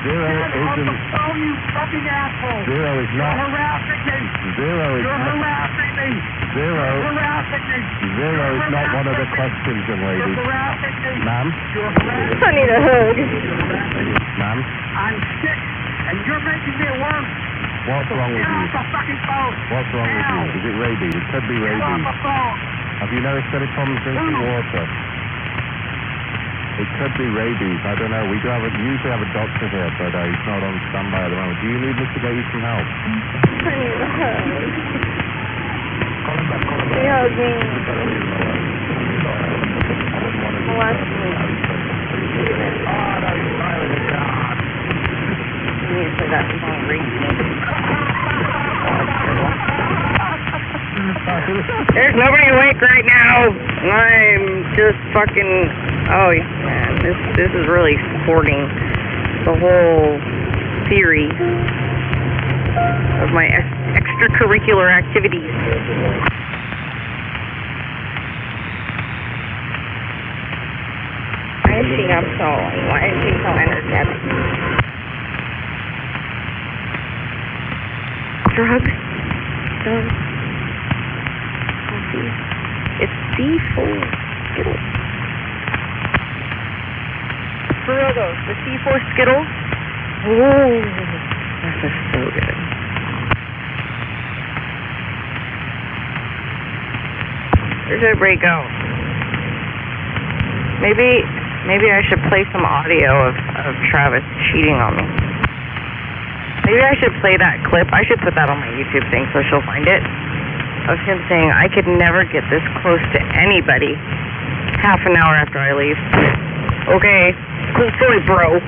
Zero isn't... phone, you fucking asshole. Zero is not... You're harassing me. Zero is You're harassing me. Zero. You're harassing me. Zero is not one of the questions, young lady. You're harassing me. Ma'am? You're harassing me. I need a hug. Ma'am? I'm sick, and you're making me worse. What's wrong with you? Get off the fucking phone. What's wrong with you? Is it rabies? It could be Get off rabies. the phone. Have you noticed any problems drinking water? It could be rabies. I don't know. We usually have a doctor here, but he's not on standby at the moment. Do you need me to get you some help? I need a hug. He hugged me. Molest me. You need to say that song, Reach Me. There's nobody awake right now. I'm just fucking... Oh, yeah, man. This is really supporting the whole theory of my extracurricular activities. Why is she up so... Why is she so energetic? Drugs? Drugs? It's C4 Skittles. For real though, the C4 Skittles. Oh, this is so good. Where'd everybody go? Maybe I should play some audio of Travis cheating on me. Maybe I should play that clip. I should put that on my YouTube thing so she'll find it. Of him saying, I could never get this close to anybody half an hour after I leave. Okay, cool story, bro.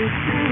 It's been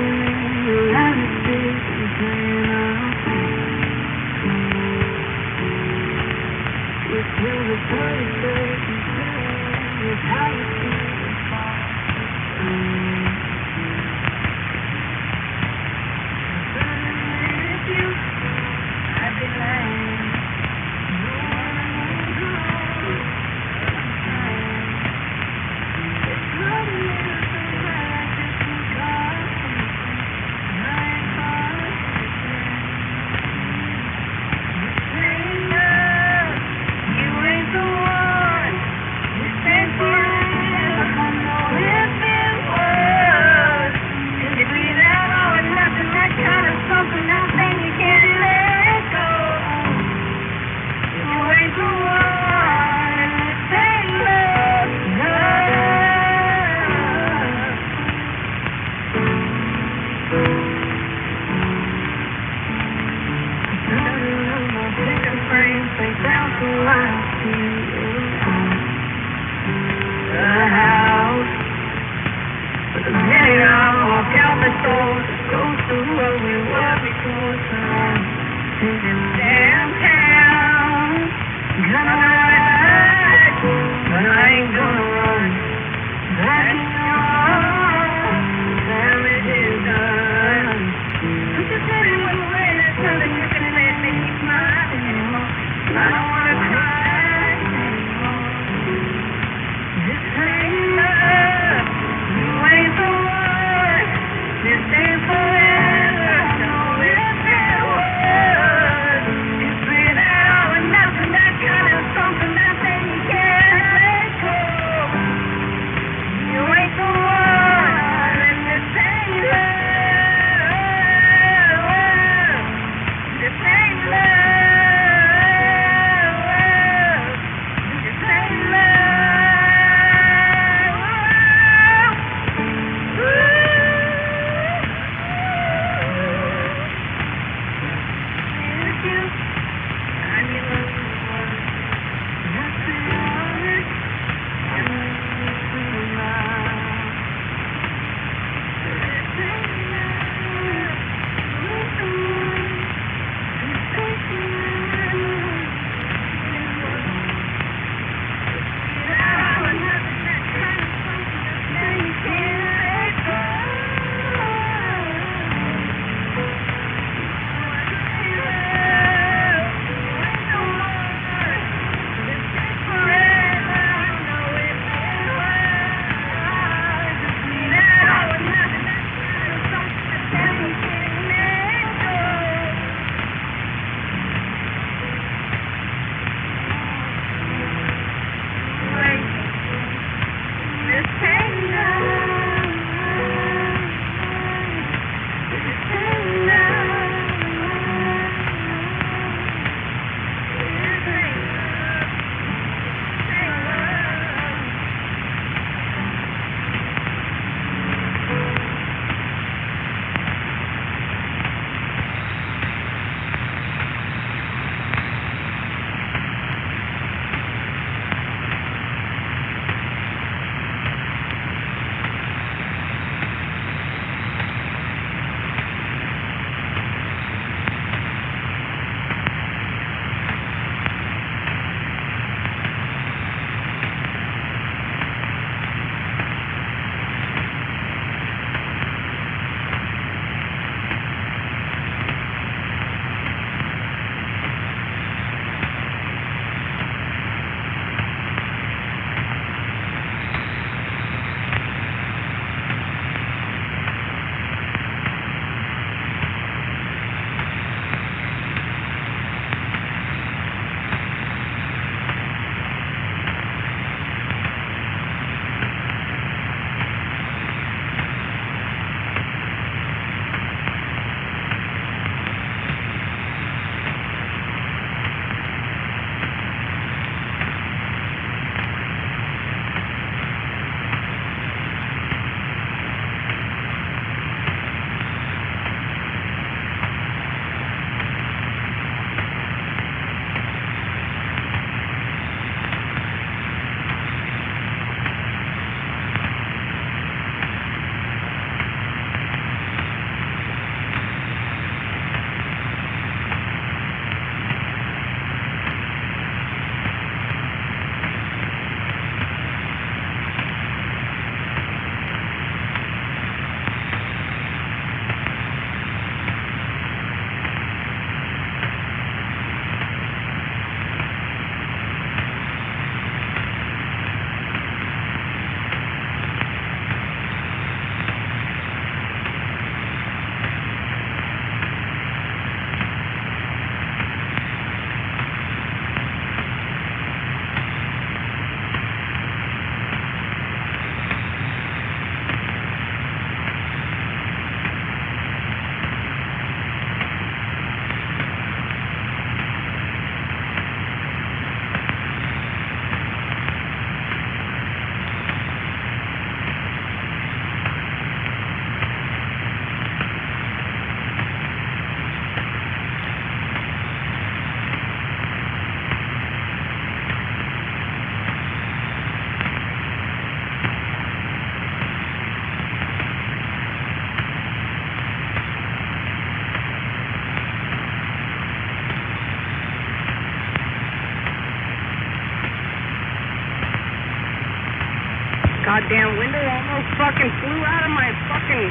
window almost fucking flew out of my fucking...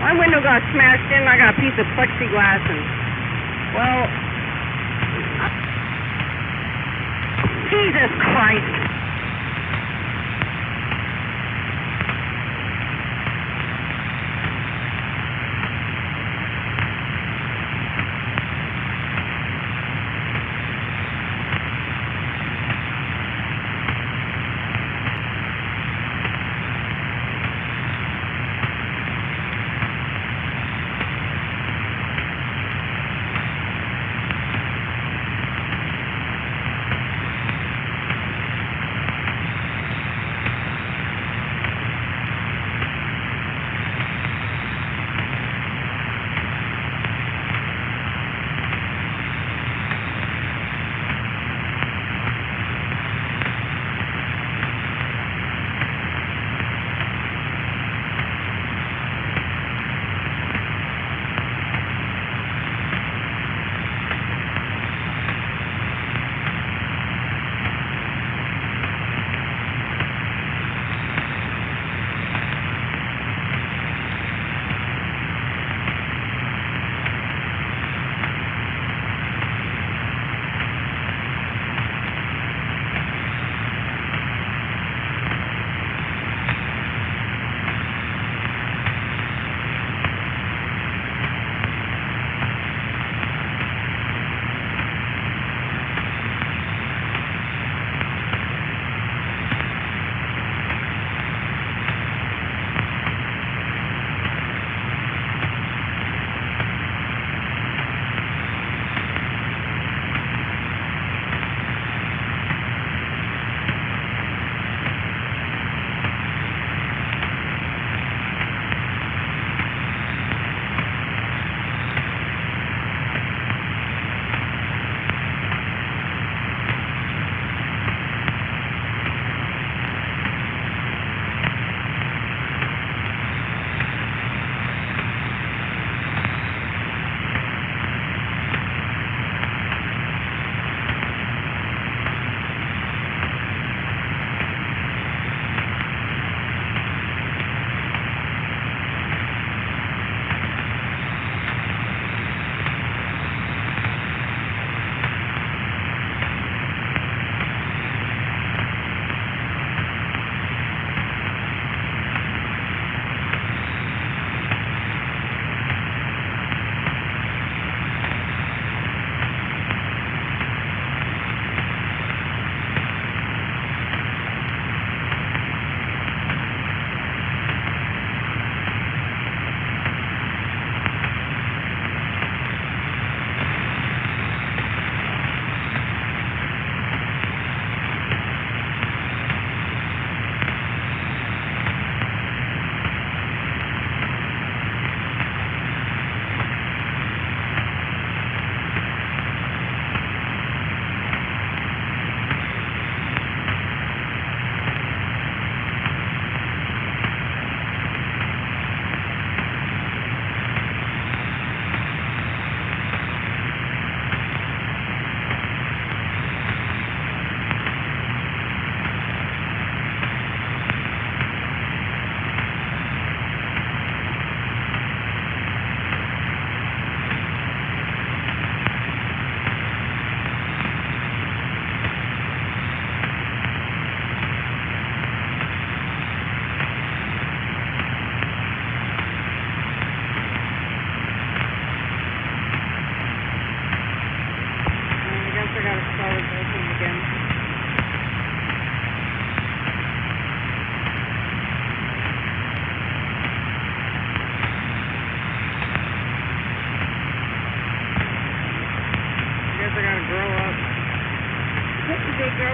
My window got smashed in, and I got a piece of plexiglass, and... Well... Jesus Christ!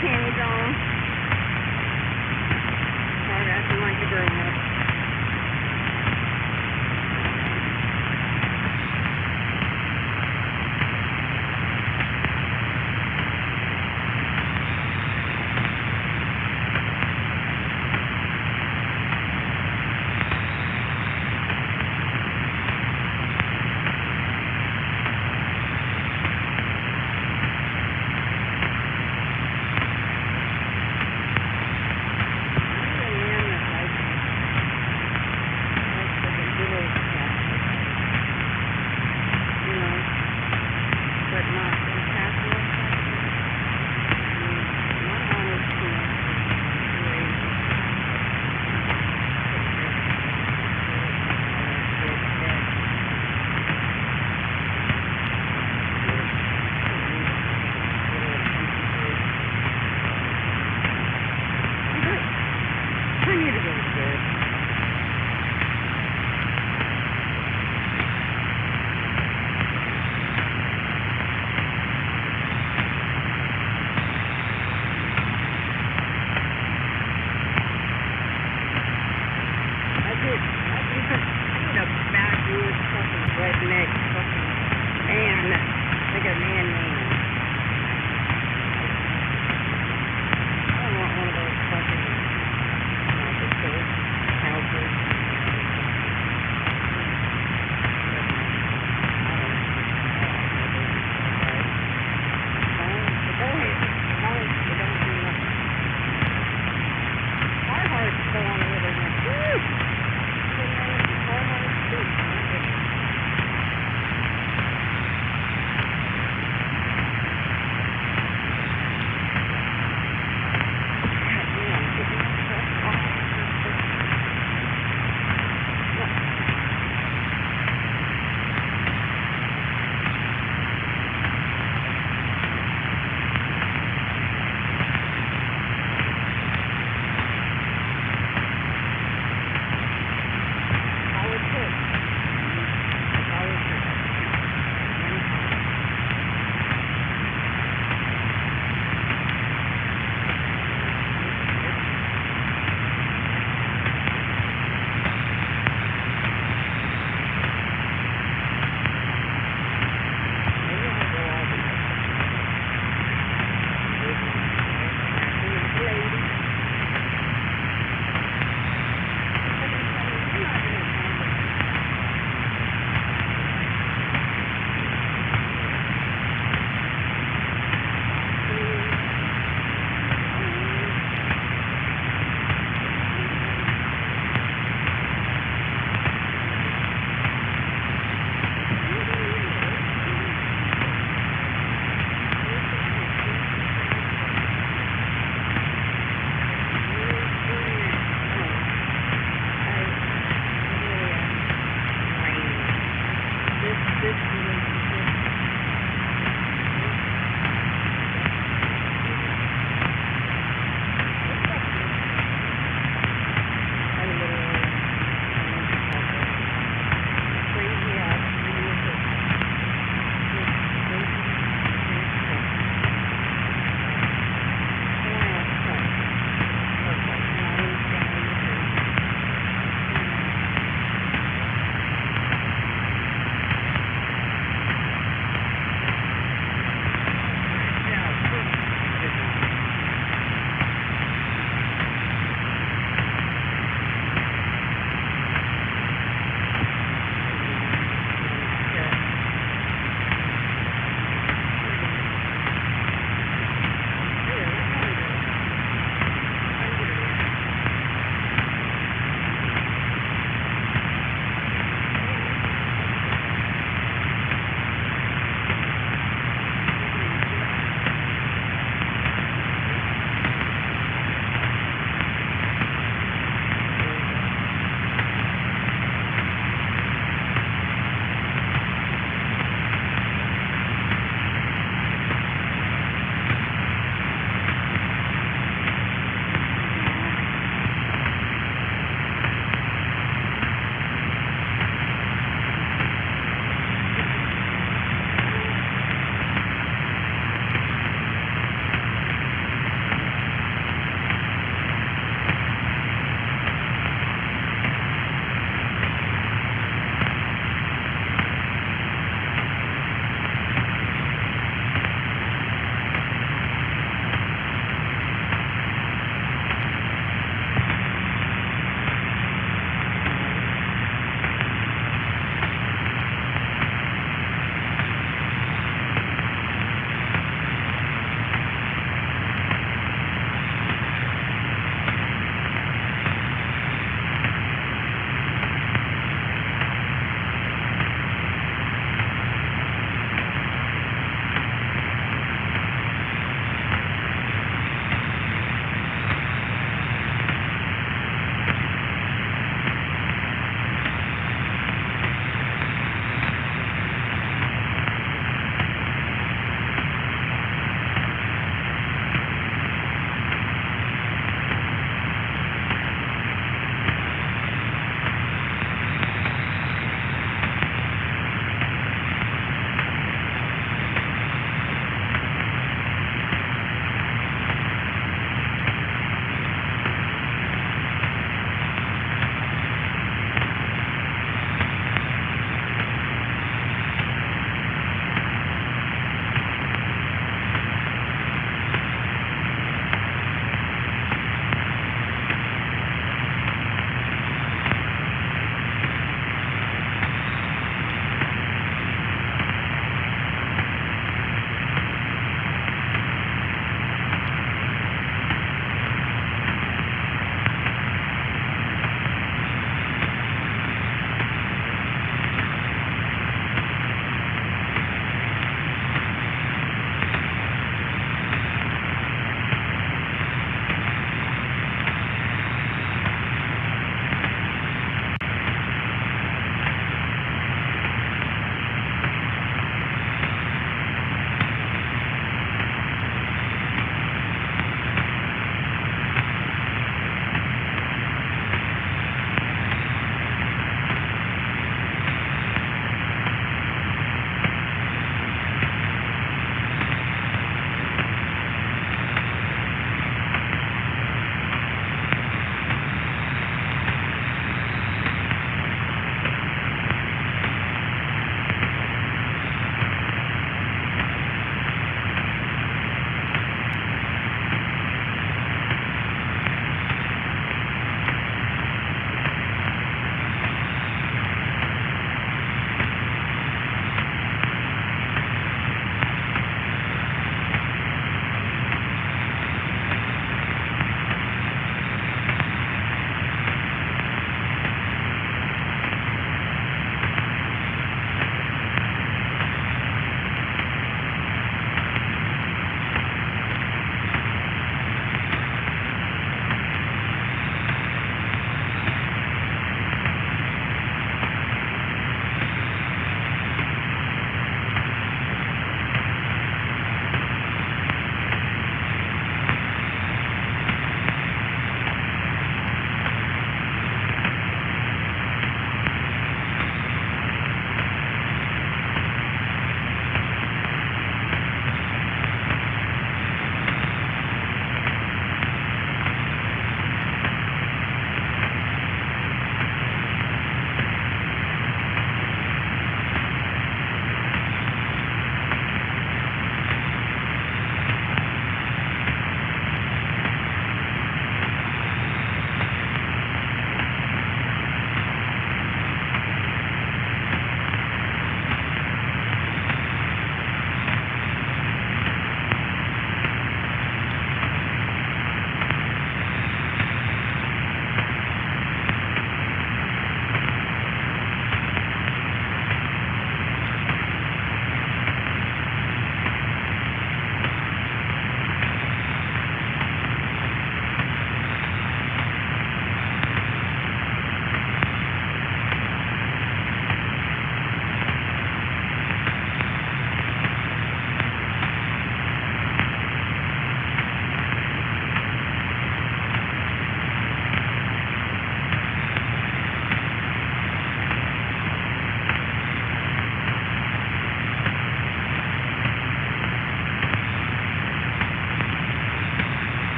panties on. Start acting like a grown up.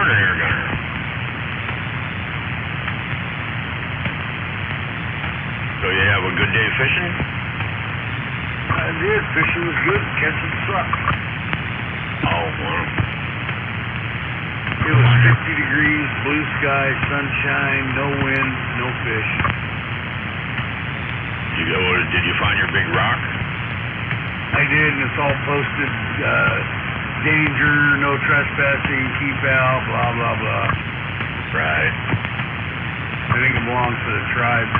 morning, Air Gunner. So you have a good day fishing? I did. Fishing was good. Catching sucked. Oh, well. It was 50 degrees, blue sky, sunshine, no wind, no fish. Did you find your big rock? I did, and it's all posted, danger, no trespassing, keep out, blah, blah, blah. Right. I think it belongs to the tribe.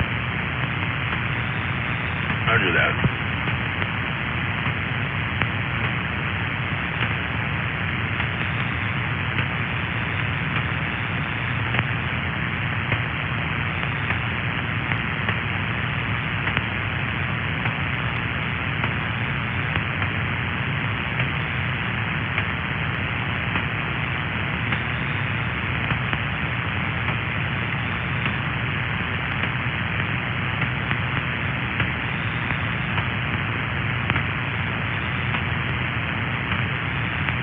Roger that.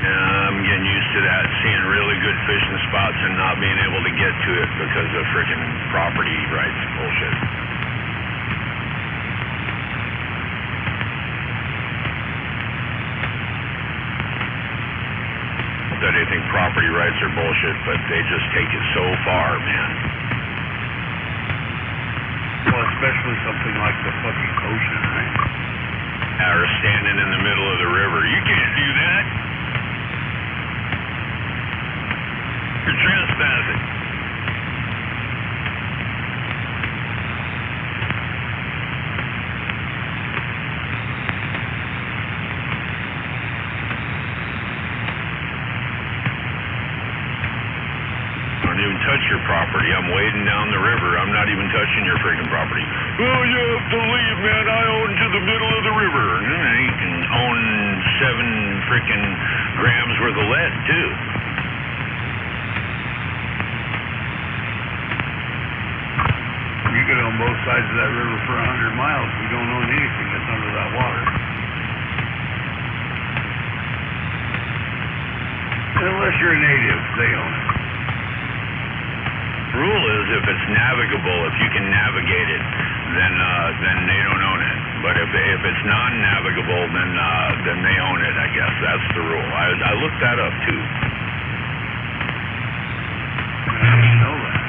I'm getting used to that, seeing really good fishing spots and not being able to get to it because of freaking property rights bullshit. That I think property rights are bullshit, but they just take it so far, man. Well, especially something like the fucking ocean, right? Or standing in the middle of the river. You can't do that. You're trespassing. Don't even touch your property. I'm wading down the river. I'm not even touching your freaking property. Oh, you have to leave, man. I own to the middle of the river. You can own 7 freaking grams worth of lead, too. You could own both sides of that river for 100 miles. We don't own anything that's under that water. Unless you're a native, they own it. Rule is if it's navigable, if you can navigate it, then they don't own it. But if it's non-navigable, then they own it. I guess that's the rule. I looked that up too. I didn't know that.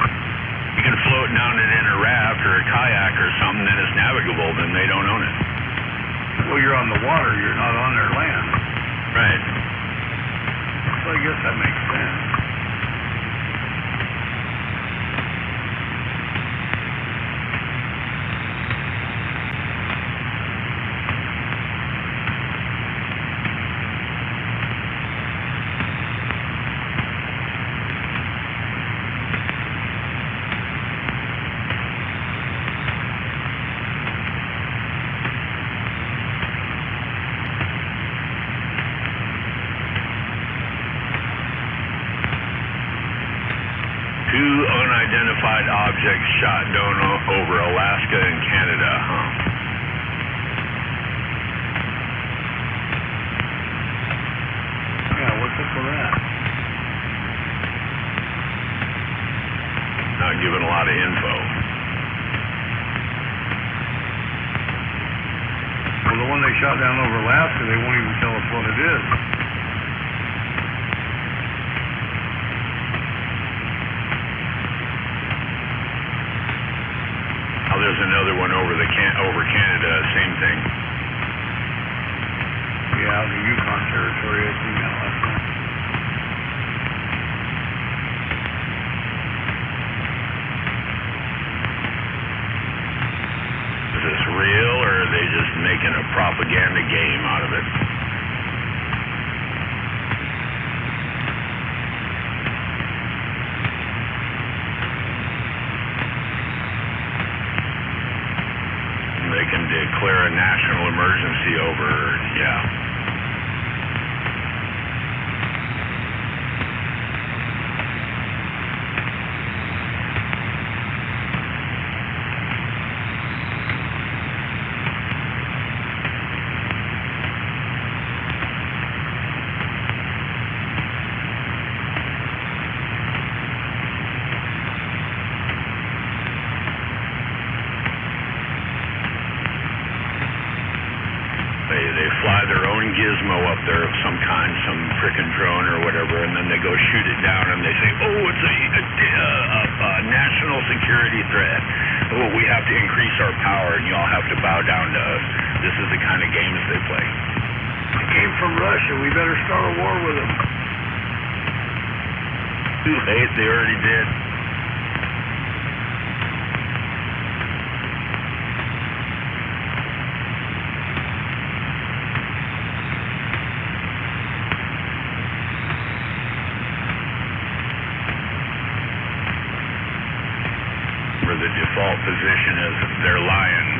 You can float down it in a raft or a kayak or something, then it's navigable. Then they don't own it. Well, you're on the water. You're not on their land. Right. So I guess that makes sense. Unidentified objects shot down over Alaska and Canada, huh? Yeah, what's up with that? Not giving a lot of info. Well, the one they shot down over Alaska, they won't even tell us what it is. There's another one over Canada, same thing. Yeah, the Yukon Territory, I seen that last night. Is this real, or are they just making a propaganda game out of it? They can declare a national emergency over, yeah. they fly their own gizmo up there of some kind, some frickin' drone or whatever, and then they go shoot it down and they say, oh, it's a national security threat. Well, we have to increase our power and you all have to bow down to us. This is the kind of games they play. They came from Russia. We better start a war with them. Too late. They already did. Where the default position is they're lying.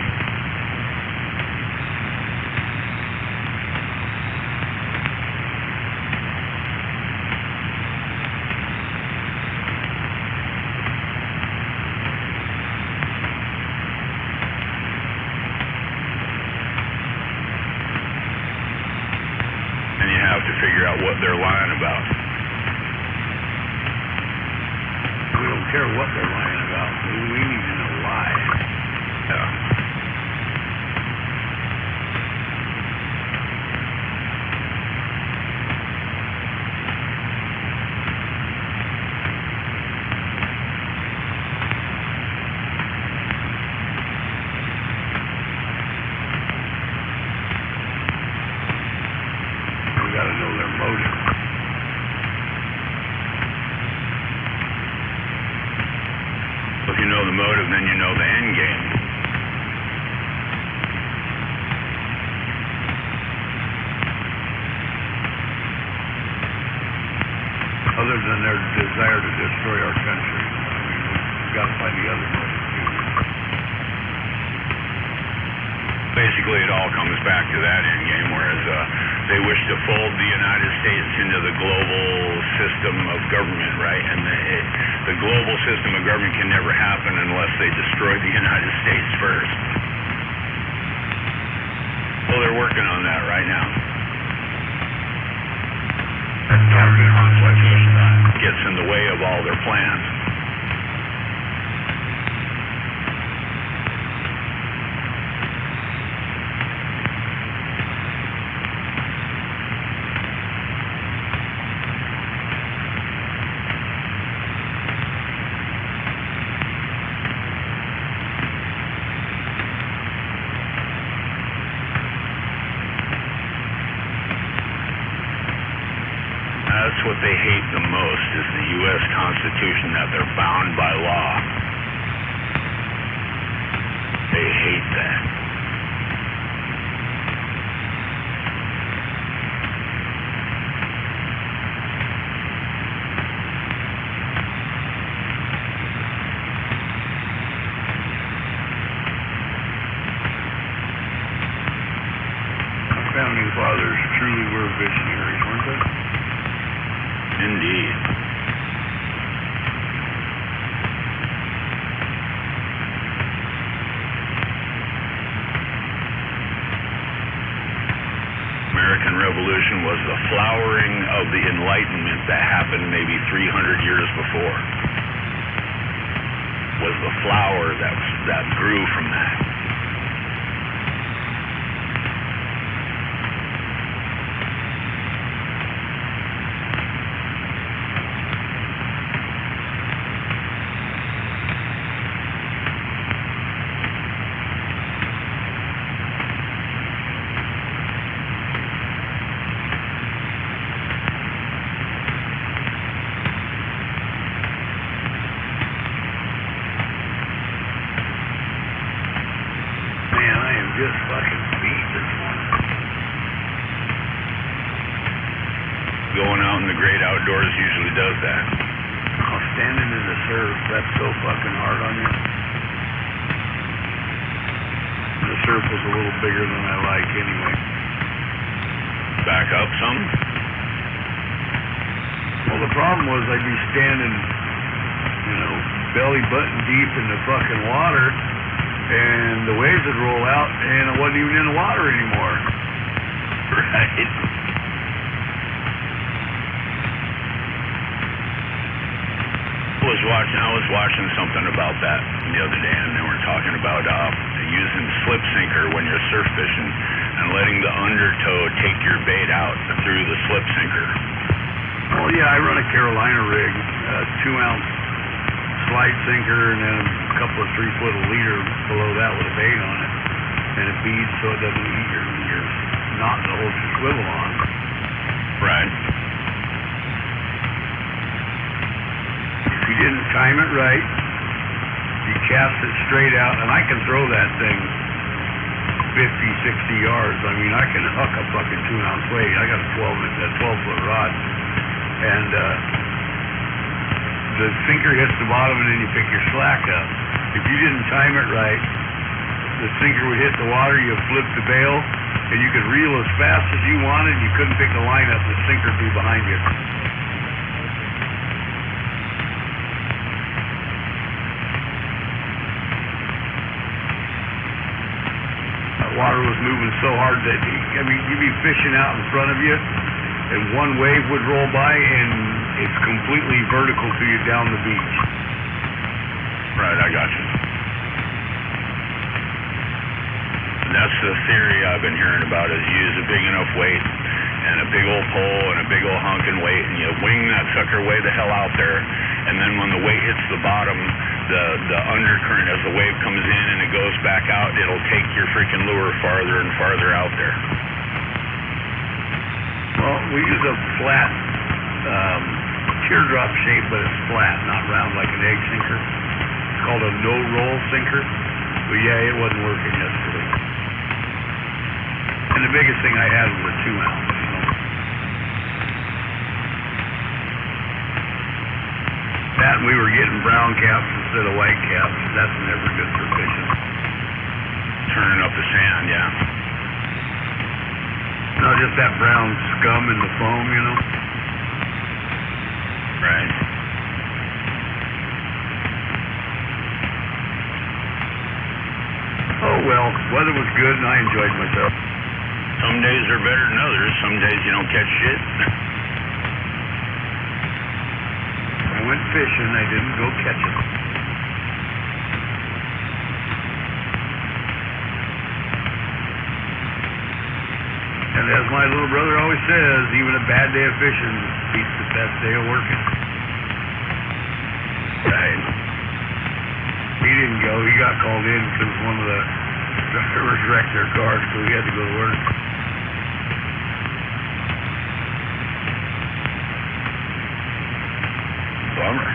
And you have to figure out what they're lying about. We don't care what they're lying about. We need to know why. Yeah. We got to know their motive. If you know the motive, then you know the end game. Other than their desire to destroy our country. I mean, we've got to find the other motive too. Basically, it all comes back to that end game, whereas they wish to fold the United States into the global system of government, right? And the global system of government can never happen unless they destroy the United States first. Well, they're working on that right now. Gets in the way of all their plans. That's what they hate the most, is the U.S. Constitution, that they're bound by law. They hate that. Our founding fathers truly were visionaries, weren't they? Indeed. American Revolution was the flowering of the Enlightenment that happened maybe 300 years before. Was the flower that grew from that. Just fucking beat this morning. Going out in the great outdoors usually does that. Oh, standing in the surf, that's so fucking hard on you. The surf was a little bigger than I like anyway. Back up some? Well, the problem was I'd be standing, belly button deep in the fucking water, and the waves would roll out, and I wasn't even in the water anymore. Right. I was watching something about that the other day, and they were talking about using slip sinker when you're surf fishing and letting the undertow take your bait out through the slip sinker. Well, yeah, I run a Carolina rig, 2-ounce slide sinker, and then a couple of 3-foot leader below that with a bait on it, and it beads so it doesn't eat your knot that holds your swivel on. Right. If you didn't time it right, you cast it straight out, and I can throw that thing 50, 60 yards. I mean, I can hook a fucking 2-ounce weight. I got a 12-foot rod, and the sinker hits the bottom, and then you pick your slack up. If you didn't time it right, the sinker would hit the water, you flip the bail, and you could reel as fast as you wanted. You couldn't pick the line up, the sinker would be behind you. Water was moving so hard that, I mean, you'd be fishing out in front of you, and one wave would roll by, and it's completely vertical to you down the beach. Right, I got you. That's the theory I've been hearing about, is you use a big enough weight and a big old pole and a big old honking weight, and you wing that sucker way the hell out there, and then when the weight hits the bottom, the undercurrent as the wave comes in and it goes back out, it'll take your freaking lure farther and farther out there. Well, we use a flat teardrop shape, but it's flat, not round like an egg sinker. It's called a no-roll sinker. But yeah, it wasn't working yesterday. And the biggest thing I had was a 2-ounce. That, and we were getting brown caps instead of white caps. That's never good for fishing. Turning up the sand, yeah. No, just that brown scum in the foam, you know? Right. Oh, well, weather was good and I enjoyed myself. Some days are better than others. Some days you don't catch shit. I went fishing, I didn't go catching. And as my little brother always says, even a bad day of fishing beats the best day of working. Right. He didn't go. He got called in because one of the drivers wrecked their car, so he had to go to work. Bummer.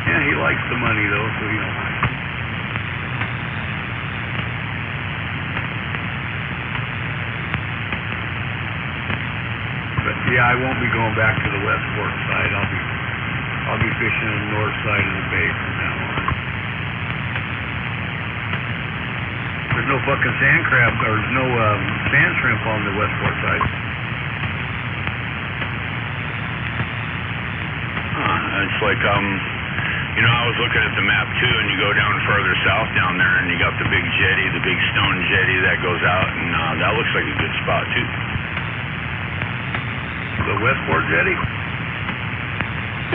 Yeah, he likes the money, though, so he don't mind. But, yeah, I won't be going back to the Westport side. I'll be fishing on the north side of the bay from now on. There's no fucking sand crab, or there's no sand shrimp on the Westport side. It's like, you know, I was looking at the map too, and you go down further south down there, and you got the big jetty, the big stone jetty that goes out, and that looks like a good spot too. The Westport jetty?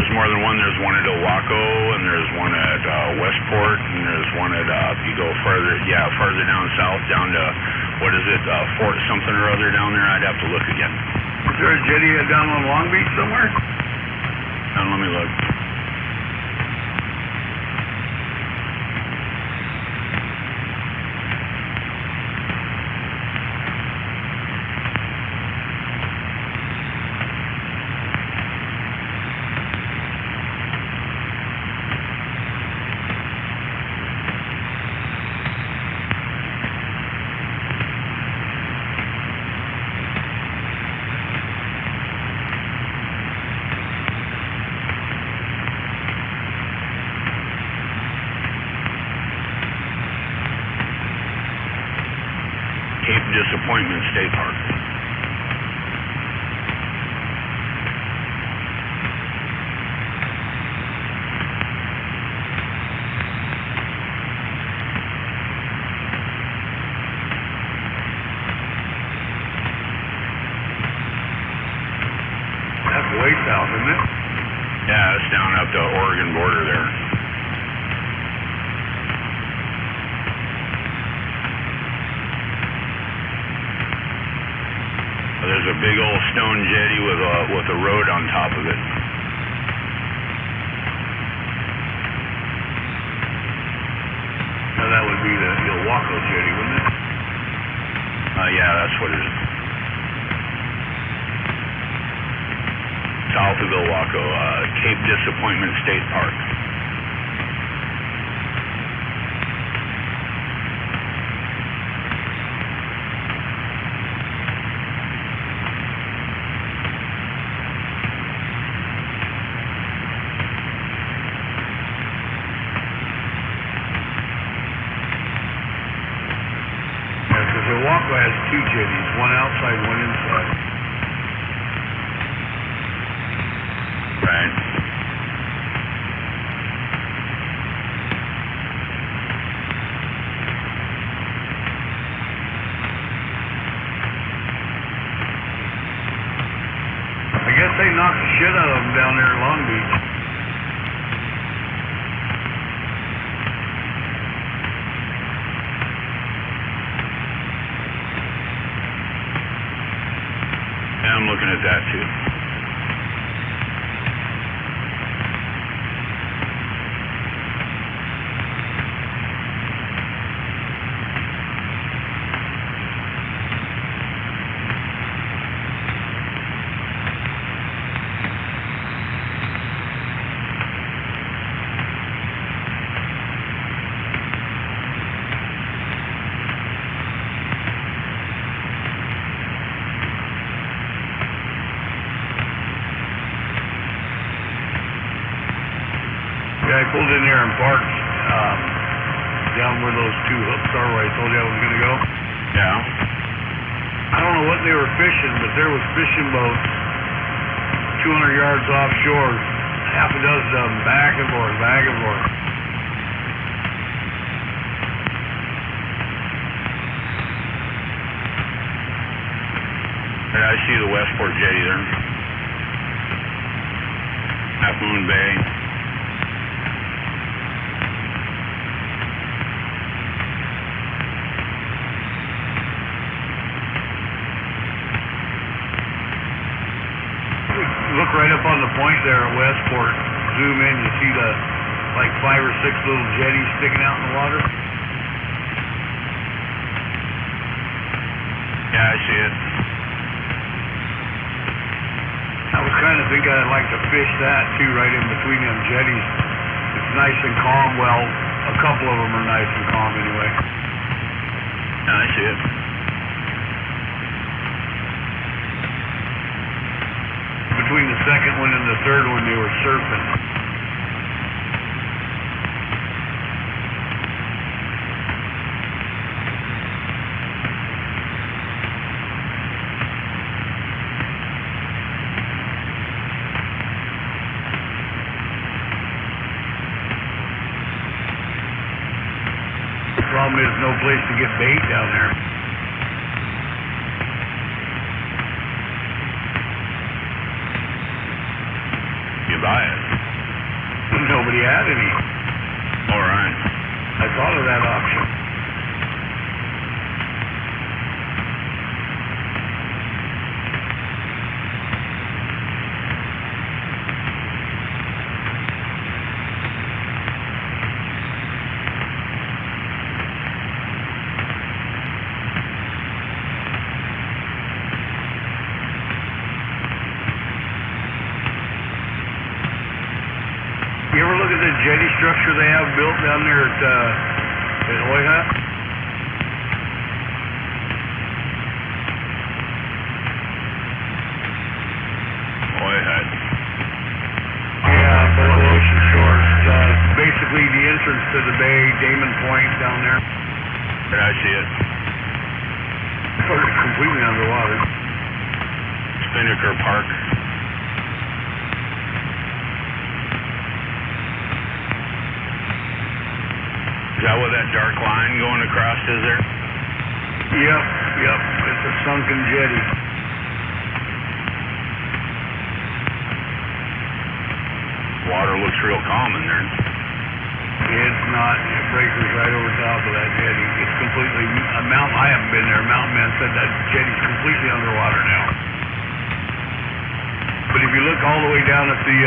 There's more than one. There's one at Owaco, and there's one at Westport, and there's one at, you go further down south, down to, what is it, Fort something or other down there. I'd have to look again. Is there a jetty down on Long Beach somewhere? Let me look. Cape Disappointment State Park. That's way south, isn't it? Yeah, it's down up the Oregon border there. Big old stone jetty with a road on top of it. Now that would be the Ilwaco jetty, wouldn't it? Yeah, that's what it is. South of Ilwaco, Cape Disappointment State Park. Ilwaco has two jetties, one outside, one inside. Right. I guess they knocked the shit out of them down there in Long Beach. Yeah, I'm looking at that too. Yeah, I pulled in there and parked down where those two hooks are where I told you I was going to go. Yeah. I don't know what they were fishing, but there was fishing boats 200 yards offshore, half a dozen of them, back and forth, back and forth. Yeah, I see the Westport jetty there. Half Moon Bay. Look right up on the point there at Westport. Zoom in, you see the like 5 or 6 little jetties sticking out in the water. Yeah, I see it. I was kind of thinking I'd like to fish that too, right in between them jetties. It's nice and calm. Well, a couple of them are nice and calm anyway. Yeah, I see it. Between the second one and the third one, they were surfing. The problem is no place to get bait down there. You buy it. Nobody had any. All right. I thought of that option. You ever look at the jetty structure they have built down there at Oiha? Oiha. Yeah, below Ocean Shores. Basically the entrance to the bay, Damon Point down there. Yeah, I see it. Sort of completely underwater. Spinnaker Park. Is that what that dark line going across is there? Yep. It's a sunken jetty. Water looks real calm in there. It's not. It breakers right over top of that jetty. It's completely, I haven't been there. Mountain Man said that jetty's completely underwater now. But if you look all the way down at the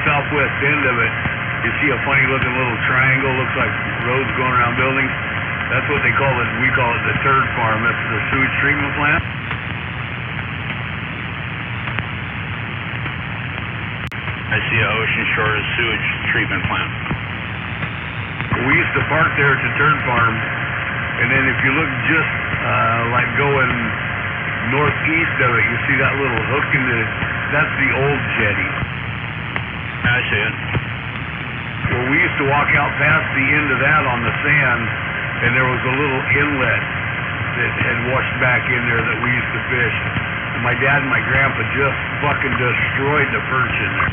southwest end of it, you see a funny looking little triangle, looks like roads going around buildings. That's what they call it, we call it the turd farm. That's the sewage treatment plant. I see a Ocean Shores sewage treatment plant. We used to park there at the turd farm, and then if you look just like going northeast of it, you see that little hook in the, that's the old jetty. I see it. Well, we used to walk out past the end of that on the sand, and there was a little inlet that had washed back in there that we used to fish. And my dad and my grandpa just fucking destroyed the perch in there.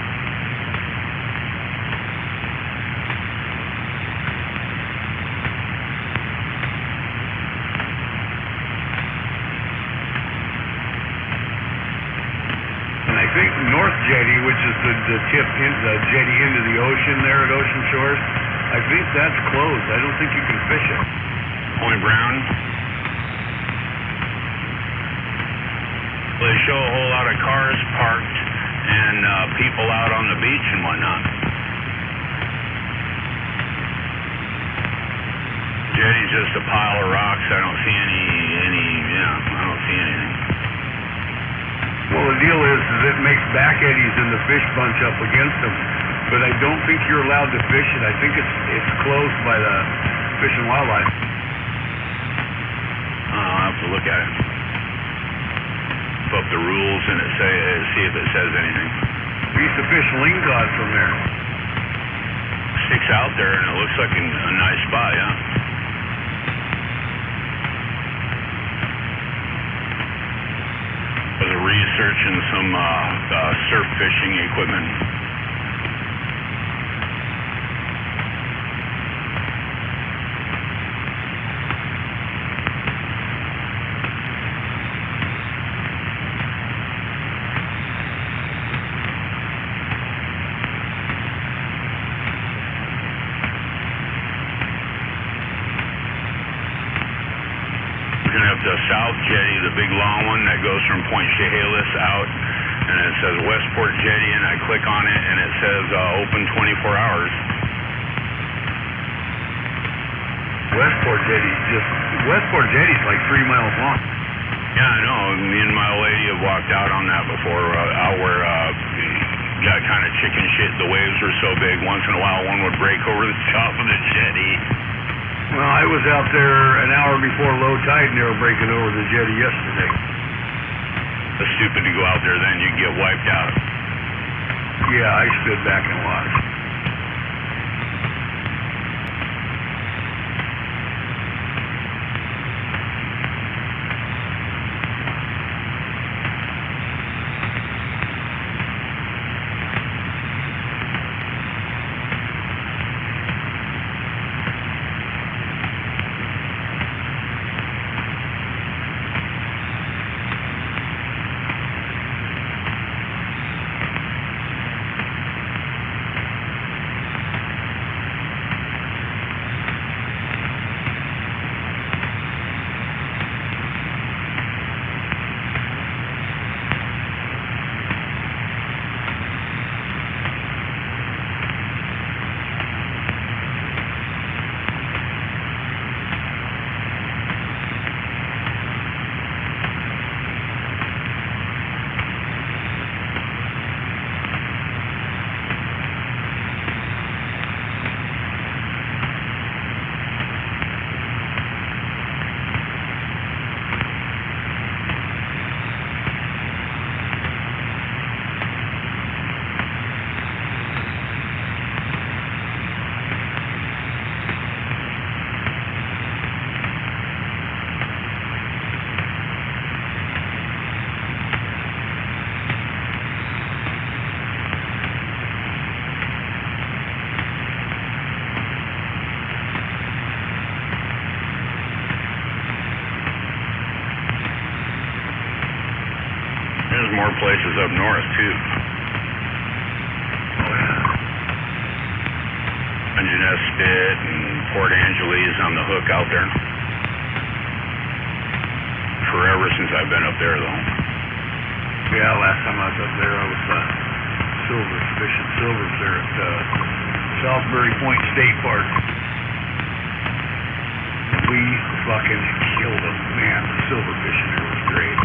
And I think North Jetty, which is the tip in the jetty into the ocean there at Ocean Shores, I think that's closed. I don't think you can fish it. Point Brown. They show a whole lot of cars parked and people out on the beach and whatnot. Jetty's just a pile of rocks. I don't see I don't see anything. Well, the deal is it makes back eddies and the fish bunch up against them. But I don't think you're allowed to fish it. I think it's closed by the Fish and Wildlife. I'll have to look at it. Pull up the rules and see if it says anything. We used to fish lingcod from there. Sticks out there and it looks like a nice spot, yeah. Was researching some surf fishing equipment. The South Jetty, the big long one that goes from Point Chehalis out, and it says Westport Jetty, and I click on it, and it says open 24 hours. Westport Jetty's like 3 miles long. Yeah, I know. Me and my old lady have walked out on that before, out where got kind of chicken shit. The waves were so big, once in a while one would break over the top of the jetty. Well, I was out there an hour before low tide and they were breaking over the jetty yesterday. It's stupid to go out there then, you'd get wiped out. Yeah, I stood back and watched. There's more places up north, too. Dungeness Spit and Port Angeles on the hook out there. Forever since I've been up there, though. Yeah, last time I was up there, I was fishing silvers there at Salisbury Point State Park. We fucking killed them, man. The silver fishing there was great.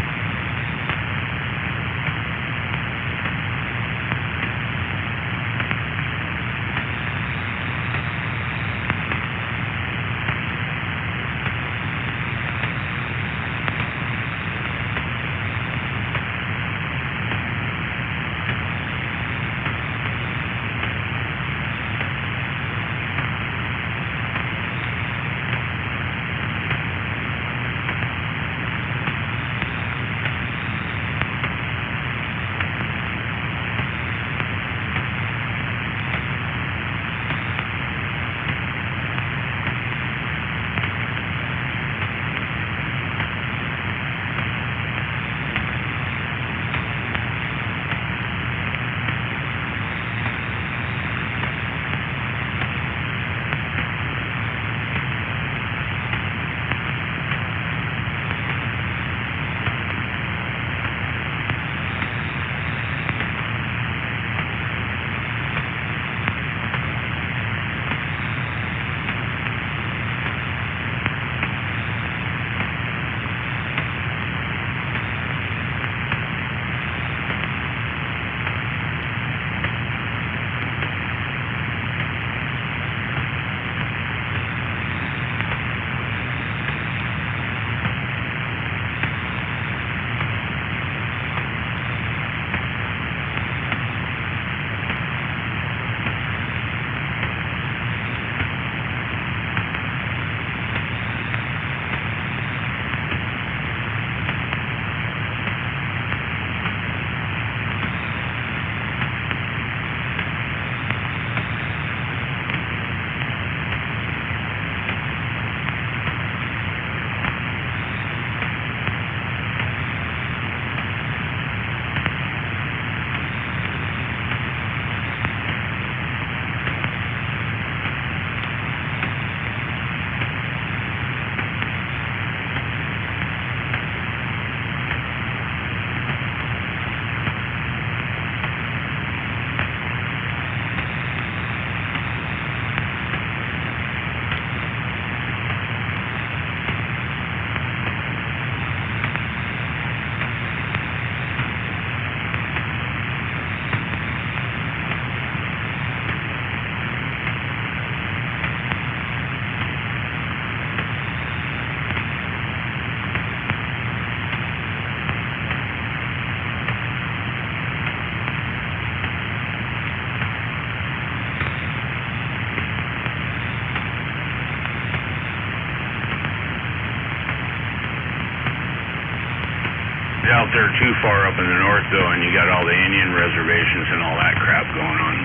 Out there too far up in the north, though, and you got all the Indian reservations and all that crap going on.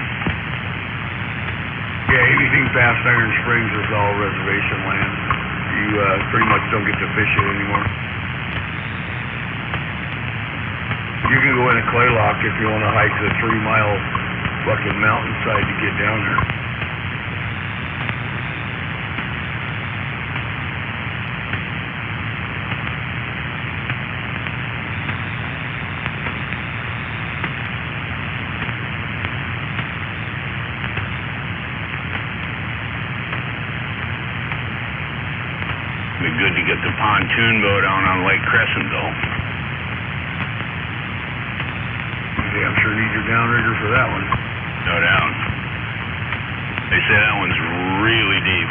Yeah, anything past Iron Springs is all reservation land. You pretty much don't get to fish it anymore. You can go into Claylock if you want to hike the 3-mile fucking mountainside to get down there. Be good to get the pontoon boat on Lake Crescentville. Yeah, I'm sure need your downrigger for that one. No doubt. They say that one's really deep.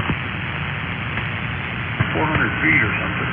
400 feet or something.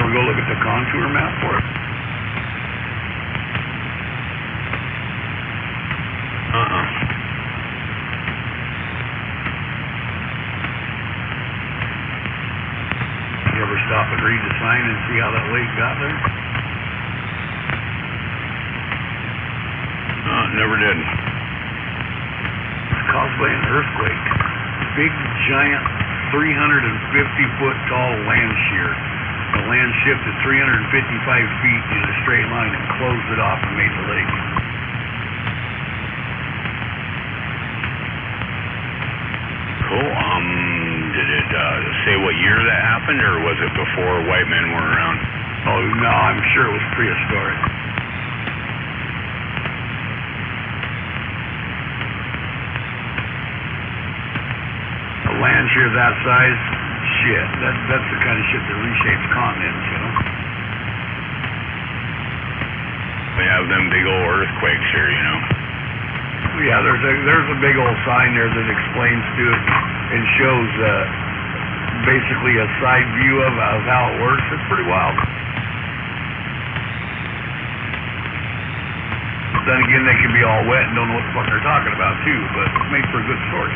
ever go look at the contour map for it? You ever stop and read the sign and see how that lake got there? Never did. It's caused by an earthquake. Big, giant, 350-foot tall land shear. The land shifted 355 feet in a straight line and closed it off and made the lake. Cool. Did it say what year that happened, or was it before white men were around? Oh, no, I'm sure it was prehistoric. A land shear that size, shit, that's the kind of shit that reshapes continents, you know? We have them big old earthquakes here, you know? Yeah, there's a big old sign there that explains to it and shows basically a side view of how it works. It's pretty wild. Then again, they can be all wet and don't know what the fuck they're talking about too, but it's made for a good story.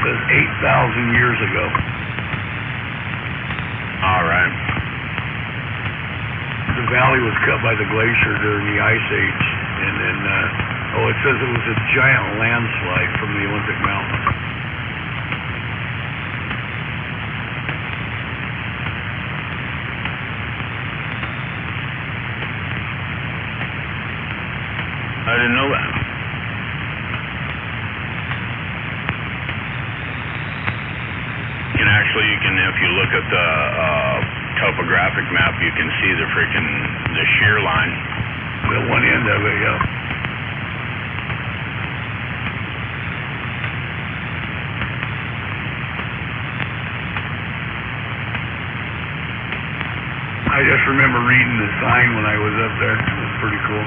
Says 8,000 years ago. All right. The valley was cut by the glacier during the Ice Age, and then, it says it was a giant landslide from the Olympic Mountain. I didn't know that. You can, if you look at the topographic map, you can see the shear line. The one end of it, yeah. I just remember reading the sign when I was up there. It was pretty cool.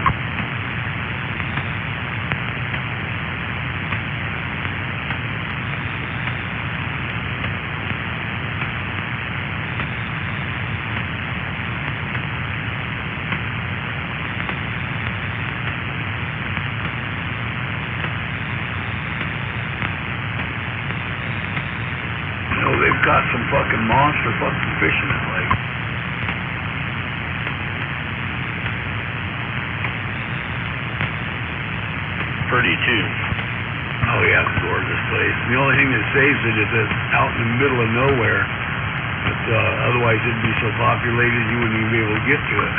They've got some fucking monster fucking fish in that lake. Pretty too. Oh yeah, it's a gorgeous place. The only thing that saves it is it's out in the middle of nowhere. But otherwise it'd be so populated you wouldn't even be able to get to it.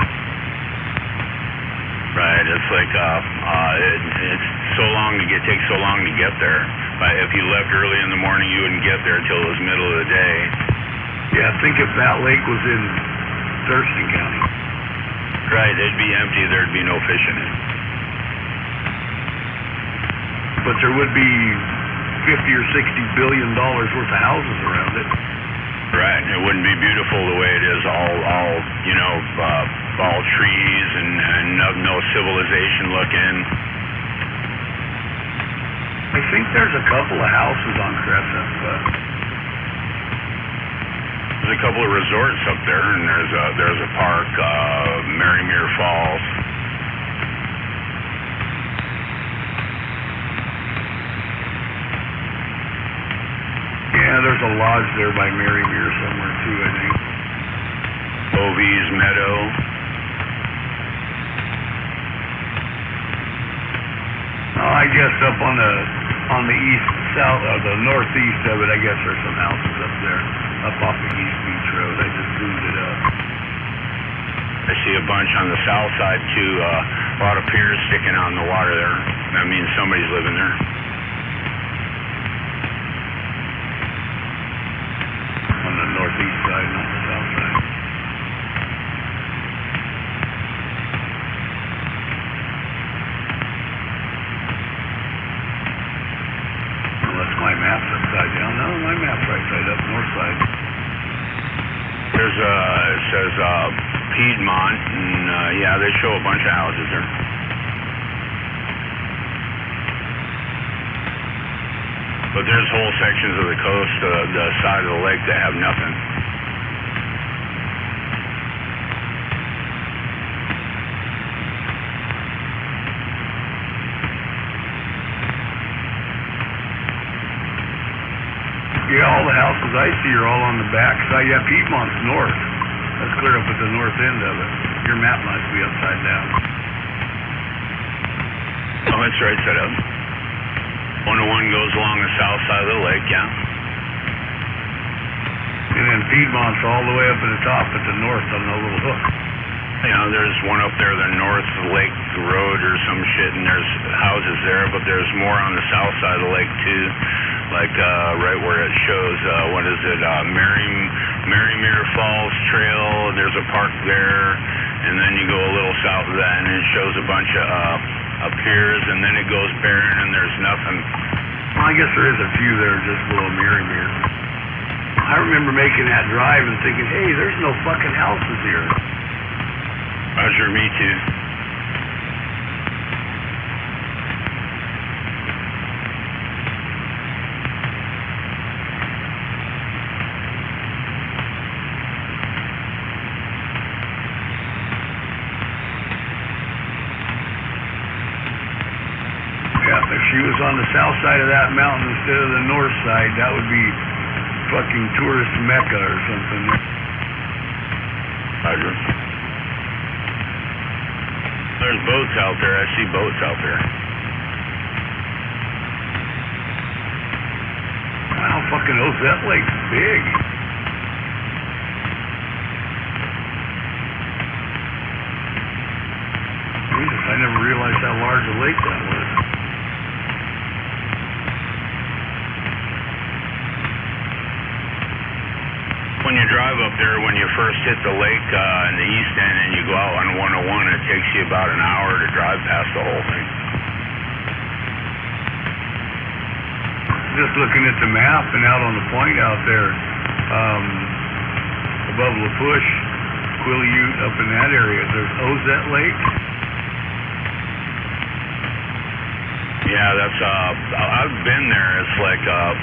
Right, it's like it's takes so long to get there. If you left early in the morning, you wouldn't get there until it was middle of the day. Yeah, think if that lake was in Thurston County. Right, it'd be empty. There'd be no fish in it. But there would be $50 or $60 billion worth of houses around it. Right, it wouldn't be beautiful the way it is. All trees and no civilization looking. I think there's a couple of houses on Crescent, but there's a couple of resorts up there, and there's a park, Marymere Falls. Yeah, there's a lodge there by Marymere somewhere too, I think. Bovie's Meadow. Oh, I guess up on the on the east, south, or the northeast of it, I guess there's some houses up there, up off the East Beach Road. I just zoomed it up. I see a bunch on the south side too, a lot of piers sticking out in the water there. That means somebody's living there. On the northeast side, not the south side. Unless my map's upside down. No, my map's right side up, north side. There's it says Piedmont, and yeah, they show a bunch of houses there. But there's whole sections of the coast, the side of the lake that have nothing. Yeah, all the houses I see are all on the back side. Yeah, Piedmont's north. That's clear up at the north end of it. Your map must be upside down. Oh, it's right side up. 101 goes along the south side of the lake, yeah. And then Piedmont's all the way up at the top at the north on the little hook. Yeah, there's one up there, the North Lake Road or some shit, and there's houses there, but there's more on the south side of the lake too. Like right where it shows, what is it, Marymere Falls Trail, there's a park there, and then you go a little south of that, and it shows a bunch of piers, and then it goes barren, and there's nothing. Well, I guess there is a few there just below Marymere. I remember making that drive and thinking, hey, there's no fucking houses here. Roger, me too. If she was on the south side of that mountain instead of the north side, that would be fucking tourist mecca or something. Roger. There's boats out there. I see boats out there. Wow, fucking Ozette Lake's big. Jesus, I never realized how large a lake that was. When you drive up there, when you first hit the lake in the east end and you go out on 101, it takes you about an hour to drive past the whole thing. Just looking at the map and out on the point out there, above La Push, Quileute, up in that area, there's Ozette Lake. Yeah, that's I've been there. It's like a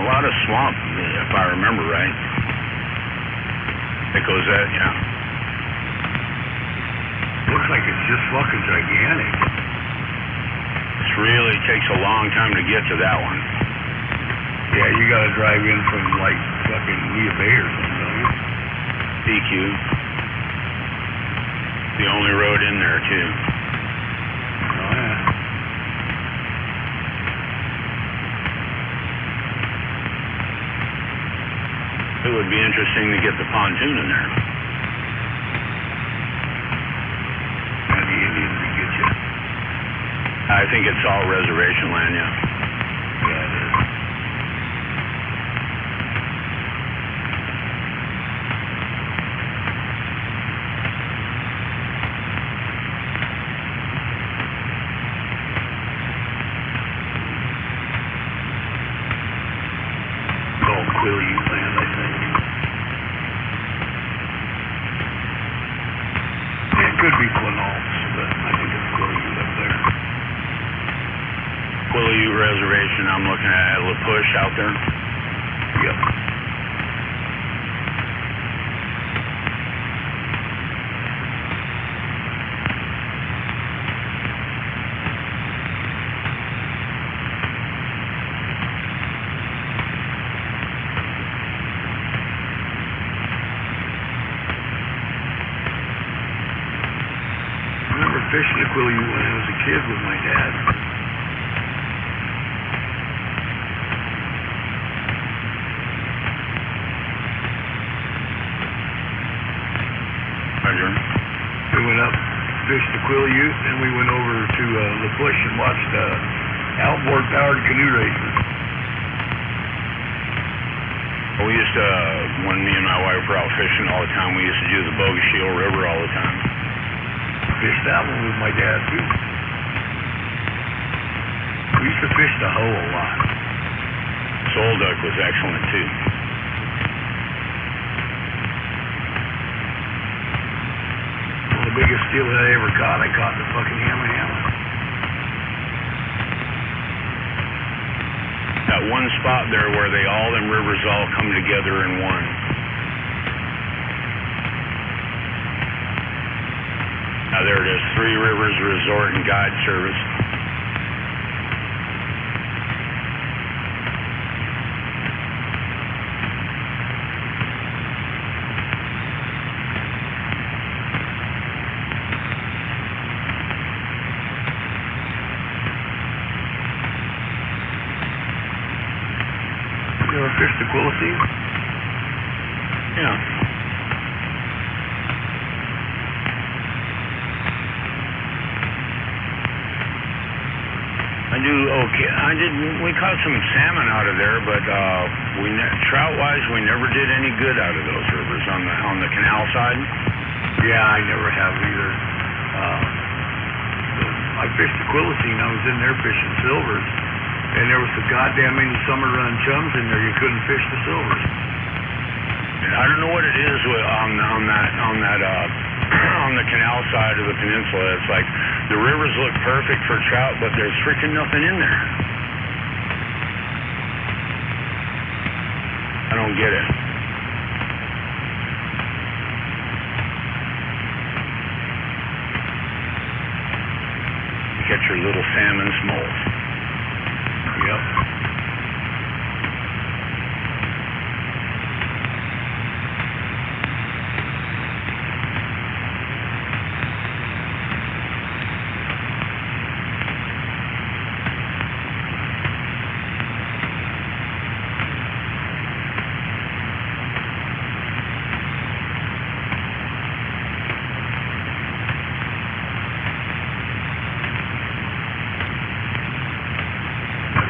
lot of swamp, if I remember right. It goes that, yeah. Looks like it's just fucking gigantic. It really takes a long time to get to that one. Yeah, you gotta drive in from like fucking Nia Bay or something, don't you? PQ. The only road in there too. Oh yeah. It would be interesting to get the pontoon in there. And the Indians to get you. I think it's all reservation land, yeah. Yeah, it is. Called Quileute land, I think. It could be Quinault, but I think it's Quileute up there. Quileute Reservation, I'm looking at La Push out there. Yep. I remember fishing at Quileute when I was a kid with my dad. fished the Quileute, and we went over to La Push and watched outboard-powered canoe races. We used to, when me and my wife were out fishing all the time, we used to do the Bogue Shield River all the time. Fished that one with my dad, too. We used to fish the Hoe a lot. Soul duck was excellent, too. The biggest steelhead I ever caught, I caught the fucking Hammer. That one spot there where all them rivers all come together in one. Now there it is, Three Rivers Resort and Guide Service. You ever fished the Quileute? Yeah. I do okay. We caught some salmon out of there, but trout-wise, we never did any good out of those rivers on the canal side. Yeah, I never have either. I fished the Quileute, and I was in there fishing silvers. And there was so goddamn many summer run chums in there, you couldn't fish the silvers. I don't know what it is on the canal side of the peninsula. It's like the rivers look perfect for trout, but there's freaking nothing in there. I don't get it. Catch your little salmon smolts. Yep.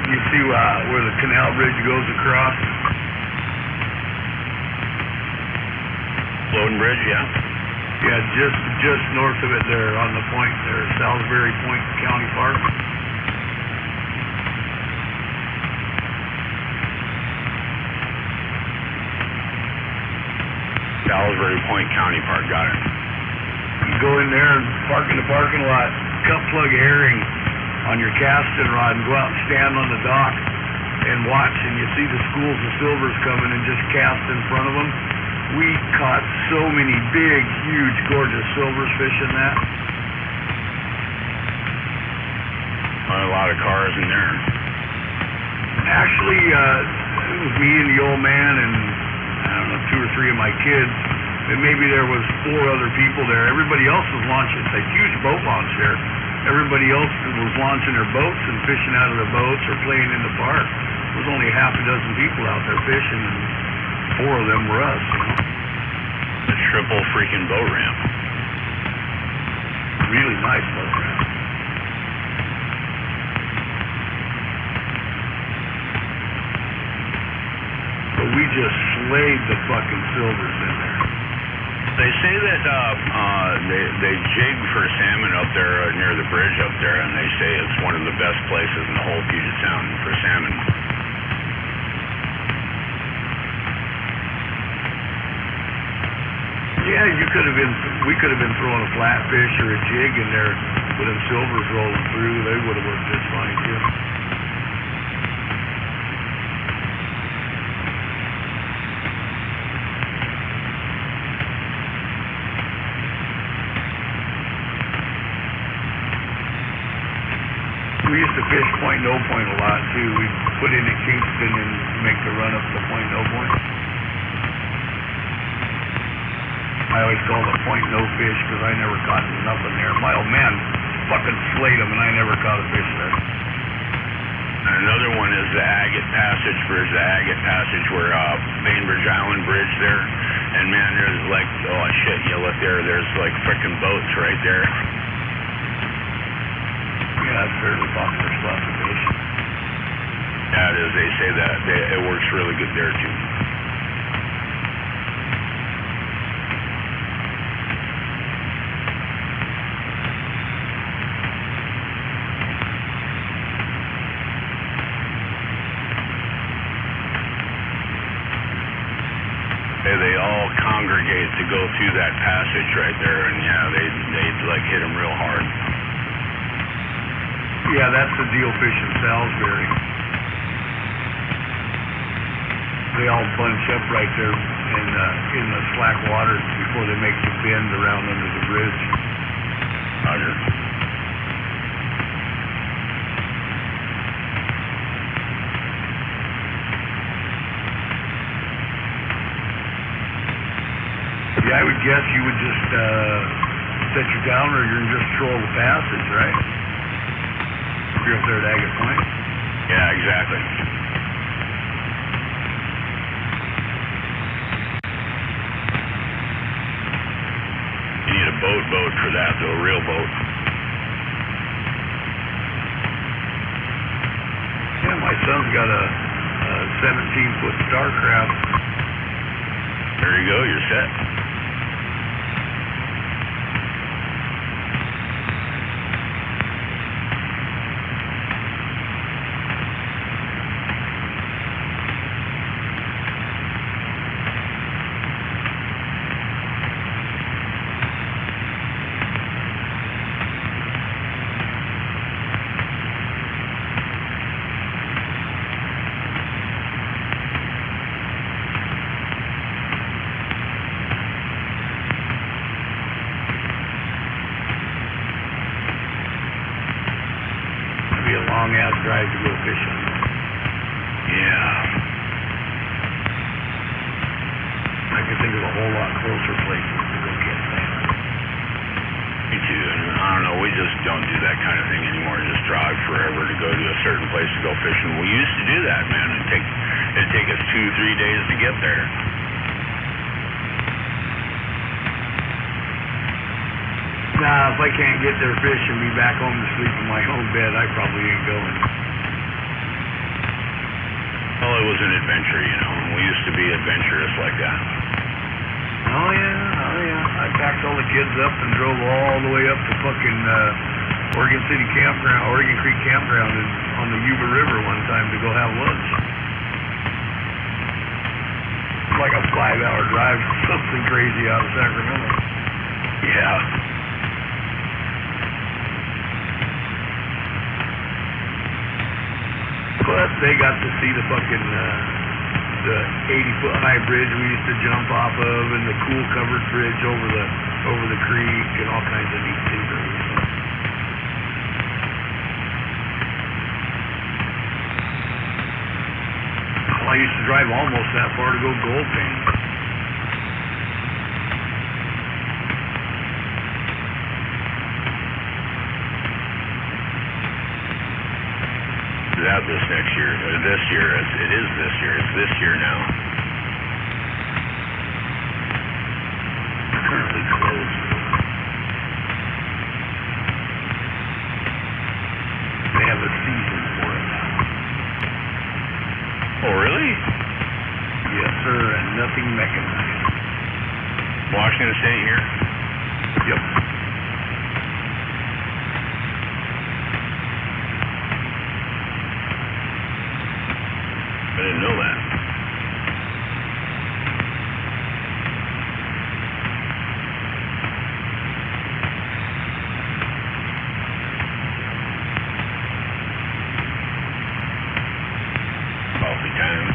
You see where the canal bridge goes across? Floating bridge, yeah. Yeah, just north of it there on the point there, Salisbury Point County Park. Salisbury Point County Park, got it. You go in there and park in the parking lot, cut plug herring on your casting rod and go out and stand on the dock and watch, and you see the schools of silvers coming and just cast in front of them. We caught so many big, huge, gorgeous silvers fishing that. A lot of cars in there. Actually, it was me and the old man and, I don't know, 2 or 3 of my kids. And maybe there was 4 other people there. Everybody else was launching. It's a huge boat launch there. Everybody else was launching their boats and fishing out of their boats or playing in the park. There was only half a dozen people out there fishing, and 4 of them were us, you know. The triple freaking boat ramp. Really nice boat ramp. But we just slayed the fucking silvers in there. They say that they jig for salmon up there near the bridge up there, and they say it's one of the best places in the whole Puget Sound for salmon. Yeah, we could have been throwing a flatfish or a jig in there with them silvers rolling through. They would have worked just fine too. We used to fish Point No Point a lot too. We'd put in at Kingston and make the run up to Point No Point. I always called it Point No Fish because I never caught nothing there. My old man fucking slayed them and I never caught a fish there. And another one is the Agate Passage Bridge, where Bainbridge Island Bridge there. And man, there's like, oh shit, you look there, there's like frickin' boats right there. is they say that it works really good there too. They all congregate to go through that passage right there, and yeah, they like hit them real hard. Yeah, that's the deal fishing Salisbury. They all bunch up right there in the slack water before they make the bend around under the bridge. Roger. Yeah, I would guess you would just set your downrigger and just troll the passage, right? If you're up there at Agate Point. Yeah, exactly. You need a boat for that, though, a real boat. Yeah, my son's got a 17-foot Starcraft. There you go, you're set. Long-ass drive to go fishing. Yeah. I could think of a whole lot closer places to go get salmon. Me too. And I don't know, we just don't do that kind of thing anymore. Just drive forever to go to a certain place to go fishing. We used to do that, man. It'd take us 2-3 days to get there. Nah, if I can't get there fishing, be back home to sleep in my own bed, I probably ain't going. Well, it was an adventure, you know. We used to be adventurous like that. Oh yeah. I packed all the kids up and drove all the way up to fucking Oregon Creek Campground on the Yuba River one time to go have lunch. Like a 5-hour drive, something crazy out of Sacramento. Yeah. But they got to see the fucking the 80-foot high bridge we used to jump off of, and the cool covered bridge over the creek, and all kinds of neat things. Well, I used to drive almost that far to go gold paint. Out this next year, or this year, it is this year, it's this year now. It's currently closed. They have a season for it now. Oh, really? Yes, sir, and nothing mechanized. Washington State here? Yep. I didn't know that. Coffee time.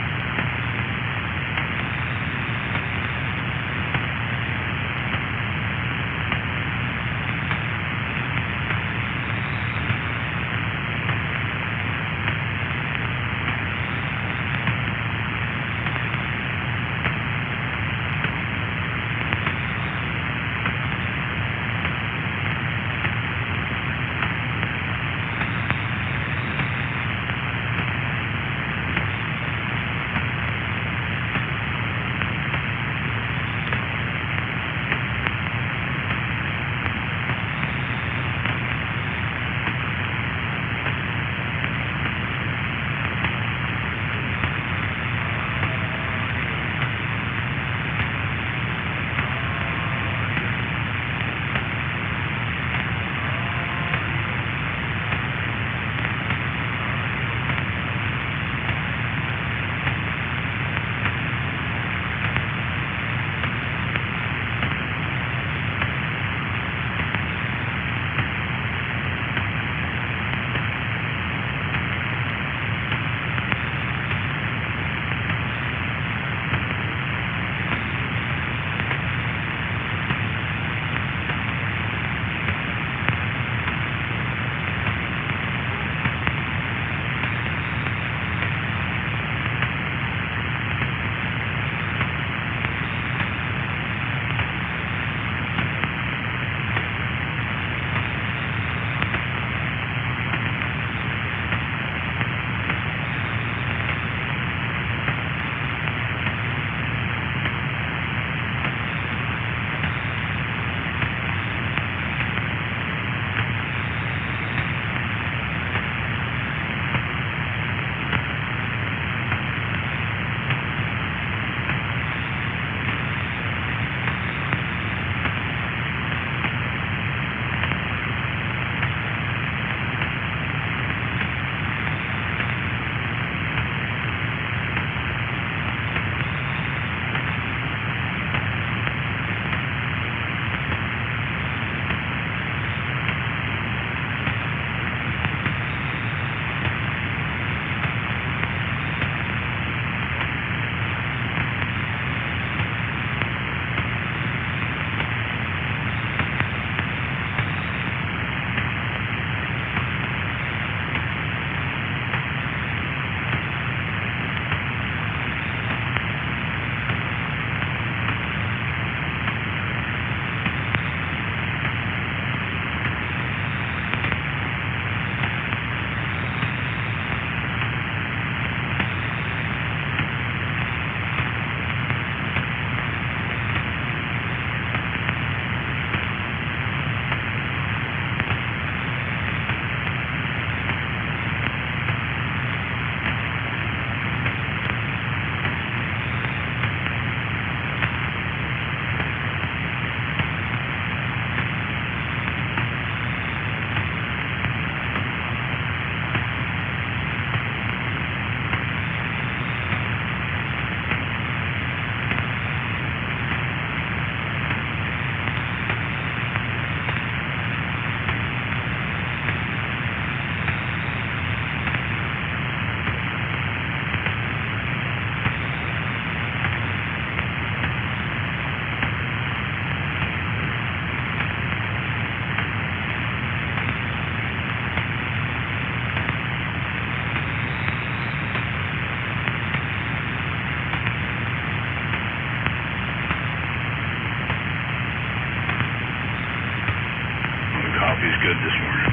coffee's good this morning.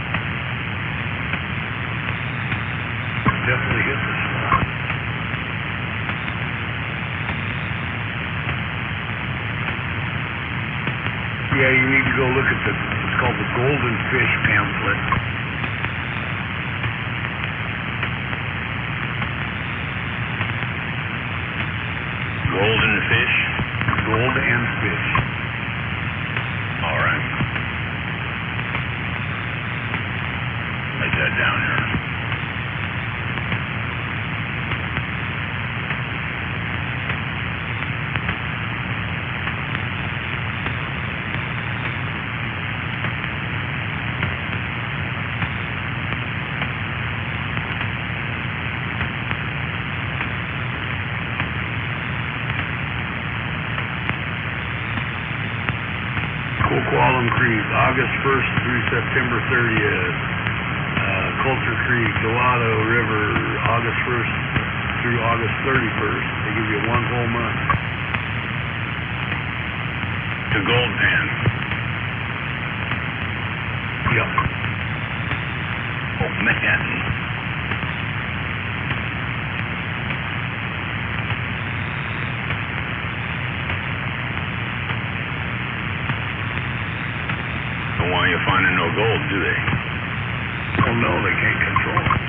Definitely hit the spot. Yeah, you need to go look at it's called the Golden Fish pamphlet. Golden fish? Gold and fish. All right. Write that down here. Qualum Creek, August 1st through September 30th. Coulter Creek, Gelato River, August 1st through August 31st. They give you one whole month. To Gold Pan. Yep. Oh, man. Don't want you finding no gold, do they? Oh, no, they can't control it.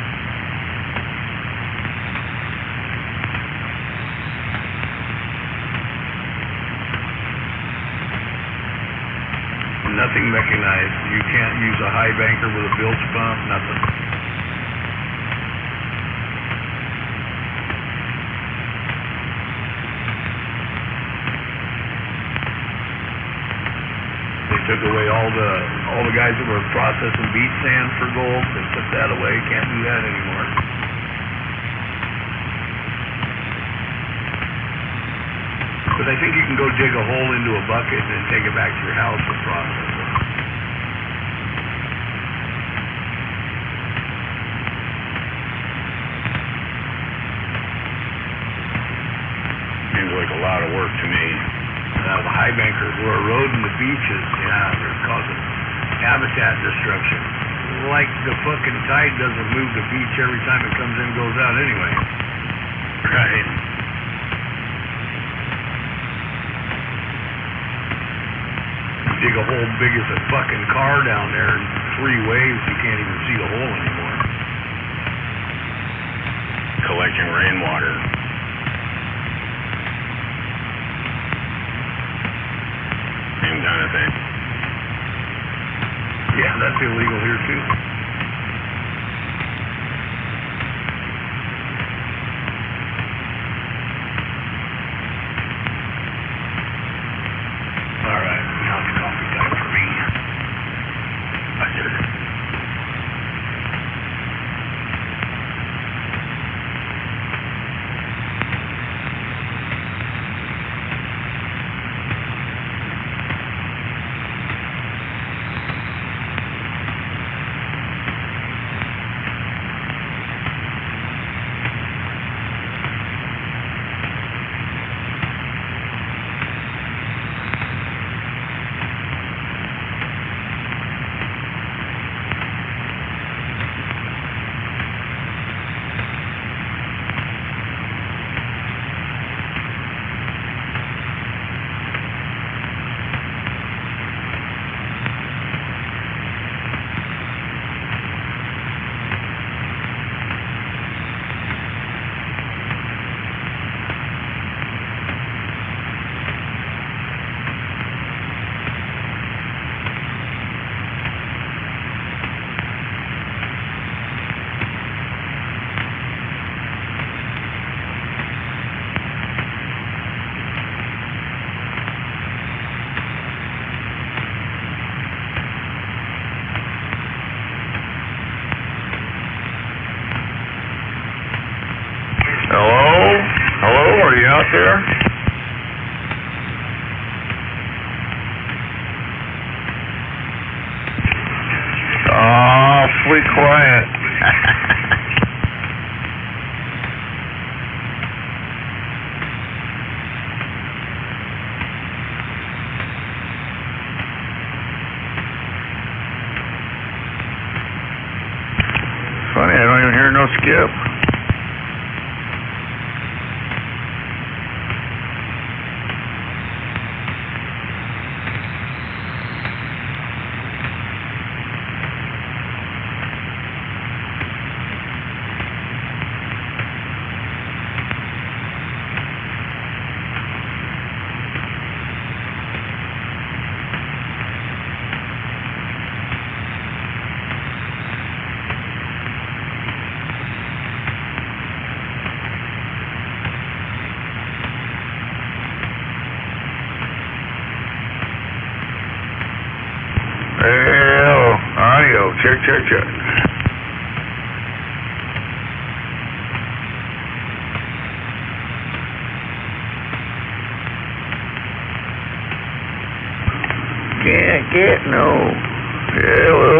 Nothing mechanized. You can't use a high banker with a bilge pump, nothing. They took away all the guys that were processing beach sand for gold. They took that away. Can't do that anymore. But I think you can go dig a hole into a bucket and then take it back to your house and process it. Seems like a lot of work to me. The high bankers were eroding the beaches. Yeah, they're causing habitat destruction. Like the fucking tide doesn't move the beach every time it comes in and goes out anyway. Right. Dig a hole big as a fucking car down there, and 3 waves, you can't even see the hole anymore. Collecting rainwater. Same kind of thing. Yeah, that's illegal here too. All right, now it's coffee time for me. I did it. Are you out there? Awfully quiet. Skip. Hello, audio, check. Can't get no. Hello.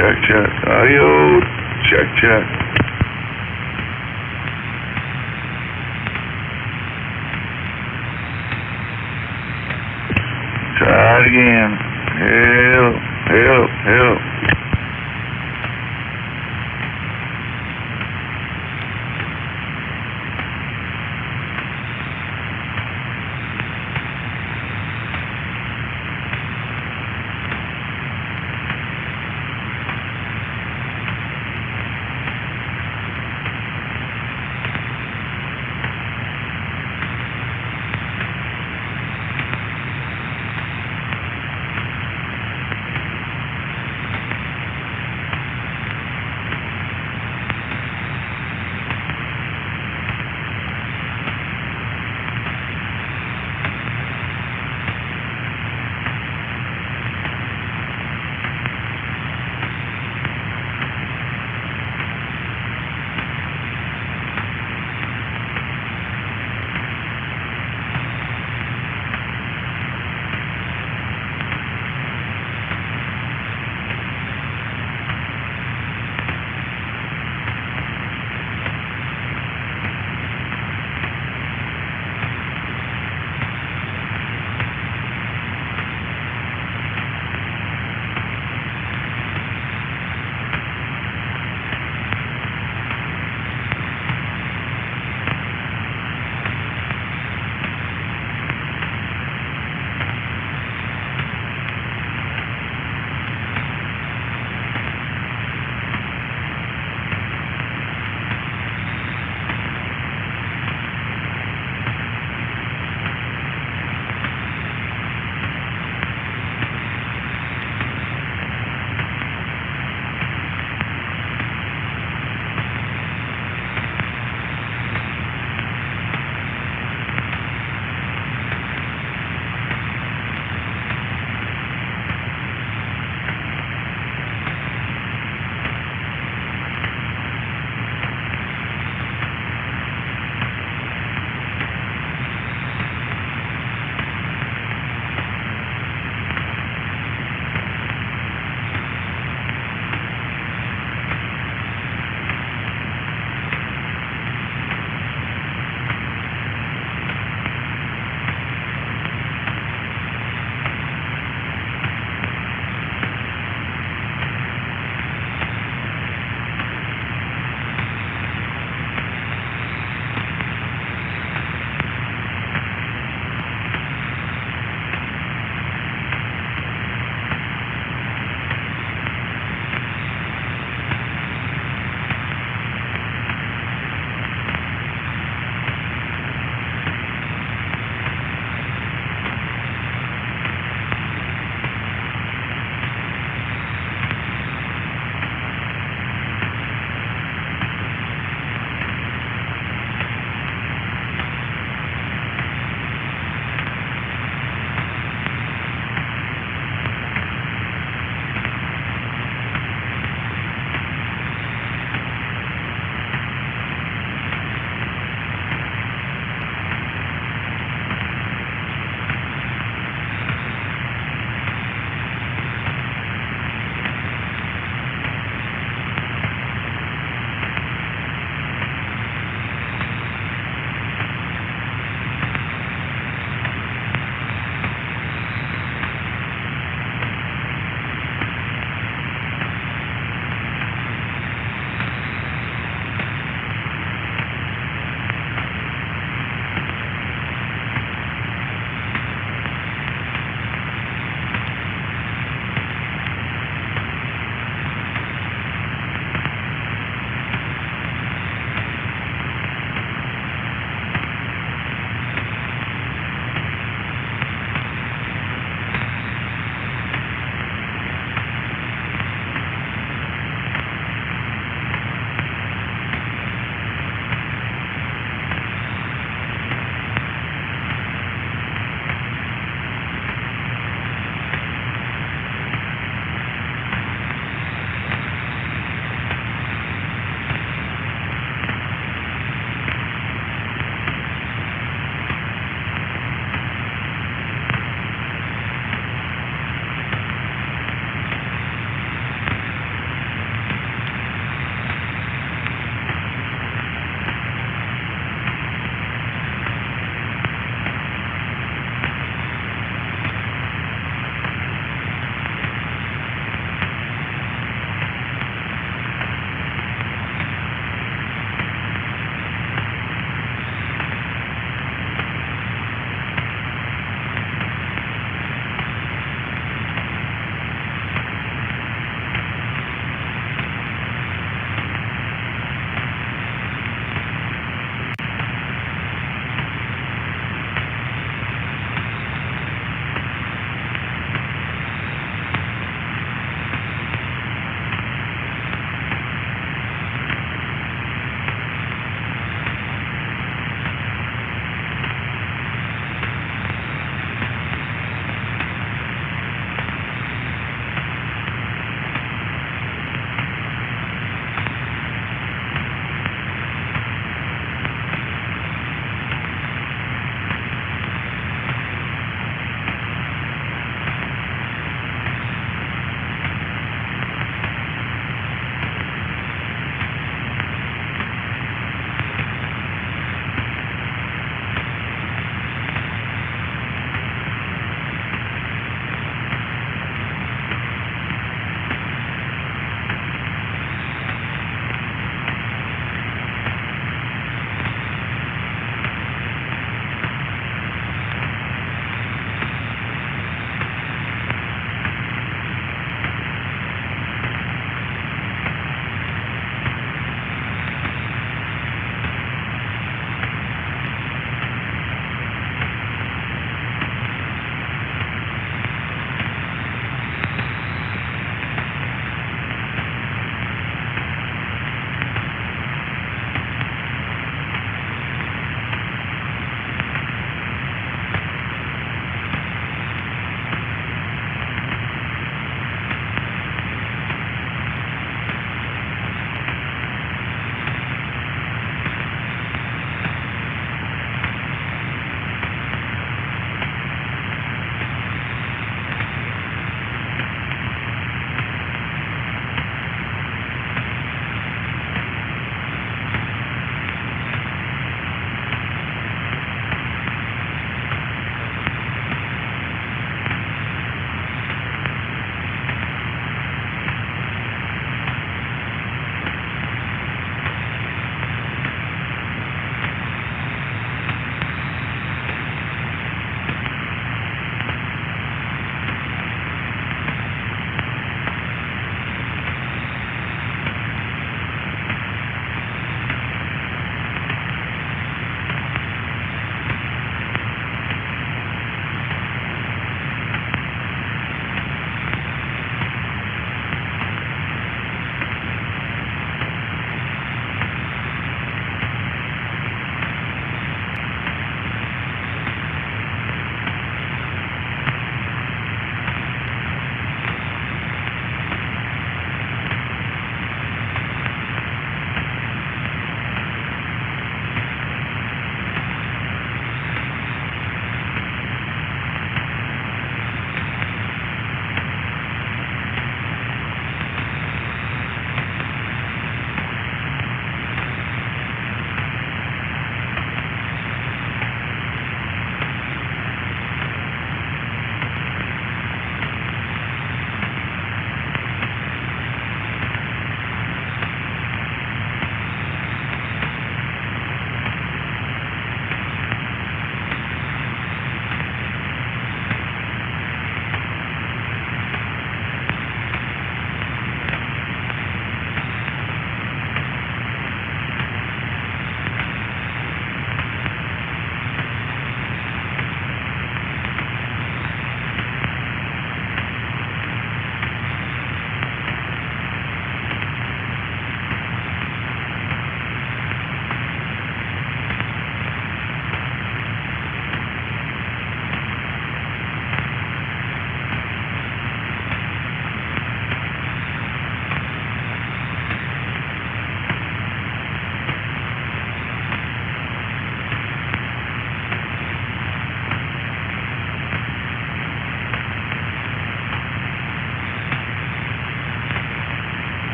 check. Audio, check. Try it again. Help.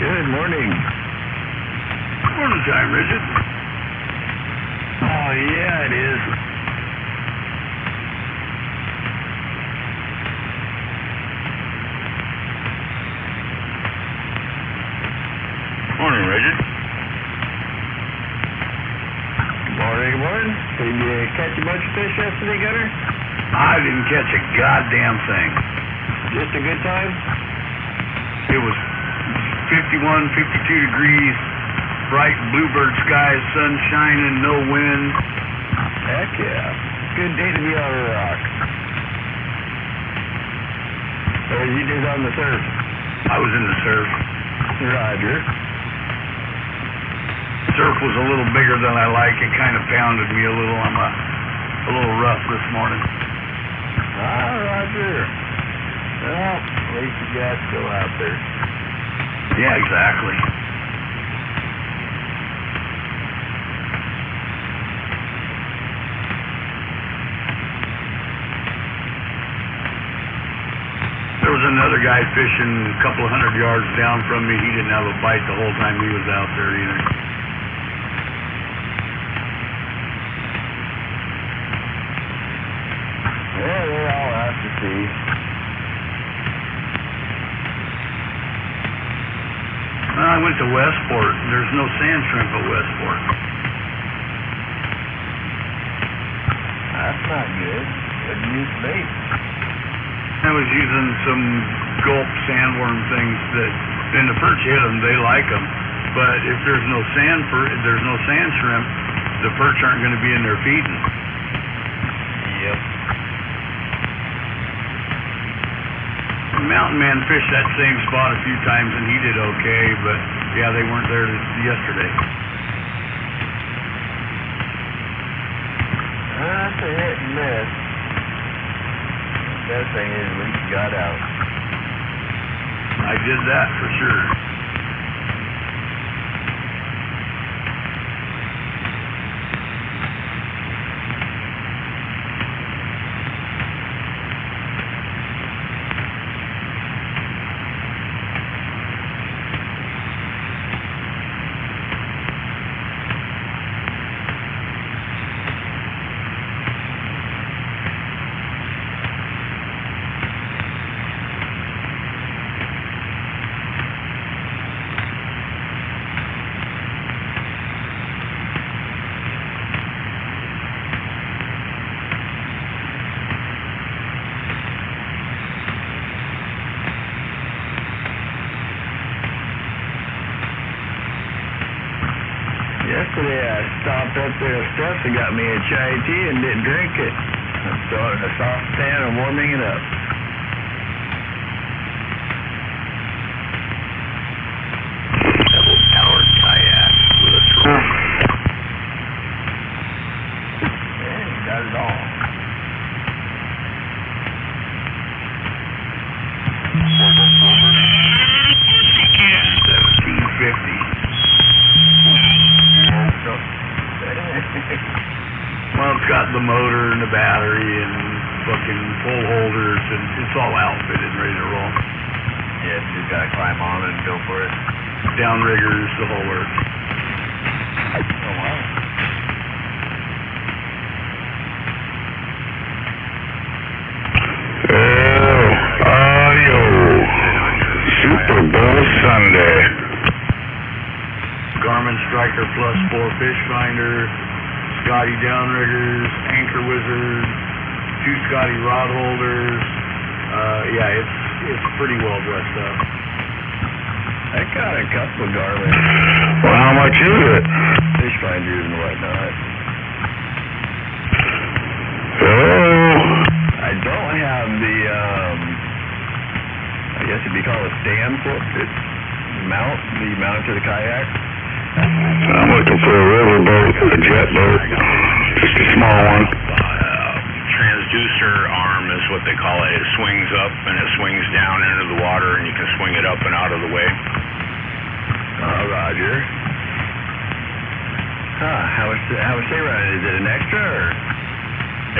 Good morning. Morning time, Richard. Oh, yeah, it is. Morning, Richard. Morning. Did you catch a bunch of fish yesterday, Gunner? I didn't catch a goddamn thing. Just a good time? It was 51, 52 degrees, bright bluebird skies, sun shining, no wind. Heck yeah. Good day to be on a rock. Or you did on the surf? I was in the surf. Roger. Surf was a little bigger than I like. It kind of pounded me a little. I'm a little rough this morning. Roger. Well, at least you got to go out there. Yeah, exactly. There was another guy fishing a couple of 100 yards down from me. He didn't have a bite the whole time he was out there either. Yeah, they all have to see. I went to Westport. There's no sand shrimp at Westport. That's not good. Couldn't use bait. I was using some gulp sandworm things that, and the perch hit them, they like them. But if there's no sand shrimp, the perch aren't going to be in there feeding. Yep. Mountain Man fished that same spot a few times and he did okay, but yeah, they weren't there yesterday. That's a hit and miss. That thing is at least got out. I did that for sure. Yesterday I stopped up there at Steph's and got me a chai tea and didn't drink it. I'm throwing it in a saucepan and warming it up. Double-powered kayak with a troll. Yeah, he got it all. Well, it's got the motor and the battery and fucking pole holders and it's all outfitted and ready to roll. Yeah, so you gotta climb on and go for it. Downriggers, the whole works. Oh, wow. Super Bowl Sunday. Garmin Striker Plus 4 fish finder, Scotty downriggers, Anchor Wizard, 2 Scotty rod holders. Yeah, it's pretty well dressed up. I got a couple of Garmin Well, how much is it? fish finders and whatnot. I don't have the, I guess it'd be called a stand for it. Mount to the kayak. I'm looking for a riverboat, a jet boat, just a small one. Transducer arm is what they call it. It swings up and it swings down into the water, and you can swing it up and out of the way. Roger. How much they run? Is it an extra or?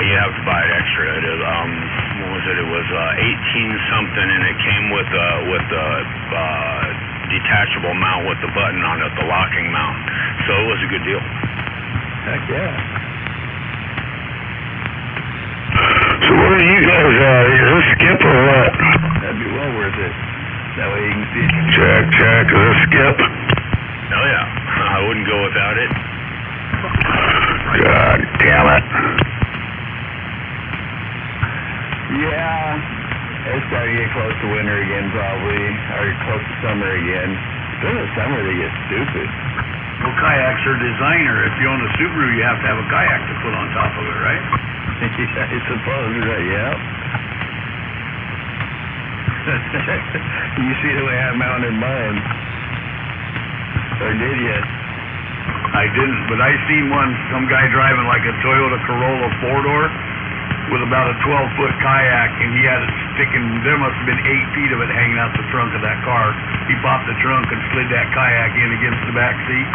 You have to buy it extra. It is, what was it? It was 18 something, and it came with detachable mount with the button on it, the locking mount. So it was a good deal. Heck yeah. So where are you guys at? Is this Skip or what? That'd be well worth it. That way you can see. Check. Is this Skip? Hell yeah. I wouldn't go without it. God damn it. Yeah. It's starting to get close to winter again, probably. Or close to summer again. During the summer, they get stupid. Well, kayaks are designer. If you own a Subaru, you have to have a kayak to put on top of it, right? Yeah, I suppose, right? Yeah. You see the way I mounted mine. Or did you? I didn't, but I seen some guy driving like a Toyota Corolla 4-door with about a 12-foot kayak, and he had it sticking, there must have been 8 feet of it hanging out the trunk of that car. He popped the trunk and slid that kayak in against the back seat.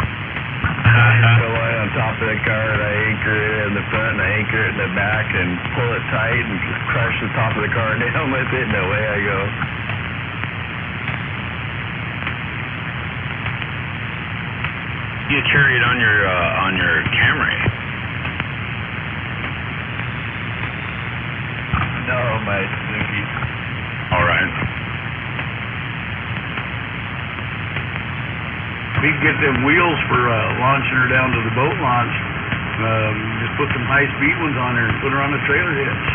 I lie on top of the car and I anchor it in the front and I anchor it in the back and pull it tight and crush the top of the car down with it, and away I go. You carry it on your Camry. No, my Suzuki. All right. We can get them wheels for launching her down to the boat launch. Just put some high-speed ones on her and put her on a trailer hitch.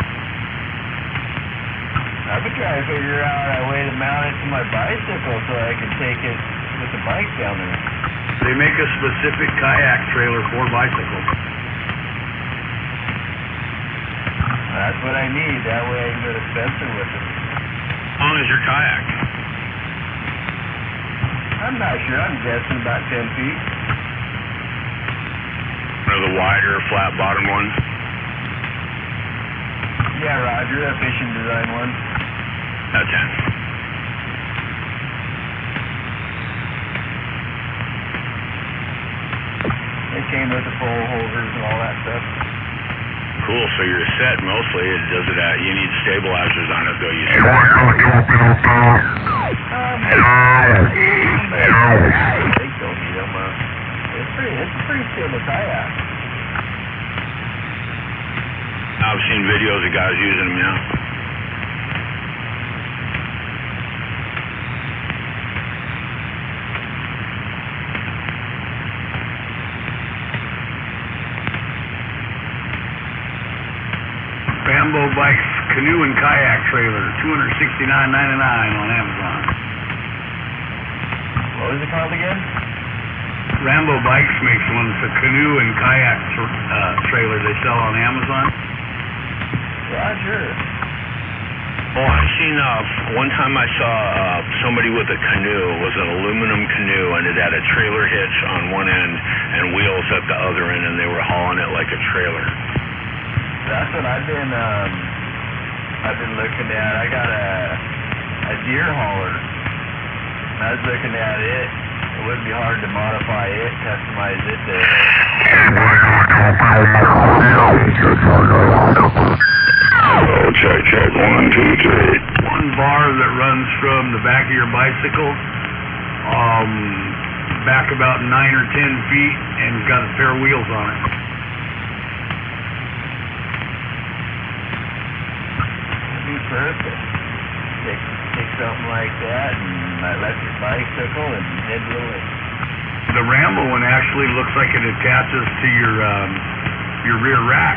I've been trying to figure out a way to mount it to my bicycle so I can take it with the bike down there. They make a specific kayak trailer for bicycles. That's what I need. That way I can go to Spencer with it. How long is your kayak? I'm not sure. I'm guessing about 10 feet. One of the wider, flat-bottom ones? Yeah, Roger. That fishing design one. That's 10. It came with the pole holders and all that stuff. Cool, so you're set mostly. It does it at, you need stabilizers on it though, you see. They don't need them. It's a pretty stable kayak. I've seen videos of guys using them, yeah. Rambo Bikes Canoe and Kayak Trailer, $269.99 on Amazon. What was it called again? Rambo Bikes makes one. It's a canoe and kayak trailer they sell on Amazon. Roger. Oh, I've seen, one time I saw somebody with a canoe. It was an aluminum canoe, and it had a trailer hitch on one end and wheels at the other end, and they were hauling it like a trailer. That's what I've been looking at. I got a deer hauler. And I was looking at it. It wouldn't be hard to modify it, customize it to... Oh, check, 1, 2, 3. One bar that runs from the back of your bicycle, back about 9 or 10 feet, and it's got a pair of wheels on it. That'd be perfect. Take something like that and my electric bicycle and head rolling. The Rambo one actually looks like it attaches to your rear rack.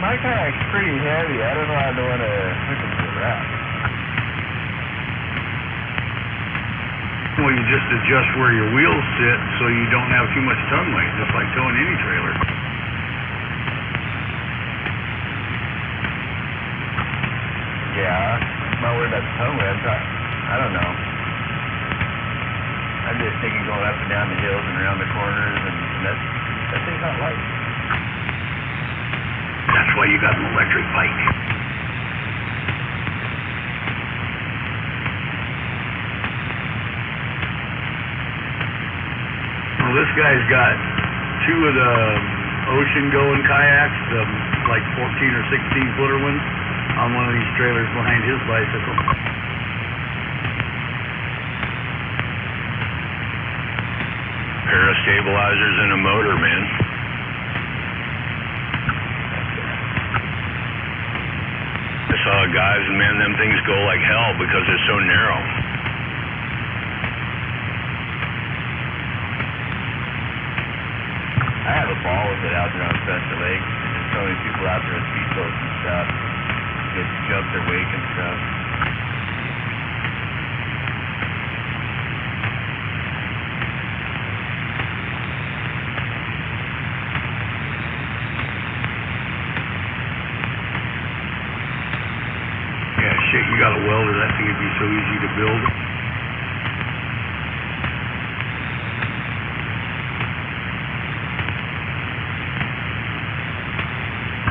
My kayak's pretty heavy. I don't know how to want to hook it to the rack. Well, you just adjust where your wheels sit so you don't have too much tongue weight, just like towing any trailer. Yeah, I'm not worried about the tongue weight. I don't know. I'm just thinking going up and down the hills and around the corners, and that thing's not light. That's why you got an electric bike. Well, this guy's got two of the ocean-going kayaks, the like 14 or 16 footer ones, on one of these trailers behind his bicycle. Pair of stabilizers and a motor, man. I saw guys, and man, them things go like hell because they're so narrow. I have a ball with it out there on Festa Lake. There's so many people out there with speedboats and stuff. Get to jump their wake and stuff. Yeah, shit, you got a welder, that thing would be so easy to build.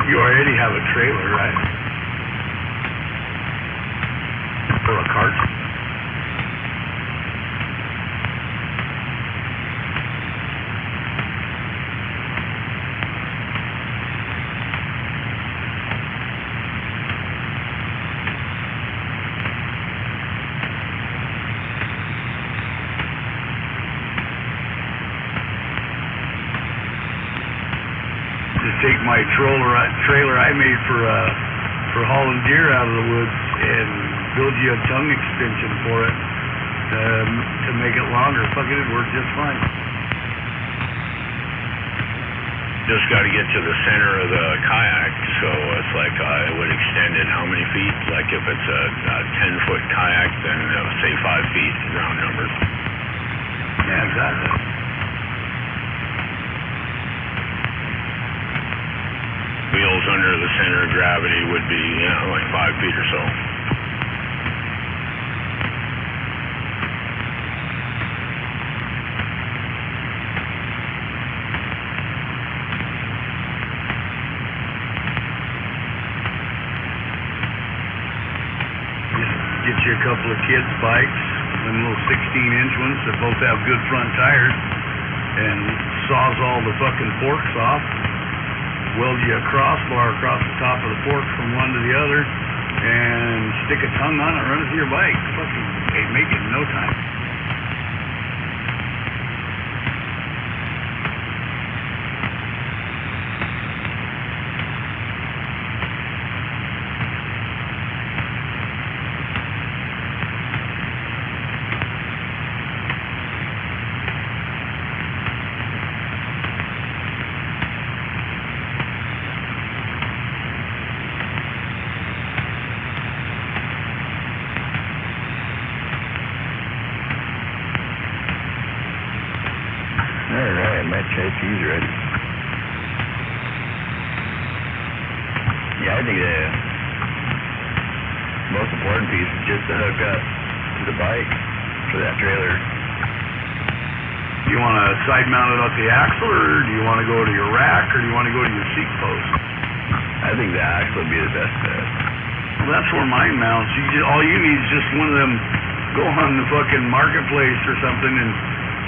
You already have a trailer, right? Or a cart? Just take my trailer I made for hauling deer out of the woods and build you a tongue extension for it to make it longer. Fucking it worked just fine. Just got to get to the center of the kayak, so it's like I would extend it how many feet? Like if it's a 10-foot kayak, then say 5 feet, round numbers. Yeah, exactly. Wheels under the center of gravity would be, like 5 feet or so. Get you a couple of kids' bikes, them little 16-inch ones that both have good front tires, and saws all the fucking forks off. Weld you a crossbar across the top of the fork from one to the other, and stick a tongue on it, run it to your bike. Fucking, hey, make it in no time. Alright, my Chinese ready. Yeah, I think the most important piece is just to hook up to the bike for that trailer. Do you want to side mount it up the axle, or do you want to go to your rack, or do you want to go to your seat post? I think the axle would be the best bet. Well, that's where mine mounts. All you need is just one of them, go on the fucking marketplace or something and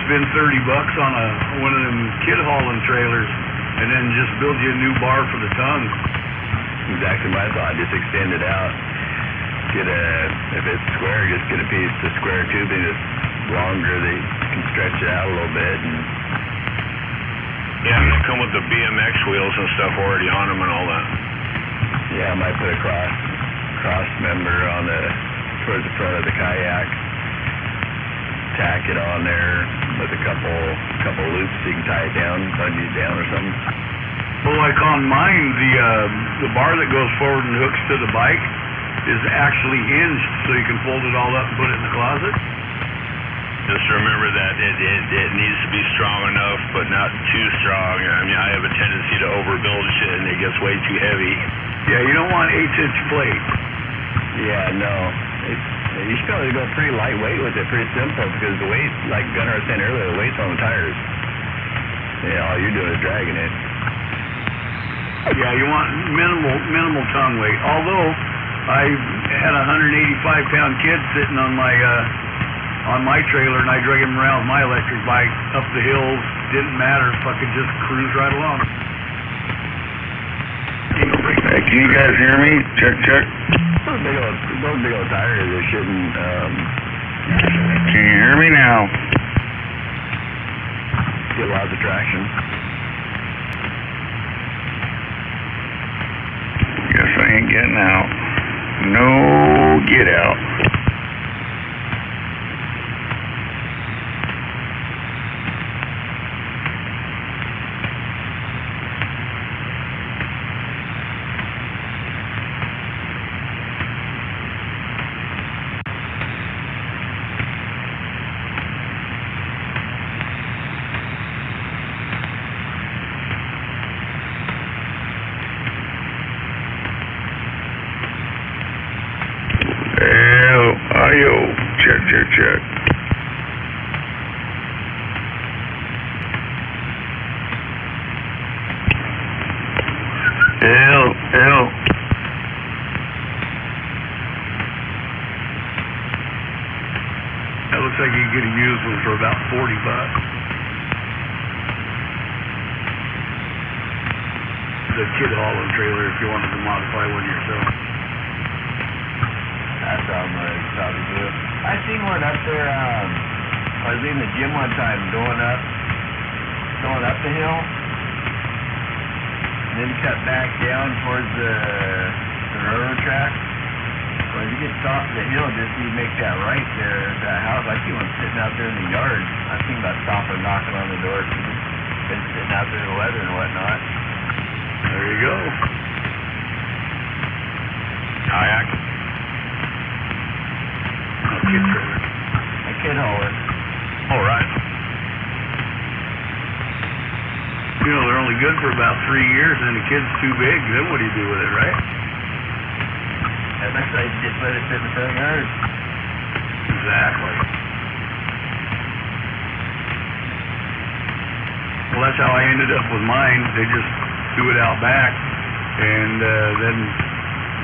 spend $30 on one of them kid hauling trailers, and then just build you a new bar for the tongue. Exactly my thought. Just extend it out. If it's square, just get a piece of square tubing that's longer that you can stretch it out a little bit. And yeah, they come with the BMX wheels and stuff already on them and all that. Yeah, I might put a cross member on towards the front of the kayak. Tack it on there with a couple loops so you can tie it down, bungee it down or something. Well, like on mine, the bar that goes forward and hooks to the bike is actually hinged, so you can fold it all up and put it in the closet. Just remember that it needs to be strong enough, but not too strong. I mean, I have a tendency to overbuild shit, and it gets way too heavy. Yeah, you don't want 1/8-inch plate. Yeah, no. You should probably go pretty lightweight with it, pretty simple, because the weight, like Gunnar was saying earlier, the weight's on the tires. Yeah, all you're doing is dragging it. Yeah, you want minimal tongue weight. Although I had a 185-pound kid sitting on on my trailer, and I drug him around with my electric bike up the hills. Didn't matter. Fucking just cruise right along. Hey, can you guys hear me? Check, check. Those big old tires are shouldn't, Can you hear me now? get lots of traction. Guess I ain't getting out. No get out. Check, check, check. L. That looks like you can get a used one for about $40. The kid hauling trailer if you wanted to modify one yourself. That sounds like you probably do. I seen one up there, I was in the gym one time going up the hill, and then cut back down towards the railroad track. When you get to the top of the hill, just you make that right there, that house. I see one sitting out there in the yard. I think about stopping, knocking on the door. It's been sitting out there in the weather and whatnot. There you go. Kayak. Kid trailer. A kid hauler. All right. You know, they're only good for about 3 years, and the kid's too big. Then what do you do with it, right? That's like just let it sit in the front yard. Exactly. Well, that's how I ended up with mine. They just threw it out back, and then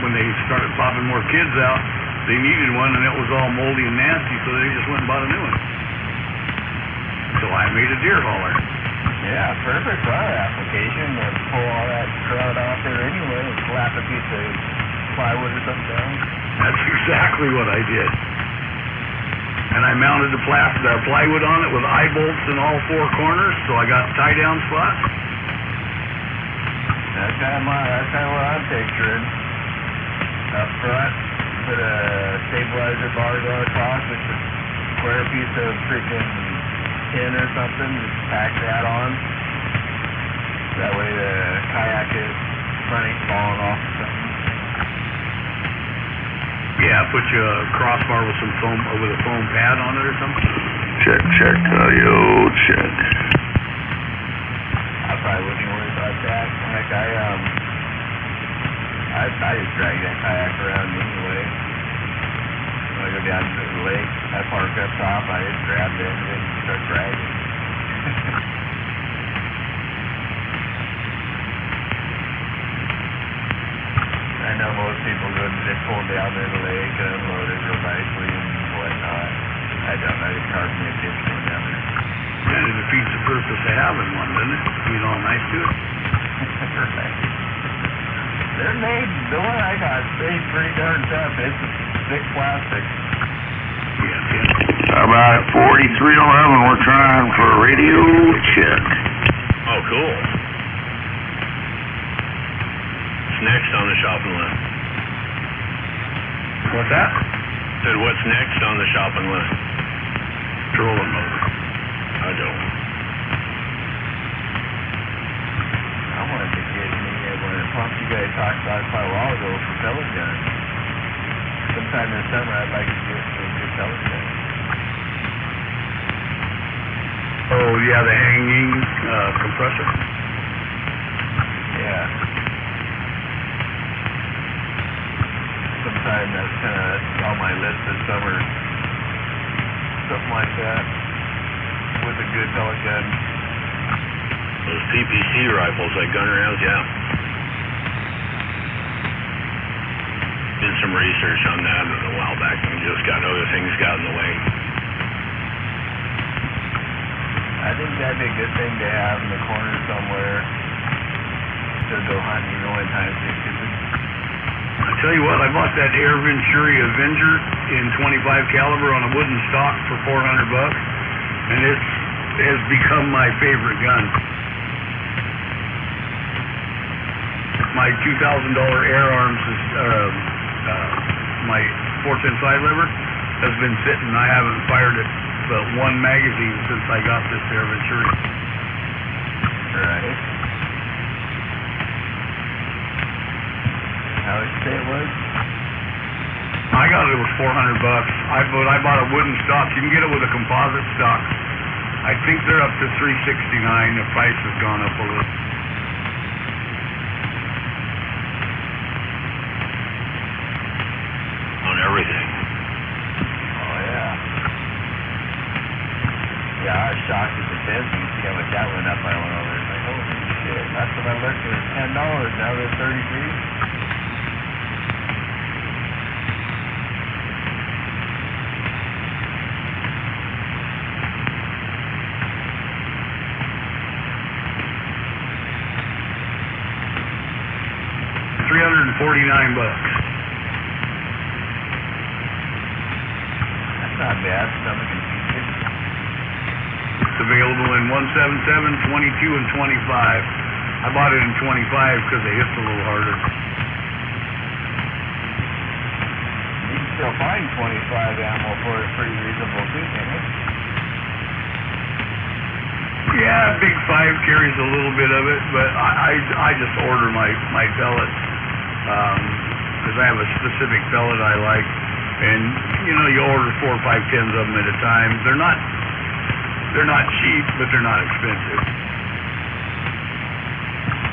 when they started popping more kids out, they needed one, and it was all moldy and nasty, so they just went and bought a new one. So I made a deer hauler. Yeah, perfect for our application. Pull all that crud off there anyway and slap a piece of plywood or something down. That's exactly what I did. And I mounted the plywood on it with eye bolts in all 4 corners, so I got tie-down spots. That's kind of what I'm picturing. Up front, put a stabilizer bar going across with a square piece of freaking tin or something, just tack that on. That way the kayak front ain't falling off or something. Yeah, put you a crossbar with some foam, with a foam pad on it or something. Check, check, yo, check. I probably wouldn't worry about that. Heck, I just drag that kayak around anyway. When I go down to the lake, I park up top, I just grab the end of it and start dragging. I know most people go and just pull down there in the lake and unload it real nicely and whatnot. I don't know, it's hard for me to ditch going down there. And it defeats the purpose of having one, doesn't it? Being all nice to it. Right. They're made, the one I got stays pretty darn tough. It's thick plastic. Yeah. All right, 4311, we're trying for a radio check. Oh, cool. What's next on the shopping list? What's that? Said, what's next on the shopping list? Trolling motor. I don't. I wanted to get me one of the pumps you guys talked about quite a while ago for pellet guns. Sometime this summer I'd like to get a good pellet gun. Oh, yeah, the hanging compressor. Yeah. Sometime that's kind of on my list this summer. Something like that. With a good pellet gun. Those PPC rifles, like gun rounds, yeah. Did some research on that a while back and just got other things got in the way. that'd be a good thing to have in the corner somewhere to go hunting, you know, in times they could. I tell you what, I bought that Air Venturi Avenger in 25 caliber on a wooden stock for $400, and it has become my favorite gun. My $2,000 Air Arms is my 410 side lever has been sitting. I haven't fired it but one magazine since I got this Air Venturi. Right. How did you say it was? I got it was $400. But I bought a wooden stock. You can get it with a composite stock. I think they're up to $369. The price has gone up a little. On everything. Oh yeah. Yeah, I was shocked at the test. You can see how much that went up. I went over there. It's like, holy shit. That's when I looked at it. $10. Now they're $33. $349. That's not bad. Something can teach it. It's available in 177, 22, and 25. I bought it in 25 because it hits a little harder. You can still find 25 ammo for it pretty reasonable too, can't you? Yeah, Big 5 carries a little bit of it, but I just order my pellets because I have a specific pellet I like, and you know, you order 4 or 5 tins of them at a time. They're not cheap, but they're not expensive.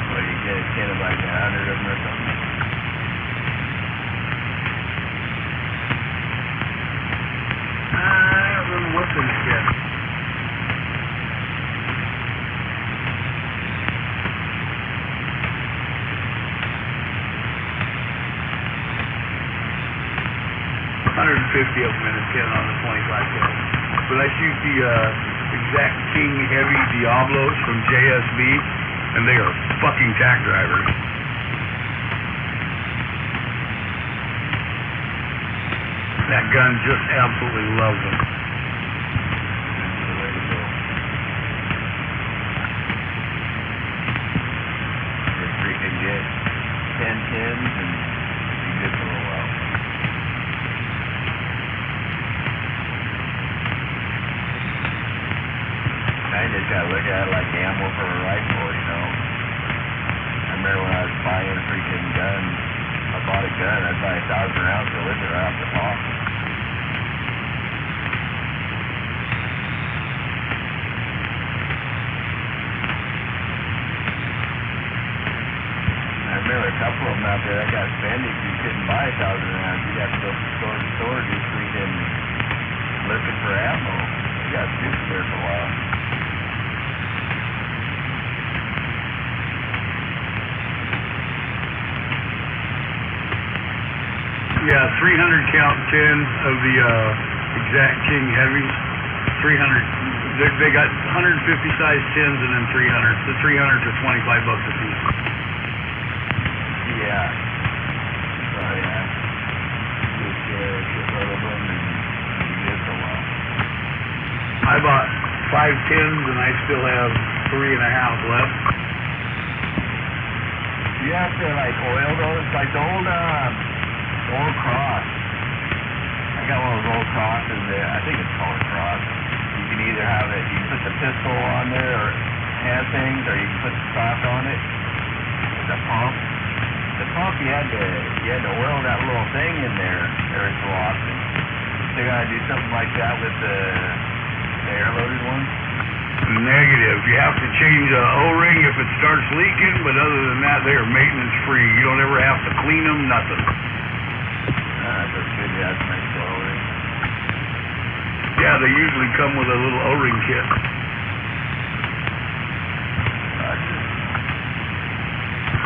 What do you get? 10 of like 100 of them or something? I don't remember what's in it yet. $150 of them in a tin on the 25 cal. But I shoot the Exact King Heavy Diablos from JSB, and they are fucking tack drivers. That gun just absolutely loves them. If we could get 10 tins and be good for a while. I just gotta look at it like ammo for a rifle, you know. I remember when I was buying a freaking gun, I bought a gun, I'd buy 1,000 rounds to live it right off the top. I remember a couple of them out there that got spendy because you couldn't buy 1,000 rounds. You'd have to go from store to store just freaking looking for ammo. You got stupid there for a while. Yeah, 300 count 10 of the Exact King Heavies. 300. They got 150 size 10s and then 300. The 300s are $25 a piece. Yeah. So yeah. Just get rid of them and be good for a while. I bought 5 10s and I still have 3.5 left. You have to like oil those, like the old Cross. I got one of those old Crosses there. I think it's called a Cross. You can either have it, you can put the pistol on there or hand things, or you can put the stock on it. The pump. The pump, you had to oil that little thing in there every so often. So you gotta do something like that with the air-loaded one. Negative. You have to change a O-ring if it starts leaking, but other than that, they are maintenance free. You don't ever have to clean them, nothing. That's good. Yeah, it's nice O-ring. Yeah, they usually come with a little O-ring kit.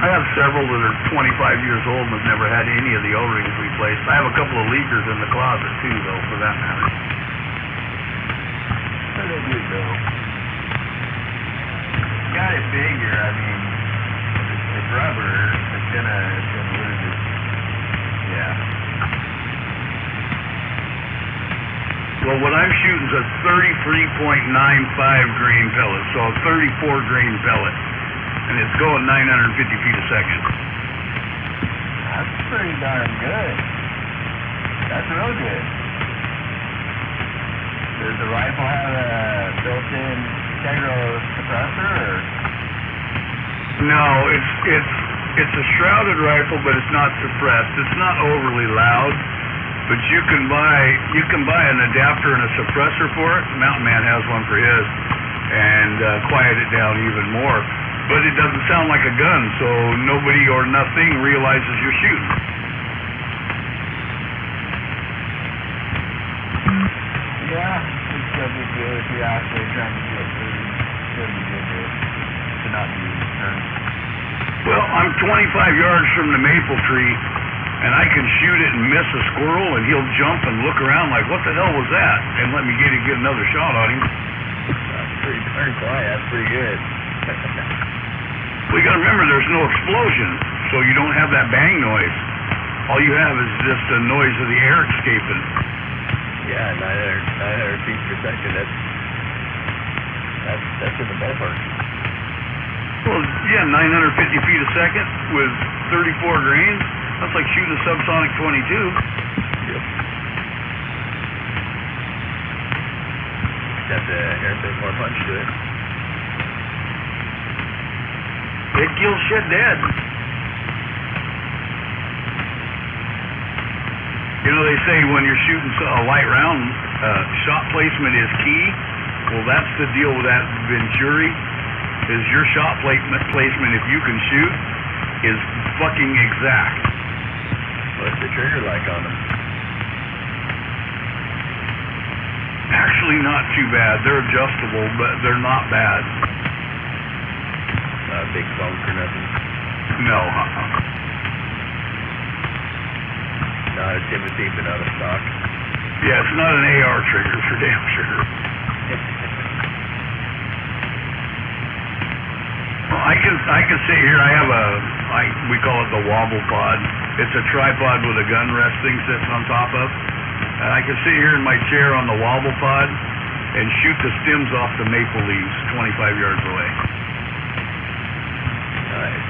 I have several that are 25 years old and have never had any of the O-rings replaced. I have a couple of leakers in the closet too, though, for that matter. They're good, though. gotta figure, I mean, it's rubber, it's gonna lose its, yeah. Well, what I'm shooting is a 33.95 grain pellet, so a 34 grain pellet, and it's going 950 feet a second. That's pretty darn good. That's real good. Does the rifle have a built-in integral suppressor, or? No, it's a shrouded rifle, but it's not suppressed. It's not overly loud, but you can buy an adapter and a suppressor for it. Mountain Man has one for his, and quiet it down even more. But it doesn't sound like a gun, so nobody or nothing realizes you're shooting. Yeah, it's still be good if you're actually trying to get food. It's still be good to not be hurt. Well, I'm 25 yards from the maple tree, and I can shoot it and miss a squirrel, and he'll jump and look around like, what the hell was that? And let me get another shot on him. That's pretty darn quiet. That's pretty good. Well, you gotta remember, there's no explosion, so you don't have that bang noise. All you have is just the noise of the air escaping. Yeah, 900 feet per second. That's in the ballpark. Well, yeah, 950 feet a second with 34 grains. That's like shooting a subsonic 22. Yep. Except the airplane more punch to it. It kills shit dead. You know, they say when you're shooting a light round, shot placement is key. Well, that's the deal with that Venturi, is your shot placement, if you can shoot, is fucking exact. What's the trigger like on them? Actually not too bad. They're adjustable, but they're not bad. Not a big funk or nothing? No, Not a Timothy, but not a stock? Yeah, it's not an AR trigger for damn sure. Well, I can sit here. I have we call it the wobble pod. It's a tripod with a gun rest thing sits on top of. And I can sit here in my chair on the wobble pod and shoot the stems off the maple leaves 25 yards away. Nice.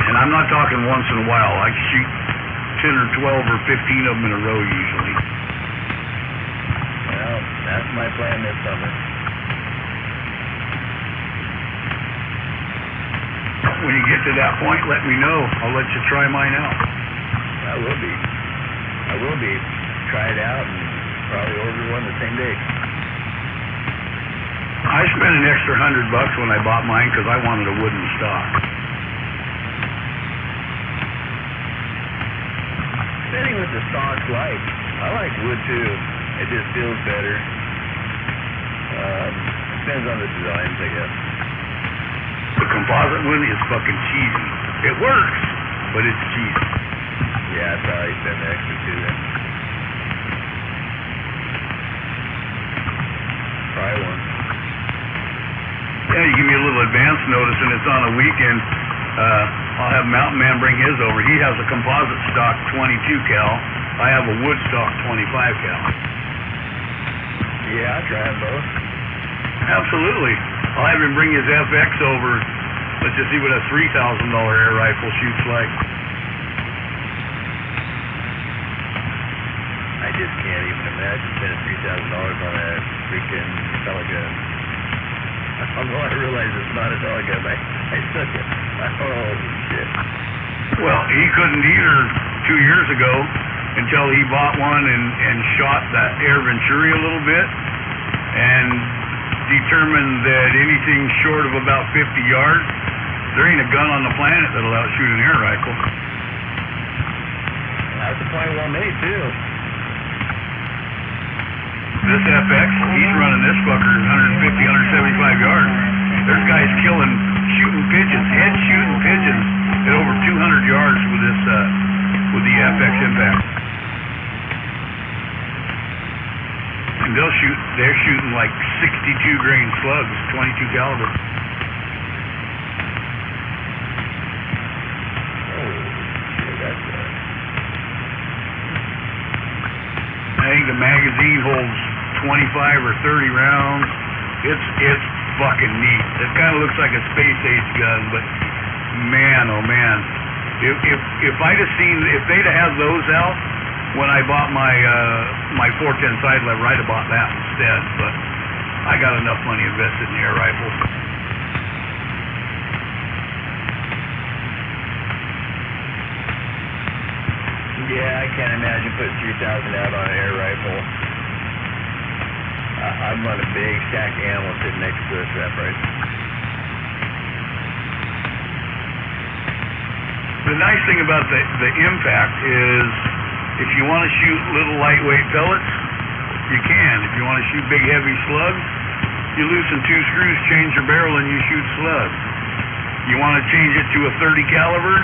And I'm not talking once in a while. I shoot 10 or 12 or 15 of them in a row usually. Well, that's my plan this summer. When you get to that point, let me know. I'll let you try mine out. I will be. Try it out and probably order one the same day. I spent an extra $100 when I bought mine because I wanted a wooden stock. Depending what the stock's like. I like wood too. It just feels better. Depends on the designs, I guess. The composite one is fucking cheesy. It works, but it's cheesy. Yeah, I probably spend the extra too then. Try one. Yeah, you give me a little advance notice and it's on a weekend. I'll have Mountain Man bring his over. He has a composite stock 22 cal. I have a wood stock 25 cal. Yeah, I'll try them both. Absolutely. I'll have him bring his FX over. Let's just see what a $3,000 air rifle shoots like. I just can't even imagine spending $3,000 on a freaking telegun. Although I realize it's not a telegun, I took it. Oh, shit. Well, he couldn't either 2 years ago until he bought one and shot that Air Venturi a little bit and determined that anything short of about 50 yards, there ain't a gun on the planet that'll outshoot an air rifle. That's a point well made, too. This FX, he's running this fucker 150, 175 yards. There's guys shooting pigeons, head shooting pigeons at over 200 yards with this, with the FX impact. and they're shooting like 62 grain slugs, 22 caliber. I think the magazine holds 25 or 30 rounds. It's fucking neat. It kind of looks like a space age gun, but man, oh man, if I'd have seen, if they'd have had those out when I bought my 410 side lever, I'd have bought that instead. But I got enough money invested in the air rifles. Yeah, I can't imagine putting 3,000 out on an air rifle. I'd run a big stack of ammo sitting next to us for that price. The nice thing about the impact is if you want to shoot little lightweight pellets, you can. If you want to shoot big heavy slugs, you loosen 2 screws, change your barrel, and you shoot slugs. You want to change it to a 30 caliber,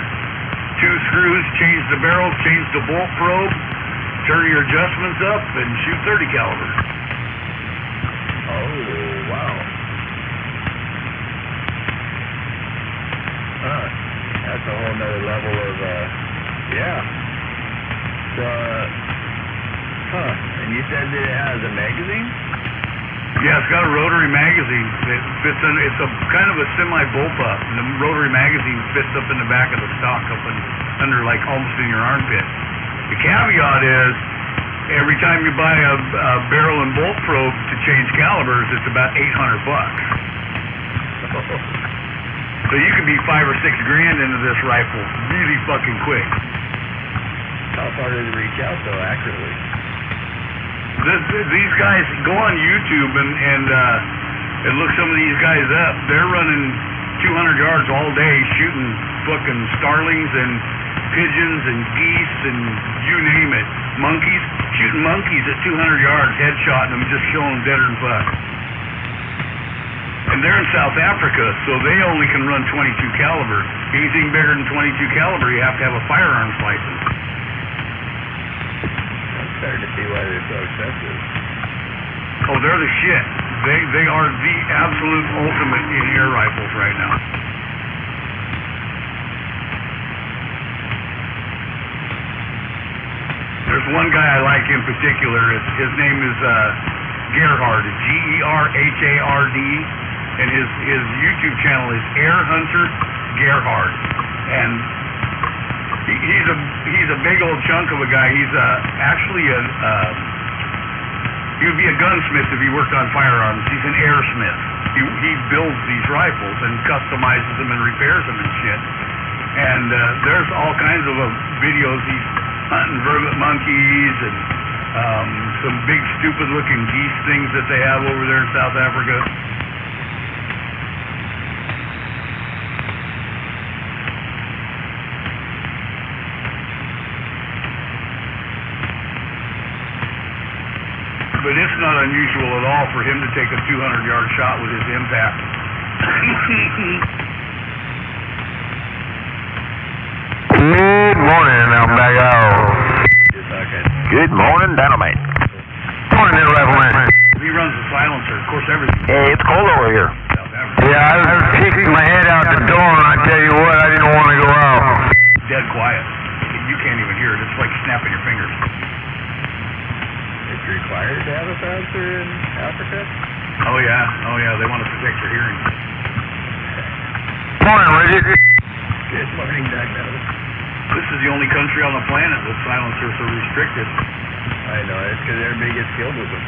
2 screws, change the barrel, change the bolt probe, turn your adjustments up, and shoot 30 caliber. Oh, wow. Huh. That's a whole nother level of, yeah. So, and you said that it has a magazine? Yeah, it's got a rotary magazine. It fits in, it's a kind of a semi-bullpup. And the rotary magazine fits up in the back of the stock, up under like almost in your armpit. The caveat is, every time you buy a barrel and bolt probe to change calibers, it's about $800. So you could be $5 or $6 grand into this rifle really fucking quick. How far does it reach out though, accurately? These guys go on YouTube and look some of these guys up. They're running 200 yards all day shooting fucking starlings and pigeons and geese and you name it. Monkeys, shooting monkeys at 200 yards, headshotting them, just killing them deader than fuck. And they're in South Africa, so they only can run 22 caliber. Anything bigger than 22 caliber, you have to have a firearms license. I'm starting to see why they're so expensive. Oh, they're the shit. They are the absolute ultimate in air rifles right now. There's one guy I like in particular. His name is Gerhard, Gerhard, and his YouTube channel is Air Hunter Gerhard. And he's a big old chunk of a guy. He's actually he would be a gunsmith if he worked on firearms. He's an airsmith. He builds these rifles and customizes them and repairs them and shit. And there's all kinds of videos. He's hunting vervet monkeys and some big stupid looking geese things that they have over there in South Africa. But it's not unusual at all for him to take a 200-yard shot with his impact. Good morning, Almago. Good morning, Dynamite. Morning, there, Rifleman. He runs a silencer, of course, everything. Hey, it's cold over here. Yeah, I was kicking my head out the door, and I tell you what, I didn't want to go out. Dead quiet. You can't even hear it. It's like snapping your fingers. It's required to have a silencer in Africa? Oh yeah, they want to protect your hearing. Morning, Richard. Good morning, Doug. This is the only country on the planet that silencers are restricted. I know, it's because everybody gets killed with them.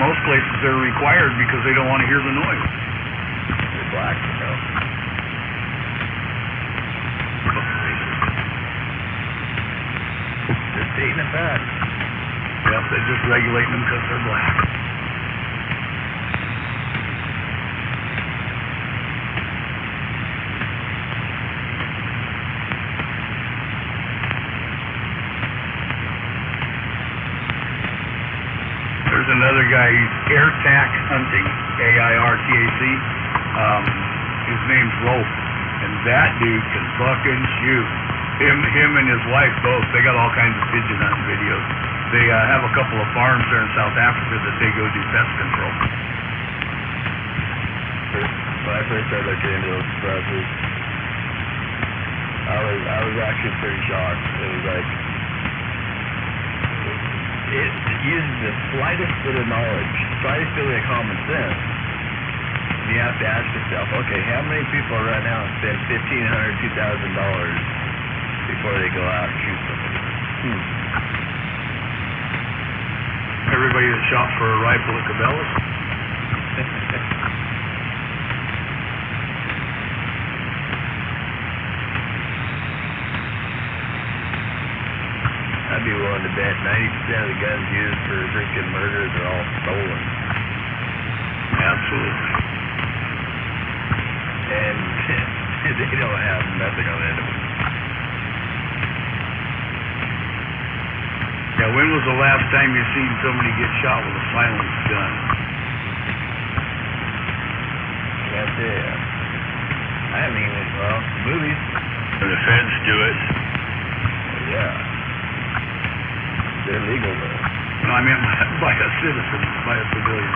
Most places they're required because they don't want to hear the noise. They're black, you know. They're stating it back. Yep, they're just regulating them because they're black. There's another guy, he's AirTac Hunting, AIRTAC. His name's Wolf, and that dude can fucking shoot. Him and his wife both, they got all kinds of pigeon hunting videos. They have a couple of farms there in South Africa that they go do pest control. When I first started looking into those suppressors, I was actually pretty shocked. It was like, it uses the slightest bit of knowledge, slightest bit of common sense. And you have to ask yourself, okay, how many people right now spend $1,500, $2,000 before they go out and shoot somebody? Everybody that shot for a rifle at Cabela's? I'd be willing to bet 90% of the guns used for freaking murders are all stolen. Absolutely. And they don't have nothing on it. Yeah, when was the last time you seen somebody get shot with a silenced gun? That's it. I haven't even, well, movies. The feds do it. Yeah. They're legal though. No, I meant by a citizen, by a civilian.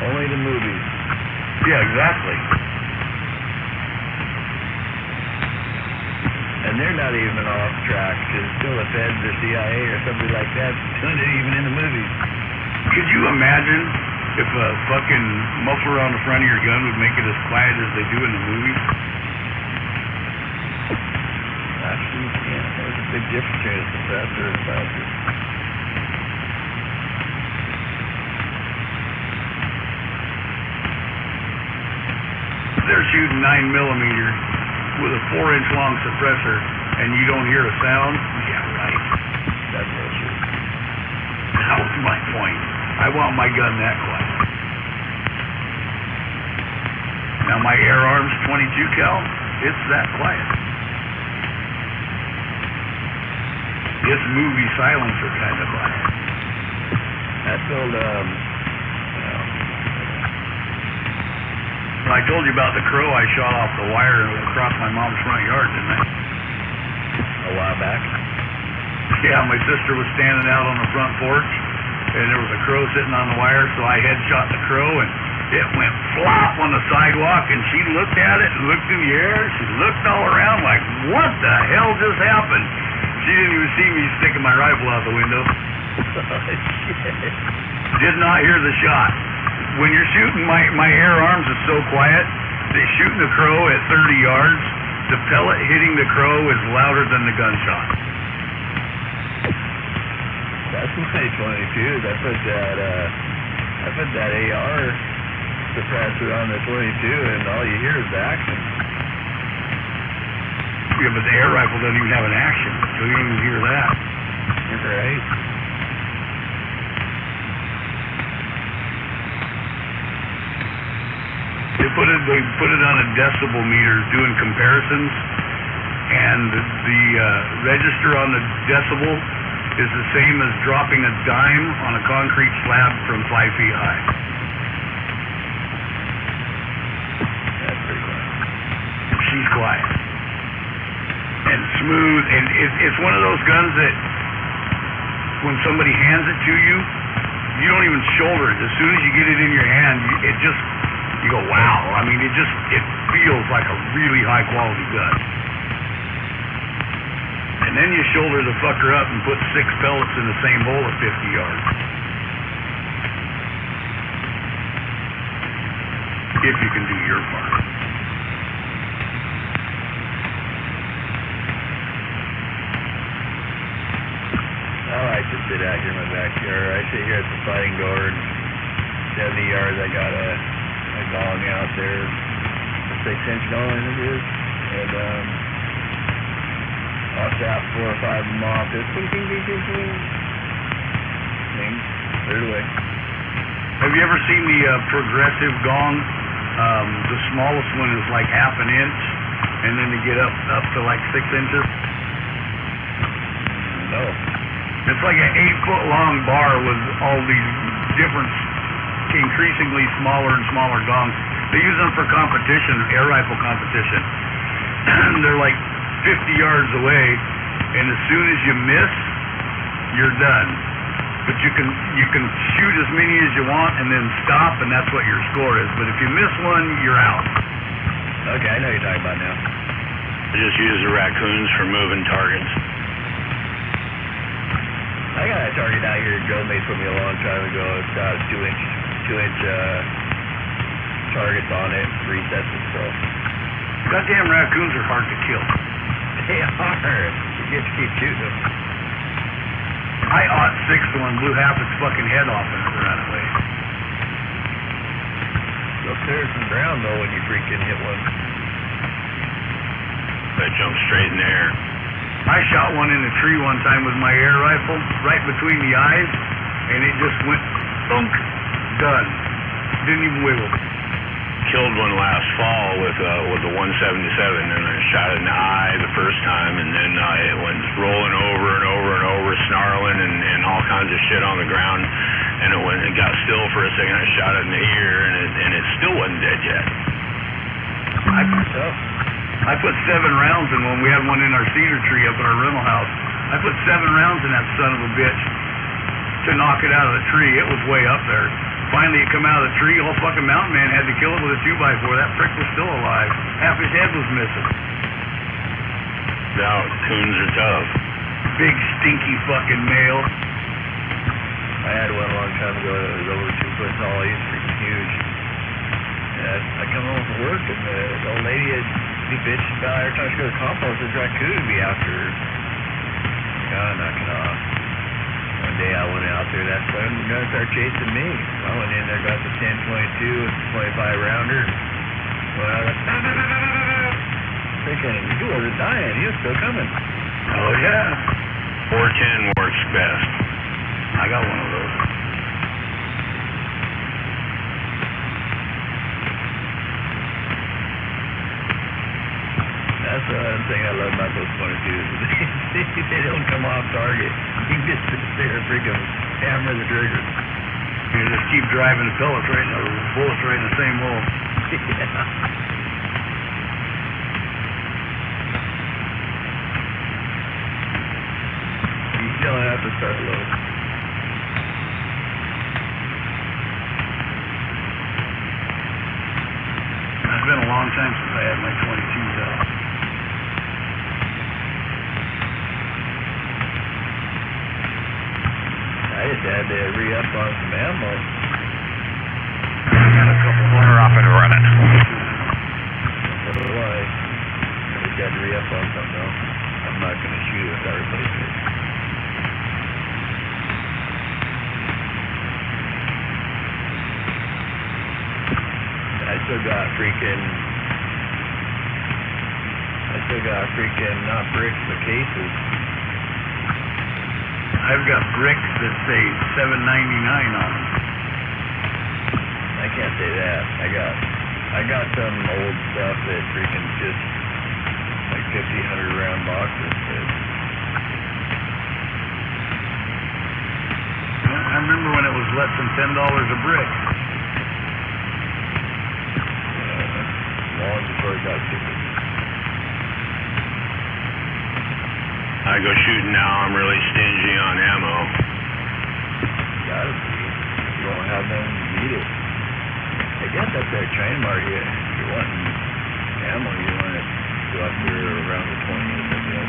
Only the movies. Yeah, exactly. And they're not even off track, because still the feds or CIA or somebody like that doing it even in the movies. Could you imagine if a fucking muffler on the front of your gun would make it as quiet as they do in the movies? Actually, you can't. There's a big difference between a suppressor and a silencer. They're shooting 9mm with a 4-inch long suppressor and you don't hear a sound? Yeah, right. That's bullshit. That was my point. I want my gun that quiet. Now my Air Arms 22 cal, it's that quiet. This movie silencer kind of quiet. That's old, I told you about the crow I shot off the wire across my mom's front yard, didn't I? A while back? Yeah, my sister was standing out on the front porch, and there was a crow sitting on the wire, so I headshot the crow, and it went flop on the sidewalk, and she looked at it and looked in the air. She looked all around like, what the hell just happened? She didn't even see me sticking my rifle out the window. Did not hear the shot. When you're shooting, my Air Arms is so quiet that shooting the crow at 30 yards, the pellet hitting the crow is louder than the gunshot. That's my 22s. I put that AR suppressor on the 22, and all you hear is the action. Yeah, but the air rifle doesn't even have an action, so you don't even hear that. Right. They put it on a decibel meter doing comparisons, and the register on the decibel is the same as dropping a dime on a concrete slab from 5 feet high. That's pretty quiet. She's quiet and smooth, and it's one of those guns that when somebody hands it to you, you don't even shoulder it. As soon as you get it in your hand, you go, wow. I mean, it feels like a really high quality gun. And then you shoulder the fucker up and put 6 pellets in the same hole at 50 yards. If you can do your part. I like to sit out here in my backyard. I sit here at the fighting door, and 70 yards I got a gong out there, a 6-inch gong it is, and I'll tap 4 or 5 of them off, just ding, ding, ding, ding, ding. Ding, cleared away. Have you ever seen the progressive gong? The smallest one is like ½ an inch, and then they get up to like 6 inches. No. It's like an 8-foot long bar with all these different, increasingly smaller and smaller gongs. They use them for competition, air rifle competition. They're like 50 yards away, and as soon as you miss, you're done. But you can shoot as many as you want and then stop, and that's what your score is. But if you miss one, you're out. Okay, I know what you're talking about now. I just use the raccoons for moving targets. I got a target out here Joe made for me a long time ago. It's got 2-inch targets on it, resets and stuff. Goddamn raccoons are hard to kill. They are. You get to keep shooting them. I aught-6'd one, blew half its fucking head off and it ran away. They'll clear some ground though when you freaking hit one. That jumps straight in the air. I shot one in a tree one time with my air rifle, right between the eyes, and it just went thunk, done. Didn't even wiggle. Killed one last fall with a 177, and I shot it in the eye the first time, and then it went rolling over and over and over, snarling and all kinds of shit on the ground, and it got still for a second. I shot it in the ear, and it still wasn't dead yet. I put 7 rounds in one. We had one in our cedar tree up at our rental house. I put 7 rounds in that son of a bitch to knock it out of the tree. It was way up there. Finally, it come out of the tree. Old fucking mountain man had to kill it with a 2x4. That prick was still alive. Half his head was missing. Now, coons are tough. Big, stinky fucking male. I had one a long time ago that was over 2 foot tall. He was freaking huge. And I come home from work, and the old lady had me bitching about every time she goes to compost, this raccoon would be after her. God, knock it off. One day I went out there, that's when they're going to start chasing me. I went in there, got the 10-22 with the 25 rounder. Well, I was thinking, he wasn't dying, he was still coming. Oh, yeah. 410 works best. I got one of those. That's the other thing I love about those 22s. They don't come off target. You just sit there and freaking hammer the trigger. You just keep driving the bullets right in the same hole. Yeah. You don't have to start low. It's been a long time since I had my 22s out. I just had to re-up on some ammo. I got a couple more. We're off and running. So do I. I just had to re-up on something else. I'm not going to shoot it without replacing it. I still got freaking not bricks but cases. I've got bricks that say $7.99 on them. I can't say that. I got some old stuff that freaking just like 1,500 round boxes. I remember when it was less than $10 a brick. Long before it got stupid. I go shooting now, I'm really stingy on ammo. Gotta be. If you don't have them, you need it. I guess that's their train mark. If you're wanting ammo, you want to go up there around the 20th, I guess.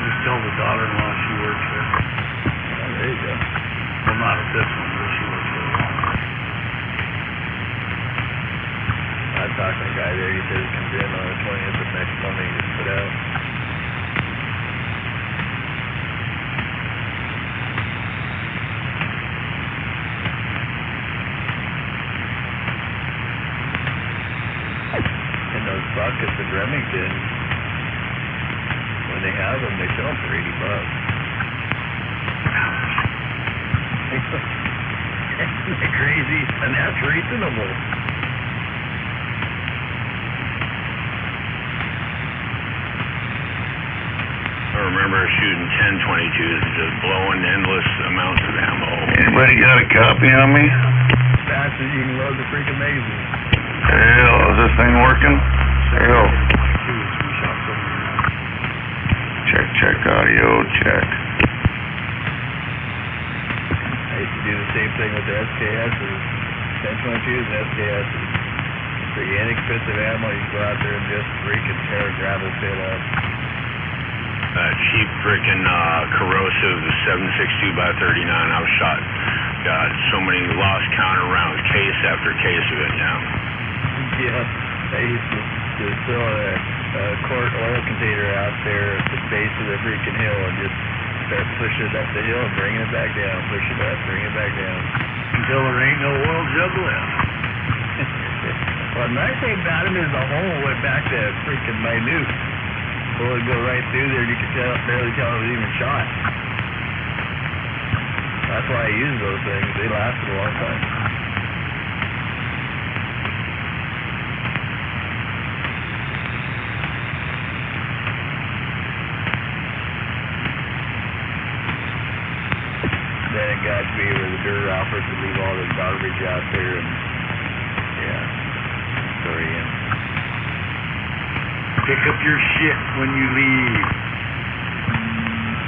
Just tell the daughter-in-law she works there. Oh, there you go. Well, not at this one, but she works there. I talked to a guy there, he said he comes in on the 20th of next month and he gets put out. And those buckets at Remington, when they have them, they sell them for $80. Isn't that crazy? And that's reasonable. I remember shooting 10-22s and just blowing endless amounts of ammo. Anybody got a copy on me? Fast as you can load the freaking magazine. Hell, is this thing working? Hell. We shot so many rounds. Check. check, audio check. I used to do the same thing with the SKSs. 1022s and SKSs. Pretty inexpensive ammo. You go out there and just freaking tear a gravel pit up. Cheap freaking corrosive 7.62 by 39. I was shot. God, so many lost counter rounds, case after case of it now. Yeah, I used to throw a quart oil container out there at the base of the freaking hill and just start pushing it up the hill and bringing it back down. Push it up, bring it back down. Until there ain't no oil jug left. Well, the nice thing about him is the hole went back to freaking minute. Bullet would go right through there and you could barely tell it was even shot. That's why I use those things. They lasted a long time. Then it got to be where the dirt routers would leave all the garbage out there and story in. Pick up your shit when you leave.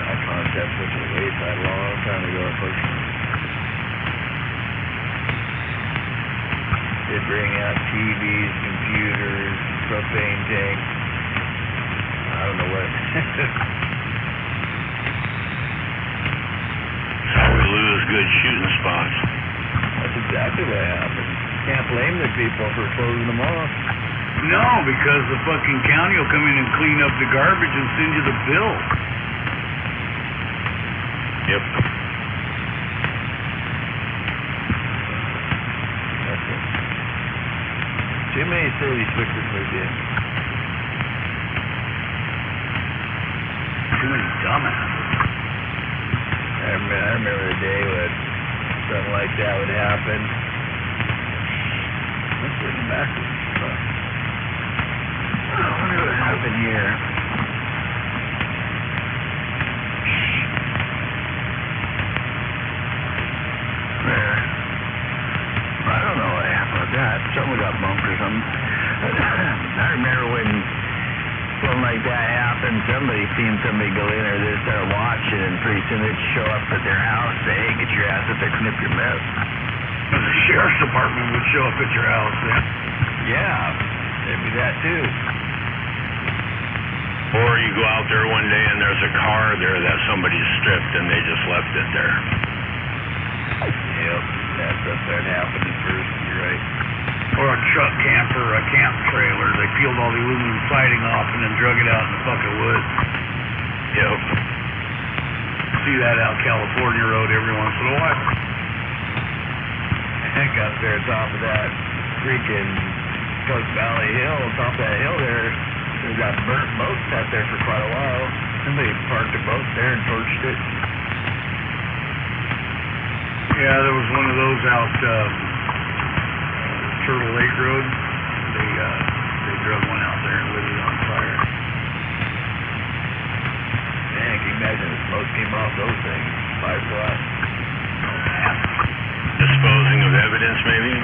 I concept was a wayside a long time ago, unfortunately. They bring out TVs, computers, propane tanks. I don't know what. We lose good shooting spots. That's exactly what happened. Can't blame the people for closing them off. No, because the fucking county will come in and clean up the garbage and send you the bill. Yep. That's it. Too many silly switches moved in. Too many dumbasses. I remember the day when something like that would happen. Let's bring it back. I wonder what happened here. I don't know what happened with that. Something got bumped or something. I remember when something like that happened, somebody seen somebody go in there, they started watching, and pretty soon they'd show up at their house, say, hey, get your ass up there, clean up your mess. The sheriff's department would show up at your house then. Yeah, there'd be that too. Or you go out there one day and there's a car there that somebody stripped and they just left it there. Yep, that's what started happening first, you're right. Or a truck camper, a camp trailer. They peeled all the aluminum siding off and then drug it out in the fucking woods. Yep. See that out California Road every once in a while. Heck, up there on top of that freaking Cook Valley Hill, on top of that hill there, they got burnt boats out there for quite a while. Somebody parked a boat there and torched it. Yeah, there was one of those out Turtle Lake Road. They drug one out there and lit it on fire. Man, can you imagine the smoke came off those things? Firefly. Disposing of evidence, maybe?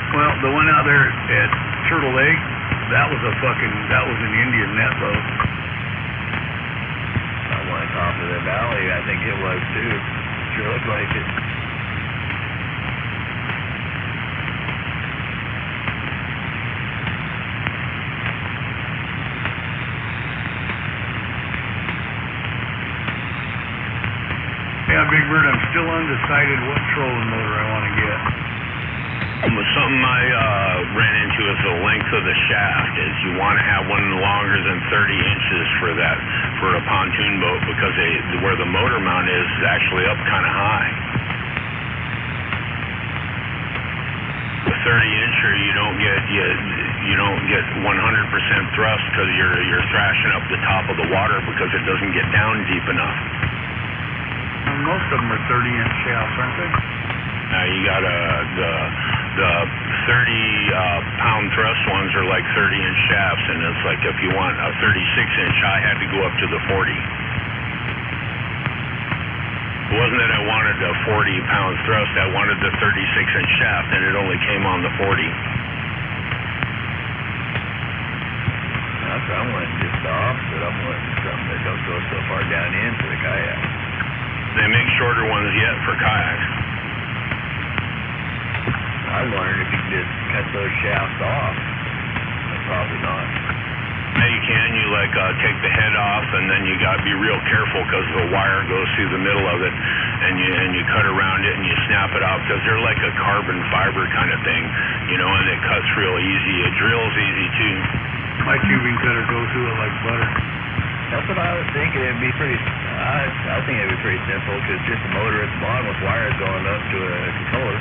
Well, the one out there at Turtle Lake, that was an Indian net boat. That one on top of the valley, I think it was too. Sure looked like it. Yeah, Big Bird, I'm still undecided what trolling motor I want to get. Something I ran into is the length of the shaft. Is you want to have one longer than 30 inches for a pontoon boat because where the motor mount is actually up kind of high. The 30-incher you don't get 100% thrust because you're thrashing up the top of the water because it doesn't get down deep enough. Most of them are 30-inch shafts, aren't they? You got the 30-pound thrust ones are like 30-inch shafts, and it's like if you want a 36-inch, I had to go up to the 40. It wasn't that I wanted a 40-pound thrust, I wanted the 36-inch shaft, and it only came on the 40. That's what I'm wanting, just the opposite. I'm wanting something that don't go so far down into the kayak. They make shorter ones yet for kayaks. I was wondering if you could just cut those shafts off. But probably not. Yeah, you can. You take the head off, and then you got to be real careful because the wire goes through the middle of it, and you cut around it and you snap it off because they're like a carbon fiber kind of thing, and it cuts real easy. It drills easy too. My tubing cutter goes through it like butter. That's what I was thinking. It'd be pretty. I think it'd be pretty simple because just a motor at the bottom with wires going up to a controller.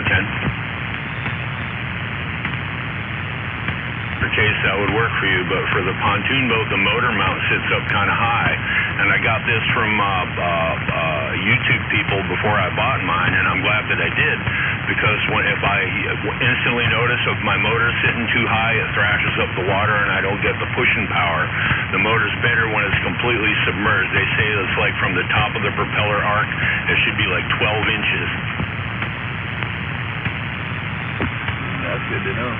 Okay. For case that would work for you, but for the pontoon boat, the motor mount sits up kind of high, and I got this from YouTube people before I bought mine, and I'm glad that I did, because if I instantly notice if my motor's sitting too high, it thrashes up the water, and I don't get the pushing power. The motor's better when it's completely submerged. They say it's like from the top of the propeller arc, it should be like 12 inches. That's good to know.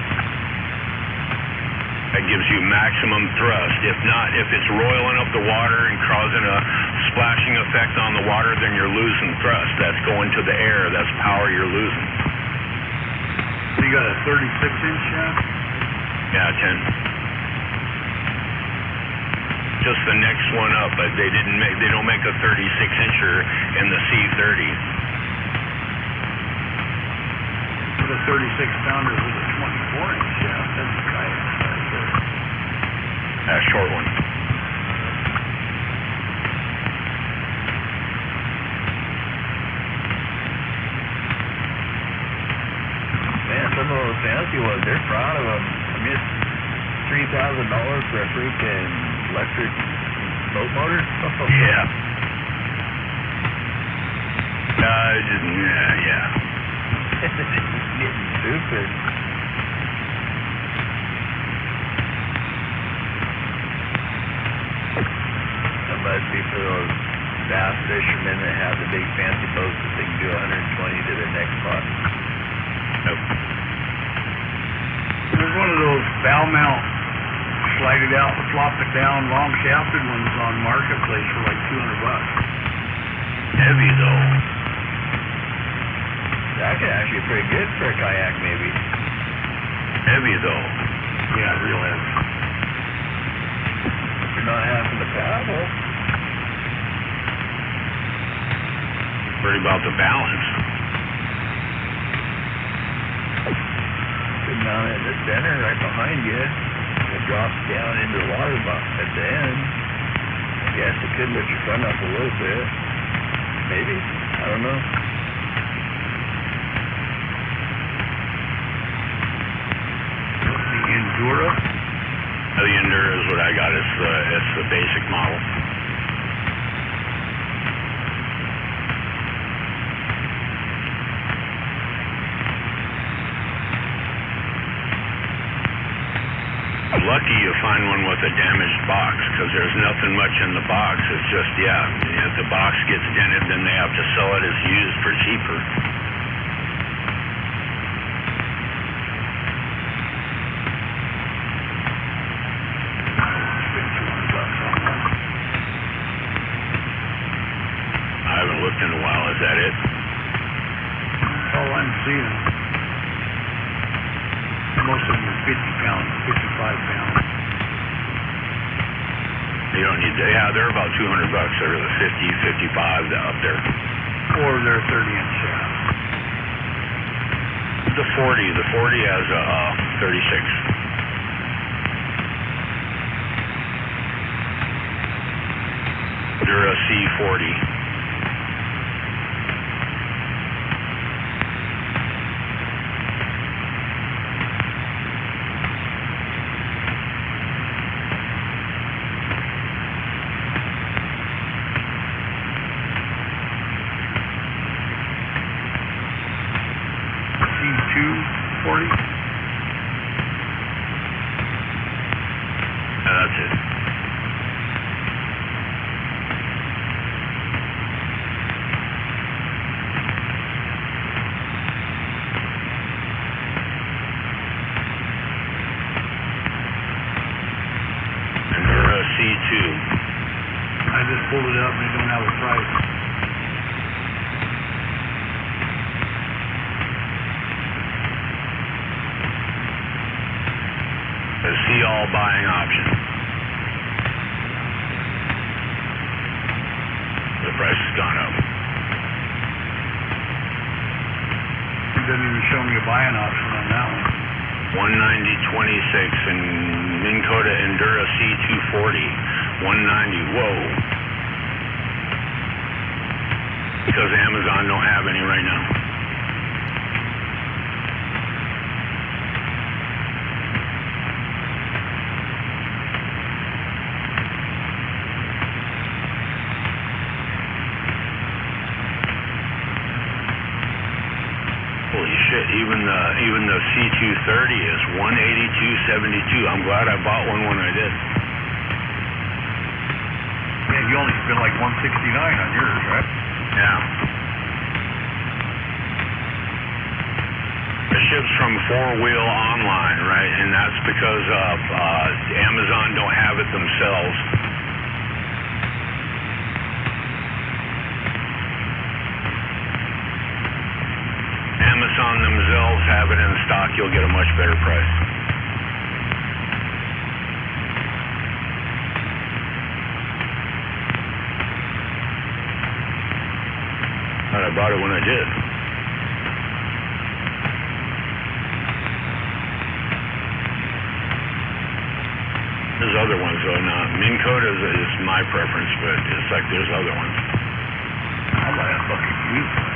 That gives you maximum thrust. If not, if it's roiling up the water and causing a splashing effect on the water, then you're losing thrust. That's going to the air. That's power you're losing. You got a 36-inch shaft? Yeah, 10. Just the next one up, but they don't make a 36-incher in the C30. With a 36-pounder with a 24-inch shaft, that's a kayak. That short one. Man, some of those fancy ones, they're proud of them. I mean, it's $3,000 for a freaking electric boat motor. Yeah. Yeah. It's getting stupid. Must be for those bass fishermen that have the big fancy boats that they can do 120 to the next spot. Nope. There's one of those bow mount, slide it out, flop it down, long shafted ones on Marketplace for like $200. Heavy though. That could actually be pretty good for a kayak, maybe. Heavy though. Yeah, real heavy. You're not having to paddle. Worried about the balance. Put down at the center right behind you. It drops down into the water at the end. I guess it could lift your front up a little bit. Maybe. I don't know. The Endura? The Endura is what I got. It's the basic model. Lucky you find one with a damaged box, because there's nothing much in the box. It's just, if the box gets dented, then they have to sell it as used for cheaper. I haven't looked in a while. Is that it? That's all I'm seeing. Most of them are 50 pounds, 55 pounds. You don't need that. Yeah, they're about $200. They're the 50, 55 up there. Or they're 30-inch shafts. The 40 has a 36. They're a C40. That's it. all buying option. The price has gone up. It doesn't even show me a buying option on that one. 190.26 and Minn Kota Endura C240. 190. Whoa. Because Amazon don't have any right now. Holy shit, even the C230 is 182.72. I'm glad I bought one when I did. Man, you only spent like 169 on yours, right? Yeah. It ships from 4-wheel online, right? And that's because Amazon don't have it themselves. Amazon themselves have it in stock, you'll get a much better price. And I bought it when I did. There's other ones though, not. Minn Kota is my preference, but it's like there's other ones. I'll buy a fucking used one.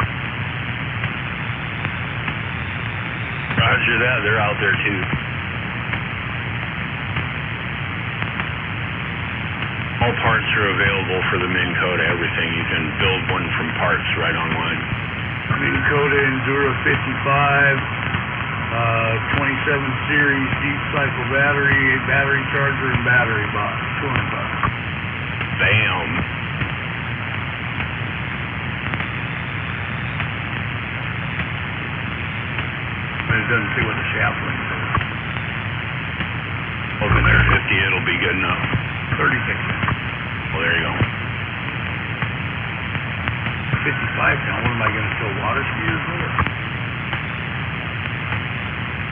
Roger that, they're out there too. All parts are available for the Minn Kota, everything. You can build one from parts right online. Minn Kota Endura 55, 27 series deep cycle battery charger, and battery box. $200. Bam. But it doesn't say what the shaft length is. Well, if it's 50, it'll be good enough. 36. Well, there you go. 55 now, what am I going to fill water skiers with?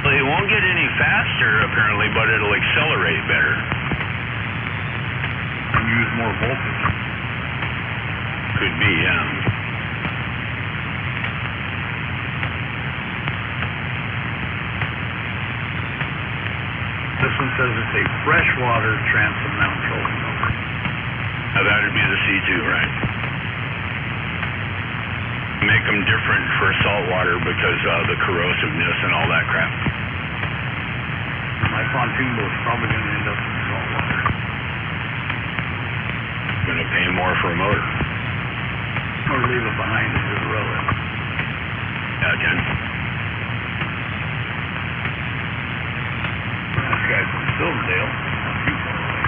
Well, it won't get any faster, apparently, but it'll accelerate better. And use more voltage. Could be, yeah. This one says it's a freshwater transom mount trolling motor. Now, that'd be the C2, right? Make them different for saltwater because the corrosiveness and all that crap. My pontoon boat's probably going to end up in saltwater. Going to pay more for a motor. Or leave it behind and just row it. Yeah, Ken. This guy's from Silverdale. Not too far away.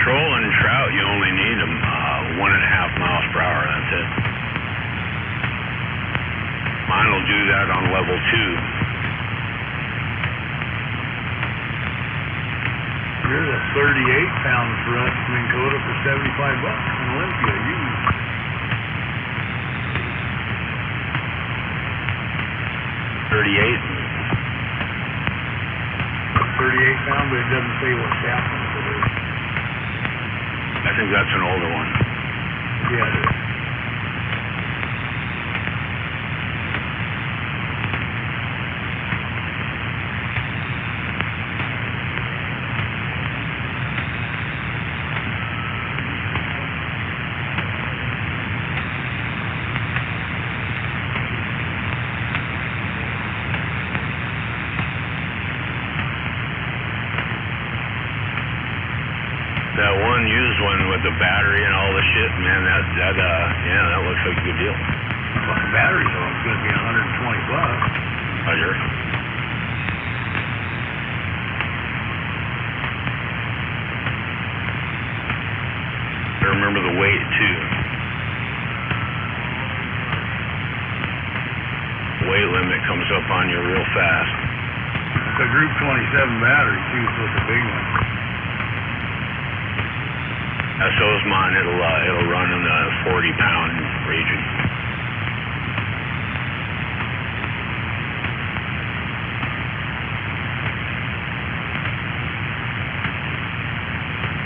Troll and trout, you only need them 1.5 miles per hour, that's it. Mine will do that on level 2. Here's a 38-pound thrust Minn Kota for $75 in Olympia. Used. 38 pound, but it doesn't say what shaft length it is. I think that's an older one. Yeah, it is. That one used one with the battery and all the shit, man, that looks like a good deal. Fucking batteries are going to be $120. Roger. I remember the weight too. up on you real fast. The Group 27 battery, too, so it's a big one. So is mine. It'll run in the 40-pound region.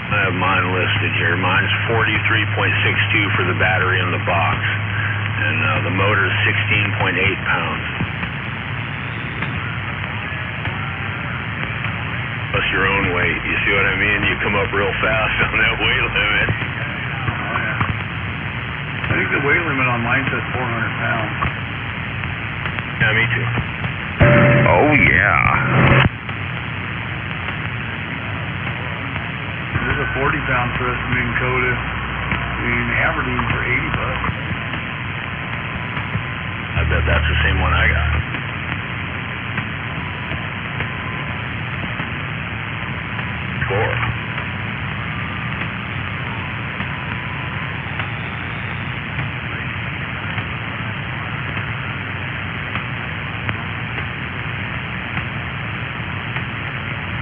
I have mine listed here. Mine's 43.62 for the battery in the box, and the motor is 16.8 pounds. Plus your own weight. You see what I mean? You come up real fast on that weight limit. Oh, yeah. I think the weight limit on mine says 400 pounds. Yeah, me too. Oh, yeah. There's a 40-pound thrust Minn Kota in Aberdeen for $80. I bet that's the same one I got. Score.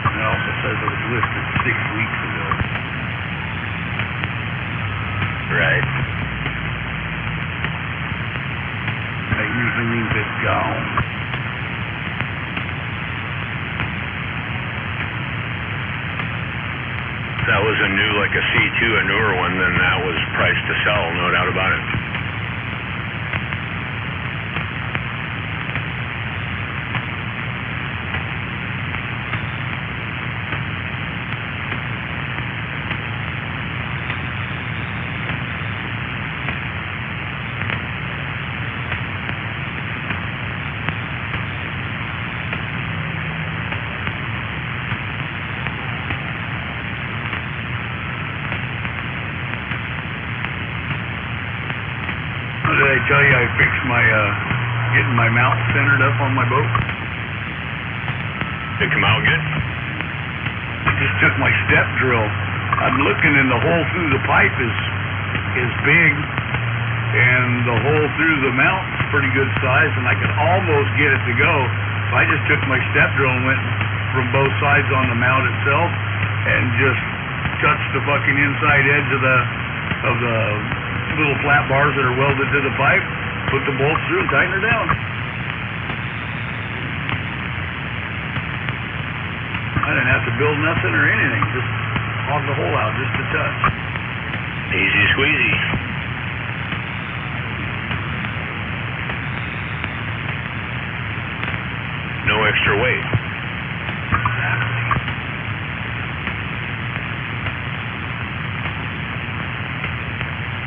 It also says it was listed 6 weeks ago. Right. That usually means it's gone. That was a new, like a C2, a newer one, then that was priced to sell, no doubt about it. Did I tell you I fixed my, getting my mount centered up on my boat? Did it come out good? I just took my step drill. I'm looking and the hole through the pipe is big, and the hole through the mount is pretty good size, and I could almost get it to go. So I just took my step drill and went from both sides on the mount itself and just touched the fucking inside edge of the little flat bars that are welded to the pipe, put the bolts through and tighten her down. I didn't have to build nothing or anything, just hog the hole out just a touch. Easy squeezy. No extra weight.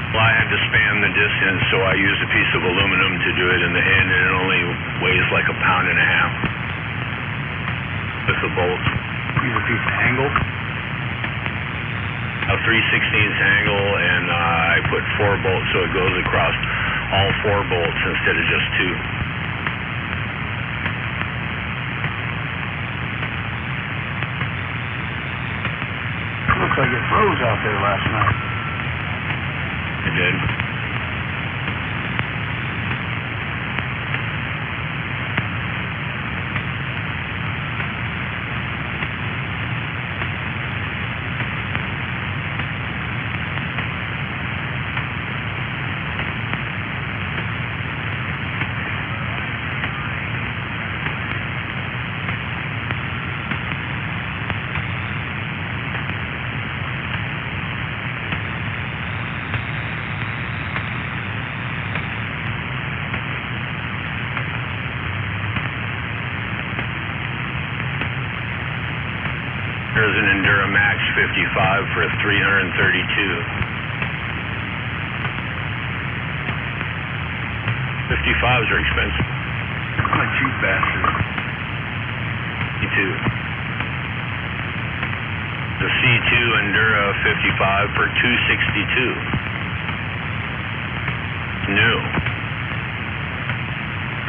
Well, I had to span the distance, so I used a piece of aluminum to do it in the end, and it only weighs like 1.5 pounds with the bolts. Use a piece of angle? A 3/16 angle, and I put 4 bolts, so it goes across all 4 bolts instead of just 2. Looks like it froze out there last night. It did. Here's an Endura Max 55 for $332. 55s are expensive. I'm a cheap bastard. Me too. The C2 Endura 55 for $262. New.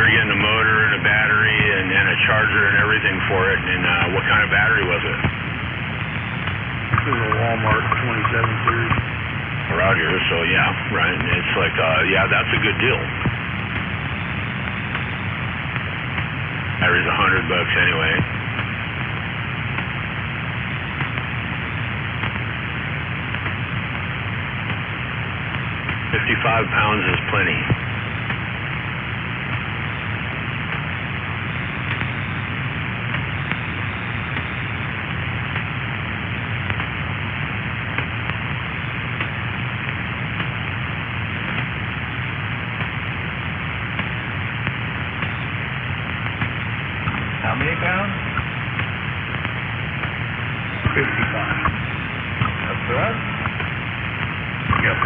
You're getting a motor and a battery and a charger and everything for it. And what kind of battery was it? This is a Walmart 27 series. We're out here, so yeah, right. It's like, yeah, that's a good deal. Battery's $100 anyway. £55 is plenty. How many pounds? 55. That's for us? Yep.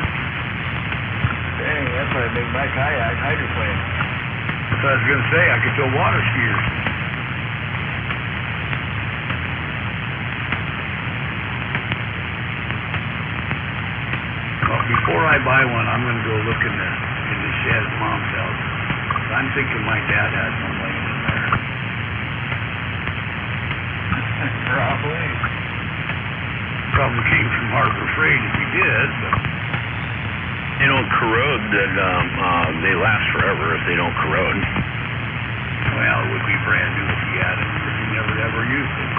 Dang, that's why I make my kayak hydroplane. That's what I was gonna say, I could build water skiers. Well, before I buy one, I'm gonna go look in the shed at Mom's house. I'm thinking my dad had one laying in there. Probably. Probably came from Harbor Freight if he did, but They don't corrode, they last forever if they don't corrode. well, it would be brand new if he had it, because he never ever used it.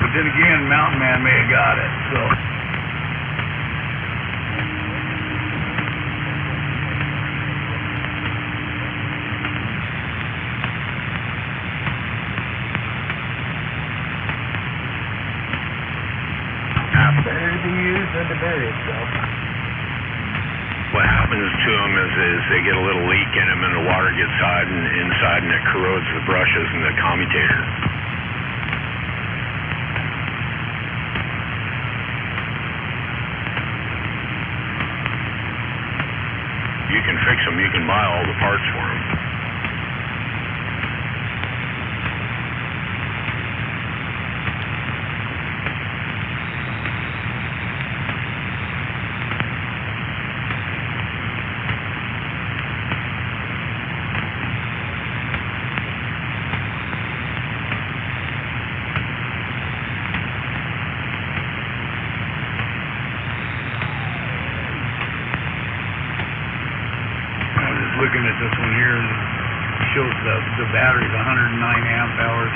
But then again, Mountain Man may have got it, so. Better to be used than to bury itself. What happens to them is they get a little leak in them and the water gets inside and it corrodes the brushes and the commutator. You can fix them, you can buy all the parts for them. Looking at this one here, it shows the battery's 109 amp hours,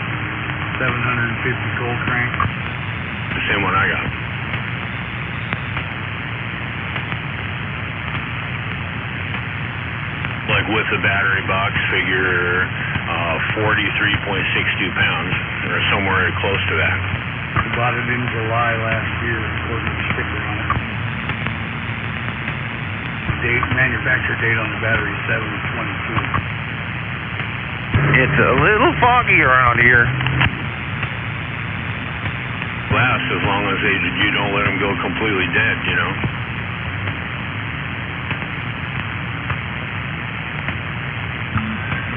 750 cold crank. The same one I got. Like with the battery box, figure 43.62 pounds, or somewhere close to that. We bought it in July last year, according to the sticker on it. Manufacture date on the battery is 7/22. It's a little foggy around here. Last as long as you don't let them go completely dead, you know.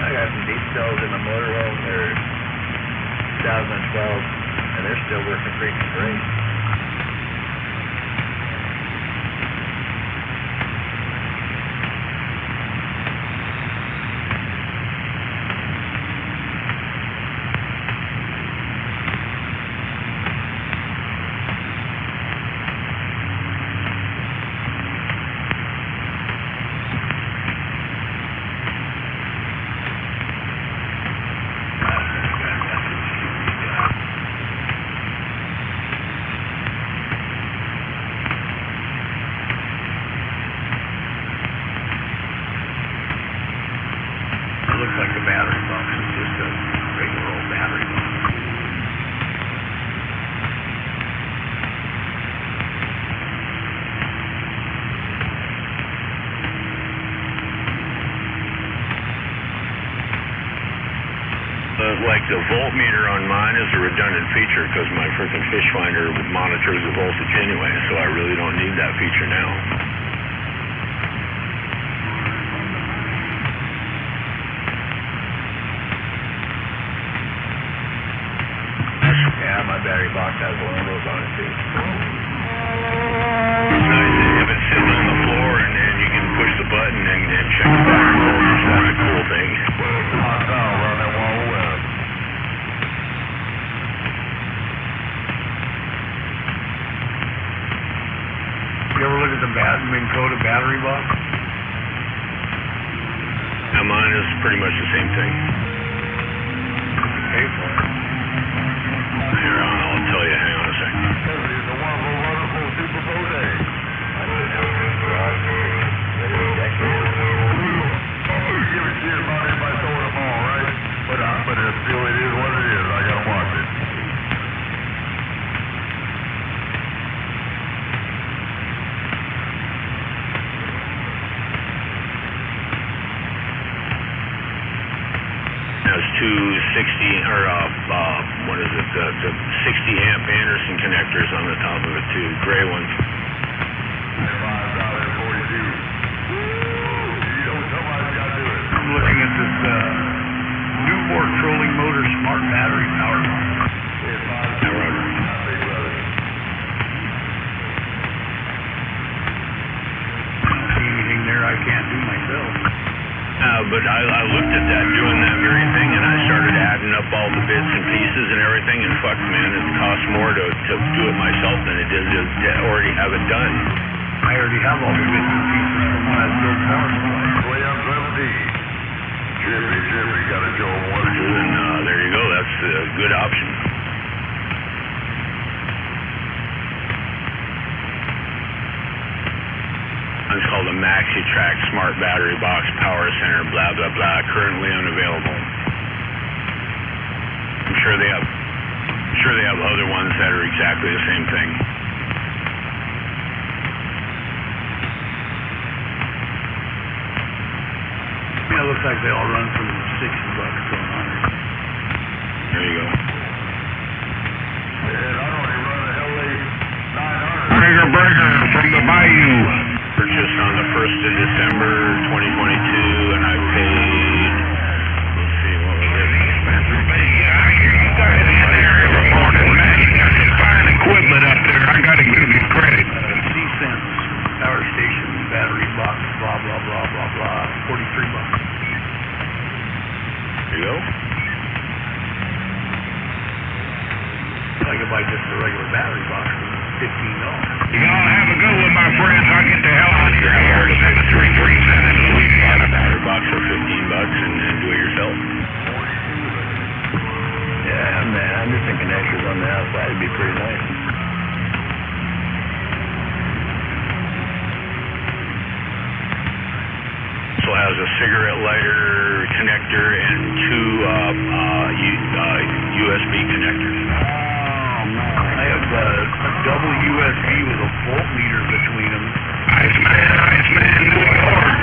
I got some deep cells in the motorhome. They're 2012, and they're still working freaking great. Looks like a battery box. It's just a regular old battery box. Like the voltmeter on mine is a redundant feature because my freaking fish finder monitors the voltage anyway, so I really don't need that feature now. Yeah, my battery box has one of those on it too. It's nice to have it sitting on the floor and you can push the button and check the battery voltage. That's a cool thing. You ever look at the Minn Kota battery box? Now mine is pretty much the same thing. Pay for it. Here, I'll tell you. Hang on a second. But it still it is what it is. I gotta watch it. Has two 60 or what is it? The 60 amp Anderson connectors on the top of it too, gray ones. I'm looking at this Newport trolling motor smart battery power box. See anything there I can't do myself. But I looked at that, doing that very thing, and I started adding up all the bits and pieces and everything, and fuck, man, it costs more to do it myself than it did to already have it done. I already have all the bits and pieces from when I built power supply. Jimmy, got a Joe one. And there you go, that's a good option. It's called a MaxiTrack Smart Battery Box Power Center, blah, blah, blah, currently unavailable. I'm sure they have other ones that are exactly the same thing. Yeah, it looks like they all run from $60 to $100. There you go. Breaker from the Bayou. Purchased on the 1st of December 2022, and I paid, let's see, what was it? You guys in there every morning, man. You got some fine equipment up there. I gotta give you credit. C-Sense power station battery box, blah, blah, blah, blah, blah, $43. There you go. I could buy just a regular battery box for $15. Y'all have a good one, my friends. I'll get the hell out of here. I heard 7337 in Louisiana. Battery box for $15 and do it yourself. Yeah, man, Anderson connectors on the outside would be pretty nice. So it has a cigarette lighter connector and two USB connectors. I have a double USB with a voltmeter between them. Ice man, New York.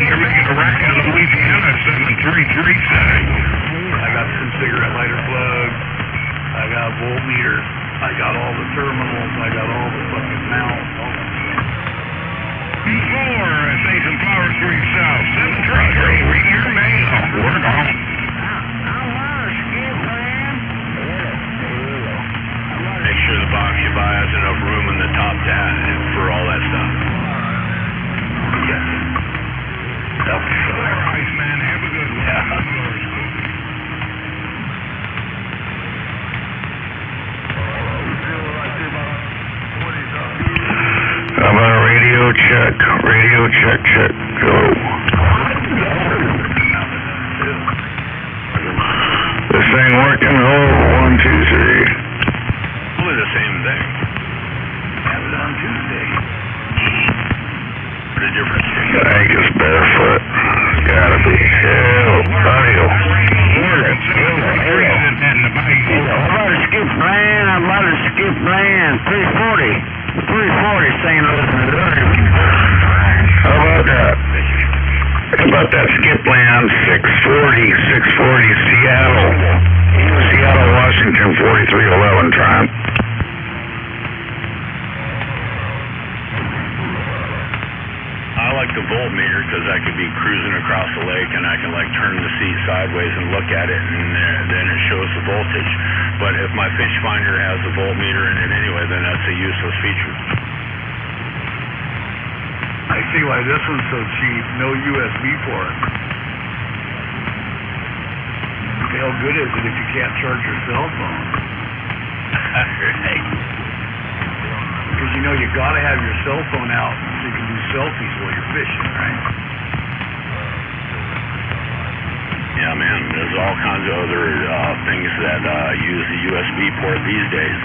You're making a racket in Louisiana, 7337. I got some cigarette lighter plugs. I got a voltmeter. I got all the terminals. I got all the fucking mounts. All that stuff. Before, say some Flower Street South, 733, read your mail. Work on. Make sure the box you buy has enough room in the top for all that stuff. Yes. Ice man, have a good one. How about a radio check? Radio check, go. This thing working? Oh, 1, 2, 3. Really the same thing. Have it on Tuesday. What a difference. Angus barefoot. Gotta be. Hell, audio. How about a skip man? How about a skip man? 340. 340 St. Louis, Missouri. How about that? How about that skip land? 640 Seattle. Seattle, Washington, 4311 Trump. I like the voltmeter because I could be cruising across the lake and I can like turn the seat sideways and look at it, and then it shows the voltage. But if my fish finder has a voltmeter in it anyway, then that's a useless feature. I see why this one's so cheap. No USB port. How good is it if you can't charge your cell phone? Right. Because you know you gotta have your cell phone out so you can do selfies while you're fishing, right? Yeah, man, there's all kinds of other things that use the USB port these days.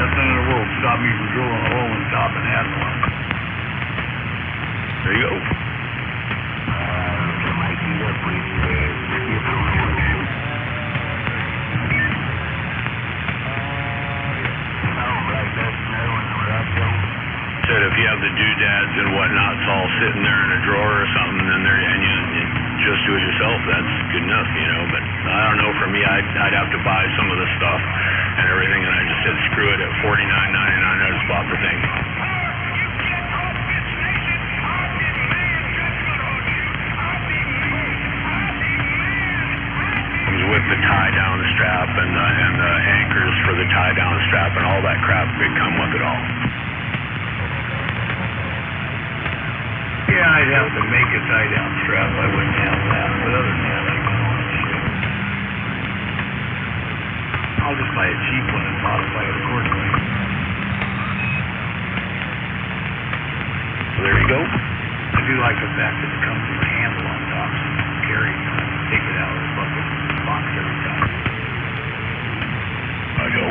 Nothing in the world stopped me from drilling a hole in the top of an asphalt. There you go. Said if you have the doodads and whatnots all sitting there in a drawer or something, and you just do it yourself, that's good enough, you know. But I don't know. For me, I'd have to buy some of the stuff and everything, and I just said screw it. At $49.99, I just bought the thing. Comes with the tie down strap and the anchors for the tie down strap and all that crap. They come with it all. Yeah, I'd have to make a tie-down strap. I wouldn't have that. But other than that, I can own shit. I'll just buy a cheap one and modify it accordingly. So there you go. I do like the fact that it comes with a handle on top, so you can carry it. Take it out of the bucket box every time. I go.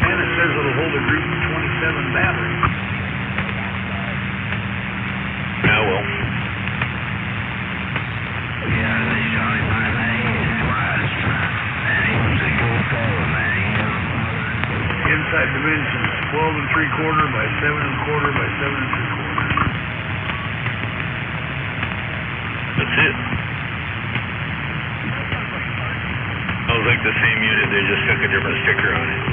And it says it'll hold a group of 27 batteries. Yeah, well. Inside dimensions 12 3/4 by 7 1/4 by 7 3/4. That's it. Sounds like the same unit, they just took a different sticker on it.